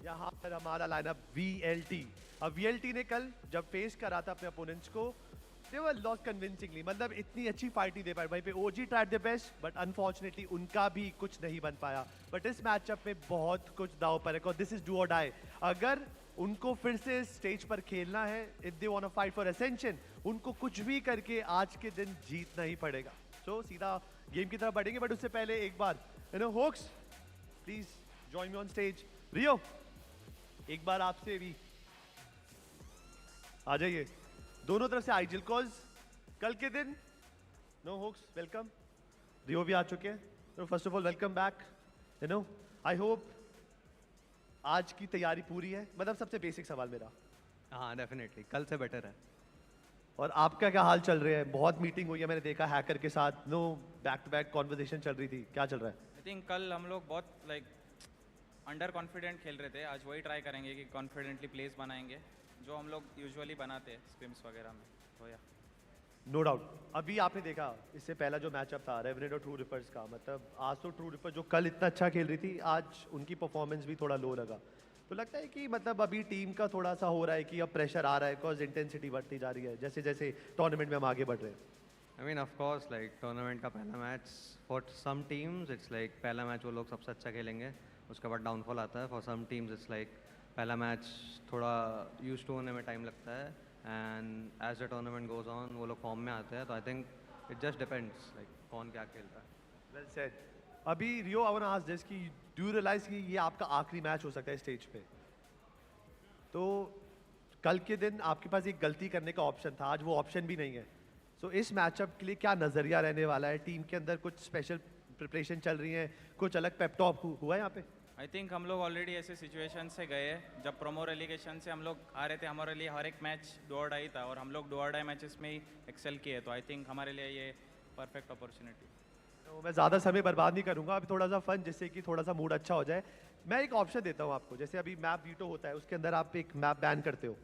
यहाँ पर हमारा lineup VLT. अब VLT ने कल जब face करा था अपने अपोनेंट्स को, they were lost convincingly. मतलब इतनी अच्छी फाइट नहीं दे पाए. वहीं पे OG tried their best, but unfortunately उनका भी कुछ नहीं बन पाया. But इस मैचअप में बहुत कुछ दाव पर है, और this is do or die. अगर उनको फिर से स्टेज पर खेलना है, if they want to fight for Ascension, उनको कुछ भी करके आज के दिन जीतना ही पड़ेगा. So सीधा गेम की तरफ बढ़ेंगे, but उससे पहले एक बार, Hawks, please join me on stage. Rio, एक बार आपसे भी आ जाइए. दोनों तरफ से आइजल कॉज कल के दिन. No hoax, welcome. रियो भी आ चुके हैं. तो first of all welcome back. I hope आज की तैयारी पूरी है. मतलब सबसे बेसिक सवाल मेरा. हाँ, डेफिनेटली कल से बेटर है. और आपका क्या हाल चल रहा है? बहुत मीटिंग हुई है, मैंने देखा हैकर के साथ. बैक टू बैक कॉन्वर्सेशन चल रही थी. क्या चल रहा है? आई थिंक कल हम लोग बहुत अंडर कॉन्फिडेंट खेल रहे थे. आज वही ट्राई करेंगे कि कॉन्फिडेंटली प्लेस बनाएंगे जो हम लोग यूजुअली बनाते हैं स्क्रिम्स वगैरह में. तो या नो डाउट. अभी आपने देखा इससे पहला जो मैचअप था रेवेनेंट और ट्रू रिपर्स का, मतलब आज तो ट्रू रिपर्स जो कल इतना अच्छा खेल रही थी, आज उनकी परफॉर्मेंस भी थोड़ा लो लगा. तो लगता है कि मतलब अभी टीम का थोड़ा सा हो रहा है कि अब प्रेशर आ रहा है, बिकॉज इंटेंसिटी बढ़ती जा रही है जैसे जैसे टूर्नामेंट में हम आगे बढ़ रहे हैं. I mean of course tournament का पहला match for some teams it's पहला मैच वो लोग सबसे अच्छा खेलेंगे, उसके बाद डाउनफॉल आता है. फॉर सम टीम्स इट्स पहला मैच थोड़ा यूज टू होने में टाइम लगता है, and as the tournament goes on वो लोग फॉर्म में आते हैं. तो I think it just depends कौन क्या खेल रहा है. Well said. अभी Rio, I want to ask this कि डू यू रियलाइज कि ये आपका आखिरी मैच हो सकता है स्टेज पे? तो कल के दिन आपके पास एक गलती करने का ऑप्शन था, आज वो ऑप्शन भी नहीं है. सो इस मैचअप के लिए क्या नज़रिया रहने वाला है? टीम के अंदर कुछ स्पेशल प्रिपरेशन चल रही है, कुछ अलग पेपटॉप हुआ है यहाँ पे? आई थिंक हम लोग ऑलरेडी ऐसे सिचुएशन से गए हैं. जब प्रोमो रेलिगेशन से हम लोग आ रहे थे, हमारे लिए हर एक मैच डू और डाई था, और हम लोग डू और डाई मैचेस में ही एक्सेल किए. तो आई थिंक हमारे लिए ये परफेक्ट अपॉर्चुनिटी. तो मैं ज़्यादा समय बर्बाद नहीं करूँगा, अभी थोड़ा सा फन, जिससे कि थोड़ा सा मूड अच्छा हो जाए. मैं एक ऑप्शन देता हूँ आपको. जैसे अभी मैप वीटो होता है, उसके अंदर आप एक मैप बैन करते हो.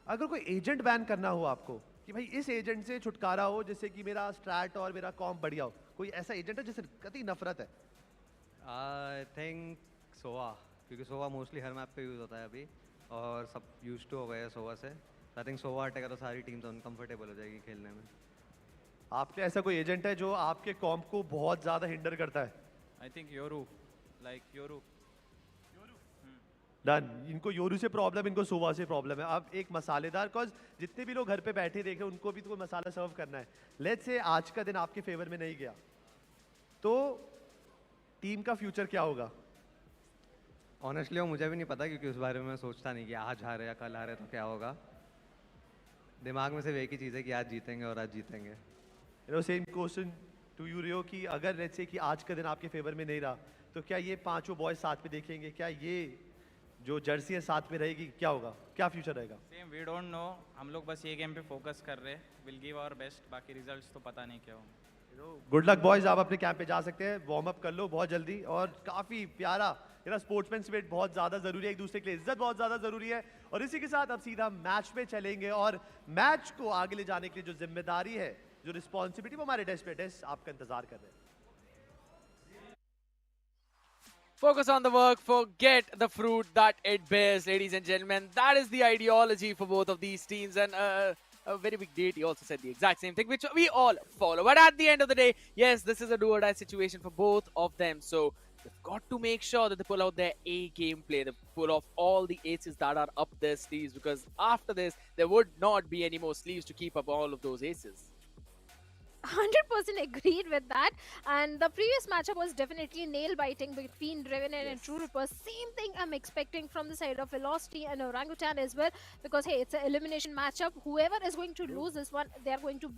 अगर कोई एजेंट बैन करना हो आपको कि भाई इस एजेंट से छुटकारा हो जिससे कि मेरा स्ट्रैट और मेरा कॉम्प बढ़िया हो, कोई ऐसा एजेंट है जिससे कतई नफरत है? आई थिंक सोवा, क्योंकि सोवा मोस्टली हर मैप पे यूज़ होता है अभी, और सब यूज टू हो गए हैं सोवा से. आई थिंक सोवा हटेगा तो सारी टीम तो अनकम्फर्टेबल हो जाएगी खेलने में. आपके ऐसा कोई एजेंट है जो आपके कॉम्प को बहुत ज़्यादा हिंडर करता है? I think Yoru, Yoru. Done. इनको योरू से प्रॉब्लम, इनको सोवा से प्रॉब्लम है. अब एक मसालेदार, बिकॉज जितने भी लोग घर पे बैठे देखे उनको भी तो कोई मसाला सर्व करना है. लेट्स से आज का दिन आपके फेवर में नहीं गया, तो टीम का फ्यूचर क्या होगा? ऑनेस्टली वो मुझे भी नहीं पता, क्योंकि उस बारे में मैं सोचता नहीं कि आज हारे या कल हारे तो क्या होगा. दिमाग में सिर्फ एक ही चीज़ है कि आज जीतेंगे और आज जीतेंगे. सेम क्वेश्चन टू यू रियो कि अगर लेट्स से कि आज का दिन आपके फेवर में नहीं रहा, तो क्या ये पांचों बॉयज साथ में देखेंगे? क्या ये जो जर्सी है साथ में रहेगी? क्या होगा? क्या फ्यूचर रहेगा? Same, we don't know. हम लोग बस ये गेम पे फोकस कर रहे हैं. Will give our best. बाकी रिजल्ट्स तो पता नहीं क्या होंगे. Good luck boys. आप अपने कैंप पे जा सकते हैं, वार्म अप कर लो बहुत जल्दी. और काफ़ी प्यारा स्पोर्ट्समैन स्पिरिट बहुत ज़्यादा ज़रूरी है, एक दूसरे के लिए इज्जत बहुत ज़्यादा ज़रूरी है. और इसी के साथ अब सीधा मैच में चलेंगे, और मैच को आगे ले जाने के लिए जो जिम्मेदारी है, जो रिस्पॉन्सिबिलिटी, वो हमारे डेस्क पे डेस्क आपका इंतजार कर रहे हैं. Focus on the work, forget the fruit that it bears, ladies and gentlemen. That is the ideology for both of these teams, and a very big deity also said the exact same thing, which we all follow. But at the end of the day, yes, this is a do or die situation for both of them. So they've got to make sure that they pull out their A gameplay, they pull off all the aces that are up their sleeves, because after this, there would not be any more sleeves to keep up all of those aces. 100% agreed with that. And the previous matchup was definitely nail-biting between Revenant and True Rippers. Same thing I'm expecting from the side of Velocity and Orangutan as well, because hey, it's an elimination matchup. Whoever is going to lose this one, they're going to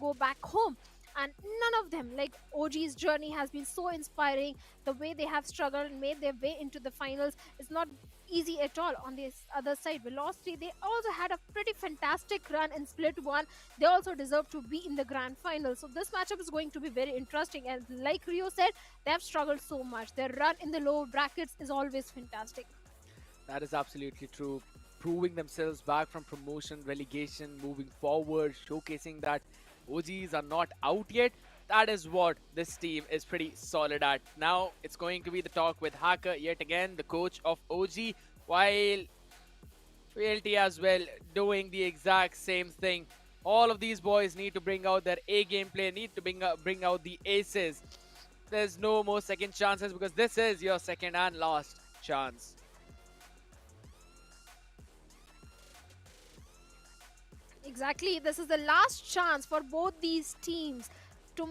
go back home. And none of them, like OG's journey has been so inspiring. The way they have struggled and made their way into the finals is not easy at all. On this other side, Velocity, they also had a pretty fantastic run in Split 1. They also deserve to be in the grand final. So this matchup is going to be very interesting. And like Rio said, they have struggled so much. Their run in the lower brackets is always fantastic. That is absolutely true. Proving themselves back from promotion, relegation, moving forward, showcasing that OGs are not out yet. That is what this team is pretty solid at. Now it's going to be the talk with Hacker yet again, the coach of OG, while VLT as well doing the exact same thing. All of these boys need to bring out their A game play, need to bring out the aces. There's no more second chances because this is your second and last chance. Exactly, this is the last chance for both these teams to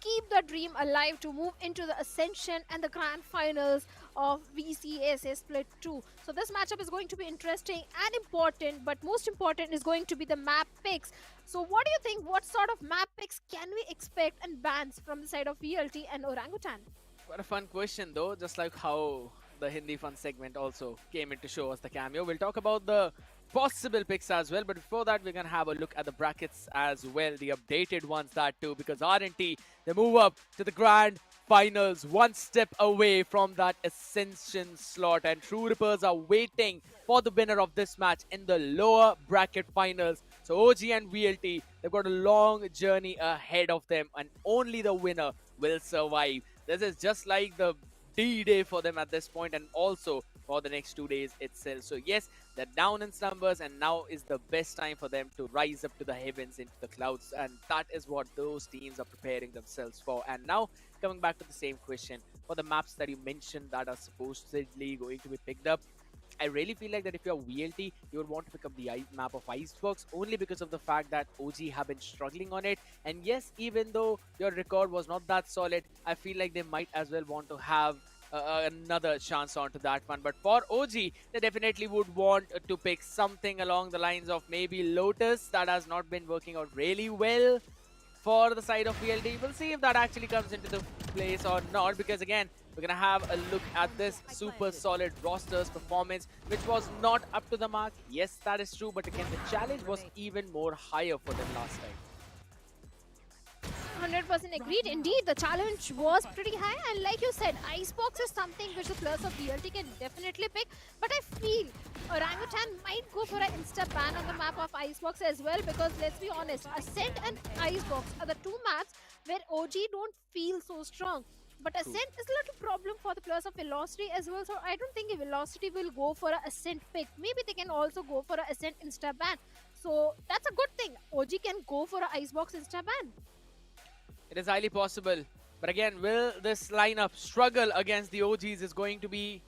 keep the dream alive, to move into the Ascension and the grand finals of VCT Split 2. So this matchup is going to be interesting and important, but most important is going to be the map picks. So what do you think? What sort of map picks can we expect and bans from the side of VLT and Orangutan? Quite a fun question though, just like how the Hindi fun segment also came in to show us the cameo. We'll talk about the possible picks as well, but before that we're gonna have a look at the brackets as well, the updated ones that too, because RNT, they move up to the grand finals, one step away from that Ascension slot, and True Rippers are waiting for the winner of this match in the lower bracket finals. So OG and VLT, they've got a long journey ahead of them, and only the winner will survive. This is just like the D-Day for them at this point, and also for the next 2 days itself. So yes, they're down in numbers, and now is the best time for them to rise up to the heavens, into the clouds, and that is what those teams are preparing themselves for. And now, coming back to the same question, for the maps that you mentioned that are supposedly going to be picked up, I really feel like that if you're VLT, you would want to pick up the map of Icebox, only because of the fact that OG have been struggling on it. And yes, even though your record was not that solid, I feel like they might as well want to have another chance onto that one. But for OG, they definitely would want to pick something along the lines of maybe Lotus. That has not been working out really well for the side of VLT. We'll see if that actually comes into the place or not, because again, we're gonna have a look at this super solid roster's performance, which was not up to the mark. Yes, that is true, but again, the challenge was even more higher for them last time. 100% agreed. Indeed, the challenge was pretty high, and like you said, Icebox is something which the players of VLT can definitely pick. But I feel Orangutan might go for an insta ban on the map of Icebox as well, because let's be honest, Ascent and Icebox are the two maps where OG don't feel so strong. But Ascent is a little problem for the players of Velocity as well, so I don't think Velocity will go for an Ascent pick. Maybe they can also go for an Ascent insta ban. So that's a good thing. OG can go for an Icebox insta ban. It is highly possible. But again, will this lineup struggle against the OGs is going to be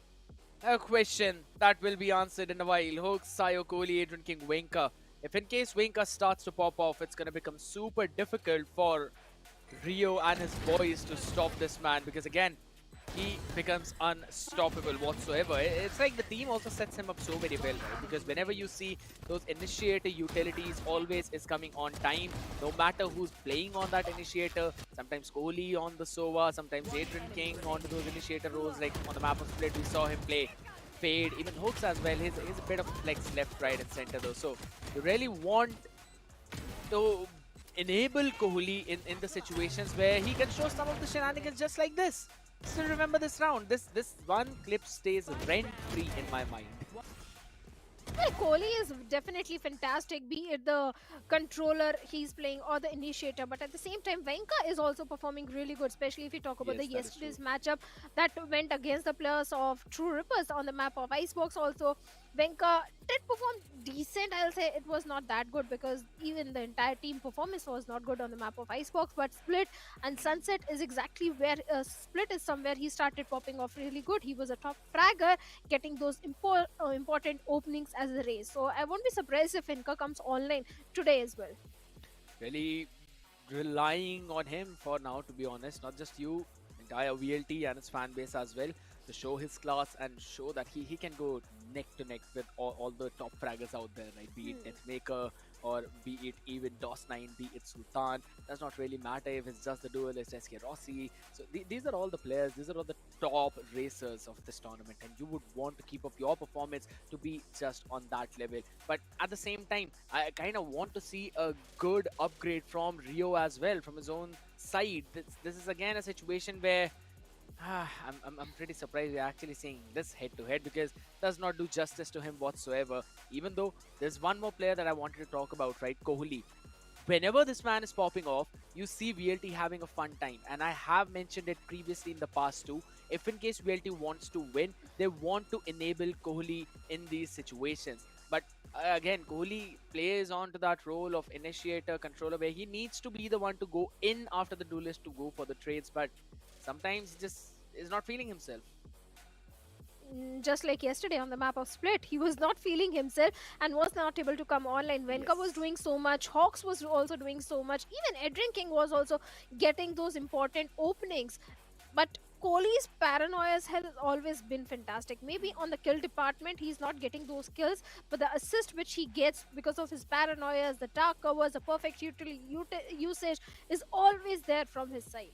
a question that will be answered in a while. Hooks, Sayo, Kohli, Adrian King, Wenka. If in case Wenka starts to pop off, it's going to become super difficult for Rio and his boys to stop this man, because again, he becomes unstoppable whatsoever. It's like the team also sets him up so very well, right? Because whenever you see those initiator utilities always is coming on time, no matter who's playing on that initiator. Sometimes Kohli on the Sova, sometimes Adrian King onto those initiator roles, like on the map of Split we saw him play Fade, even Hooks as well. He's a bit of flex left, right and center though. So you really want to enable Kohli in the situations where he can show some of the shenanigans just like this. Still remember this round. This one clip stays rent-free in my mind. Well, Kohli is definitely fantastic, be it the controller he's playing or the initiator. But at the same time, Venka is also performing really good, especially if you talk about the yesterday's matchup that went against the players of True Rippers on the map of Icebox also. Venka did perform decent. I'll say it was not that good because even the entire team performance was not good on the map of Icebox. But Split and Sunset is exactly where Split is somewhere he started popping off really good. He was a top fragger, getting those important openings as a race. So I won't be surprised if Venka comes online today as well. Really relying on him for now, to be honest. Not just you, entire VLT and its fan base as well, to show his class and show that he can go neck to neck with all the top fraggers out there, right? Be it Netmaker or be it even DOS9, be it Sultan. Does not really matter if it's just the duelist SK Rossi. So these are all the players, these are all the top racers of this tournament, and you would want to keep up your performance to be just on that level. But at the same time, I kind of want to see a good upgrade from Rio as well, from his own side. This is again a situation where I'm pretty surprised we're actually seeing this head-to-head, because it does not do justice to him whatsoever. Even though there's one more player that I wanted to talk about, right? Kohli. Whenever this man is popping off, you see VLT having a fun time. And I have mentioned it previously in the past too. If in case VLT wants to win, they want to enable Kohli in these situations. But again, Kohli plays on to that role of initiator, controller, where he needs to be the one to go in after the duelist to go for the trades. But sometimes he just is not feeling himself. Just like yesterday on the map of Split, he was not feeling himself and was not able to come online. Venka was doing so much, Hawks was also doing so much, even Edrin King was also getting those important openings. But Kohli's paranoias has always been fantastic. Maybe on the kill department, he's not getting those kills, but the assist which he gets because of his paranoias, the dark covers, the perfect usage is always there from his side.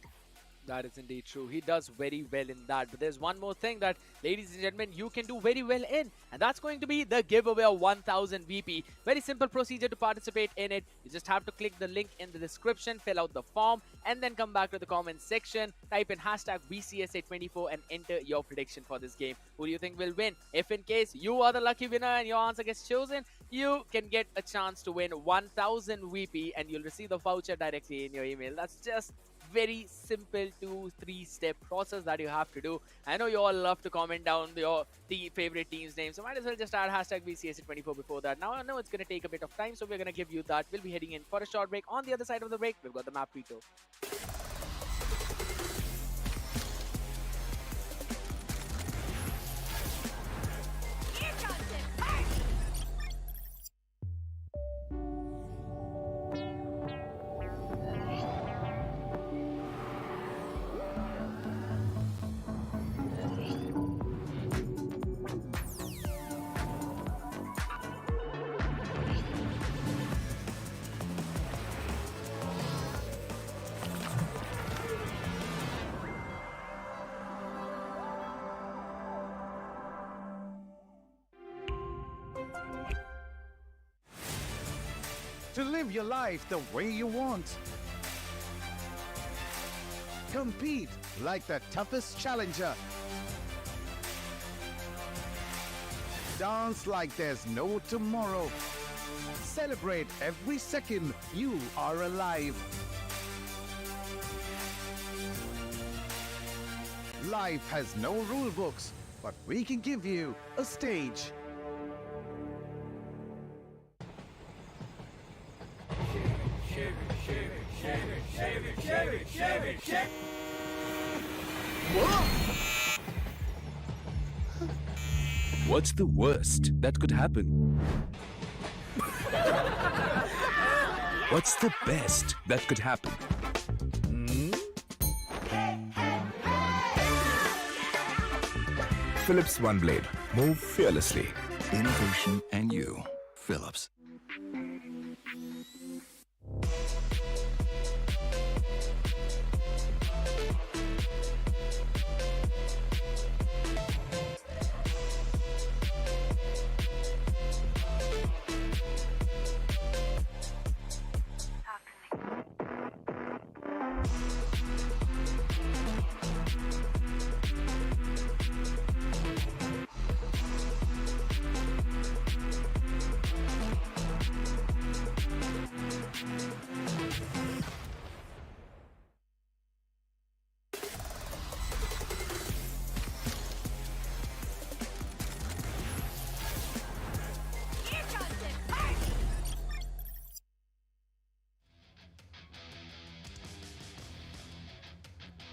That is indeed true. He does very well in that. But there's one more thing that, ladies and gentlemen, you can do very well in. And that's going to be the giveaway of 1000 VP. Very simple procedure to participate in it. You just have to click the link in the description, fill out the form, and then come back to the comments section. Type in hashtag VCSA24 and enter your prediction for this game. Who do you think will win? If in case you are the lucky winner and your answer gets chosen, you can get a chance to win 1000 VP and you'll receive the voucher directly in your email. That's just very simple 2-3 step process that you have to do. I know you all love to comment down your favorite team's name, so might as well just add hashtag VCSA24 before that. Now I know it's going to take a bit of time, so we're going to give you that. We'll be heading in for a short break. On the other side of the break, we've got the map Veto. To live your life the way you want. Compete like the toughest challenger. Dance like there's no tomorrow. Celebrate every second you are alive. Life has no rule books, but we can give you a stage. What's the worst that could happen? What's the best that could happen? Philips One Blade. Move fearlessly. Innovation and you. Philips.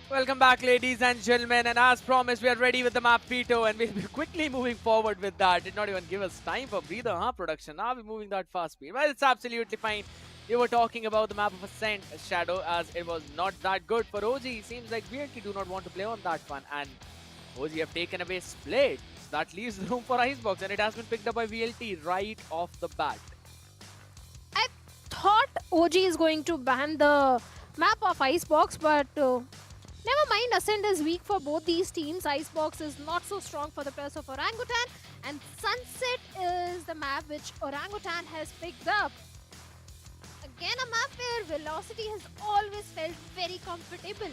Welcome back, ladies and gentlemen, and as promised, we are ready with the map Veto, and we'll be quickly moving forward with that. Did not even give us time for breather, huh, production? Now we're moving that fast speed. Well, it's absolutely fine. We were talking about the map of Ascent, Shadow, as it was not that good for OG. Seems like we actually do not want to play on that one, and OG have taken away Split. That leaves room for Icebox, and it has been picked up by VLT right off the bat. I thought OG is going to ban the map of Icebox, but never mind. Ascent is weak for both these teams. Icebox is not so strong for the players of Orangutan, and Sunset is the map which Orangutan has picked up. Again, a map where Velocity has always felt very comfortable.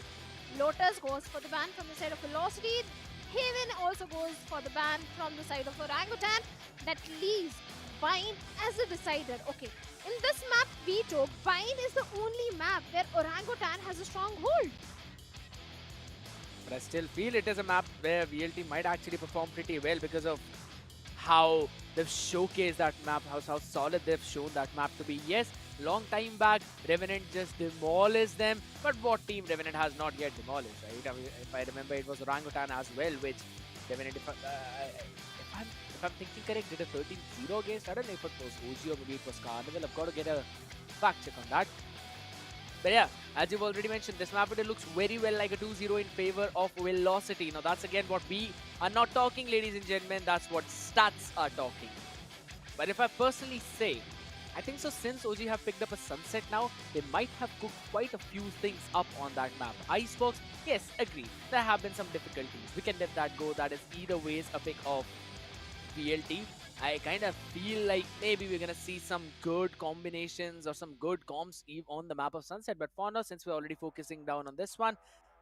Lotus goes for the ban from the side of Velocity. Haven also goes for the ban from the side of Orangutan. That leaves Bind as a decider. Okay, in this map, Veto, Bind is the only map where Orangutan has a strong hold. But I still feel it is a map where VLT might actually perform pretty well because of how they've showcased that map, how solid they've shown that map to be. Yes, long time back, Revenant just demolished them, but what team Revenant has not yet demolished, right? I mean, if I remember, it was Orangutan as well, which Revenant, if I'm thinking correct, did a 13-0 against. I don't know if it was OG or maybe it was Carnival. I've got to get a fact check on that. But yeah, as you've already mentioned, this map it looks very well like a 2-0 in favor of Velocity. Now that's again what we are not talking, ladies and gentlemen. That's what stats are talking. But if I personally say, I think so since OG have picked up a Sunset now, they might have cooked quite a few things up on that map. Icebox, yes, agree. There have been some difficulties. We can let that go. That is either ways a pick of VLT. I kind of feel like maybe we're going to see some good combinations or some good comps on the map of Sunset. But for now, since we're already focusing down on this one,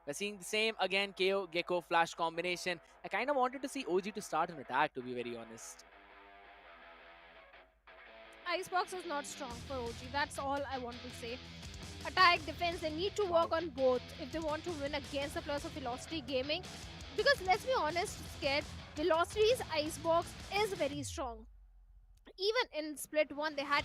we're seeing the same again, KO, Gecko, Flash combination. I kind of wanted to see OG to start an attack, to be very honest. Icebox is not strong for OG. That's all I want to say. Attack, defense, they need to work on both if they want to win against the players of Velocity Gaming. Because let's be honest, Scared, Velocity's Icebox is very strong. Even in Split 1, they had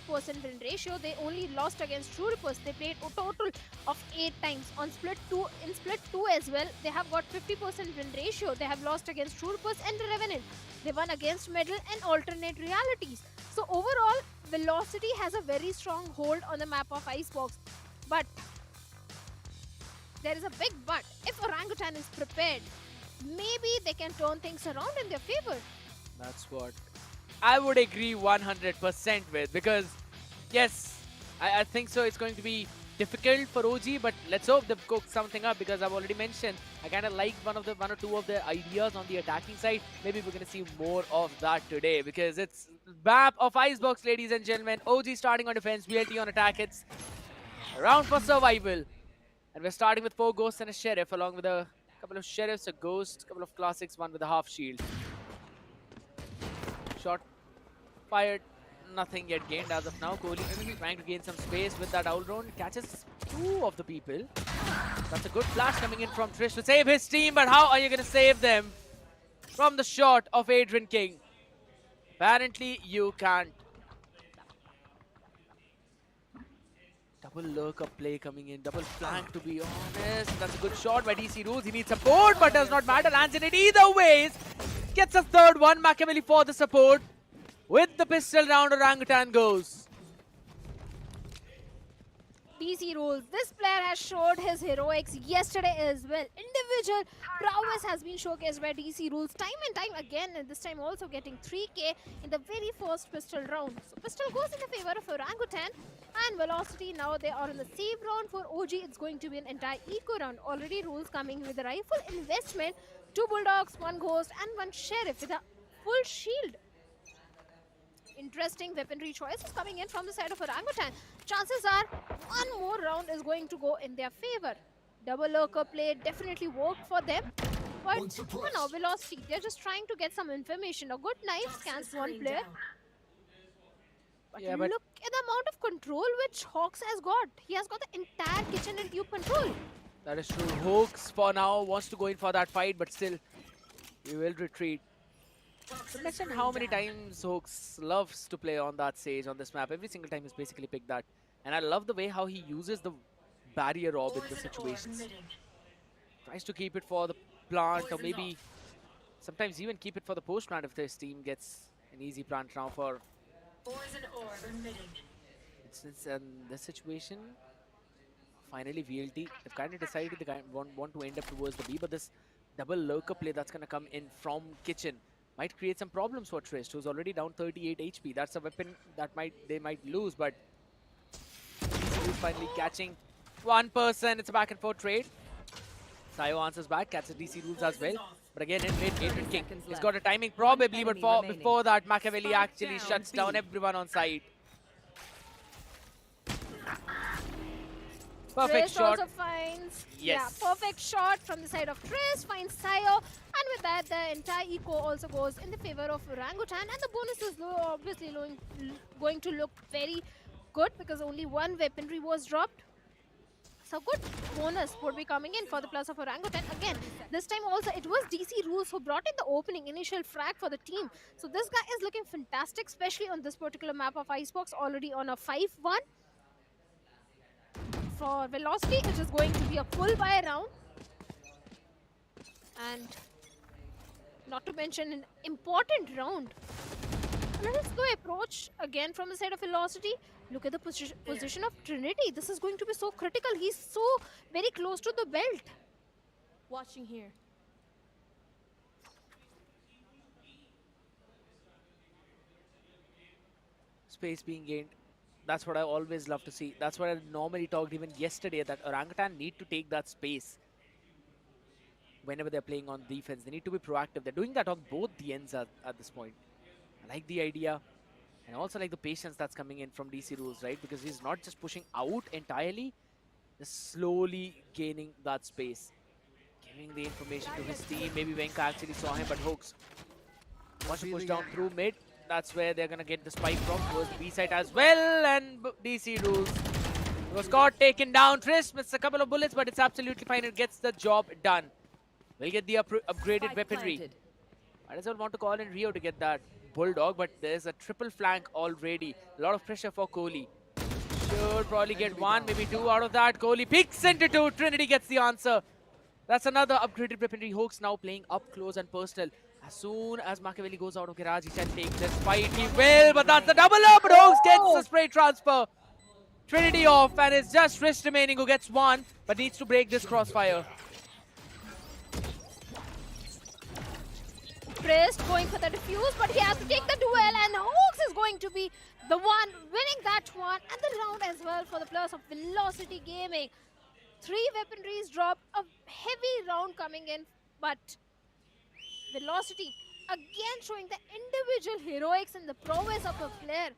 88% win ratio. They only lost against True Rippers. They played a total of 8 times. On Split 2, in Split 2 as well, they have got 50% win ratio. They have lost against True Rippers and Revenant. They won against Medal and Alternate Realities. So overall, Velocity has a very strong hold on the map of Icebox. But there is a big but. If Orangutan is prepared, maybe they can turn things around in their favor. That's what I would agree 100% with, because yes, I think so it's going to be difficult for OG, but let's hope they've cooked something up, because I've already mentioned I kind of like one or two of their ideas on the attacking side. Maybe we're going to see more of that today, because it's map of Icebox, ladies and gentlemen. OG starting on defense, VLT on attack. It's round for survival, and we're starting with 4 ghosts and a sheriff, along with a couple of sheriffs, a ghost, a couple of classics, one with a half shield. Shot fired, nothing yet gained as of now. Kohli trying to gain some space with that owl drone. Catches 2 of the people. That's a good flash coming in from Trish to save his team, but how are you going to save them from the shot of Adrian King? Apparently you can't. Double lurker play coming in, double flank to be honest. That's a good shot by DC Rules. He needs support, but does not matter. Lands in it either ways. Gets a third one. Machiavelli for the support. With the pistol round, Orangutan goes. DC Rules. This player has showed his heroics yesterday as well. Individual prowess has been showcased by DC Rules time and time again, and this time also getting 3k in the very first pistol round. So pistol goes in the favor of Orangutan, and Velocity now they are in the save round. For OG, it's going to be an entire eco round. Already Rules coming with a rifle investment, 2 bulldogs, 1 ghost, and 1 sheriff with a full shield. Interesting weaponry choices coming in from the side of Orangutan. Chances are one more round is going to go in their favor. Double lurker play definitely worked for them. But for now, Velocity, they're just trying to get some information. A good knife scans one player. But Yeah, look at the amount of control which Hawks has got. He has got the entire kitchen and tube control. That is true. Hawks for now wants to go in for that fight, but still he will retreat. So mention how many times Hawks loves to play on that stage on this map. Every single time he's basically picked that. And I love the way how he uses the barrier orb in the situations. Tries to keep it for the plant, or maybe sometimes even keep it for the post plant if this team gets an easy plant now for instance. In this situation, finally VLT have kind of decided they want to end up towards the B, but this double lurker play that's going to come in from kitchen might create some problems for Trist, who's already down 38 HP. That's a weapon that they might lose, but he's finally catching one person. It's a back and forth trade. Sayo answers back, catches DC rules as well. But again, in mid, Adrian King, he's got a timing probably, but before that, Machiavelli actually shuts down everyone on site. Perfect Trist shot. also finds, Yes. yeah, perfect shot from the side of Trist, finds Sayo, and with that, the entire eco also goes in the favor of Orangutan, and the bonus is obviously going to look very good because only one weaponry was dropped. So good bonus would be coming in for the plus of Orangutan. Again, this time also it was DC Rules who brought in the opening initial frag for the team. So this guy is looking fantastic, especially on this particular map of Icebox, already on a 5-1. For Velocity, it is going to be a full buy round. And not to mention an important round. Let's go approach again from the side of Velocity. Look at the position of Trinity. This is going to be so critical. He's so very close to the belt. Watching here. Space being gained. That's what I always love to see. That's what I normally talked even yesterday, that Orangutan need to take that space whenever they're playing on defense. They need to be proactive. They're doing that on both the ends at this point. I like the idea. And also like the patience that's coming in from DC Rules, right? Because he's not just pushing out entirely, just slowly gaining that space. Giving the information to his team. Maybe Venka actually saw him, but Hooks wants to push down through mid. That's where they're going to get the spike from. Towards the B side as well. And DC Rules was caught, taken down. Trist missed a couple of bullets, but it's absolutely fine. It gets the job done. We'll get the upgraded weaponry. Might as well want to call in Rio to get that Bulldog, but there's a triple flank already. A lot of pressure for Kohli. Should probably get one, maybe two out of that. Kohli peeks into two. Trinity gets the answer. That's another upgraded weaponry. Hooks now playing up close and personal. As soon as Machiavelli goes out of garage, he can take this fight. He will, but that's the double up. But Hooks gets the spray transfer. Trinity off, and it's just Trist remaining who gets one, but needs to break this crossfire. Trist going for the defuse, but he has to take the duel, and Hooks is going to be the one winning that one, and the round as well for the plus of Velocity Gaming. 3 weaponries dropped, a heavy round coming in, but Velocity again showing the individual heroics and the prowess of a player.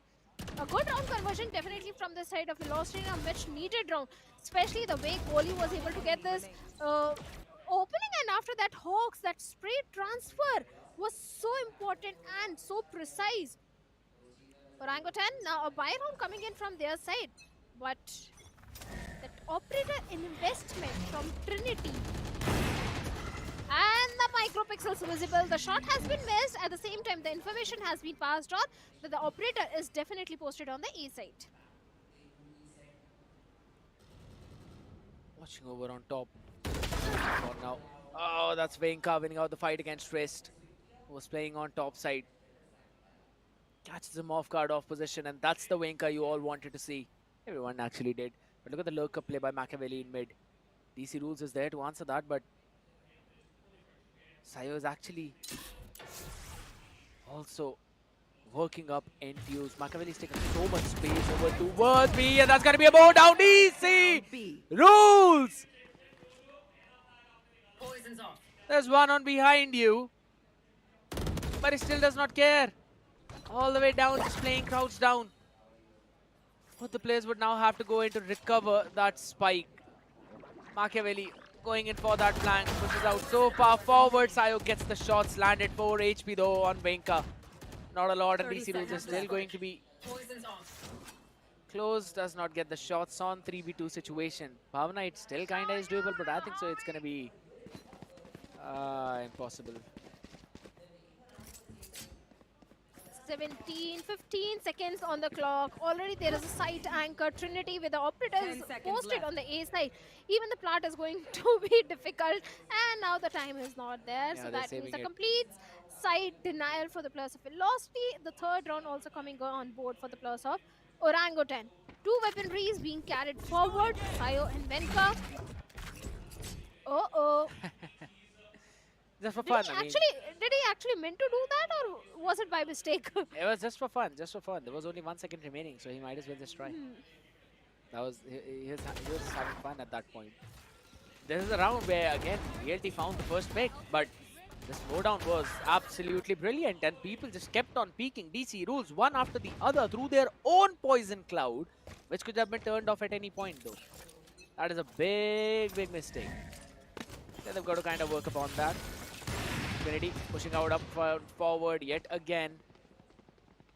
A good round conversion definitely from the side of Velocity, a much needed round, especially the way Kohli was able to get this opening, and after that Hawks, that spray transfer was so important and so precise. Orangutan now a buy round coming in from their side, but that operator investment from Trinity and the micropixels visible. The shot has been missed. At the same time, the information has been passed on that the operator is definitely posted on the A side. Watching over on top. For now. Oh, that's Venka winning out the fight against Trist, who was playing on top side. Catches him off guard, off position, and that's the Venka you all wanted to see. Everyone actually did. But look at the lurker play by Machiavelli in mid. DC Rules is there to answer that, but Sayo is actually also working up NTUs. Machiavelli's taking so much space over towards B, and that's going to be a bow down. DC Rules! Poison's off. There's one on behind you, but he still does not care. All the way down, just playing crouch down. But the players would now have to go in to recover that spike. Machiavelli going in for that flank, pushes out so far forward. Sayo gets the shots landed. 4 HP though on Venka. Not a lot, and DC Rules is still going to be close. Does not get the shots on 3v2 situation. Bhavana, it still kinda is doable, but I think so it's gonna be impossible. 17, 15 seconds on the clock. Already there is a site anchor. Trinity with the operators posted on the A side. Even the plant is going to be difficult. And now the time is not there. Yeah, so that means a complete site denial for the plus of Velocity. The third round also coming on board for the plus of Orangutan. 2 weaponries being carried forward. Sayo and Venka. Uh-oh. Just for Did fun, he I mean. did he actually meant to do that, or was it by mistake? It was just for fun, just for fun. There was only 1 second remaining, so he might as well just try. That was he was having fun at that point. This is a round where again VLT found the first pick, but the slowdown was absolutely brilliant, and people just kept on peeking. DC rules one after the other through their own poison cloud, which could have been turned off at any point though. That is a big mistake. Yeah, they've got to kind of work upon that. Trinity pushing out up forward yet again.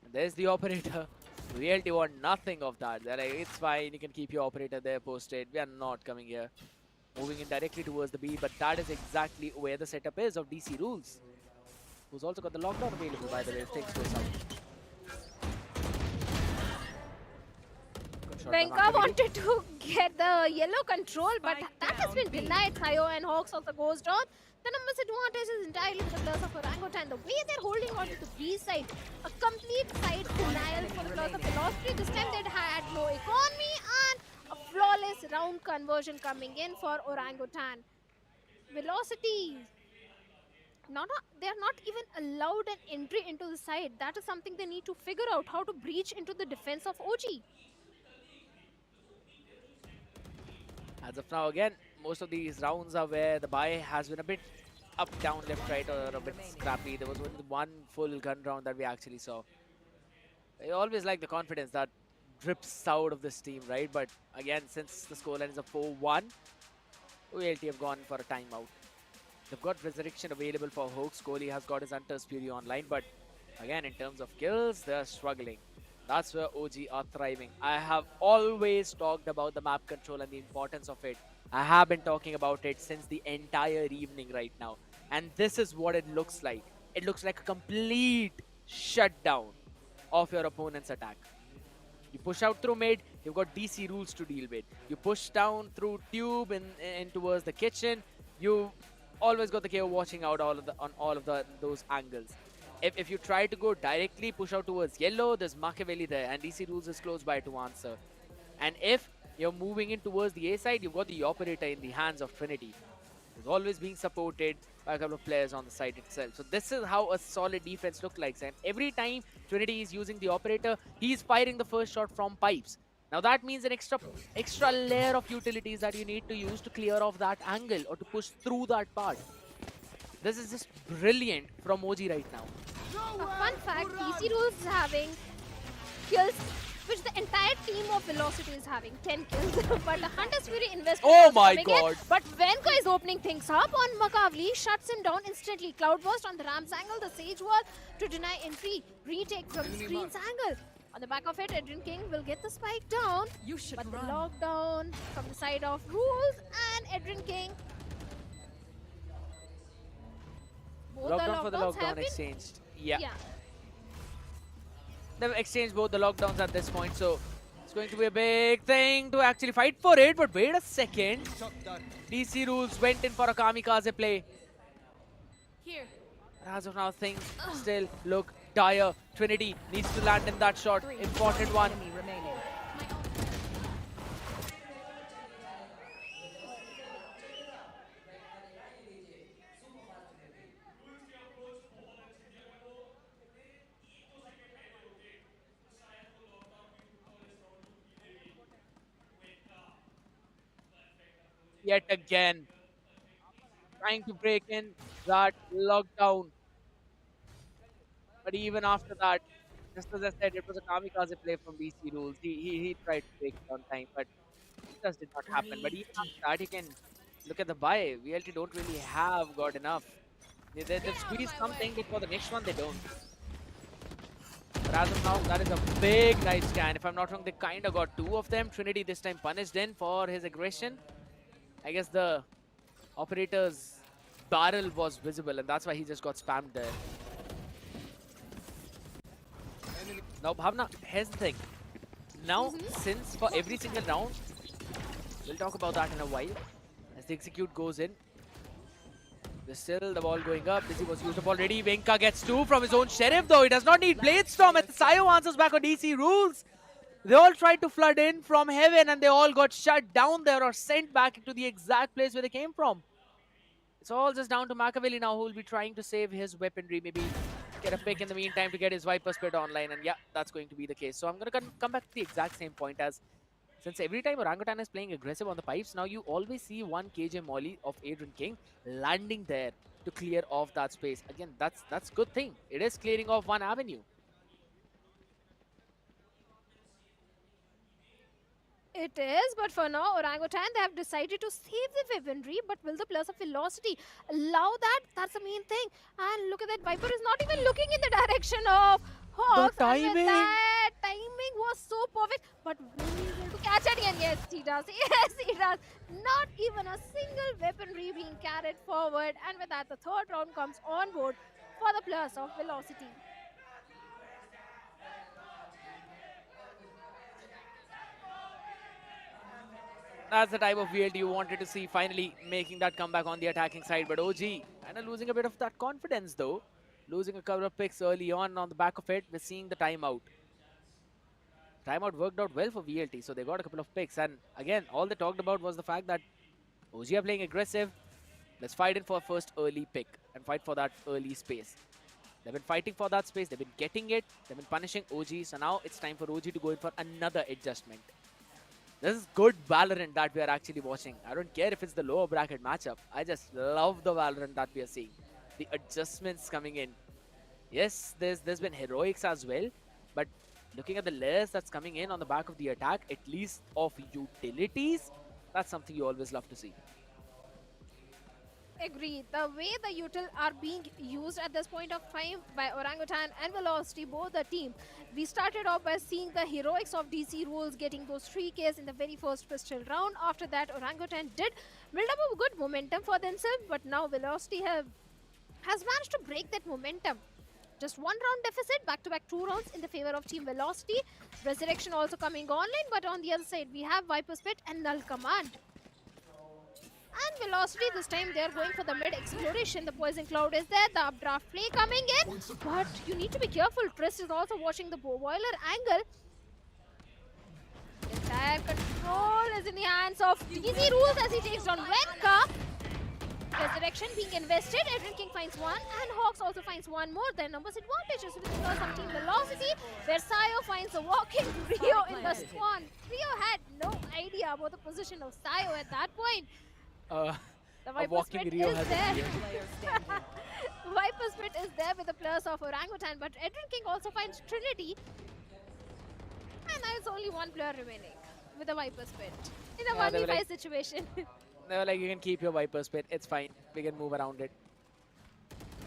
And there's the operator. Reality want nothing of that. They're like, it's fine, you can keep your operator there posted. We are not coming here. Moving in directly towards the B, but that is exactly where the setup is of DC Rules. Who's also got the lockdown available, by the way, if things goes out. Venka wanted to get the yellow control, but that has been denied. Sayo and Hawks also goes down. The numbers advantage is entirely for the players of Orangutan. The way they're holding on to the B side, a complete side denial for the players of Velocity. This time they had no economy and a flawless round conversion coming in for Orangutan. Velocity, they're not even allowed an entry into the side. That is something they need to figure out, how to breach into the defense of OG. As of now, again, most of these rounds are where the buy has been a bit up, down, left, right, or a bit scrappy. There was only one full gun round that we actually saw. I always like the confidence that drips out of this team, right? But again, since the scoreline is a 4-1, OLT have gone for a timeout. They've got Resurrection available for Hoax. Kohli has got his Hunter's Fury online, but again, in terms of kills, they're struggling. That's where OG are thriving. I have always talked about the map control and the importance of it. I have been talking about it since the entire evening right now. And this is what it looks like. It looks like a complete shutdown of your opponent's attack. You push out through mid, you've got DC rules to deal with. You push down through tube in towards the kitchen, you always got the KO watching out on all of those angles. If you try to go directly, push out towards yellow, there's Machiavelli there, and DC Rules is close by to answer. And if you're moving in towards the A side, you've got the operator in the hands of Trinity. It's always being supported by a couple of players on the side itself. So this is how a solid defense looks like. And every time Trinity is using the operator, he's firing the first shot from pipes. Now that means an extra layer of utilities that you need to use to clear off that angle or to push through that part. This is just brilliant from OG right now. A fun fact, DC Rules is having kills which the entire team of Velocity is having, 10 kills. But the Hunter's Fury investment oh is my coming god! In. But Venka is opening things up on Machiavelli, shuts him down instantly. Cloudburst on the Ram's angle, the Sage Wall to deny entry. Retake from the screen's angle. On the back of it, Adrian King will get the spike down. But the lockdown from the side of Rules and Adrian King. Both Lockdown for the lockdown exchanged. Yeah. They've exchanged both the lockdowns at this point, so it's going to be a big thing to actually fight for it. But wait a second. DC Rules went in for a kamikaze play. Here. As of now, things still look dire. Trinity needs to land in that shot. Important one. Yet again, trying to break in that lockdown. But even after that, just as I said, it was a kamikaze play from DC Rules. He tried to break it on time, but it just did not happen. But even after that, you can look at the buy. VLT don't really have got enough. They've squeezed something, but for the next one, they don't. But as of now, that is a big nice scan. If I'm not wrong, they kind of got two of them. Trinity this time punished in for his aggression. I guess the operator's barrel was visible, and that's why he just got spammed there. Now, Bhavna, here's the thing. Now, since for every single round, we'll talk about that in a while, as the execute goes in. There's still the ball going up. Dizzy was used up already. Venka gets two from his own Sheriff, though. He does not need Blade Storm, and Sayo answers back on DC Rules. They all tried to flood in from heaven, and they all got shut down there or sent back into the exact place where they came from. It's all just down to Machiavelli now, who will be trying to save his weaponry, maybe get a pick in the meantime to get his Viper Spit online, and yeah, that's going to be the case. So I'm going to come back to the exact same point as, since every time Orangutan is playing aggressive on the pipes, now you always see one KJ Molly of Adrian King landing there to clear off that space. Again, that's good thing. It is clearing off one avenue. It is, but for now, Orangutan, they have decided to save the weaponry, but will the plus of velocity allow that? That's the main thing. And look at that, Viper is not even looking in the direction of Hawks. The timing! And with that, timing was so perfect, but will he be able to catch it again? Yes, he does. Yes, he does. Not even a single weaponry being carried forward. And with that, the third round comes on board for the plus of velocity. That's the type of VLT you wanted to see, finally making that comeback on the attacking side. But OG kind of losing a bit of that confidence though. Losing a couple of picks early on the back of it. We're seeing the timeout. Timeout worked out well for VLT, so they got a couple of picks. And again, all they talked about was the fact that OG are playing aggressive. Let's fight in for a first early pick and fight for that early space. They've been fighting for that space. They've been getting it. They've been punishing OG. So now it's time for OG to go in for another adjustment. This is good Valorant that we are actually watching. I don't care if it's the lower bracket matchup. I just love the Valorant that we are seeing. The adjustments coming in. Yes, there's been heroics as well. But looking at the layers that's coming in on the back of the attack, at least of utilities, that's something you always love to see. Agreed. The way the util are being used at this point of time by Orangutan and Velocity, both the team. We started off by seeing the heroics of DC Rules getting those 3 Ks in the very first pistol round. After that, Orangutan did build up a good momentum for themselves, but now Velocity has managed to break that momentum. Just 1 round deficit, back-to-back 2 rounds in the favor of Team Velocity. Resurrection also coming online, but on the other side, we have Viper Spit and Null Command. And Velocity, this time they're going for the mid exploration. The Poison Cloud is there, the updraft play coming in. But you need to be careful. Triss is also watching the boiler angle. Entire control is in the hands of DC Rules as he takes down Venka. Resurrection being invested. Adrian King finds one, and Hawks also finds one more. Their numbers advantages with because of Team Velocity, where Sayo finds a walking Rio in the spawn. Rio had no idea about the position of Sayo at that point. The a walking Rio has there. appeared. Viper Spit is there with the plus of Orangutan, but Adrian King also finds Trinity. And now it's only 1 player remaining with the Viper Spit in a 1v5 situation. They were like, you can keep your Viper Spit, it's fine. We can move around it.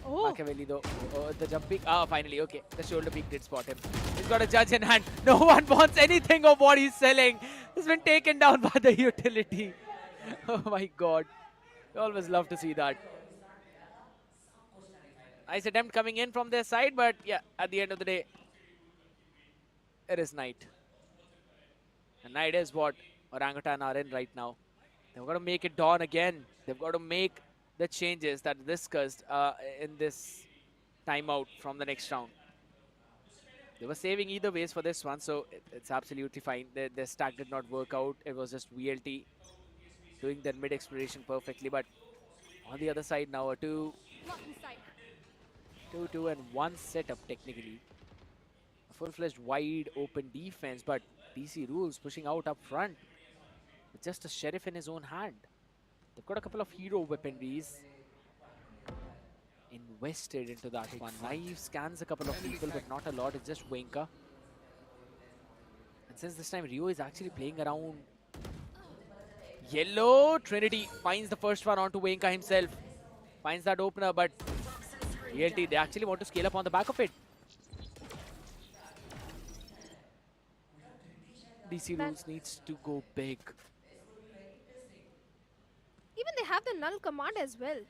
Oh. Machiavelli though, the jump peak. Ah, finally, okay. The shoulder peak did spot him. He's got a judge in hand. No one wants anything of what he's selling. He's been taken down by the utility. Oh my god. You always love to see that. Nice attempt coming in from their side, but yeah, at the end of the day, it is night. And night is what Orangutan are in right now. They've got to make it dawn again. They've got to make the changes that are discussed in this timeout from the next round. They were saving either ways for this one, so it's absolutely fine. Their stack did not work out. It was just VLT doing their mid exploration perfectly, but on the other side now a 2-2 and 1 setup technically. A full-fledged wide open defense, but DC Rules pushing out up front with just a sheriff in his own hand. They've got a couple of hero weaponries invested into that one. Knife scans a couple of people, but not a lot. It's just Wenka. And since this time Rio is actually playing around yellow, Trinity finds the first one onto Wenka himself. Finds that opener, but VLT, they actually want to scale up on the back of it. DC Rules needs to go big. Even they have the Null Command as well.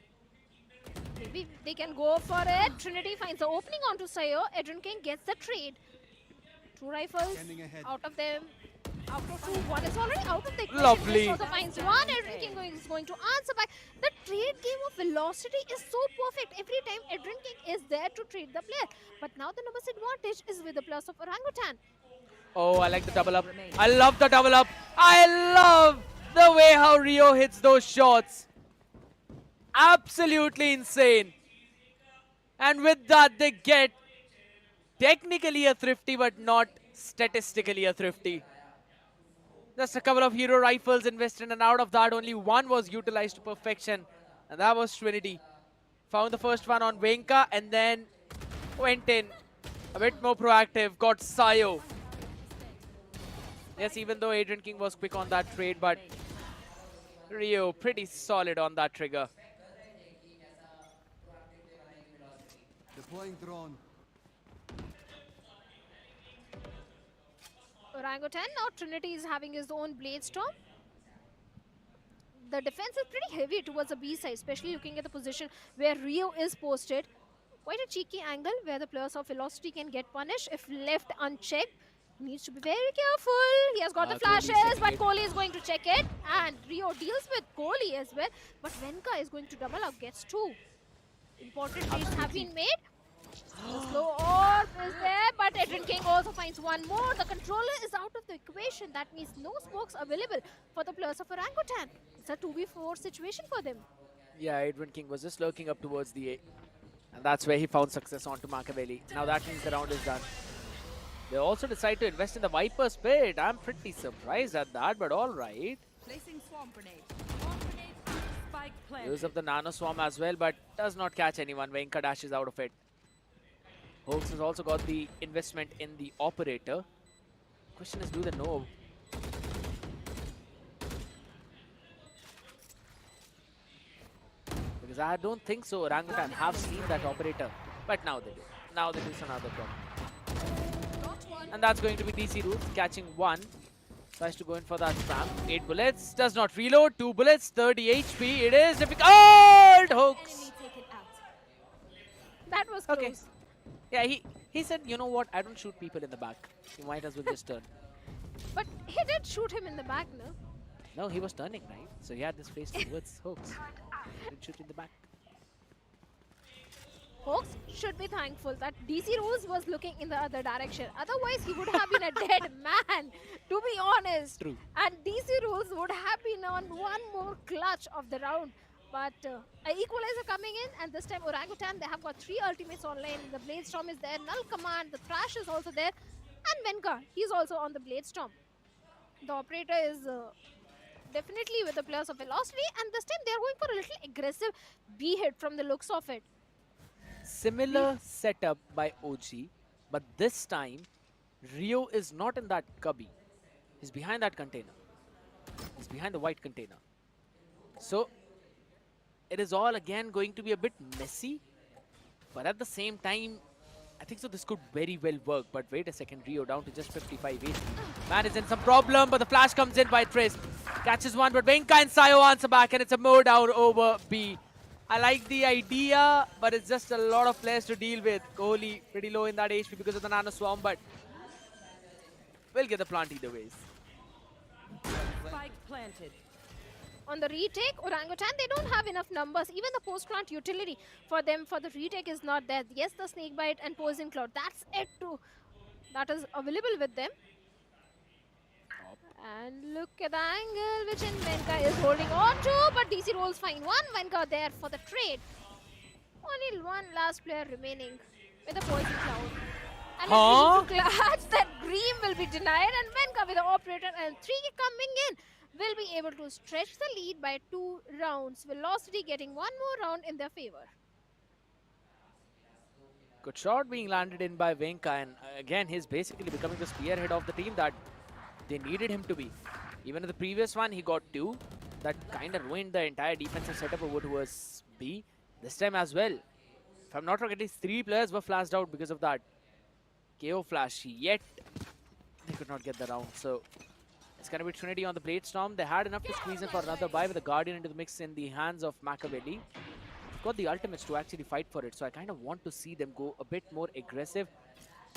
Maybe they can go for it. Trinity finds the opening onto Sayo. Adrian King gets the trade. 2 rifles out of them. Out of 2, 1 is already out of the equation. Lovely. Also finds 1. Adrian King is going to answer back. The trade game of Velocity is so perfect. Every time Adrian King is there to trade the player. But now the numbers advantage is with the plus of Orangutan. Oh, I like the double up. I love the double up. I love the way how Rio hits those shots. absolutely insane. And with that, they get technically a thrifty, but not statistically a thrifty. Just a couple of hero rifles invested, and out of that, only one was utilized to perfection. And that was Trinity. Found the first one on Venka, and then went in. A bit more proactive, got Sayo. Yes, even though Adrian King was quick on that trade, but Rio pretty solid on that trigger. Deploying drone. Orangutan, now Trinity is having his own Blade Storm. The defense is pretty heavy towards the B side, especially looking at the position where Rio is posted. Quite a cheeky angle where the players of Velocity can get punished if left unchecked. He needs to be very careful. He has got the flashes, but Kohli is going to check it. And Rio deals with Kohli as well. But Venka is going to double up, gets two. Important trades have been made. The slow orb is there, but Adrian King also finds one more. The controller is out of the equation. That means no smokes available for the players of Orangutan. It's a 2v4 situation for them. Yeah, Adrian King was just lurking up towards the A. And that's where he found success onto Machiavelli. Now that means the round is done. They also decide to invest in the Viper Spit. I'm pretty surprised at that, but alright. Placing swarm grenade. Swarm grenade. Spike planted. Use of the Nano Swarm as well, but does not catch anyone. Venka dashes out of it. Hoax has also got the investment in the Operator. Question is, do they know? Because I don't think so. Orangutan have seen that Operator. But now they do. Now they do another problem. And that's going to be DC Roots catching one. Tries to go in for that spam. 8 bullets. Does not reload. 2 bullets. 30 HP. It is difficult. Hoax. That was close. Okay. Yeah, he said, you know what? I don't shoot people in the back. You might as well just turn. But he did shoot him in the back, no? No, he was turning, right? So he had this face towards Hoax. He didn't shoot in the back. Hoax should be thankful that DC Rose was looking in the other direction. Otherwise, he would have been a dead man, to be honest. True. And DC Rose would have been on one more clutch of the round. But an equalizer coming in, and this time Orangutan, they have got 3 ultimates online. The Blade Storm is there, Null Command, the Thrash is also there, and Venka, he's also on the Blade Storm. The Operator is definitely with the players of Velocity, and this time they're going for a little aggressive B hit from the looks of it. Similar setup by OG, but this time Rio is not in that cubby. He's behind that container. He's behind the white container. So it is all again going to be a bit messy, but at the same time, I think so this could very well work. But wait a second, Rio down to just 55 HP. Man is in some problem, but the flash comes in by Tris. Catches one, but Venka and Sayo answer back, and it's a more down over B. I like the idea, but it's just a lot of players to deal with. Kohli pretty low in that HP because of the Nano Swarm, but we'll get the plant either ways. Spike planted. On the retake, Orangutan, they don't have enough numbers. Even the post-plant utility for them for the retake is not there. Yes, the Snakebite and Poison Cloud, that's it too. That is available with them. And look at the angle which Venka is holding on to, but DC rolls fine one. Venka there for the trade. Only one last player remaining with a Poison Cloud. And it's clutch that Green will be denied, and Venka with the Operator and 3 coming in will be able to stretch the lead by 2 rounds. Velocity getting one more round in their favor. Good shot being landed in by Venka, and again he's basically becoming the spearhead of the team that they needed him to be. Even in the previous one, he got 2. That kind of ruined the entire defensive setup over towards B. This time as well. If I'm not wrong, at least 3 players were flashed out because of that KO flash, yet they could not get the round. So it's going to be Trinity on the Blade Storm. They had enough to squeeze in for another buy with the Guardian into the mix in the hands of Machiavelli. Got the ultimates to actually fight for it, so I kind of want to see them go a bit more aggressive.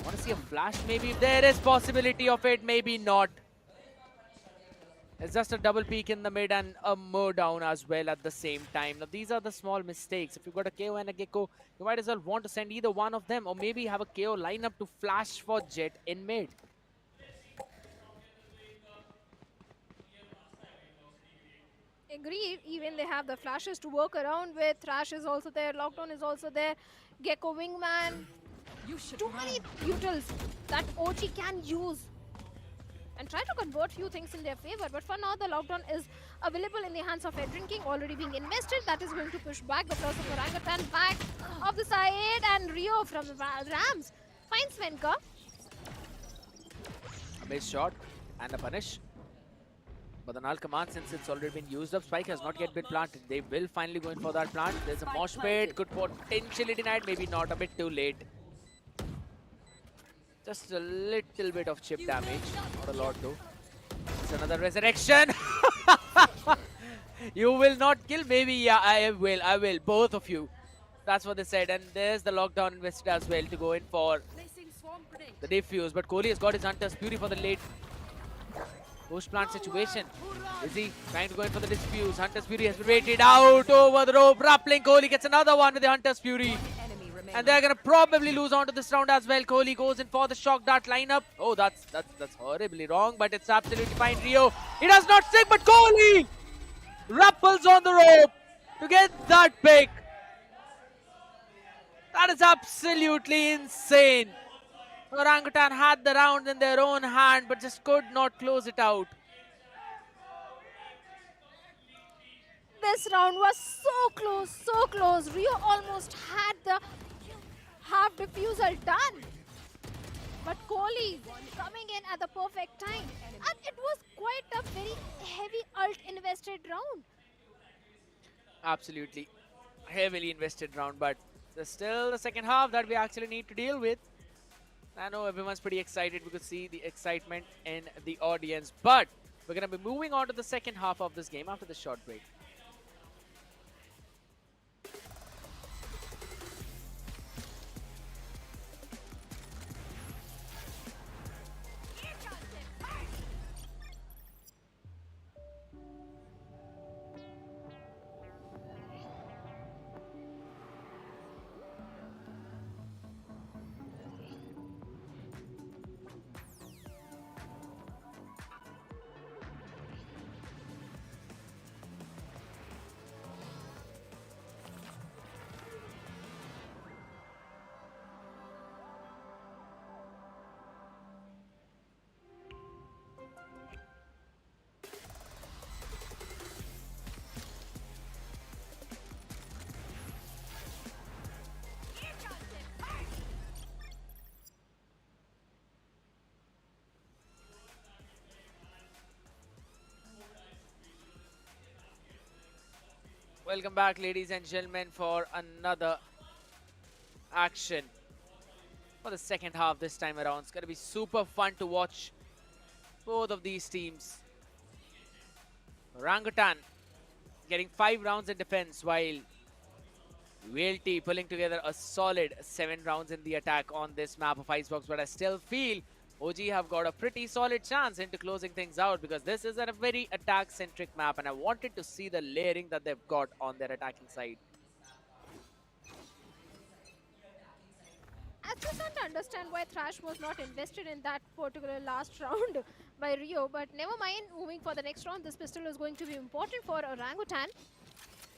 I want to see a flash maybe. If there is possibility of it, maybe not. It's just a double peek in the mid and a more down as well at the same time. Now these are the small mistakes. If you've got a KO and a Gecko, you might as well want to send either one of them, or maybe have a KO lineup to flash for Jet in mid. Agreed. Even they have the flashes to work around with. Thrash is also there. Lockdown is also there. Gecko Wingman. Too many utils that OG can use and try to convert few things in their favor. But for now, the lockdown is available in the hands of Edrin King, already being invested. That is going to push back the plus of Orangutan back of the side, and Rio from the Rams finds Venka. A base shot and a punish. But the null command, since it's already been used up, Spike has not yet been planted. They will finally go in for that plant. There's a mosh pit, could potentially denied, maybe not, a bit too late. Just a little bit of chip damage, not a lot though. It's another resurrection. You will not kill, maybe, yeah, I will, both of you. That's what they said, and there's the lockdown invested as well to go in for the defuse. But Kohli has got his Hunter's Fury for the late push plant situation. Is he trying to go in for the diffuse? Hunter's Fury has been waited out over the rope. Rappling, Kohli gets another one with the Hunter's Fury. And they're going to probably lose onto this round as well. Kohli goes in for the shock dart lineup. Oh, that's horribly wrong, but it's absolutely fine. Rio, he does not stick, but Kohli rappels on the rope to get that pick. That is absolutely insane. Orangutan had the round in their own hand, but just could not close it out. This round was so close, so close. Rio almost had the half defusal done. But Kohli coming in at the perfect time. And it was quite a very heavy ult invested round. Absolutely. Heavily invested round, but there's still the second half that we actually need to deal with. I know everyone's pretty excited. We could see the excitement in the audience. But we're going to be moving on to the second half of this game after this short break. Welcome back, ladies and gentlemen, for another action for the second half this time around. It's going to be super fun to watch both of these teams. Orangutan getting 5 rounds in defense, while VLT pulling together a solid 7 rounds in the attack on this map of Icebox. But I still feel OG have got a pretty solid chance into closing things out, because this is a very attack-centric map, and I wanted to see the layering that they've got on their attacking side. I just don't understand why Thrash was not invested in that particular last round by Rio, but never mind. Moving for the next round, this pistol is going to be important for Orangutan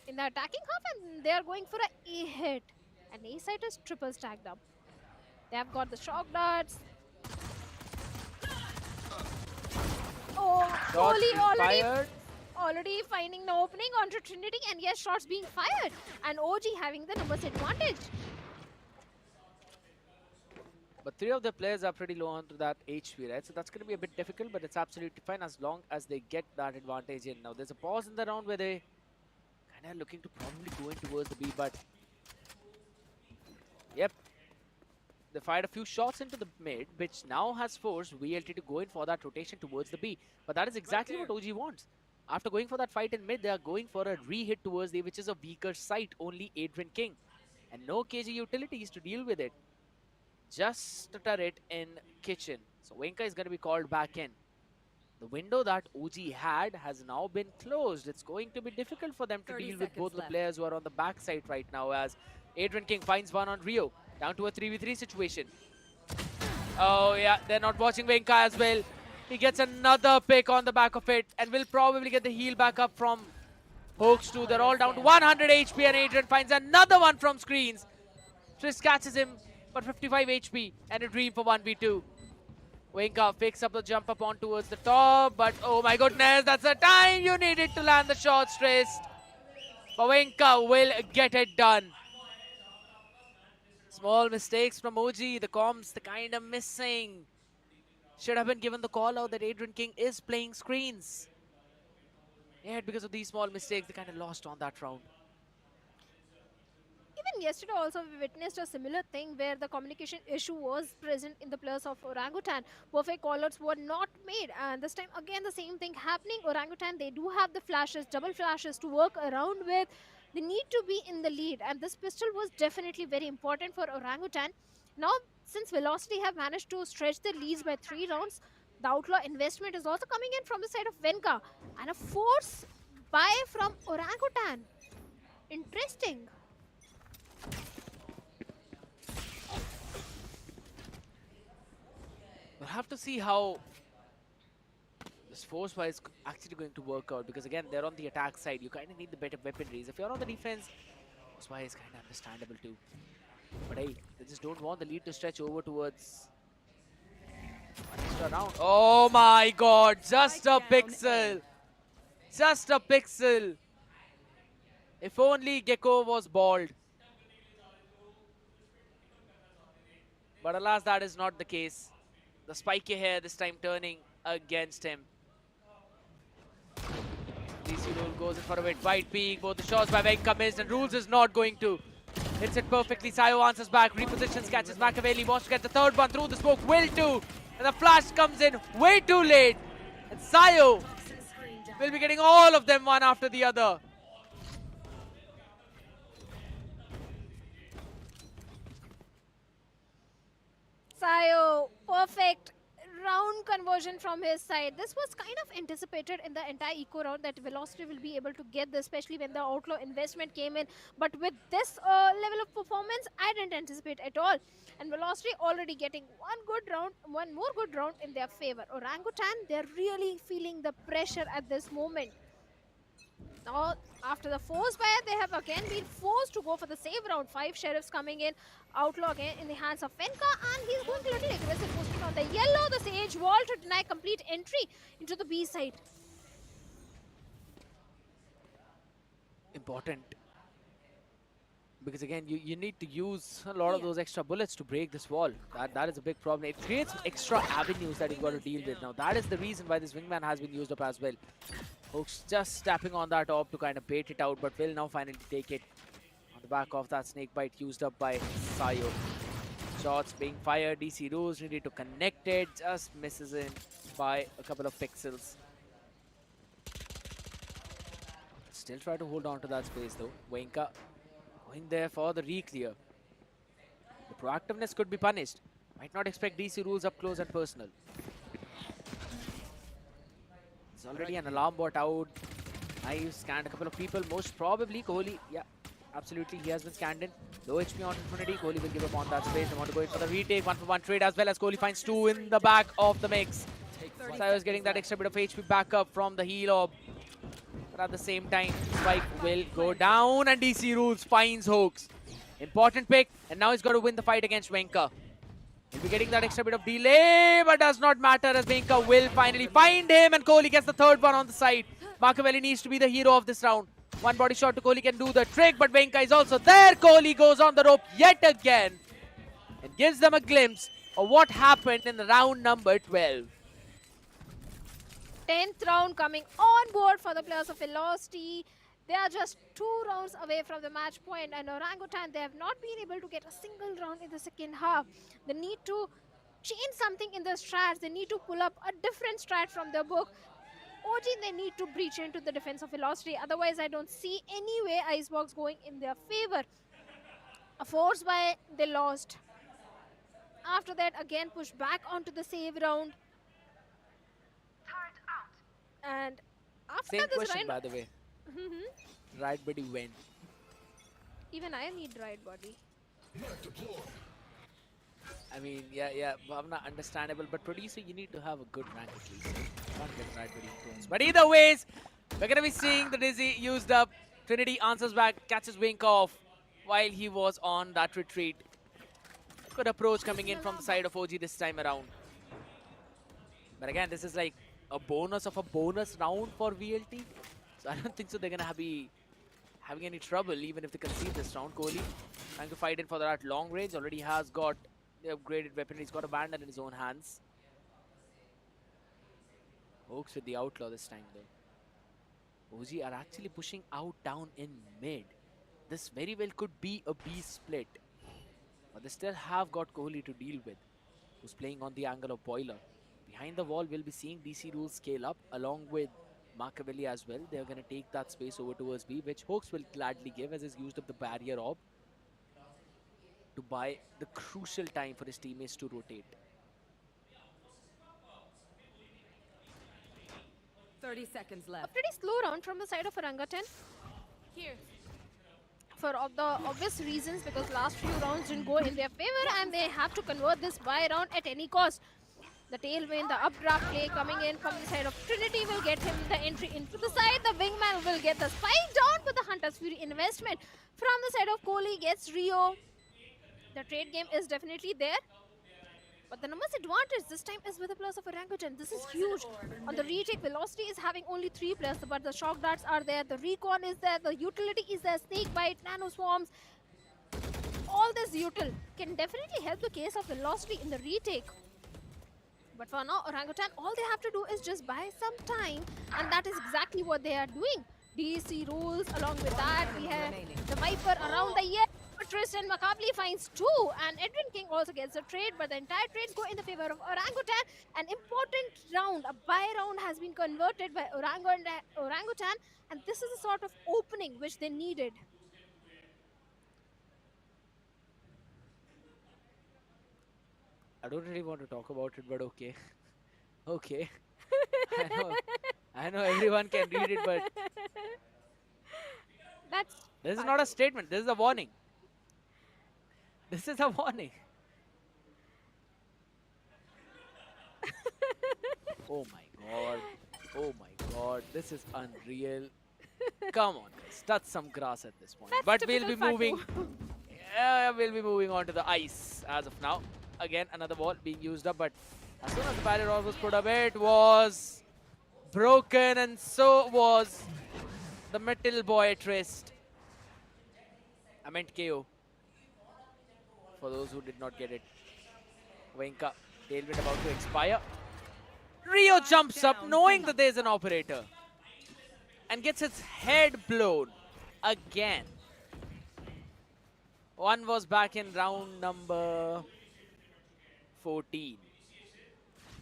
in the attacking half, and they are going for a hit. And A side is triple stacked up. They have got the shock darts. Oh, Kohli already finding the opening onto Trinity, and yes, shots being fired, and OG having the numbers advantage. But 3 of the players are pretty low onto that HP, right? So that's going to be a bit difficult, but it's absolutely fine as long as they get that advantage in. Now, there's a pause in the round where they kind of looking to probably go in towards the B, but yep. They fired a few shots into the mid, which now has forced VLT to go in for that rotation towards the B. But that is exactly what OG wants. After going for that fight in mid, they are going for a re-hit towards the A, which is a weaker site, only Adrian King. And no KG utilities to deal with it. Just a turret in kitchen. So Venka is going to be called back in. The window that OG had has now been closed. It's going to be difficult for them to deal with both the players who are on the backside right now, as Adrian King finds one on Rio. Down to a 3v3 situation. Oh yeah, they're not watching Venka as well. He gets another pick on the back of it, and will probably get the heal back up from Hawks 2, they're all down to 100 HP and Adrian finds another one from screens. Triss catches him, but 55 HP and a dream for 1v2. Winka picks up the jump up on towards the top, but oh my goodness, that's the time you needed to land the shots, Triss. But Winka will get it done. Small mistakes from OG, the comms, the kind of missing. Should have been given the call out that Adrian King is playing screens. Yet because of these small mistakes, they kind of lost on that round. Even yesterday also we witnessed a similar thing where the communication issue was present in the players of Orangutan. Perfect callouts were not made, and this time again the same thing happening. Orangutan, they do have the flashes, double flashes to work around with. They need to be in the lead, and this pistol was definitely very important for Orangutan. Now, since Velocity have managed to stretch the leads by 3 rounds, the Outlaw investment is also coming in from the side of Venka, and a force buy from Orangutan. Interesting. We'll have to see how this force buy is actually going to work out, because again, they're on the attack side. You kind of need the better weaponries. If you're on the defense, force buy is kind of understandable too. But hey, they just don't want the lead to stretch over towards one extra round. Oh my god, just a pixel. Just a pixel. If only Gecko was bald. But alas, that is not the case. The spiky hair this time turning against him. DC Rule goes in for a bit. Wide peak. Both the shots by Venka missed, and Rules is not going to. Hits it perfectly. Sayo answers back. Repositions, catches Machiavelli. Wants to get the third one through the smoke. Will too. And the flash comes in way too late. And Sayo will be getting all of them one after the other. Sayo, perfect round conversion from his side. This was kind of anticipated in the entire eco round that Velocity will be able to get this, especially when the Outlaw investment came in. But with this level of performance, I didn't anticipate at all. And Velocity already getting one more good round in their favor. Orangutan, they're really feeling the pressure at this moment. Now, after the force buy, they have again been forced to go for the save round. 5 sheriffs coming in. Outlaw again in the hands of Venka, and he's going a little aggressive, posting on the yellow, the Sage wall to deny complete entry into the B side. Important. Because again, you need to use a lot of those extra bullets to break this wall. That is a big problem. It creates extra avenues that you've got to deal with. Now, that is the reason why this wingman has been used up as well. Hooks just tapping on that orb to kind of bait it out, but will now finally take it on the back of that snake bite used up by Sayo. Shots being fired. DC Rose needed to connect it. Just misses in by a couple of pixels. Still try to hold on to that space though. Venka going there for the re-clear. The proactiveness could be punished. Might not expect DC Rules up close and personal. There's already an alarm bot out. I've scanned a couple of people. Most probably Kohli. Yeah, absolutely. He has been scanned in. Low HP on Infinity. Kohli will give up on that space. They want to go in for the retake. 1-for-1 trade as well, as Kohli finds 2 in the back of the mix. Sayo is getting that extra bit of HP back up from the heal orb. But at the same time, Spike will go down, and DC Rules finds Hooks. Important pick, and now he's got to win the fight against Venka. He'll be getting that extra bit of delay, but does not matter as Venka will finally find him, and Kohli gets the third one on the side. Machiavelli needs to be the hero of this round. One body shot to Kohli can do the trick, but Venka is also there. Kohli goes on the rope yet again and gives them a glimpse of what happened in the round number 12. 10th round coming on board for the players of Velocity. They are just 2 rounds away from the match point, and Orangutan, they have not been able to get a single round in the second half. They need to change something in their strats. They need to pull up a different strat from their book. OG, they need to breach into the defense of Velocity. Otherwise, I don't see any way Icebox going in their favor. A force by, they lost. After that, again push back onto the save round. And after Same this question, round, by the way. Right body when? even I need right body. I mean, yeah, Bhavna, understandable, but producer, you need to have a good rank at least. You can't get right very close. But either ways, we're gonna be seeing the Dizzy used up. Trinity answers back, catches Wink off while he was on that retreat. Good approach coming in from the side of OG this time around. But again, this is like a bonus of a bonus round for VLT. So I don't think so they're gonna be having any trouble even if they concede this round. Kohli trying to fight in for that long range. Already has got the upgraded weaponry. He's got a bandit in his own hands. Oaks with the outlaw this time though. OG are actually pushing out down in mid. This very well could be a B split. But they still have got Kohli to deal with, who's playing on the angle of Boiler. Behind the wall, we'll be seeing DC Rules scale up along with Machiavelli as well. They're going to take that space over towards B, which Hawks will gladly give as he's used up the barrier orb to buy the crucial time for his teammates to rotate. 30 seconds left. A pretty slow round from the side of Orangutan. Here. For the obvious reasons, because last few rounds didn't go in their favor and they have to convert this buy round at any cost. The tailwind, the updraft play coming in from the side of Trinity will get him the entry into the side. The wingman will get the spike down, but the Hunter's Fury investment from the side of Kohli gets Rio. The trade game is definitely there. But the numbers advantage this time is with the plus of Orangutan. This is huge. On the retake, Velocity is having only 3+, but the shock darts are there, the recon is there, the utility is there, snake bite, nano swarms. All this util can definitely help the case of Velocity in the retake. But for now, Orangutan, all they have to do is just buy some time, and that is exactly what they are doing. DC rules, along with that, we have the Viper around the year. Tristan Macaulay finds 2, and Edwin King also gets a trade, but the entire trades go in the favor of Orangutan. An important round, a buy round, has been converted by Orangutan, and this is a sort of opening which they needed. I don't really want to talk about it, but okay. Okay. I know everyone can read it, but this is not a statement. This is a warning. This is a warning. Oh my god. Oh my god. This is unreal. Come on, guys. Touch some grass at this point. But we'll be moving. We'll be moving on to the ice as of now. Again, another ball being used up, but as soon as the barrier was put up, it was broken, and so was the metal boy Trist. I meant KO. For those who did not get it. Wenka, tailwind about to expire. Rio jumps up knowing that there's an operator and gets its head blown again. One was back in round number 14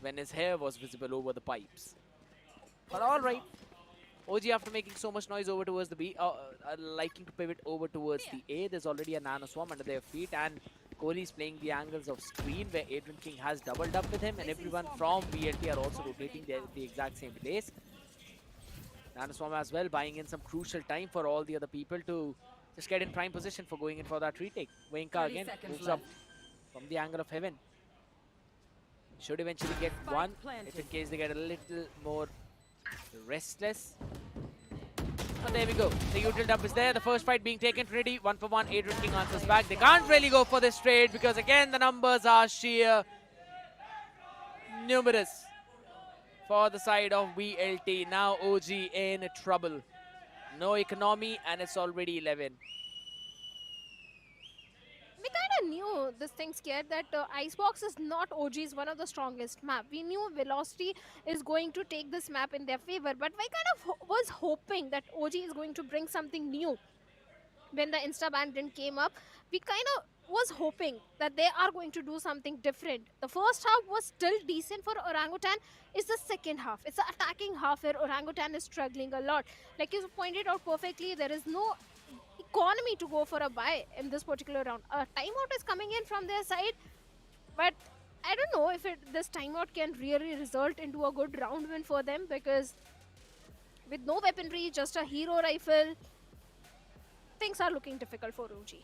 when his hair was visible over the pipes. But alright. OG, after making so much noise over towards the B, are liking to pivot over towards the A. There's already a nano swarm under their feet, and Kohli is playing the angles of screen where Adrian King has doubled up with him, and everyone from VLT are also rotating the exact same place. Nano swarm as well, buying in some crucial time for all the other people to just get in prime position for going in for that retake. Wenka again moves up from the angle of heaven. Should eventually get one if in case they get a little more restless. And there we go. The util dump is there. The first fight being taken. Trinity 1 for 1. Adrian King answers back. They can't really go for this trade because again the numbers are sheer numerous for the side of VLT. Now OG in trouble. No economy and it's already 11. We kind of knew this thing scared that Icebox is not OG's one of the strongest map. We knew Velocity is going to take this map in their favor, but we kind of was hoping that OG is going to bring something new. When the Insta ban didn't came up, we kind of was hoping that they are going to do something different. The first half was still decent for Orangutan. It's the second half. It's the attacking half where Orangutan is struggling a lot. Like you pointed out perfectly, there is no economy to go for a buy in this particular round. A timeout is coming in from their side, but I don't know if this timeout can really result into a good round win for them, because with no weaponry, just a hero rifle, things are looking difficult for OG.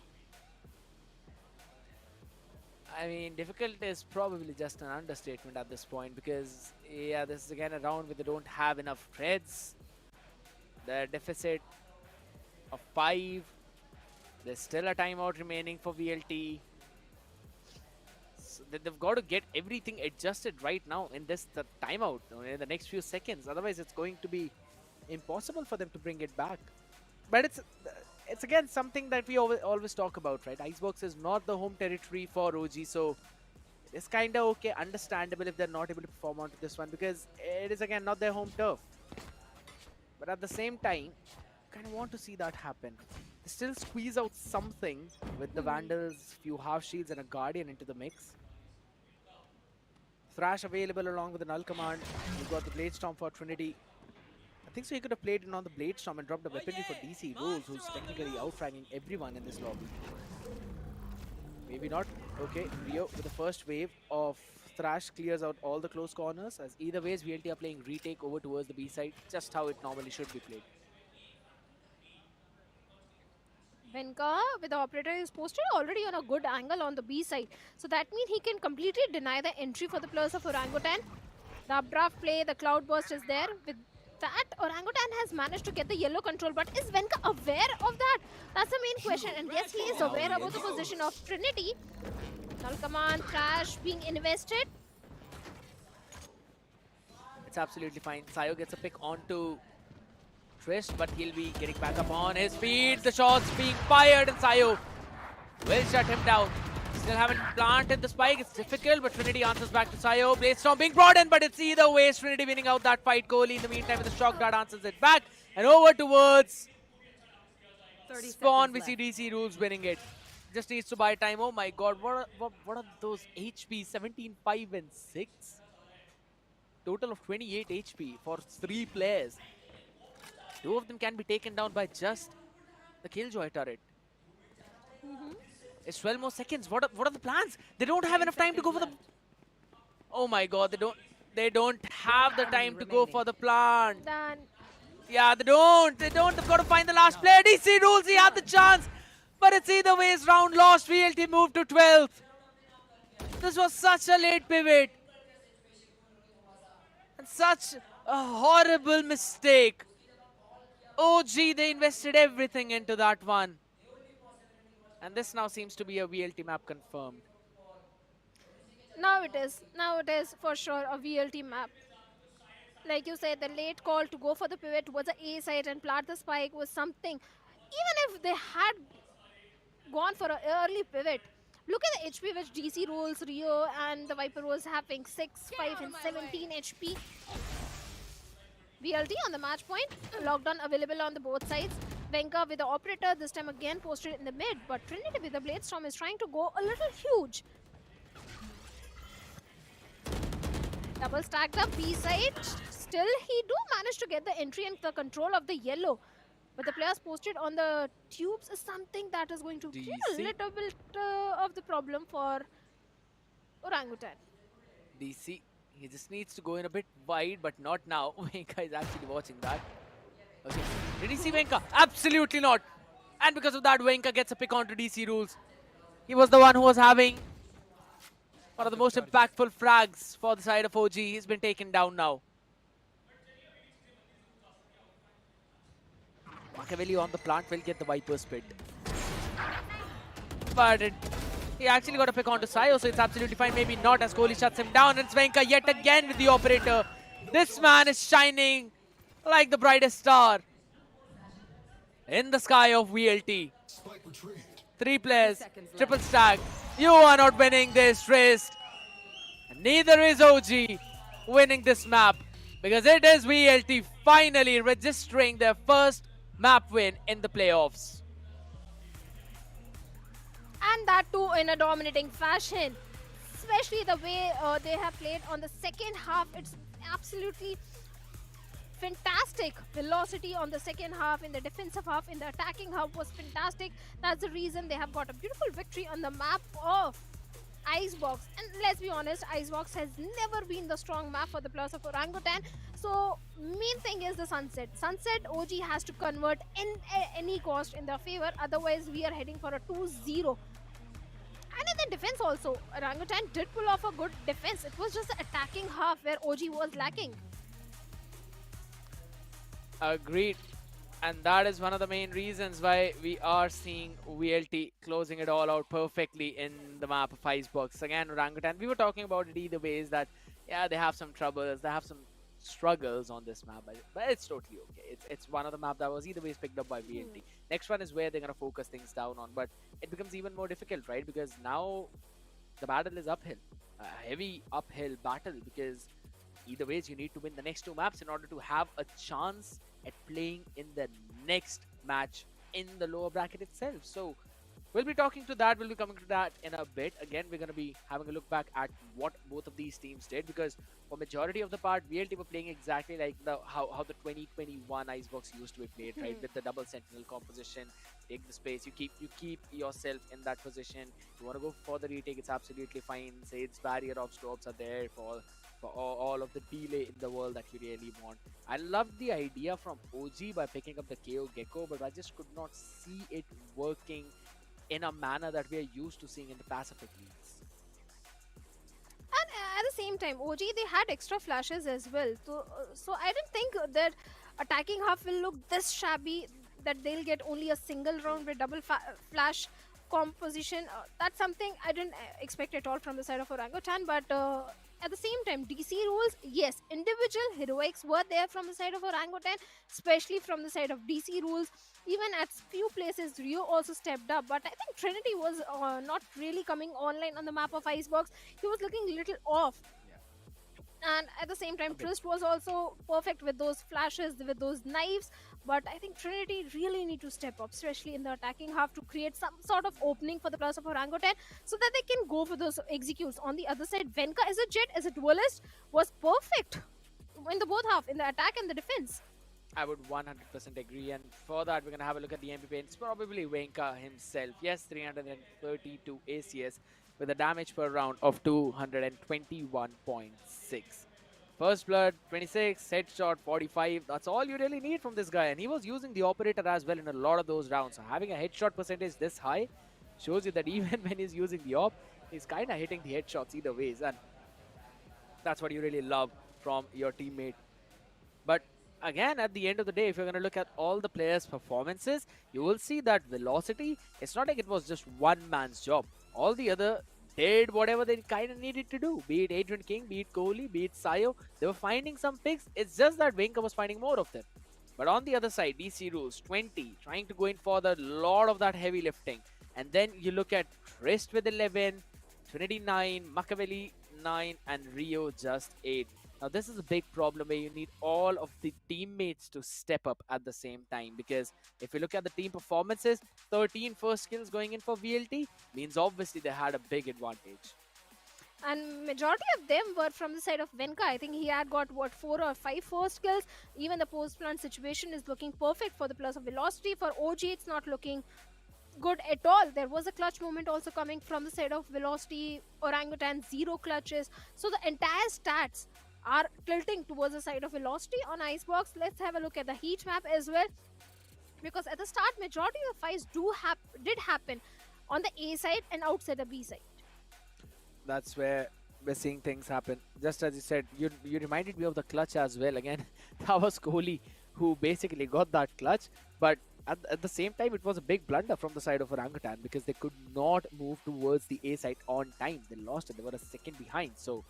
I mean, difficult is probably just an understatement at this point because, yeah, this is again a round where they don't have enough reds. The deficit of 5. There's still a timeout remaining for VLT. So they've got to get everything adjusted right now in this timeout, in the next few seconds. Otherwise, it's going to be impossible for them to bring it back. But it's again something that we always talk about, right? Icebox is not the home territory for OG, so it's kind of okay, understandable if they're not able to perform onto this one because it is again not their home turf. But at the same time, kind of want to see that happen. They still squeeze out something with the Vandals, few half shields and a Guardian into the mix. Thrash available along with the Null Command. We've got the Blade Storm for Trinity. I think so he could have played in on the Blade Storm and dropped a weaponry for DC Rules, who's technically outfragging everyone in this lobby. Maybe not. Okay, Rio with the first wave of Thrash clears out all the close corners. As either ways, VLT are playing retake over towards the B side, just how it normally should be played. Venka with the operator is posted already on a good angle on the B side. So that means he can completely deny the entry for the players of Orangutan. The updraft play, the cloud burst is there. With that, Orangutan has managed to get the yellow control, but is Venka aware of that? That's the main question. And yes, he is aware about the position of Trinity. Null Command, Crash being invested. It's absolutely fine. Sayo gets a pick onto Trish, but he'll be getting back up on his feet. The shots being fired, and Sayo will shut him down. Still haven't planted the spike. It's difficult, but Trinity answers back to Sayo. Blade Storm being brought in, but it's either way. Trinity winning out that fight. Kohli in the meantime with the shock dart answers it back. And over towards Spawn. We see DC Rules winning it. Just needs to buy time. Oh my god, what are those HP? 17, 5 and 6? Total of 28 HP for 3 players. 2 of them can be taken down by just the Killjoy turret. It's 12 more seconds. What are the plans? They don't have enough time to go for the... Oh my god, they don't have the time to go for the plant. Done. Yeah, they don't. They've got to find the last player. DC Rules, he had the chance. But it's either ways round lost. VLT moved to 12th. This was such a late pivot. And such a horrible mistake. OG, they invested everything into that one. And this now seems to be a VLT map confirmed. Now it is. Now it is for sure a VLT map. Like you said, the late call to go for the pivot towards the A side and plant the spike was something. Even if they had gone for an early pivot, look at the HP which DC Rules, Rio and the Viper was having 6, 5 and 17 HP. VLT on the match point, lockdown available on the both sides. Venka with the operator, this time again posted in the mid, but Trinity with the Blade Storm is trying to go a little huge. Double stacked up B side. Still, he do manage to get the entry and the control of the yellow. But the players posted on the tubes is something that is going to be a little bit of the problem for Orangutan. DC, he just needs to go in a bit wide, but not now. Venka is actually watching that. Okay, did he see Venka? Absolutely not. And because of that, Venka gets a pick onto DC Rules. He was the one who was having one of the most impactful frags for the side of OG. He's been taken down now. Machiavelli on the plant will get the Viper spit. But he actually got a pick onto Sayo, so it's absolutely fine. Maybe not as Kohli shuts him down. And it's Venka yet again with the operator. This man is shining like the brightest star in the sky of VLT. 3 players, triple stack. You are not winning this race. And neither is OG winning this map, because it is VLT finally registering their first map win in the playoffs. And that too in a dominating fashion. Especially the way they have played on the second half. It's absolutely fantastic. Velocity on the second half, in the defensive half, in the attacking half was fantastic. That's the reason they have got a beautiful victory on the map of Icebox. And let's be honest, Icebox has never been the strong map for the players of Orangutan. So main thing is the Sunset. Sunset, OG has to convert at any cost in their favor. Otherwise, we are heading for a 2-0. And if they in defense also, Orangutan did pull off a good defense. It was just the attacking half where OG was lacking. Agreed. And that is one of the main reasons why we are seeing VLT closing it all out perfectly in the map of Icebox. Again, Orangutan, we were talking about it either ways that, yeah, they have some troubles, they have some struggles on this map, but it's totally okay. It's one of the map that was either ways picked up by VLT. Next one is where they're going to focus things down on, but it becomes even more difficult, right? Because now the battle is uphill, a heavy uphill battle, because either ways you need to win the next two maps in order to have a chance at playing in the next match in the lower bracket itself. So we'll be talking to that, we'll be coming to that in a bit. Again, we're going to be having a look back at what both of these teams did, because for majority of the part, VLT were playing exactly like how the 2021 Icebox used to be played, right? With the double sentinel composition, take the space, you keep yourself in that position. You want to go for the retake, it's absolutely fine. Say its barrier of strobes are there for all of the delay in the world that you really want. I loved the idea from OG by picking up the KO Gecko, but I just could not see it working in a manner that we are used to seeing in the Pacific leagues. And at the same time, OG, they had extra flashes as well. So I didn't think that attacking half will look this shabby, that they'll get only a single round with double flash composition. That's something I didn't expect at all from the side of Orangutan, but at the same time, DC rules, yes, individual heroics were there from the side of Orangutan, especially from the side of DC rules. Even at few places, Rio also stepped up, but I think Trinity was not really coming online on the map of Icebox. He was looking a little off. And at the same time, Trist was also perfect with those flashes, with those knives. But I think Trinity really need to step up, especially in the attacking half, to create some sort of opening for the players of Orangutan so that they can go for those executes. On the other side, Venka as a jet, as a duelist, was perfect in the both half, in the attack and the defense. I would 100% agree, and for that we're going to have a look at the MVP. It's probably Venka himself. Yes, 332 ACS with a damage per round of 221.6. First blood, 26, headshot, 45. That's all you really need from this guy. And he was using the operator as well in a lot of those rounds. So having a headshot percentage this high shows you that even when he's using the op, he's kind of hitting the headshots either ways. And that's what you really love from your teammate. But again, at the end of the day, if you're going to look at all the players' performances, you will see that Velocity, it's not like it was just one man's job. All the other did whatever they kind of needed to do. Be it Adrian King, be it Kohli, be it Sayo. They were finding some picks. It's just that Venka was finding more of them. But on the other side, DC Rules, 20, trying to go in for the lot of that heavy lifting. And then you look at Trist with 11, Trinity 9, Machiavelli 9, and Rio just 8. Now, this is a big problem where you need all of the teammates to step up at the same time, because if you look at the team performances, 13 first kills going in for VLT means obviously they had a big advantage. And majority of them were from the side of Venka. I think he had got, 4 or 5 first kills. Even the post-plant situation is looking perfect for the plus of Velocity. For OG, it's not looking good at all. There was a clutch moment also coming from the side of Velocity. Orangutan, 0 clutches. So the entire stats are tilting towards the side of Velocity on Icebox. Let's have a look at the heat map as well, because at the start, majority of the fights did happen on the A side and outside the B side. That's where we're seeing things happen. Just as you said, you reminded me of the clutch as well. Again, that was Kohli who basically got that clutch, but at the same time, it was a big blunder from the side of Orangutan, because they could not move towards the A side on time. They lost it. They were a second behind. So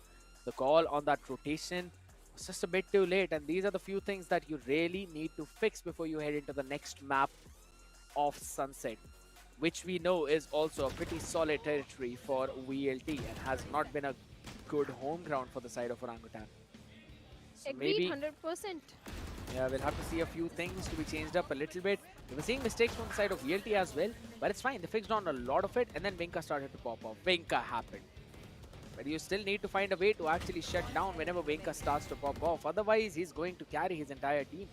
the call on that rotation was just a bit too late, and these are the few things that you really need to fix before you head into the next map of Sunset, which we know is also a pretty solid territory for VLT and has not been a good home ground for the side of Orangutan. So Agreed, maybe 100%. Yeah, we'll have to see a few things to be changed up a little bit. We were seeing mistakes from the side of VLT as well, but it's fine. They fixed on a lot of it, and then Venka started to pop off. Venka happened. But you still need to find a way to actually shut down whenever Venka starts to pop off. Otherwise, he's going to carry his entire team.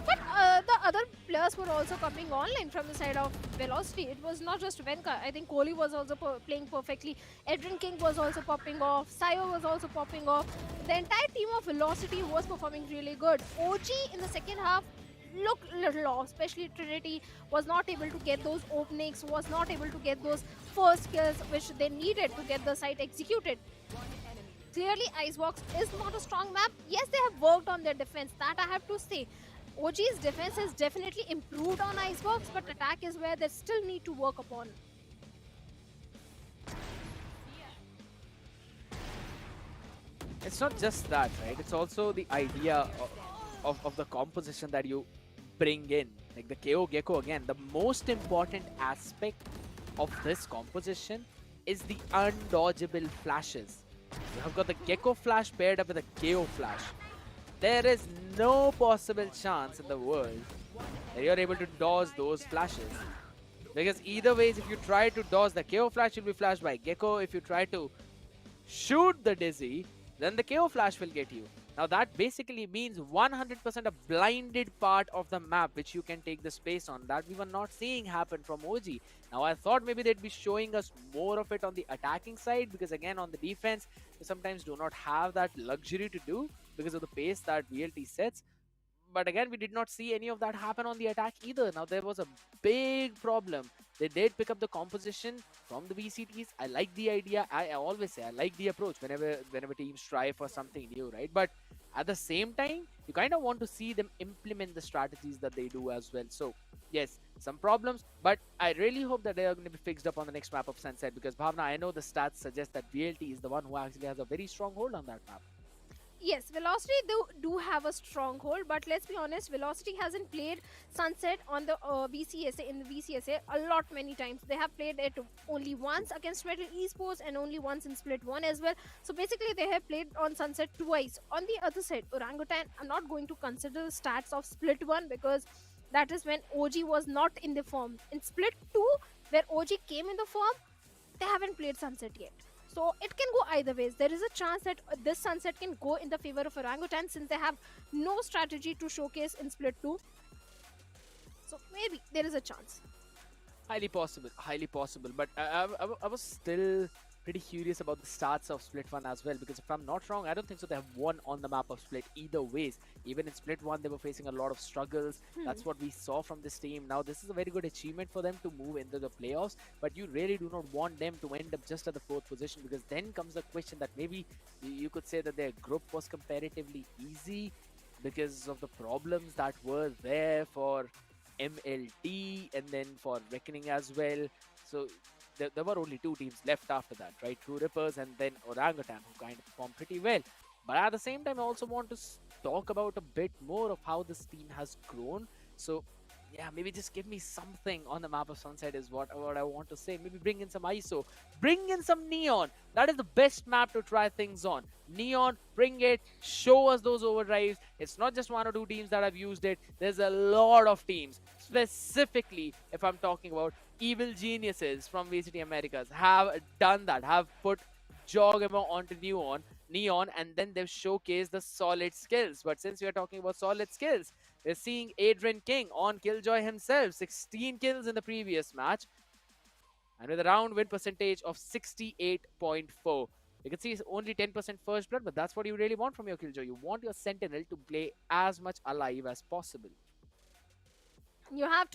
But the other players were also coming online from the side of Velocity. It was not just Venka. I think Kohli was also playing perfectly. Adrian King was also popping off. Sayo was also popping off. The entire team of Velocity was performing really good. OG in the second half look little off, especially Trinity was not able to get those openings, was not able to get those first kills which they needed to get the site executed. Clearly, Icebox is not a strong map. Yes, they have worked on their defense, that I have to say. OG's defense has definitely improved on Icebox, but attack is where they still need to work upon. It's not just that, right? It's also the idea of the composition that you bring in. Like the KO Gecko again, the most important aspect of this composition is the undodgeable flashes. You have got the Gecko flash paired up with a KO flash. There is no possible chance in the world that you're able to dodge those flashes. Because either ways, if you try to dodge the KO flash, you'll be flashed by Gecko. If you try to shoot the Dizzy, then the KO flash will get you. Now that basically means 100% a blinded part of the map which you can take the space on, that we were not seeing happen from OG. Now I thought maybe they'd be showing us more of it on the attacking side, because again on the defense we sometimes do not have that luxury to do because of the pace that VLT sets. But again, we did not see any of that happen on the attack either. Now there was a big problem. They did pick up the composition from the VCTs. I like the idea. I always say I like the approach whenever teams strive for something new, right? But at the same time, you kind of want to see them implement the strategies that they do as well. So yes, some problems, but I really hope that they are going to be fixed up on the next map of Sunset, because Bhavna, I know the stats suggest that VLT is the one who actually has a very strong hold on that map. Yes, Velocity do have a stronghold, but let's be honest, Velocity hasn't played Sunset on the VCSA in the VCSA a lot many times. They have played it only once against Revenant Esports and only once in Split 1 as well. So basically they have played on Sunset twice. On the other side, Orangutan, I'm not going to consider the stats of Split 1 because that is when OG was not in the form. In Split 2, where OG came in the form, they haven't played Sunset yet. So it can go either ways. There is a chance that this Sunset can go in the favor of Orangutan since they have no strategy to showcase in Split 2. So maybe there is a chance. Highly possible, highly possible. But I was still pretty curious about the stats of Split 1 as well, because if I'm not wrong, I don't think so they have won on the map of Split either ways. Even in Split 1, they were facing a lot of struggles. That's what we saw from this team. Now, this is a very good achievement for them to move into the playoffs, but you really do not want them to end up just at the 4th position, because then comes the question that maybe you could say that their group was comparatively easy because of the problems that were there for MLT and then for Reckoning as well. So there were only 2 teams left after that, right? True Rippers and then Orangutan, who kind of performed pretty well. But at the same time, I also want to talk about a bit more of how this team has grown. So yeah, maybe just give me something on the map of Sunset is what I want to say. Maybe bring in some ISO, bring in some Neon. That is the best map to try things on. Neon, bring it, show us those overdrives. It's not just 1 or 2 teams that have used it. There's a lot of teams. Specifically, if I'm talking about Evil Geniuses from VCT Americas, have done that, have put Jogamo onto Neon, and then they've showcased the solid skills. But since we are talking about solid skills, we're seeing Adrian King on Killjoy himself, 16 kills in the previous match, and with a round win percentage of 68.4. You can see it's only 10% first blood, but that's what you really want from your Killjoy. You want your Sentinel to play as much alive as possible. You have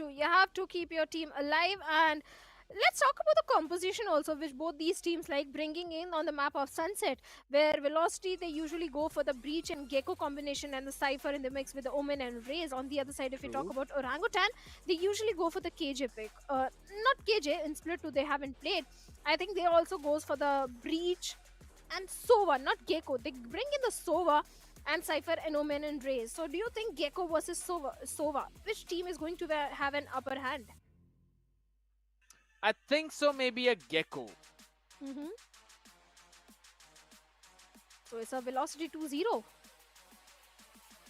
to keep your team alive. And let's talk about the composition also, which both these teams like bringing in on the map of Sunset, where Velocity, they usually go for the Breach and Gecko combination and the Cypher in the mix with the Omen and Raze. On the other side, if we talk about Orangutan, they usually go for the KJ pick. Not KJ, in Split 2 they haven't played. I think they also goes for the Breach and Sova, not Gecko. They bring in the Sova and Cypher and Omen and Raze. So do you think Gecko versus Sova, which team is going to have an upper hand? I think so, maybe a Gecko. So it's a Velocity 2-0.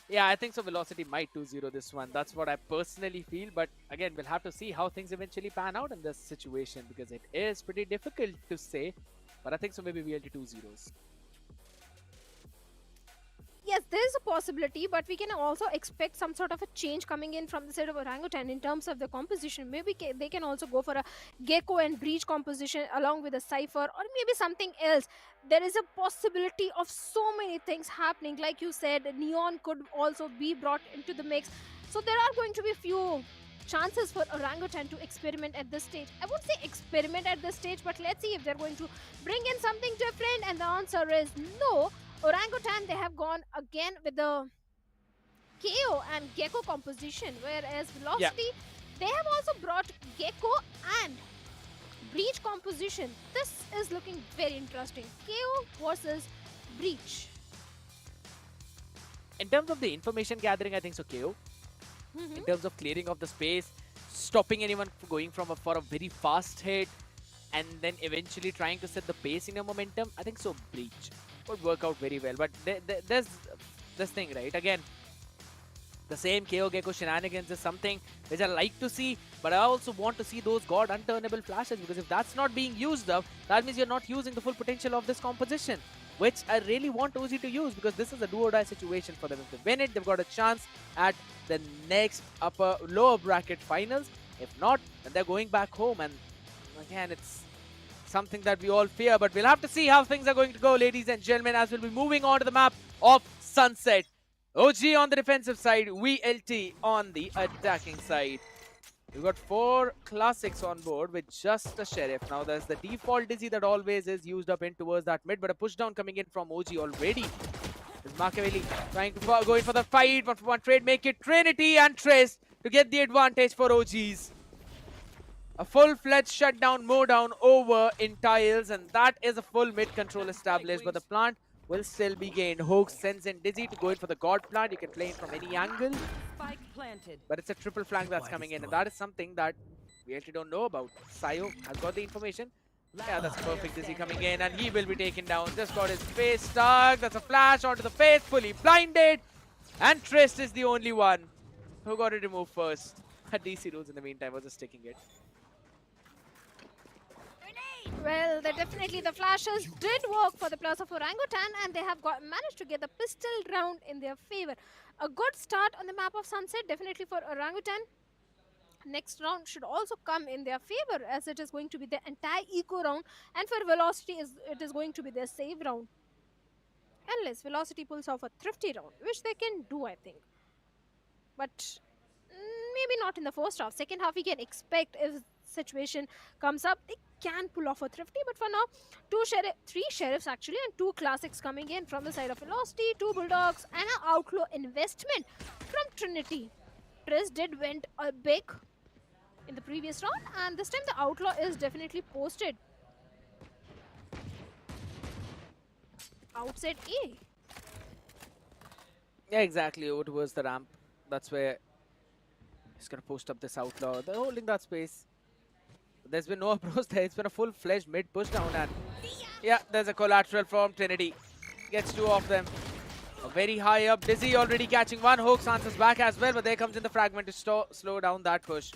Yeah, I think so. Velocity might 2-0 this one. That's what I personally feel. But again, we'll have to see how things eventually pan out in this situation, because it is pretty difficult to say. But I think so, maybe VLT 2-0s. Yes, there is a possibility, but we can also expect some sort of a change coming in from the side of Orangutan in terms of the composition. Maybe they can also go for a Gecko and Breach composition along with a Cypher, or maybe something else. There is a possibility of so many things happening. Like you said, Neon could also be brought into the mix. So there are going to be few chances for Orangutan to experiment at this stage. I would say experiment at this stage, but let's see if they're going to bring in something different. And the answer is no. Orangutan, they have gone again with the KO and Gecko composition, whereas Velocity, they have also brought Gecko and Breach composition. This is looking very interesting. KO versus Breach. In terms of the information gathering, I think so KO. In terms of clearing of the space, stopping anyone going from for a very fast hit, and then eventually trying to set the pace in your momentum, I think so Breach would work out very well. But there's this thing, right? Again, the same KO Gecko shenanigans is something which I like to see, but I also want to see those god unturnable flashes, because if that's not being used up, that means you're not using the full potential of this composition, which I really want OG to use, because this is a do-or-die situation for them. If they win it, they've got a chance at the next lower bracket finals. If not, then they're going back home, and again, it's something that we all fear, but we'll have to see how things are going to go, ladies and gentlemen, as we'll be moving on to the map of Sunset. OG on the defensive side, VLT on the attacking side. We've got 4 classics on board with just a Sheriff. Now there's the default Dizzy that always is used up in towards that mid, but a pushdown coming in from OG already. There's Machiavelli trying to go in for the fight, but for one trade, make it Trinity and Trace to get the advantage for OGs. A full-fledged shutdown, mowdown over in tiles, and that is a full mid control established, but the plant will still be gained. Hoax sends in Dizzy to go in for the God plant. You can play it from any angle. Spike planted. But it's a triple flank that's coming in, and that is something that we actually don't know about. Sayo has got the information. Yeah, that's perfect. Dizzy coming in, and he will be taken down. Just got his face stuck. That's a flash onto the face, fully blinded. And Trist is the only one who got it removed first. DC rules in the meantime was just taking it. Well, definitely the flashes did work for the players of Orangutan, and they have managed to get the pistol round in their favor. A good start on the map of Sunset, definitely for Orangutan. Next round should also come in their favor, as it is going to be the entire eco round, and for Velocity, it is going to be their save round. Unless Velocity pulls off a thrifty round, which they can do, I think. But maybe not in the first half. Second half, we can expect, if situation comes up, they can pull off a thrifty, but for now, 3 sheriffs actually, and 2 classics coming in from the side of Velocity, 2 bulldogs, and an outlaw investment from Trinity. Triss did went big in the previous round, and this time the outlaw is definitely posted outside A. Yeah, exactly. Over towards the ramp. That's where he's gonna post up this outlaw. They're holding that space. There's been no approach there. It's been a full-fledged mid push down, and yeah, there's a collateral from Trinity. Gets 2 of them. A very high up. Dizzy already catching one. Hoax answers back as well, but there comes in the fragment to slow down that push.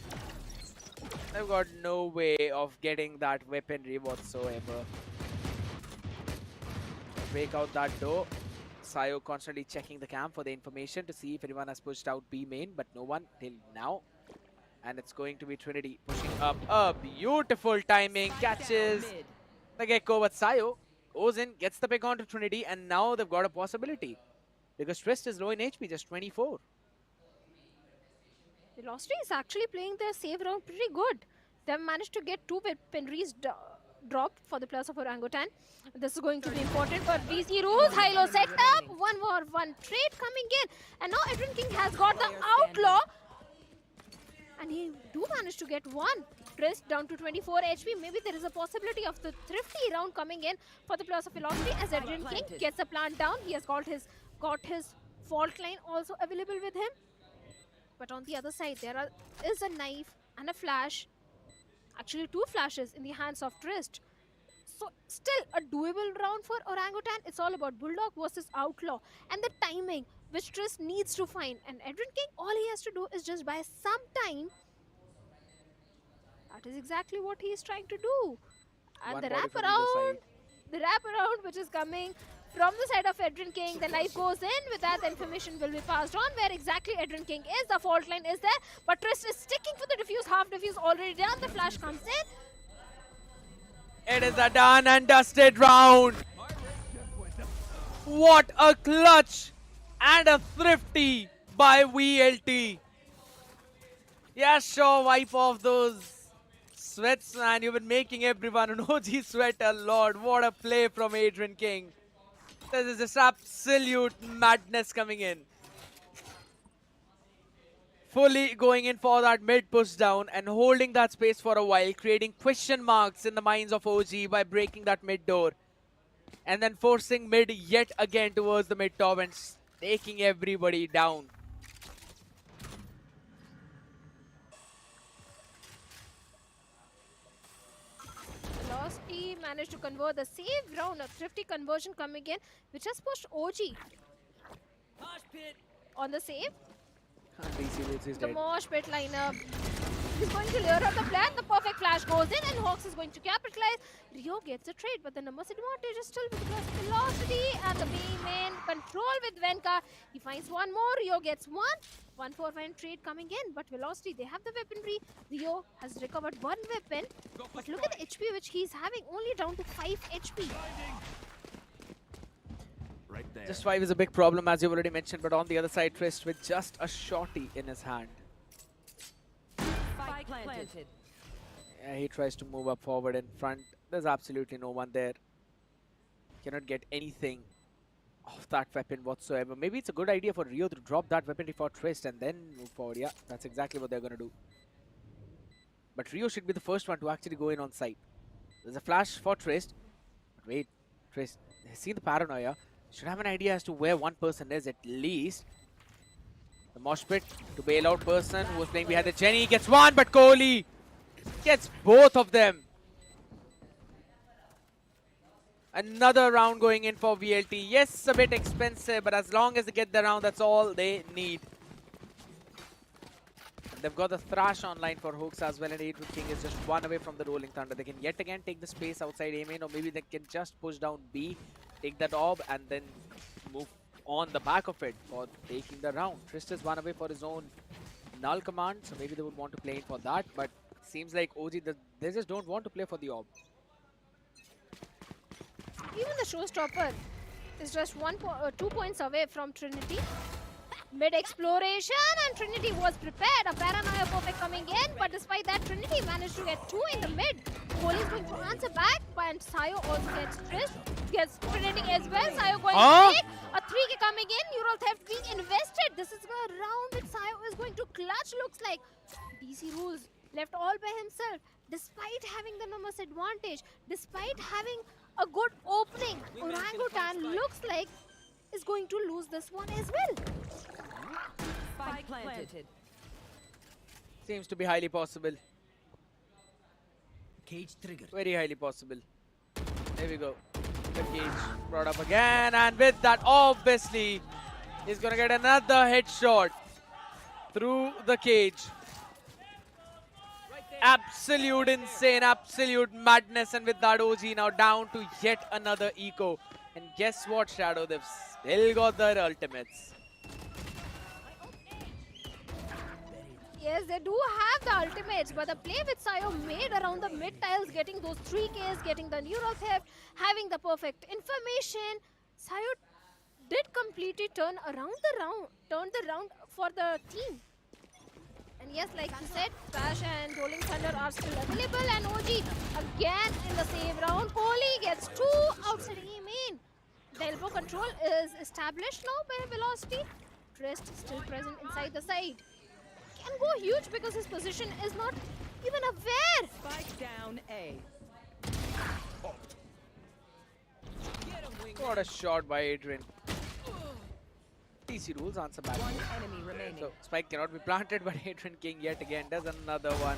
They've got no way of getting that weaponry whatsoever. Break out that door. Sayo constantly checking the camp for the information to see if anyone has pushed out B main, but no one till now. And it's going to be Trinity pushing up. A beautiful timing, catches the Gecko, but Sayo goes in, gets the pick onto Trinity, and now they've got a possibility. Because Trist is low in HP, just 24. Velocity is actually playing their save round pretty good. They've managed to get 2 weaponries dropped for the players of Orangutan. This is going to be important for DC rules. High-low setup, 1-1 trade coming in. And now Adrian King has got the outlaw. And he do manage to get 1. Trist down to 24 HP. Maybe there is a possibility of the thrifty round coming in for the players of Velocity, as Adrian King gets a plant down. He has got his fault line also available with him. But on the other side, there is a knife and a flash. Actually, 2 flashes in the hands of Trist. So still a doable round for Orangutan. It's all about Bulldog versus Outlaw, and the timing which Trist needs to find. And Adrian King, all he has to do is just buy some time. That is exactly what he is trying to do. And the wraparound which is coming from the side of Adrian King, the knife goes in. With that, the information will be passed on where exactly Adrian King is. The fault line is there, but Trist is sticking for the defuse. Half defuse already done. The flash comes in. It is a done and dusted round. What a clutch and a thrifty by VLT. Yeah, sure, wipe off those sweats, man. You've been making everyone an OG sweat a lot. What a play from Adrian King. This is just absolute madness coming in. Fully going in for that mid push down and holding that space for a while, creating question marks in the minds of OG by breaking that mid door. And then forcing mid yet again towards the mid top and taking everybody down. Velocity managed to convert the save round, a thrifty conversion coming in, which has pushed OG on the save. The mosh pit lineup is going to lure out the plan. The perfect flash goes in and Hawks is going to capitalize. Rio gets a trade, but the numbers advantage is still with the velocity and the B-main control with Venka. He finds one more. Rio gets one. 1-4-1 trade coming in, but velocity, they have the weaponry. Rio has recovered one weapon, but look at the HP which he's having, only down to 5 HP. Right there. Just 5 is a big problem, as you've already mentioned, but on the other side, Trist with just a shorty in his hand. Spike planted. Yeah, he tries to move up forward in front. There's absolutely no one there. Cannot get anything of that weapon whatsoever. Maybe it's a good idea for Rio to drop that weaponry for Trist and then move forward. Yeah, that's exactly what they're going to do. But Rio should be the first one to actually go in on site. There's a flash for Trist. But wait, Trist has seen the paranoia. Should have an idea as to where one person is at least. The mosh pit to bail out person who was playing behind the Jenny gets one, but Kohli gets both of them. Another round going in for VLT. Yes, a bit expensive, but as long as they get the round, that's all they need. They've got the Thrash online for Hooks as well, and Adrian King is just one away from the Rolling Thunder. They can yet again take the space outside A main, or maybe they can just push down B, take that orb, and then move on the back of it for taking the round. Trist is one away for his own null command, so maybe they would want to play in for that, but seems like OG, they just don't want to play for the orb. Even the showstopper is just 2 points away from Trinity. Mid exploration, and Trinity was prepared. A paranoia perfect coming in, but despite that, Trinity managed to get 2 in the mid. Kohli is going to answer back, but Sayo also gets Trist, gets Trinity as well. Sayo going to take a 3K coming in. Neural theft being invested. This is a round that Sayo is going to clutch. Looks like DC rules left all by himself, despite having the numbers advantage, despite having a good opening. Orangutan looks like is going to lose this one as well. Spike planted. Seems to be highly possible. Cage triggered. Very highly possible. There we go. The cage brought up again, and with that, obviously, he's gonna get another headshot through the cage. Absolute insane, absolute madness, and with that, OG now down to yet another eco. And guess what, Shadow? They've still got their ultimates. Yes, they do have the ultimates, but the play with Sayo made around the mid tiles, getting those 3Ks, getting the neural theft, having the perfect information. Sayo did completely turn the round for the team. And yes, like you said, Crash and Rolling Thunder are still available, and OG again in the save round. Kohli gets 2 outside E-main. The elbow control is established now by Velocity. Trist still present inside the side. Can go huge because his position is not even aware. Spike down A. What a shot by Adrian. DC rules answer back. One enemy remaining. So spike cannot be planted, but Adrian King yet again does another one.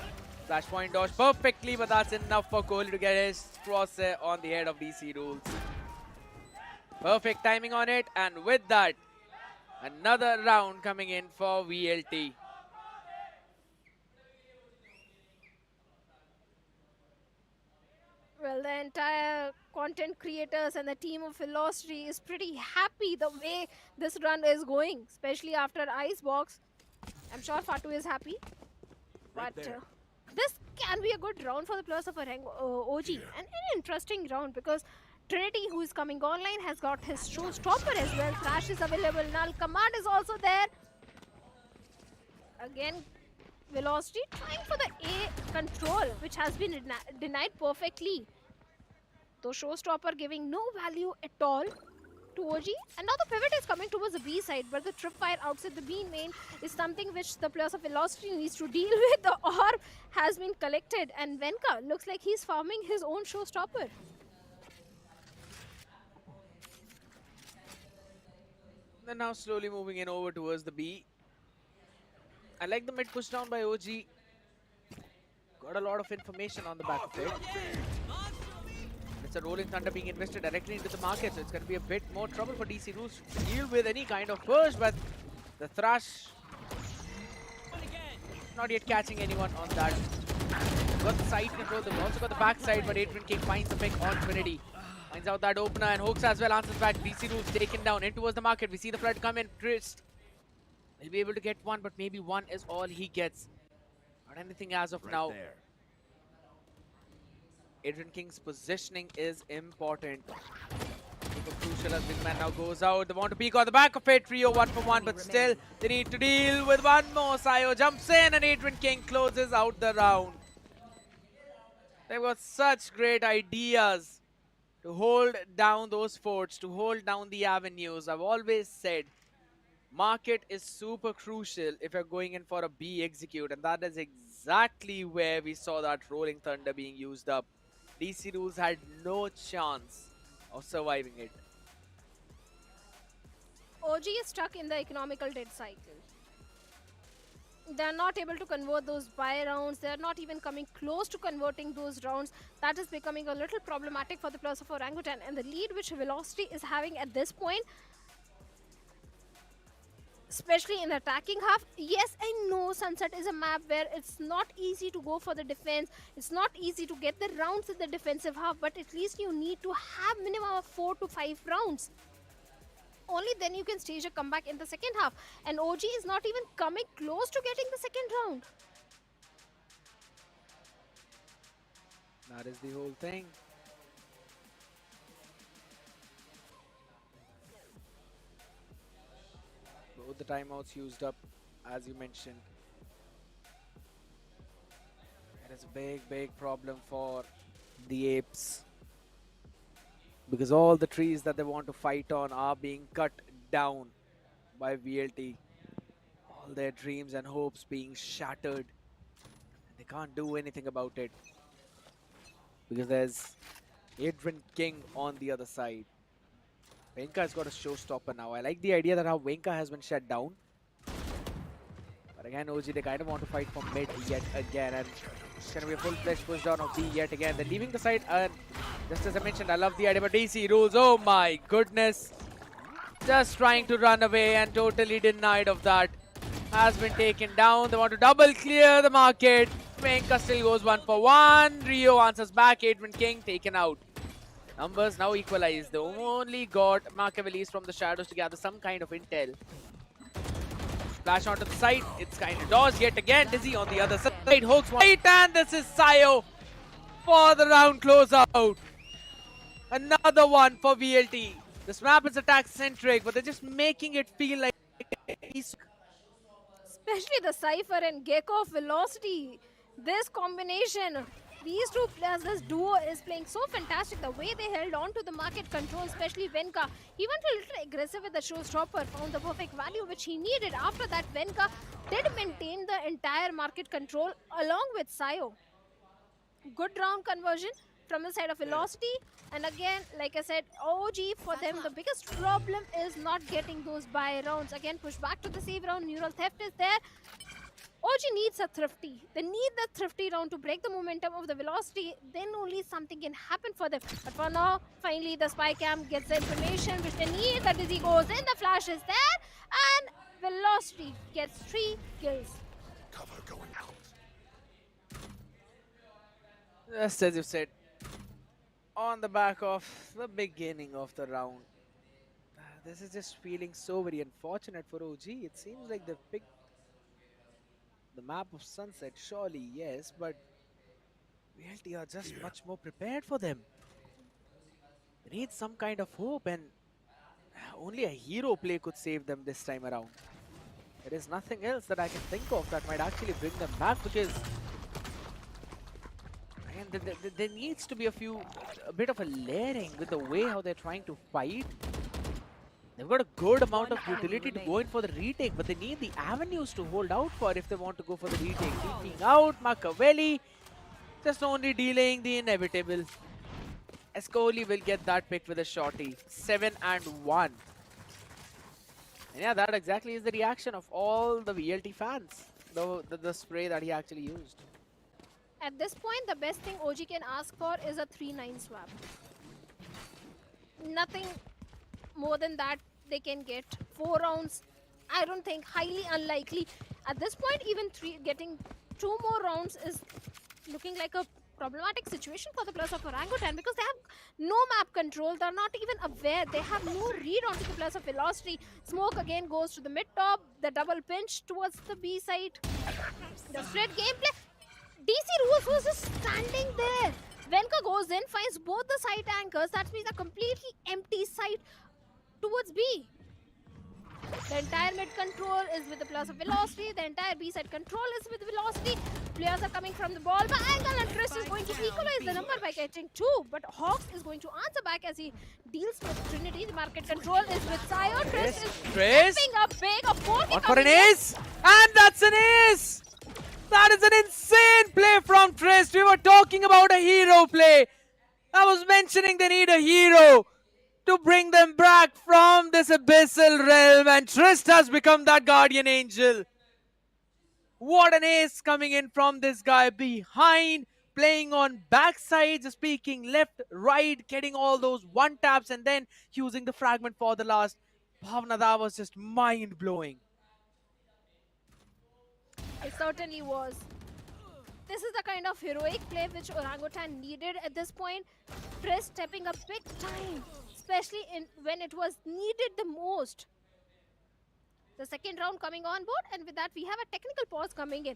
Flashpoint dodge perfectly, but that's enough for Kohli to get his crosshair on the head of DC rules. Perfect timing on it, and with that, another round coming in for VLT. Well, the entire content creators and the team of Velocity is pretty happy the way this run is going, especially after Icebox. I'm sure Fatu is happy. But this can be a good round for the players of OG. And an interesting round because Trinity, who is coming online, has got his showstopper as well. Flash is available. Null command is also there. Again, Velocity trying for the A control, which has been denied perfectly. So Showstopper giving no value at all to OG. And now the pivot is coming towards the B side, but the tripwire outside the B main is something which the players of Velocity needs to deal with. The orb has been collected, and Venka looks like he's farming his own Showstopper. They're now slowly moving in over towards the B. I like the mid push down by OG. Got a lot of information on the back of it. It's a Rolling Thunder being invested directly into the market, so it's going to be a bit more trouble for DC Rules to deal with any kind of push, but the Thrush not yet catching anyone on that. Got the side control, they've also got the back side, but Adrian King finds the pick on Trinity. Finds out that opener, and Hooks as well answers back. DC Rules taken down in towards the market. We see the flood come in. Trist will be able to get one, but maybe one is all he gets. Not anything as of now. There. Adrian King's positioning is important. Super crucial as Big Man now goes out. They want to peek on the back of it. Trio 1-for-1, but still they need to deal with one more. Sayo jumps in and Adrian King closes out the round. They've got such great ideas to hold down those forts, to hold down the avenues. I've always said market is super crucial if you're going in for a B execute, and that is exactly where we saw that Rolling Thunder being used up. DC Rules had no chance of surviving it. OG is stuck in the economical dead cycle. They're not able to convert those buy rounds. They're not even coming close to converting those rounds. That is becoming a little problematic for the players of Orangutan. And the lead which Velocity is having at this point, especially in the attacking half. Yes, I know Sunset is a map where it's not easy to go for the defense. It's not easy to get the rounds in the defensive half, but at least you need to have minimum of 4 to 5 rounds. Only then you can stage a comeback in the second half. And OG is not even coming close to getting the second round. That is the whole thing. Both the timeouts used up, as you mentioned. It is a big problem for the Apes, because all the trees that they want to fight on are being cut down by VLT. All their dreams and hopes being shattered. And they can't do anything about it, because there's Adrian King on the other side. Venka has got a showstopper now. I like the idea that how Venka has been shut down. But again, OG, they kind of want to fight for mid yet again. And it's going to be a full-fledged push down of B yet again. They're leaving the side. And just as I mentioned, I love the idea. But DC Rules, oh my goodness. Just trying to run away and totally denied of that. Has been taken down. They want to double clear the market. Venka still goes 1-for-1. Rio answers back. Adrian King taken out. Numbers now equalized. They only got Machiavellis from the shadows to gather some kind of intel. Flash onto the side. It's kind of dodged yet again. Dizzy on the other side. Hooks one. And this is Sayo for the round closeout. Another one for VLT. This map is attack centric, but they're just making it feel like he's... Especially the Cypher and Gecko of Velocity. This combination, these two players, this duo is playing so fantastic. The way they held on to the market control, especially Venka. He went a little aggressive with the showstopper, found the perfect value which he needed. After that, Venka did maintain the entire market control along with Sayo. Good round conversion from the side of Velocity. And again, like I said, OG for them, the biggest problem is not getting those buy rounds. Again, push back to the save round. Neural theft is there. OG needs a thrifty. They need the thrifty round to break the momentum of the Velocity. Then only something can happen for them. But for now, finally the spy cam gets the information which they need. The Dizzy goes in, the flash is there. And Velocity gets 3 kills. Cover going out. Just as you said, on the back of the beginning of the round. This is just feeling so very unfortunate for OG. It seems like they've picked the map of Sunset, surely, yes, but VLT are just much more prepared for them. They need some kind of hope, and only a hero play could save them this time around. There is nothing else that I can think of that might actually bring them back, because again, there needs to be a bit of a layering with the way how they're trying to fight. They've got a good amount of utility to go in for the retake, but they need the avenues to hold out for if they want to go for the retake. Peeking out, Machiavelli, just only delaying the inevitable. Escoli will get that pick with a shorty. 7-1. And yeah, that exactly is the reaction of all the VLT fans. The spray that he actually used. At this point, the best thing OG can ask for is a 3-9 swap. Nothing more than that they can get. 4 rounds, I don't think, highly unlikely. At this point, even getting 2 more rounds is looking like a problematic situation for the Plus of Orangutan, because they have no map control. They're not even aware. They have no read onto the Plus of Velocity. Smoke again goes to the mid top. The double pinch towards the B side. The straight gameplay. DC Rules was just standing there. Venka goes in, finds both the side anchors. That means a completely empty side towards B. The entire mid control is with the Plus of Velocity. The entire B side control is with Velocity. Players are coming from the ball, but Angle and Trist is going to equalize the number by getting 2. But Hawks is going to answer back as he deals with Trinity. The market control is with Sayo. Trist is stepping up big. A 40 one for an ace, and that's an ace. That is an insane play from Trist. We were talking about a hero play. I was mentioning they need a hero to bring them back from this abyssal realm, and Trist has become that guardian angel. What an ace coming in from this guy behind, playing on backside, just peeking left, right, getting all those one taps and then using the fragment for the last. Bhavna, that was just mind-blowing. It certainly was. This is the kind of heroic play which Orangutan needed at this point. Trist stepping up big time, especially when it was needed the most. The second round coming on board, and with that we have a technical pause coming in.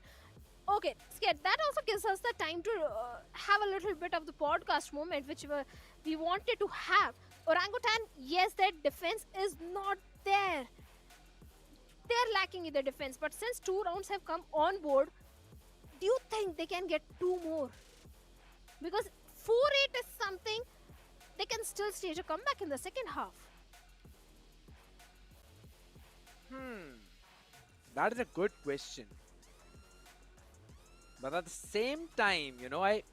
Okay, Sked, that also gives us the time to have a little bit of the podcast moment which we wanted to have. Orangutan, yes, their defense is not there. They're lacking in their defense, but since 2 rounds have come on board, do you think they can get 2 more? Because 4-8 is something they can still stage a comeback in the second half. That is a good question. But at the same time, you know, I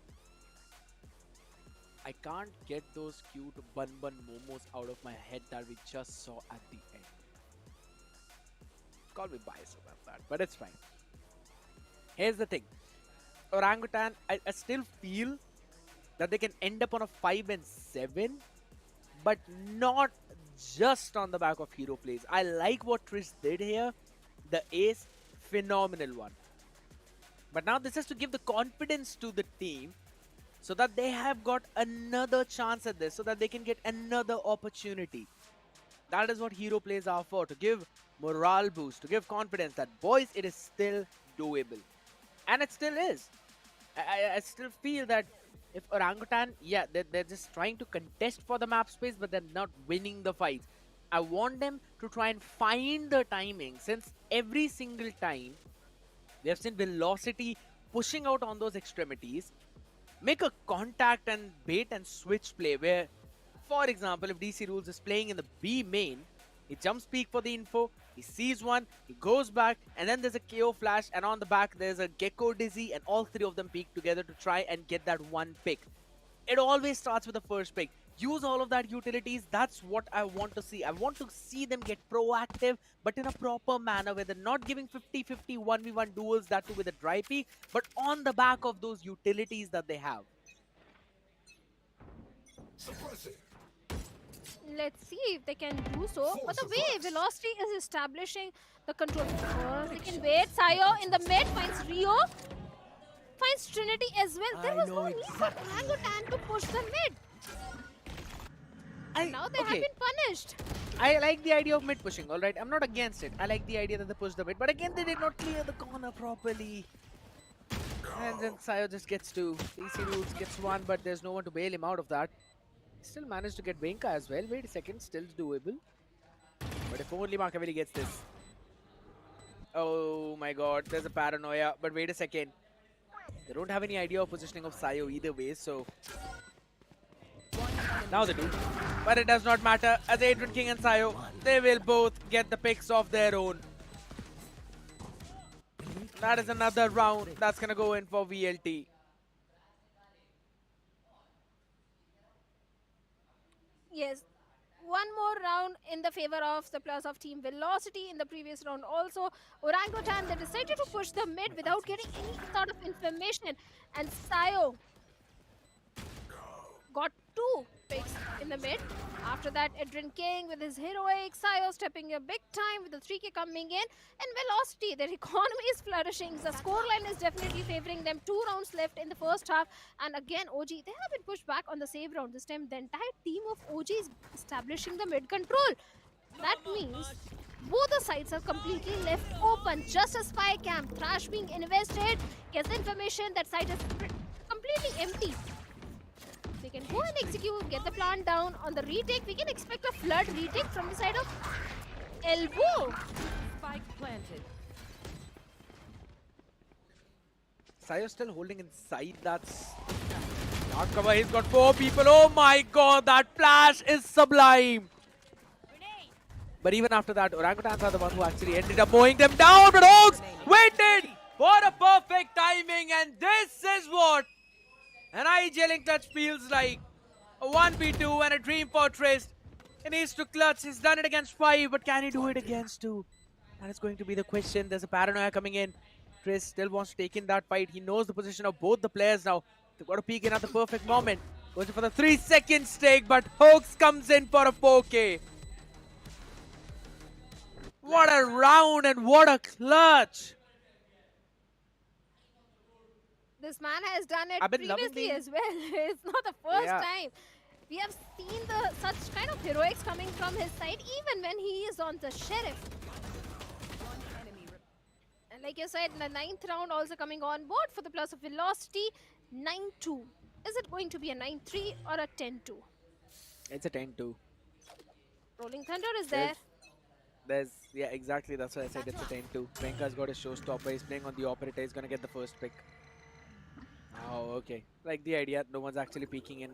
can't get those cute bun momos out of my head that we just saw at the end. Call me biased about that, but it's fine. Here's the thing. Orangutan, I still feel that they can end up on a 5-7, but not just on the back of hero plays. I like what Trist did here. The ace, phenomenal one. But now this has to give the confidence to the team so that they have got another chance at this, so that they can get another opportunity. That is what hero plays are for, to give morale boost, to give confidence that, boys, it is still doable. And it still is. I still feel that if Orangutan, yeah, they're just trying to contest for the map space, but they're not winning the fights. I want them to try and find the timing, since every single time we have seen Velocity pushing out on those extremities, make a contact and bait and switch play where, for example, if DC Rules is playing in the B main, he jumps peak for the info, he sees one, he goes back, and then there's a KO flash, and on the back there's a Gecko Dizzy, and all 3 of them peek together to try and get that one pick. It always starts with the first pick. Use all of that utilities. That's what I want to see. I want to see them get proactive, but in a proper manner, where they're not giving 50-50 1v1 duels, that too with a dry peak, but on the back of those utilities that they have. Let's see if they can do so. But the way Velocity is establishing the control, they can wait. Sayo in the mid finds Rio, finds Trinity as well. There was no need for Orangutan to push the mid. Now they have been punished. I like the idea of mid pushing, alright? I'm not against it. I like the idea that they push the mid, but again, they did not clear the corner properly. And then Sayo just gets 2. DC Rules gets 1, but there's no one to bail him out of that. Still managed to get Venka as well. Wait a second, still doable. But if only Machiavelli gets this. Oh my god, there's a paranoia. But wait a second. They don't have any idea of positioning of Sayo either way, so... Now they do. But it does not matter, as Adrian King and Sayo, they will both get the picks of their own. That is another round that's gonna go in for VLT. Yes, one more round in the favor of the plus of Team Velocity. In the previous round also, Orangutan, they decided to push the mid without getting any sort of information. And Sayo got 2 picks in the mid. After that, Adrian King with his heroic, Sayo stepping a big time with the 3K coming in. And Velocity, their economy is flourishing. The scoreline is definitely favoring them. 2 rounds left in the first half. And again, OG, they have been pushed back on the save round. This time, the entire team of OG is establishing the mid control. That means both the sides are completely left open. Just a spy camp. Thrash being invested. Gets the information that side is completely empty. They can go and execute, get the plant down. On the retake, we can expect a flood retake from the side of Elbow. Spike planted. Sayo still holding inside. That's not cover. He's got 4 people. Oh my god, that flash is sublime. But even after that, Orangutans are the one who actually ended up mowing them down. But Hogs waited for a perfect timing, and this is what an eye-gelling clutch feels like. A 1v2 and a dream for Trist. He needs to clutch. He's done it against 5, but can he do it against 2? That is going to be the question. There's a paranoia coming in. Trist still wants to take in that fight. He knows the position of both the players now. They've got to peek in at the perfect moment. Goes for the 3-second stake, but Hoax comes in for a 4K. What a round and what a clutch. This man has done it I've been previously as well. It's not the first time. We have seen such kind of heroics coming from his side, even when he is on the Sheriff. And like you said, the 9th round also coming on board for the plus of Velocity. 9-2. Is it going to be a 9-3 or a 10-2? It's a 10-2. Rolling Thunder is there. Yeah, exactly. That's why I said it's a 10-2. Venka's got a showstopper. He's playing on the operator. He's going to get the first pick. Oh, okay. Like the idea, no one's actually peeking in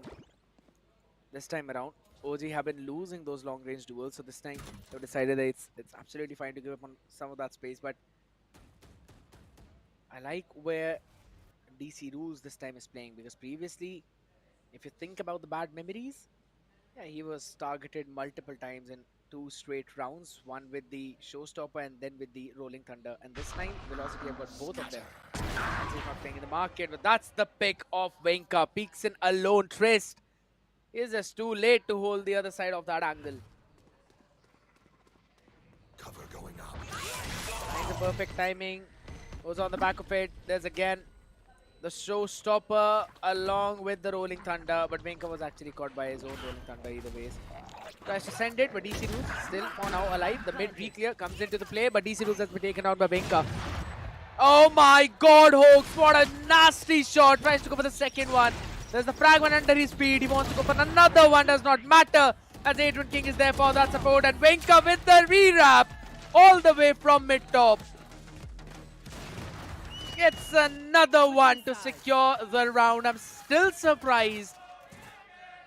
this time around. OG have been losing those long-range duels, so this time they've decided that it's absolutely fine to give up on some of that space. But I like where DC Rules this time is playing, because previously, if you think about the bad memories, yeah, he was targeted multiple times in 2 straight rounds, one with the showstopper and then with the rolling thunder. And this time, Velocity have got both of them. He's not playing in the market, but that's the pick of Venka. Peeks in alone. Trist is just too late to hold the other side of that angle. Cover going up. Finds the perfect timing. Goes on the back of it. There's again the showstopper along with the rolling thunder, but Venka was actually caught by his own rolling thunder either ways. Tries to send it, but DC Rules still for now alive. The mid re-clear comes into the play, but DC Rules has been taken out by Venka. Oh my god, Hoax, what a nasty shot. Tries to go for the second one. There's the fragment under his speed. He wants to go for another one, does not matter, as Adrian King is there for that support. And Venka with the re-wrap all the way from mid-top. Gets another one to secure the round. I'm still surprised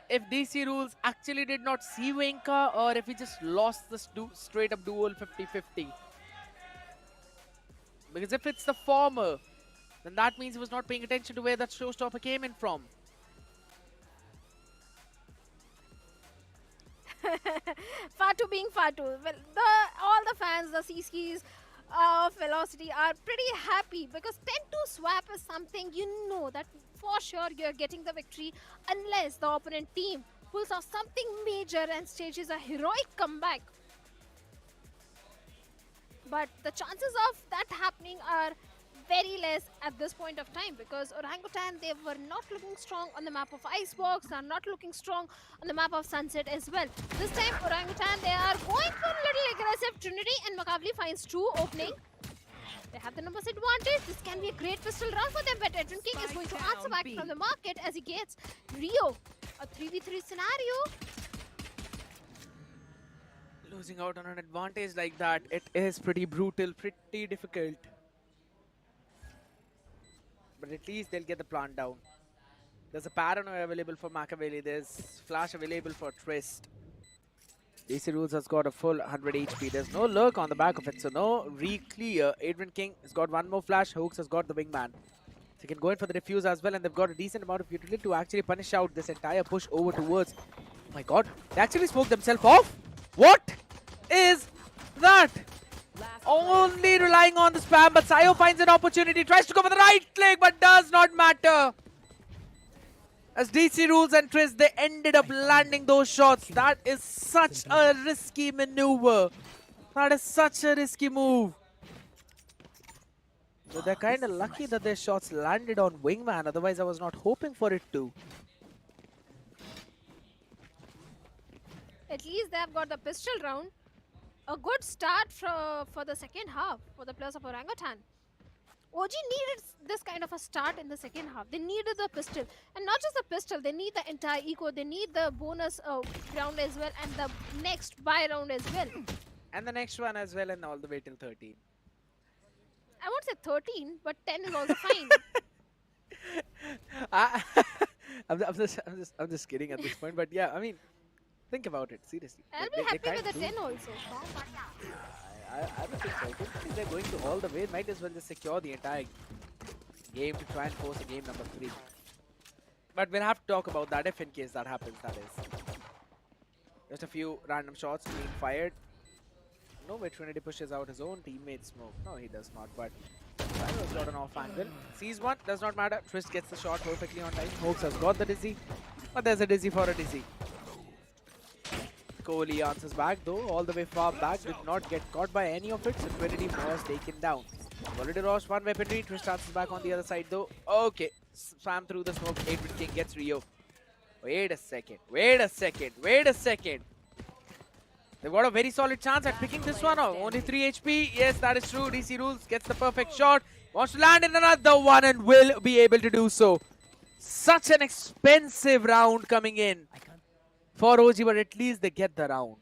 if DC Rules actually did not see Venka, or if he just lost the straight-up duel 50-50. Because if it's the former, then that means he was not paying attention to where that showstopper came in from. Fatu being Fatu. Well, all the fans, the CSKs of Velocity are pretty happy, because 10-2 swap is something you know that for sure you're getting the victory unless the opponent team pulls off something major and stages a heroic comeback. But the chances of that happening are very less at this point of time, because Orangutan, they were not looking strong on the map of Icebox, are not looking strong on the map of Sunset as well. This time Orangutan, they are going for a little aggressive. Trinity and Makavli finds 2 opening. They have the numbers advantage. This can be a great pistol run for them, but Adrian King is going to answer back from the market as he gets Rio. A 3v3 scenario. Losing out on an advantage like that, it is pretty brutal, pretty difficult. But at least they'll get the plant down. There's a paranoia available for Machiavelli. There's flash available for Twist. DC Rules has got a full 100 HP. There's no lurk on the back of it, so no re-clear. Adrian King has got one more flash. Hooks has got the wingman. So he can go in for the defuse as well, and they've got a decent amount of utility to actually punish out this entire push over towards. Oh my god, they actually spoke themselves off? What is that? Only relying on the spam, but Sayo finds an opportunity, tries to go for the right click, but does not matter. As DC Rules and Triss, they ended up landing those shots. That is such a risky maneuver. That is such a risky move. So they're kind of lucky that their shots landed on Wingman, otherwise I was not hoping for it to. At least they have got the pistol round. A good start for the second half for the players of Orangutan. OG needed this kind of a start in the second half. They needed the pistol. And not just the pistol, they need the entire eco. They need the bonus round as well and the next buy round as well. And the next one as well, and all the way till 13. I won't say 13, but 10 is also fine. I'm just kidding at this point, but yeah, I mean, think about it, seriously. I'll be happy with the 10 also. I don't think so. I don't think they're going to all the way. Might as well just secure the entire game to try and force a game number 3. But we'll have to talk about that if in case that happens, that is. Just a few random shots being fired. No way Trinity pushes out his own teammate smoke. No, he does not, but Silo's got an off angle. Sees one, does not matter. Twist gets the shot perfectly on time. Hooks has got the dizzy, but there's a dizzy for a dizzy. Kohli answers back though, all the way far back, did not get caught by any of it, so Trinity was taken down. Already lost one weaponry, Twist answers back on the other side though. Okay, swam through the smoke, Adrian King gets Rio. Wait a second, wait a second, wait a second. They've got a very solid chance at picking this one off. Only 3 HP, yes that is true, DC Rules gets the perfect shot. Wants to land in another one and will be able to do so. Such an expensive round coming in for OG, but at least they get the round.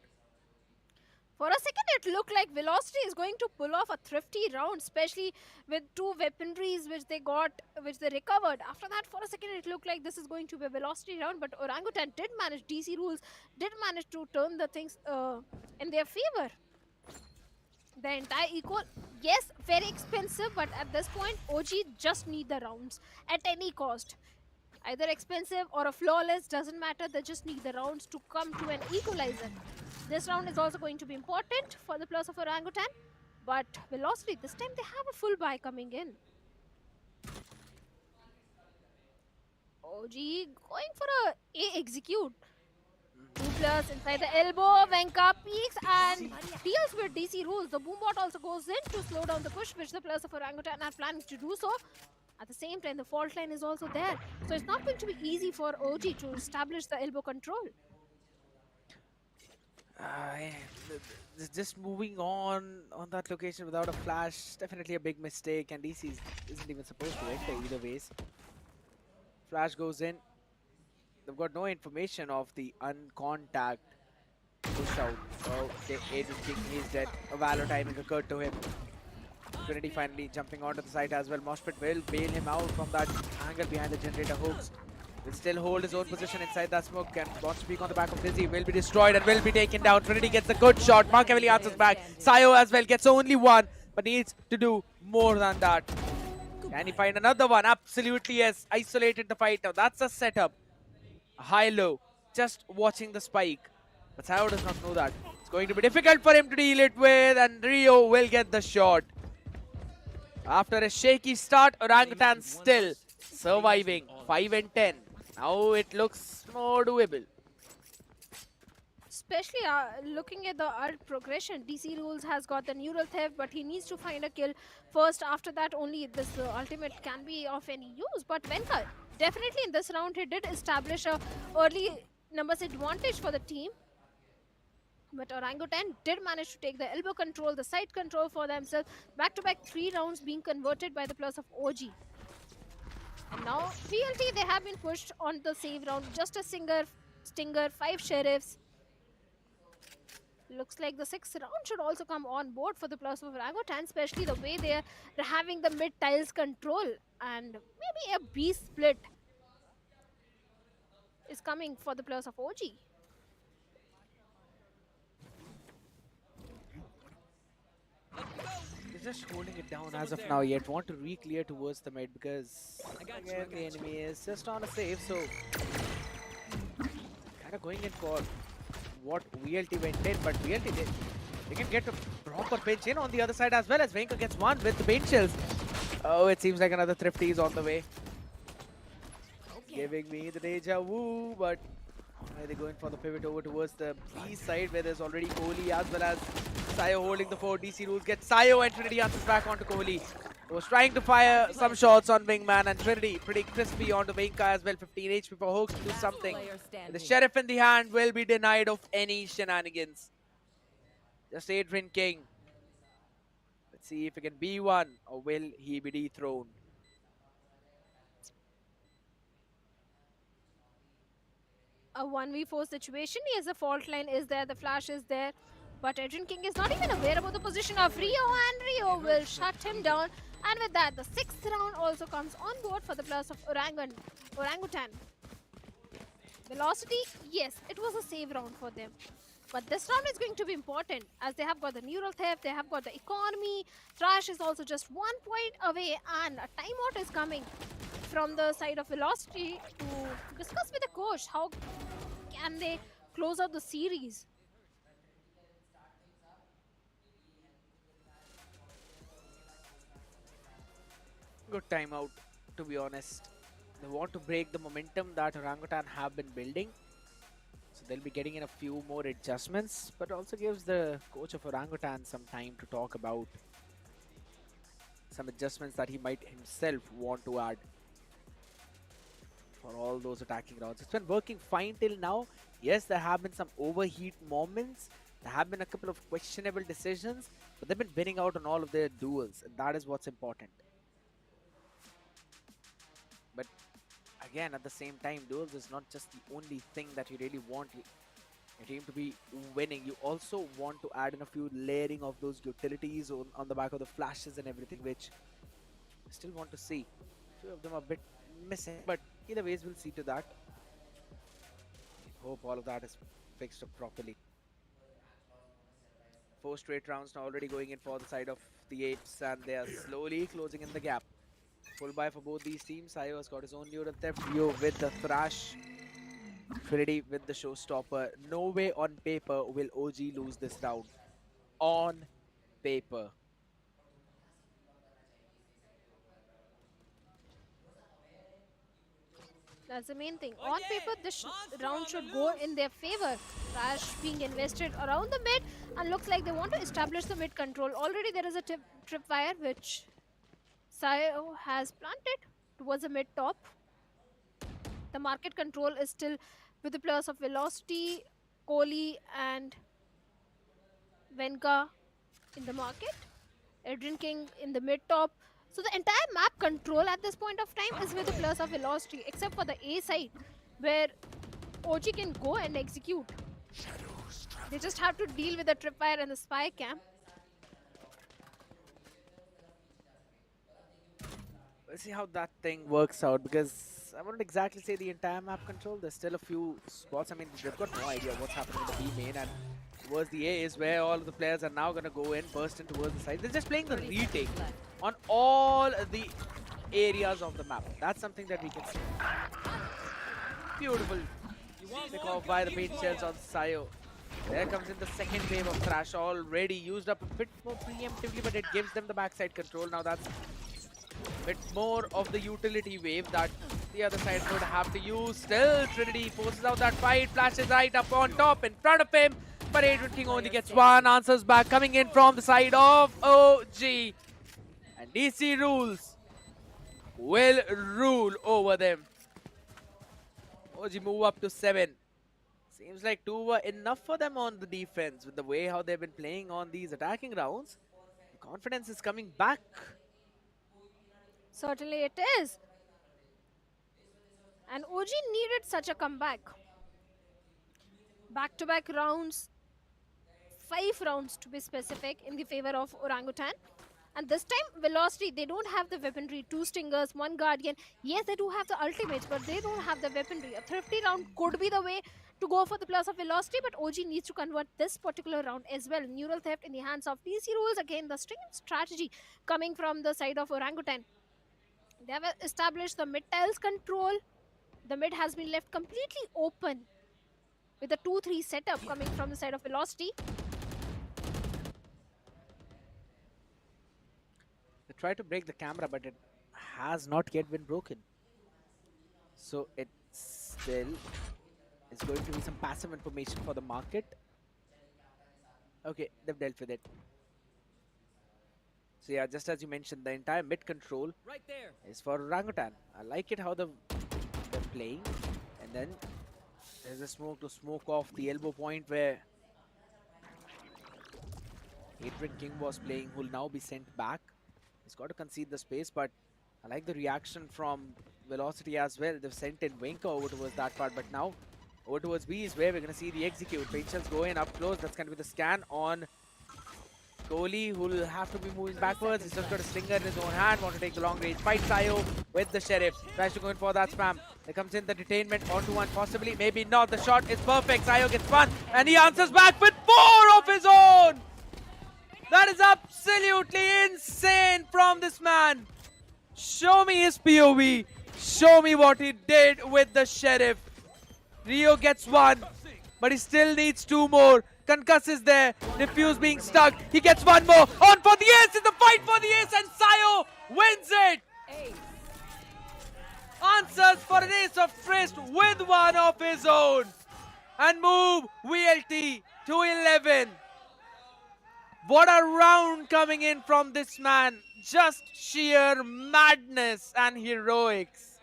For a second, it looked like Velocity is going to pull off a thrifty round, especially with 2 weaponries which they got, which they recovered. After that, for a second, it looked like this is going to be a Velocity round, but Orangutan did manage, DC Rules did manage to turn the things in their favor. The entire eco, yes, very expensive, but at this point, OG just need the rounds at any cost. Either expensive or a flawless, doesn't matter, they just need the rounds to come to an equalizer. This round is also going to be important for the players of Orangutan, but Velocity, this time they have a full buy coming in. OG going for a execute. 2 players inside the elbow, Venka peeks and deals with DC Rules. The Boombot also goes in to slow down the push, which the players of Orangutan are planning to do so. At the same time, the fault line is also there. So it's not going to be easy for OG to establish the elbow control. Just moving on that location without a flash, definitely a big mistake, and DC isn't even supposed to enter either ways. Flash goes in. They've got no information of the uncontact push out. Okay, Adrian King is dead. A Valor timing occurred to him. Trinity finally jumping onto the site as well. Moshpit will bail him out from that angle behind the generator. Hooks will still hold his own position inside that smoke and wants to peek on the back of Dizzy. Will be destroyed and will be taken down. Trinity gets a good shot. Machiavelli answers back. Sayo as well gets only one, but needs to do more than that. Can he find another one? Absolutely yes. Isolated the fight. Now that's a setup. High-low. Just watching the spike. But Sayo does not know that. It's going to be difficult for him to deal it with, and Rio will get the shot. After a shaky start, Orangutan still surviving. 5 and 10. Now it looks more doable. Especially looking at the ult progression, DC Rules has got the neural theft, but he needs to find a kill first. After that, only this ultimate can be of any use. But Venka, definitely in this round, he did establish a early numbers advantage for the team. But Orangutan did manage to take the elbow control, the side control for themselves. Back-to-back 3 rounds being converted by the players of OG. And now, VLT, they have been pushed on the save round. Just a Stinger, 5 Sheriffs. Looks like the 6th round should also come on board for the plus of Orangutan, especially the way they're having the mid tiles control, and maybe a B split is coming for the plus of OG. They're just holding it down as of now, yet want to re-clear towards the mid because again the enemy is just on a save, so kind of going in for what VLT went in, but VLT they can get a proper pinch in on the other side as well as Venka gets one with the paint shells. Oh, it seems like another Thrifty is on the way. Giving me the deja vu, but they're going for the pivot over towards the B side where there's already Kohli as well as Sayo holding the 4 DC rules. Gets Sayo and Trinity answers back onto Kohli. Was trying to fire some shots on Wingman, and Trinity pretty crispy onto Venka as well. 15 HP for Hooks to do something. The Sheriff in the hand will be denied of any shenanigans. Just Adrian King. Let's see if he can be one or will he be dethroned. A 1v4 situation. Yes, the fault line is there, the flash is there, but Adrian King is not even aware about the position of Rio, and Rio will shut him down. And with that, the 6th round also comes on board for the plus of Orangutan. Velocity, yes, it was a save round for them. But this round is going to be important as they have got the neural theft, they have got the economy. Thrash is also just 1 point away, and a timeout is coming from the side of Velocity to discuss with the coach how can they close out the series. Good timeout, to be honest. They want to break the momentum that Orangutan have been building. So they'll be getting in a few more adjustments, but also gives the coach of Orangutan some time to talk about some adjustments that he might himself want to add for all those attacking rounds. It's been working fine till now. Yes, there have been some overheat moments. There have been a couple of questionable decisions, but they've been winning out on all of their duels, and that is what's important. But again, at the same time, duels is not just the only thing that you really want your team to be winning. You also want to add in a few layering of those utilities on the back of the flashes and everything, which I still want to see. A few of them are a bit missing, but either ways, we'll see to that. Hope all of that is fixed up properly. 4 straight rounds now already going in for the side of the Apes, and they are slowly closing in the gap. Full buy for both these teams. Sayo has got his own neural theft. Rio with the Thrash. Trinity with the showstopper. No way on paper will OG lose this round. On paper. That's the main thing. On paper, this round should go in their favor. Thrash being invested around the mid, and looks like they want to establish the mid control. Already there is a tripwire which Sayo has planted towards the mid top. The market control is still with the players of Velocity, Kohli and Venka in the market. Adrian King in the mid top. So the entire map control at this point of time is with the players of Velocity, except for the A side where OG can go and execute. They just have to deal with the tripwire and the spy cam. We'll see how that thing works out, because I wouldn't exactly say the entire map control. There's still a few spots. I mean, they've got no idea what's happening in the B main, and towards the A is where all of the players are now going to go in, burst in towards the side. They're just playing the retake on all the areas of the map. That's something that we can see. Beautiful. Pick off by the paint shells on Sayo. There comes in the second wave of Thrash, already used up a bit more preemptively, but it gives them the backside control. Now that's a bit more of the utility wave that the other side would have to use. Still, Trinity forces out that fight, flashes right up on top in front of him, but Adrian King only gets one. Answers back coming in from the side of OG. And DC rules will rule over them. OG move up to 7. Seems like 2 were enough for them on the defense. With the way how they've been playing on these attacking rounds, the confidence is coming back. Certainly it is. And OG needed such a comeback. Back-to-back rounds 5 rounds to be specific in the favor of Orangutan. And this time, Velocity, they don't have the weaponry. 2 Stingers, 1 Guardian. Yes, they do have the ultimates, but they don't have the weaponry. A thrifty round could be the way to go for the plus of Velocity, but OG needs to convert this particular round as well. Neural Theft in the hands of DC Rules. Again, the string strategy coming from the side of Orangutan. They have established the mid tiles control. The mid has been left completely open with a 2-3 setup coming from the side of Velocity. They try to break the camera, but it has not yet been broken. So it still is going to be some passive information for the market. Okay, they've dealt with it. So yeah, just as you mentioned, the entire mid control is for Orangutan. I like it how they're playing. And then there's a smoke to smoke off the elbow point where Adrian King was playing, who will now be sent back. He's got to concede the space, but I like the reaction from Velocity as well. They've sent in Winker over towards that part, but now over towards B is where we're going to see the execute. Paint shells go in up close. That's going to be the scan on Kohli, who will have to be moving backwards. He's just got a slinger in his own hand. Want to take the long range fight. Sayo with the Sheriff. Tries to go in for that spam. There comes in the detainment onto one, possibly, maybe not. The shot is perfect. Sayo gets one, and he answers back with 4 of his own. That is absolutely insane from this man. Show me his POV. Show me what he did with the Sheriff. Rio gets 1, but he still needs 2 more. Concuss is there. Diffuse being stuck. He gets 1 more. On for the ace in the fight for the ace, and Sayo wins it. Answers for an ace of Trist with 1 of his own. And move VLT to 11. What a round coming in from this man. Just sheer madness and heroics.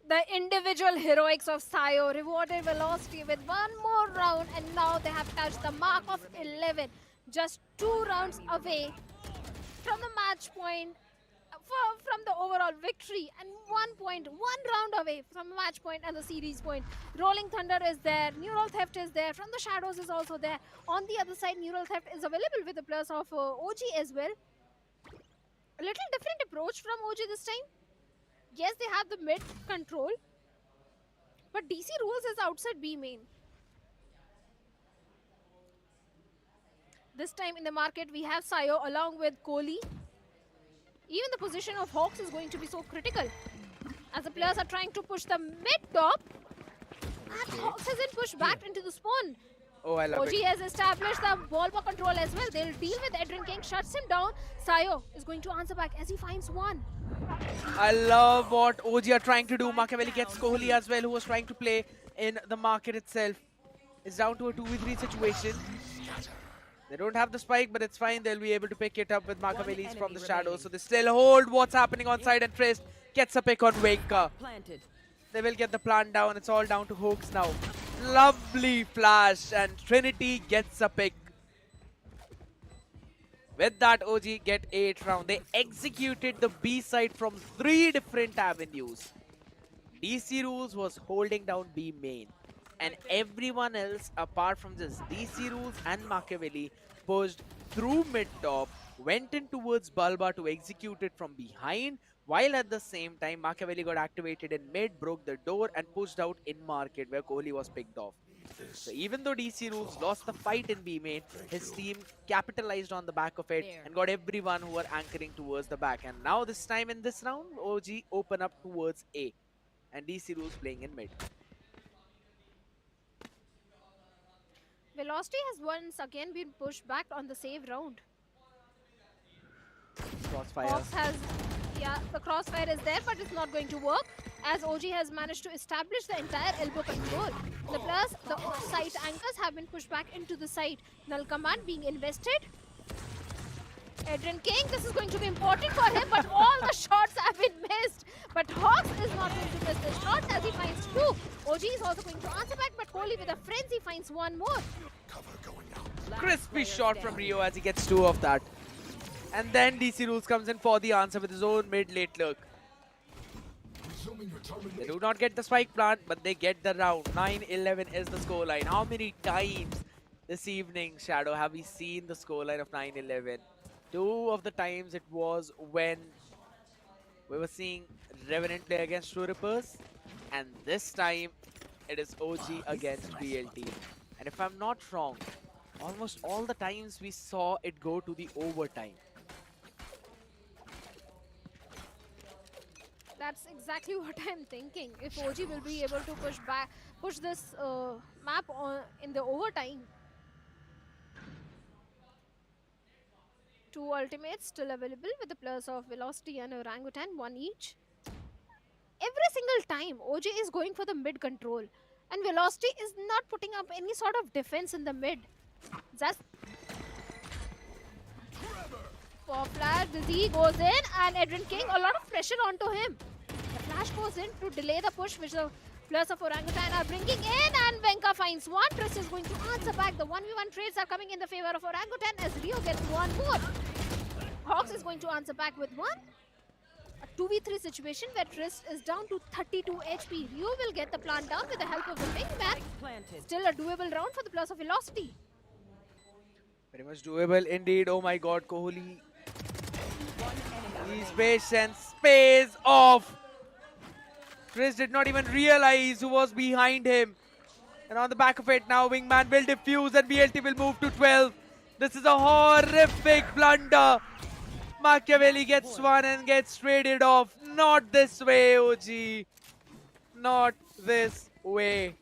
The individual heroics of Sayo rewarded Velocity with 1 more round, and now they have touched the mark of 11. Just 2 rounds away from the match point, from the overall victory, and 1 round away from the match point and the series point. Rolling Thunder is there, Neural Theft is there, From the Shadows is also there. On the other side, Neural Theft is available with the plus of OG as well. A little different approach from OG this time. Yes, they have the mid control, but DC Rules is outside B main. This time in the market, we have Sayo along with Kohli. Even the position of Hawks is going to be so critical, as the players are trying to push the mid top, and Hawks hasn't pushed back into the spawn. Oh, I love OG it. has established the ball for control as well. They'll deal with Adrian King, shuts him down. Sayo is going to answer back as he finds 1. I love what OG are trying to do. Machiavelli gets Kohli as well, who was trying to play in the market itself. It's down to a 2v3 situation. They don't have the spike, but it's fine. They'll be able to pick it up with Machiavelli's from the shadows. So they still hold what's happening on side, and Trist gets a pick on Wenka. They will get the plant down. It's all down to Hooks now. Lovely flash, and Trinity gets a pick. With that, OG get 8 round. They executed the B side from 3 different avenues. DC Rules was holding down B main, and everyone else apart from just DC Rules and Machiavelli pushed through mid top, went in towards Balba to execute it from behind, while at the same time Machiavelli got activated in mid, broke the door and pushed out in market where Kohli was picked off. So even though DC Rules lost the fight in B main, his team capitalized on the back of it and got everyone who were anchoring towards the back. And now this time in this round, OG open up towards A, and DC Rules playing in mid. Velocity has once again been pushed back on the save round. Crossfire. Hawks has, yeah, the crossfire is there, but it's not going to work, as OG has managed to establish the entire elbow control. The plus, the site anchors have been pushed back into the site. Null command being invested. Adrian King, this is going to be important for him, but all the shots have been missed. But Hawks is not going to miss the shots as he finds 2. OG is also going to answer back, but Kohli with a frenzy finds 1 more. Crispy shot from Rio as he gets 2 of that. And then DC Rules comes in for the answer with his own mid-late lurk. They do not get the spike plant, but they get the round. 9-11 is the scoreline. How many times this evening, Shadow, have we seen the scoreline of 9-11? Two of the times it was when we were seeing Revenant play against Chhatarpur, and this time it is OG against BLT. And if I'm not wrong, almost all the times we saw it go to the overtime. That's exactly what I'm thinking. If OG will be able to push this map in the overtime. Two ultimates still available with the players of Velocity and Orangutan, one each. Every single time, OG is going for the mid control, and Velocity is not putting up any sort of defense in the mid. Just for flash, the Z goes in, and Edwin King, a lot of pressure onto him. The flash goes in to delay the push, which the players of Orangutan are bringing in, and Venka finds one. Trist is going to answer back. The 1v1 trades are coming in the favor of Orangutan as Rio gets one more. Hawks is going to answer back with one. A 2v3 situation where Trist is down to 32 HP. Rio will get the plant down with the help of the wingman. Still a doable round for the players of Velocity. Very much doable indeed. Oh my god, Kohli. His patience pays off. Trist did not even realize who was behind him. And on the back of it now, wingman will defuse and BLT will move to 12. This is a horrific blunder. Machiavelli gets one and gets traded off. Not this way, OG. Not this way.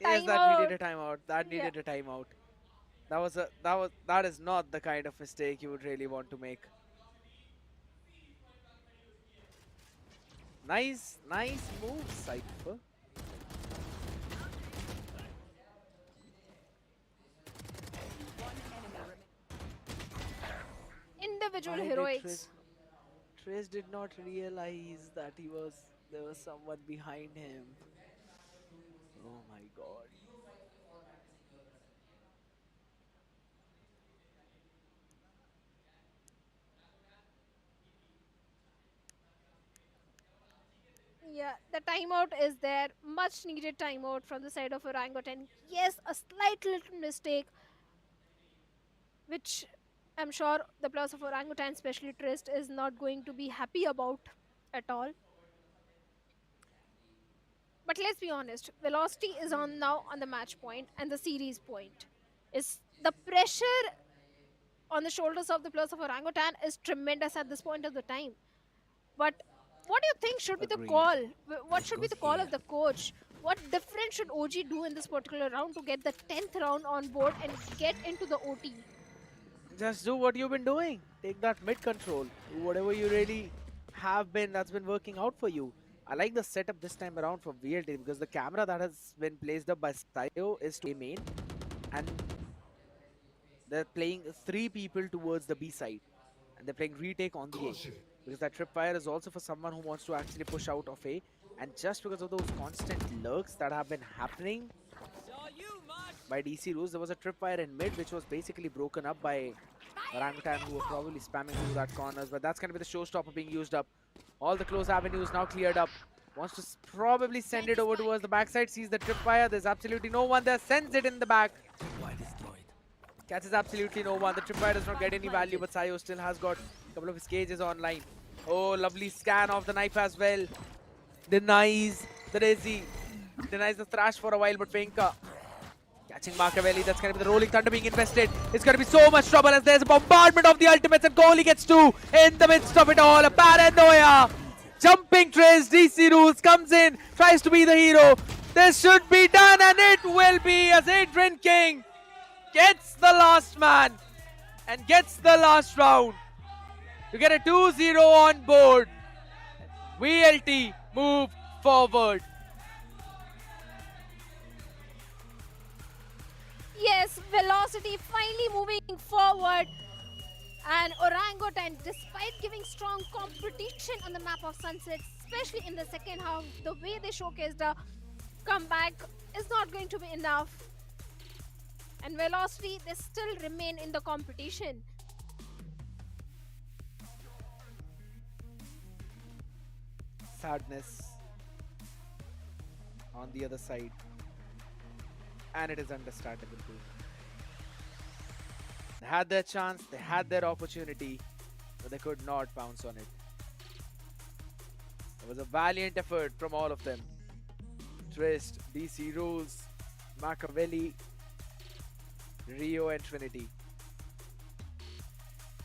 Yes, that needed a timeout. That needed a timeout. That is not the kind of mistake you would really want to make. Nice move, Cypher. Individual heroics. Trace did not realize that there was someone behind him. Oh my god. Yeah, the timeout is there. Much needed timeout from the side of Orangutan. Yes, a slight little mistake, which I'm sure the players of Orangutan, especially Trist, is not going to be happy about at all. But let's be honest, Velocity is on now on the match point and the series point. Is the pressure on the shoulders of the players of Orangutan is tremendous at this point of the time. But what do you think should be the call? What should be the call of the coach? What different should OG do in this particular round to get the 10th round on board and get into the OT? Just do what you've been doing. Take that mid control. Do whatever you really have been, that's been working out for you. I like the setup this time around for VLT because the camera that has been placed up by Sayo is to A main. And they're playing 3 people towards the B side. And they're playing retake on the A. Because that tripwire is also for someone who wants to actually push out of A. And just because of those constant lurks that have been happening by DC rules, there was a tripwire in mid which was basically broken up by Orangutan, who were probably spamming through that corners. But that's going to be the showstopper being used up. All the close avenues now cleared up. Wants to probably send it over towards the backside. Sees the tripwire. There's absolutely no one there. Sends it in the back. Catches absolutely no one. The tripwire does not get any value, but Sayo still has got a couple of his cages online. Oh, lovely scan of the knife as well. Denies the Daisy. Denies the thrash for a while, but Venka catching Machiavelli. That's going to be the Rolling Thunder being invested. It's going to be so much trouble as there's a bombardment of the ultimates and Kohli gets 2 in the midst of it all. A paranoia. Jumping Trace. DC Rules comes in, tries to be the hero. This should be done and it will be as Adrian King gets the last man and gets the last round to get a 2-0 on board. VLT move forward. Yes, Velocity finally moving forward. And Orangutan, despite giving strong competition on the map of Sunset, especially in the second half, the way they showcased a comeback is not going to be enough. And Velocity, they still remain in the competition. sadness on the other side. And it is understandable too. They had their chance, they had their opportunity, but they could not pounce on it. It was a valiant effort from all of them. Twist, DC Rules, Machiavelli, Rio and Trinity.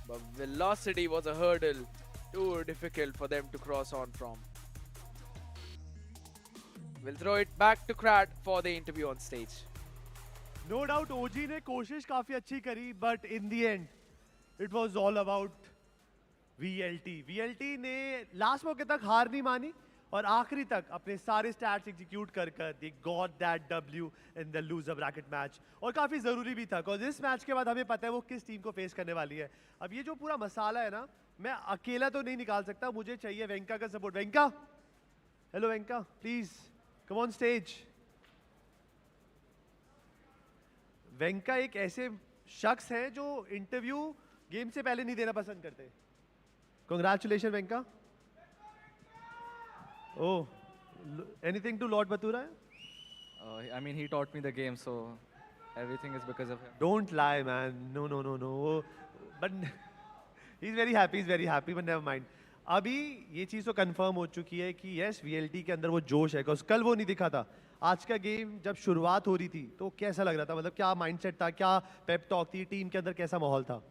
But velocity was a hurdle too difficult for them to cross on from. We'll throw it back to Krat for the interview on stage. No doubt OG ने कोशिश काफी अच्छी करी, but in the end it was all about VLT. VLT ने last मौके तक हार नहीं मानी और आखिरी तक अपने सारे स्टैट्स एग्जीक्यूट कर they got that W in the loser bracket match. और काफी जरूरी भी था, cause इस मैच के बाद हमें पता है वो किस टीम को फेस करने वाली है. अब ये जो पूरा मसाला है ना, मैं अकेला तो नहीं निकाल सकता, मुझे चाहिए वेंका का support. Venka, hello Venka, please come on stage. Venka एक ऐसे शख्स हैं जो इंटरव्यू गेम से पहले नहीं देना पसंद करते. Congratulation वेंका. Oh, anything to Lord Batura? I mean, he taught me the game, so everything is because of him. Don't lie, man. No. But he's very happy, but never mind. अभी ये चीज़ तो confirm हो चुकी है कि yes, VLT के अंदर वो जोश है, because कल वो नहीं दिखा था. आज का गेम जब शुरुआत हो रही थी तो कैसा लग रहा था, मतलब क्या माइंडसेट था, क्या पेप टॉक थी, टीम के अंदर कैसा माहौल था?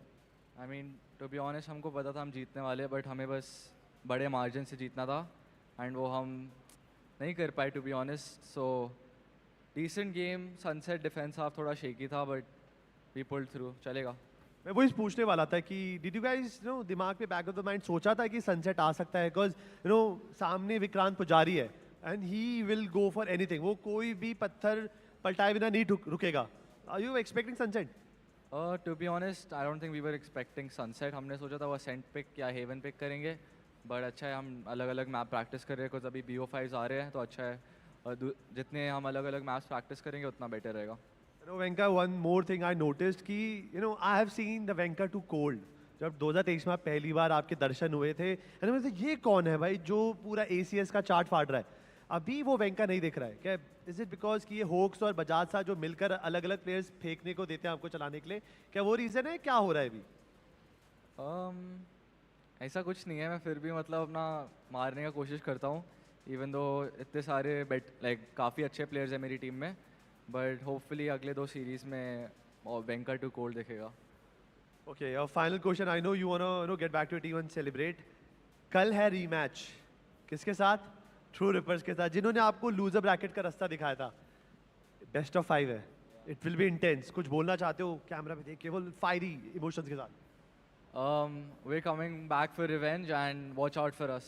I mean, to be honest, हमको पता था हम जीतने वाले, but हमें बस बड़े मार्जिन से जीतना था, and वो हम नहीं कर पाए to be honest. So decent game, sunset defense half थोड़ा shaky था, but we pulled through. चलेगा. मैं वो इस पूछने वाला था कि did you guys दिमाग पे बैक ऑफ द माइंड सोचा था कि सनसेट आ सकता है, because सामने विक्रांत पुजारी है and he will go for anything. वो कोई भी पत्थर पलटाए बिना नहीं रुकेगा. Are you expecting sunset? To be honest, I don't think we were expecting sunset. हमने सोचा था वो ascent pick या haven pick करेंगे, but अच्छा है हम अलग अलग मैप प्रैक्टिस कर रहे हैं, because अभी BO5s आ रहे हैं, तो अच्छा है. और जितने हम अलग अलग मैप्स प्रैक्टिस करेंगे उतना बेटर रहेगा. Venka, one more thing I noticed कि I have seen the Venka too cold. जब 2023 में पहली बार आपके दर्शन हुए थे, ये कौन है भाई जो पूरा ACS का चार्ट फाड़ रहा है? अभी वो वेंका नहीं दिख रहा है क्या? इज इट बिकॉज कि ये होक्स और बजाज सा जो मिलकर अलग अलग प्लेयर्स फेंकने को देते हैं आपको चलाने के लिए, क्या वो रीज़न है? क्या हो रहा है अभी? ऐसा कुछ नहीं है, मैं फिर भी मतलब अपना मारने का कोशिश करता हूँ, इवन दो इतने सारे काफ़ी अच्छे प्लेयर्स हैं मेरी टीम में, बट होपफुली अगले 2 सीरीज़ में वेंका टू कोल्ड दिखेगा. ओके, और final question, I know you want get back to your team and celebrate. कल है रीमैच, किसके साथ? ट्रू रिपर्स के साथ, जिन्होंने आपको लूजर ब्रैकेट का रास्ता दिखाया था. बेस्ट ऑफ 5 है, इट विल बी इंटेंस. कुछ बोलना चाहते हो कैमरा में देख के, वो फायरी इमोशंस के साथ? We're coming back for revenge and watch out for us.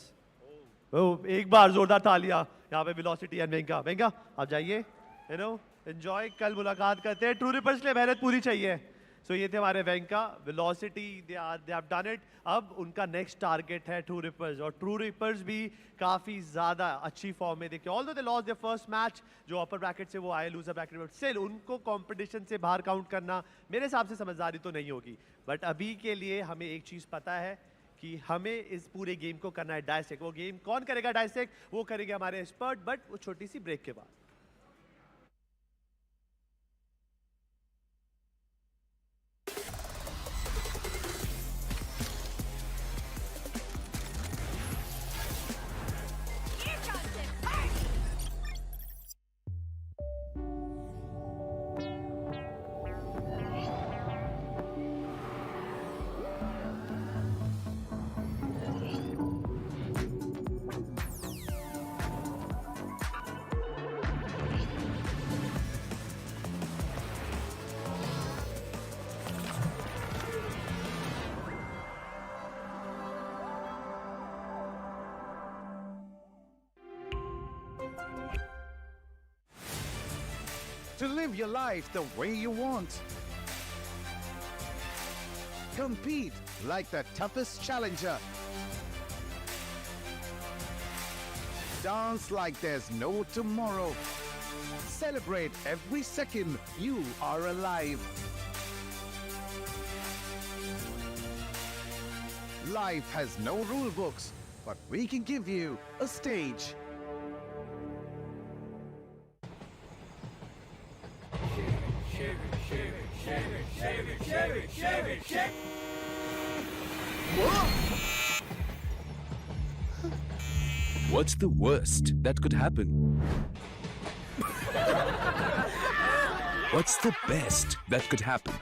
एक बार जोरदार तालियां यहाँ पे वेलोसिटी एंड वेंका आप जाइए, एंजॉय. कल मुलाकात करते हैं. ट्रू रिपर्स के लिए मेहनत पूरी चाहिए. सो ये थे हमारे Venka, velocity, they have done it. अब उनका नेक्स्ट टारगेट है ट्रू रिपर्स, और ट्रू रिपर्स भी काफ़ी ज़्यादा अच्छी फॉर्म में देखिए. Although they lost their first match, जो अपर ब्रैकेट से वो आए लूजर ब्रैकेट में, स्टिल उनको कंपटीशन से बाहर काउंट करना मेरे हिसाब से समझदारी तो नहीं होगी. बट अभी के लिए हमें एक चीज़ पता है कि हमें इस पूरे गेम को करना है डाइसेक्ट. वो गेम कौन करेगा डाइसेक्ट? वो करेंगे हमारे एक्सपर्ट, बट वो छोटी सी ब्रेक के बाद. To live your life the way you want. Compete like the toughest challenger. Dance like there's no tomorrow. Celebrate every second you are alive. Life has no rule books, but we can give you a stage. What's the worst that could happen? What's the best that could happen?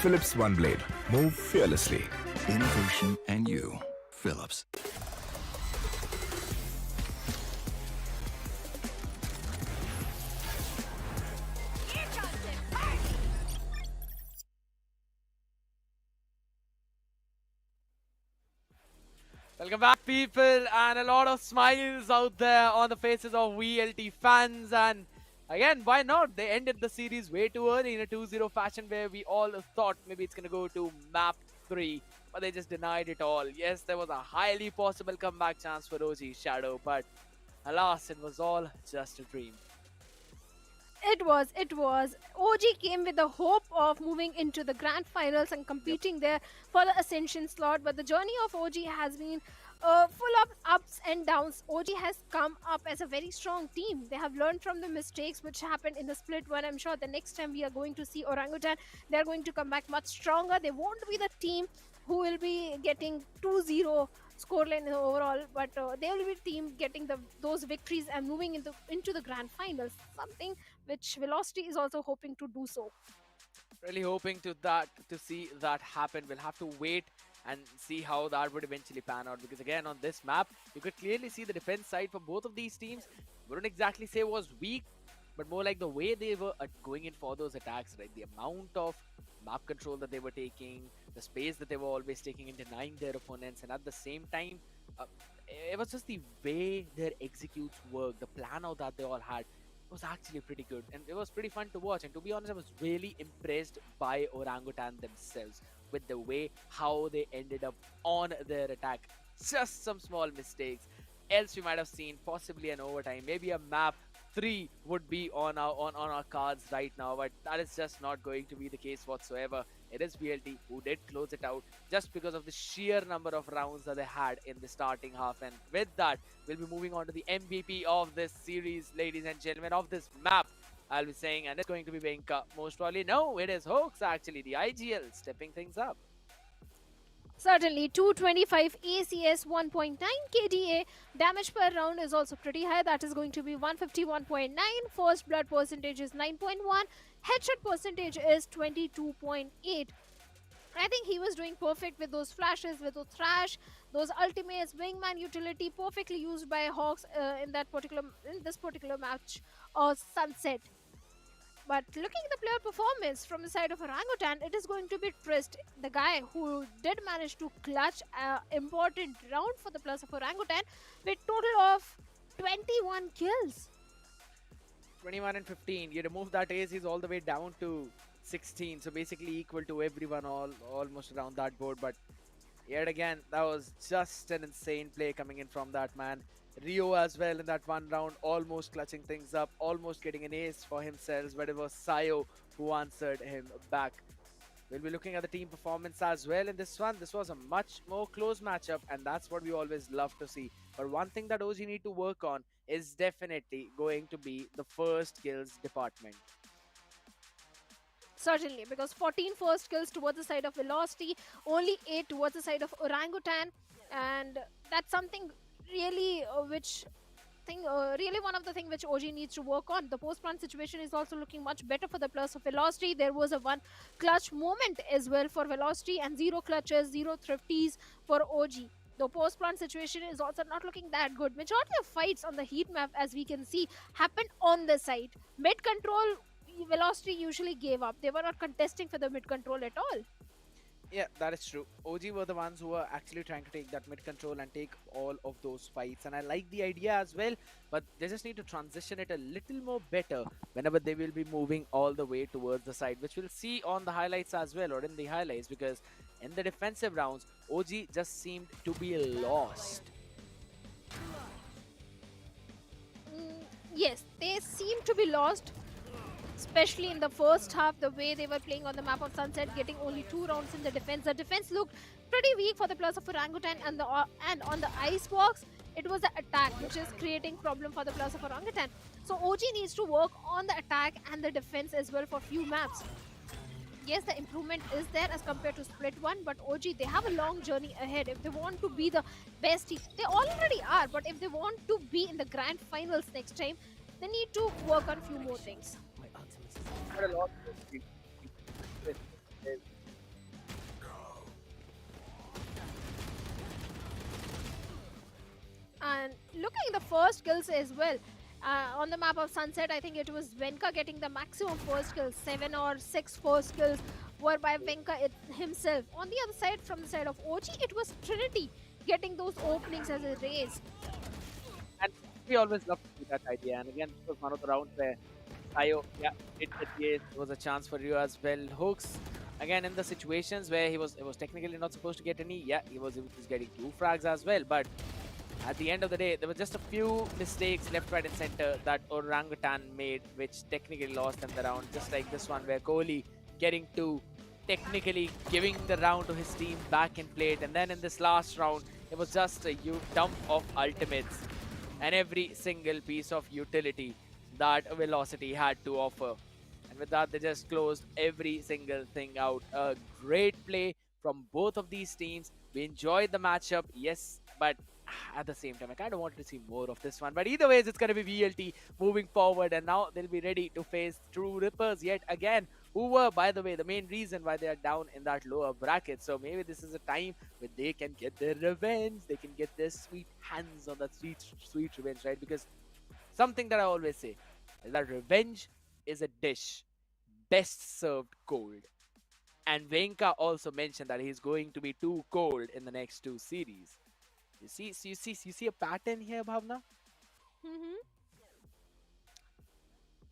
Philips One Blade. Move fearlessly. Innovation and you. Philips. Welcome back, people, and a lot of smiles out there on the faces of VLT fans. And again, why not? They ended the series way too early in a 2-0 fashion where we all thought maybe it's going to go to map 3, but they just denied it all. Yes, there was a highly possible comeback chance for OG Shadow, but alas, it was all just a dream. It was. OG came with the hope of moving into the grand finals and competing there for the Ascension slot. But the journey of OG has been full of ups and downs. OG has come up as a very strong team. They have learned from the mistakes which happened in the split one. I'm sure the next time we are going to see Orangutan, they're going to come back much stronger. They won't be the team who will be getting 2-0 scoreline overall, but they will be the team getting those victories and moving into the grand finals, something which Velocity is also hoping to do so. Really hoping to see that happen. We'll have to wait and see how that would eventually pan out, because again, on this map you could clearly see the defense side for both of these teams. Wouldn't exactly say was weak, but more like the way they were going in for those attacks, right? The amount of map control that they were taking, the space that they were always taking and denying their opponents, and at the same time, it was just the way their executes worked, the plan out that they all had was actually pretty good, and it was pretty fun to watch. And to be honest, I was really impressed by Orangutan themselves with the way how they ended up on their attack. Just some small mistakes, else we might have seen possibly an overtime, maybe a map 3 would be on our cards right now, but that is just not going to be the case whatsoever. It is VLT who did close it out just because of the sheer number of rounds that they had in the starting half. And with that, we'll be moving on to the MVP of this series, ladies and gentlemen, of this map, I'll be saying, and it's going to be Benka. Most probably, no, it is Hoax actually, the IGL, stepping things up. Certainly, 225 ACS, 1.9 KDA. Damage per round is also pretty high. That is going to be 151.9. First blood percentage is 9.1. Headshot percentage is 22.8. I think he was doing perfect with those flashes, with those thrash, those ultimates, wingman utility, perfectly used by Hawks in this particular match or Sunset. But looking at the player performance from the side of Orangutan, it is going to be Trist, the guy who did manage to clutch an important round for the plus of Orangutan with total of 21 kills. 21 and 15. You remove that ace, he's all the way down to 16. So basically equal to everyone almost around that board. But yet again, that was just an insane play coming in from that man. Rio as well in that one round, almost clutching things up, almost getting an ace for himself, but it was Sayo who answered him back. We'll be looking at the team performance as well in this one. This was a much more close matchup, and that's what we always love to see. But one thing that OG need to work on is definitely going to be the first kills department. Certainly, because 14 first kills towards the side of Velocity, only 8 towards the side of Orangutan, and that's something really really one of the things which OG needs to work on. The post-plant situation is also looking much better for the plus of Velocity. There was a one clutch moment as well for Velocity and 0 clutches, 0 thrifties for OG. The post-plant situation is also not looking that good. Majority of fights on the heat map, as we can see, happened on the side. Mid control, Velocity usually gave up. They were not contesting for the mid control at all. Yeah, that is true. OG were the ones who were actually trying to take that mid control and take all of those fights. And I like the idea as well, but they just need to transition it a little more better whenever they will be moving all the way towards the side, which we'll see on the highlights as well, or in the highlights, because in the defensive rounds, OG just seemed to be lost. Yes, they seem to be lost. especially in the first half, the way they were playing on the map of Sunset, getting only 2 rounds in the defense. The defense looked pretty weak for the players of Orangutan, and on the Icebox, it was the attack which is creating problem for the players of Orangutan. So OG needs to work on the attack and the defense as well for few maps. Yes, the improvement is there as compared to Split 1, but OG, they have a long journey ahead. If they want to be the best team, they already are, but if they want to be in the grand finals next time, they need to work on few more things. And looking at the first kills as well, on the map of Sunset, I think it was Venka getting the maximum first kills, 7 or 6 first kills were by Venka himself. On the other side, from the side of OG, it was Trinity getting those openings as a race. And we always love to see that idea. And again, this was one of the rounds where Sayo, yeah, it was a chance for you as well. Hooks, again, in the situations where he was technically not supposed to get any, yeah, he was getting 2 frags as well. But at the end of the day, there were just a few mistakes left, right, and center that Orangutan made, which technically lost them the round. Just like this one, where Kohli getting 2, technically giving the round to his team back in plate. And then in this last round, it was just a dump of ultimates and every single piece of utility that Velocity had to offer. And with that, they just closed every single thing out. A great play from both of these teams. We enjoyed the matchup, yes, but at the same time, I kind of wanted to see more of this one. But either ways, it's going to be VLT moving forward, and now they'll be ready to face True Rippers yet again, who were, by the way, the main reason why they are down in that lower bracket. So maybe this is a time where they can get their revenge. They can get their sweet hands on that sweet revenge, right? Because something that I always say is that revenge is a dish best served cold. And Venka also mentioned that he's going to be too cold in the next 2 series. You see a pattern here, Bhavna?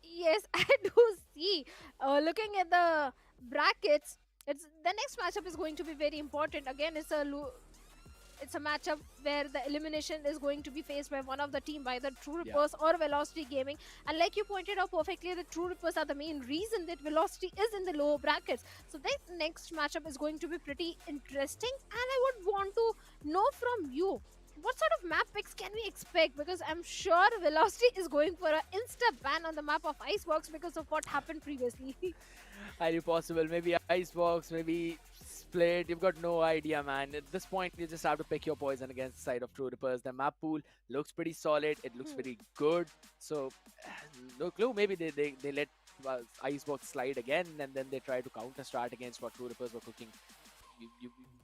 Yes, I do see. Looking at the brackets, the next matchup is going to be very important. Again, it's a matchup where the elimination is going to be faced by one of the team, by the True Rippers or Velocity Gaming. And like you pointed out perfectly, the True Rippers are the main reason that Velocity is in the lower brackets. So this next matchup is going to be pretty interesting. And I would want to know from you, what sort of map picks can we expect? Because I'm sure Velocity is going for an insta ban on the map of Icebox because of what happened previously. Highly possible. Maybe Icebox, maybe Split. You've got no idea, man. At this point, you just have to pick your poison against the side of True Rippers. The map pool looks pretty solid. It looks very good. So, no clue. Maybe they let Icebox slide again, and then they try to counter strat against what True Rippers were cooking.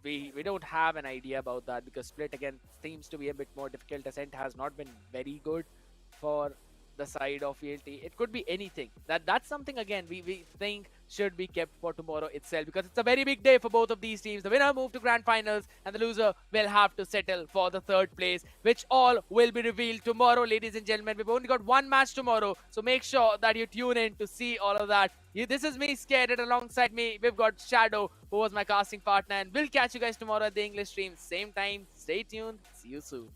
We don't have an idea about that, because Split again seems to be a bit more difficult. Ascent has not been very good for the side of VLT. It could be anything. That's something again we think should be kept for tomorrow itself, because it's a very big day for both of these teams. The winner move to grand finals, and the loser will have to settle for the 3rd place, which all will be revealed tomorrow, ladies and gentlemen. We've only got 1 match tomorrow, so make sure that you tune in to see all of that. This is me, Scared, and alongside me we've got Shadow, who was my casting partner, and we'll catch you guys tomorrow at the English stream, same time. Stay tuned. See you soon.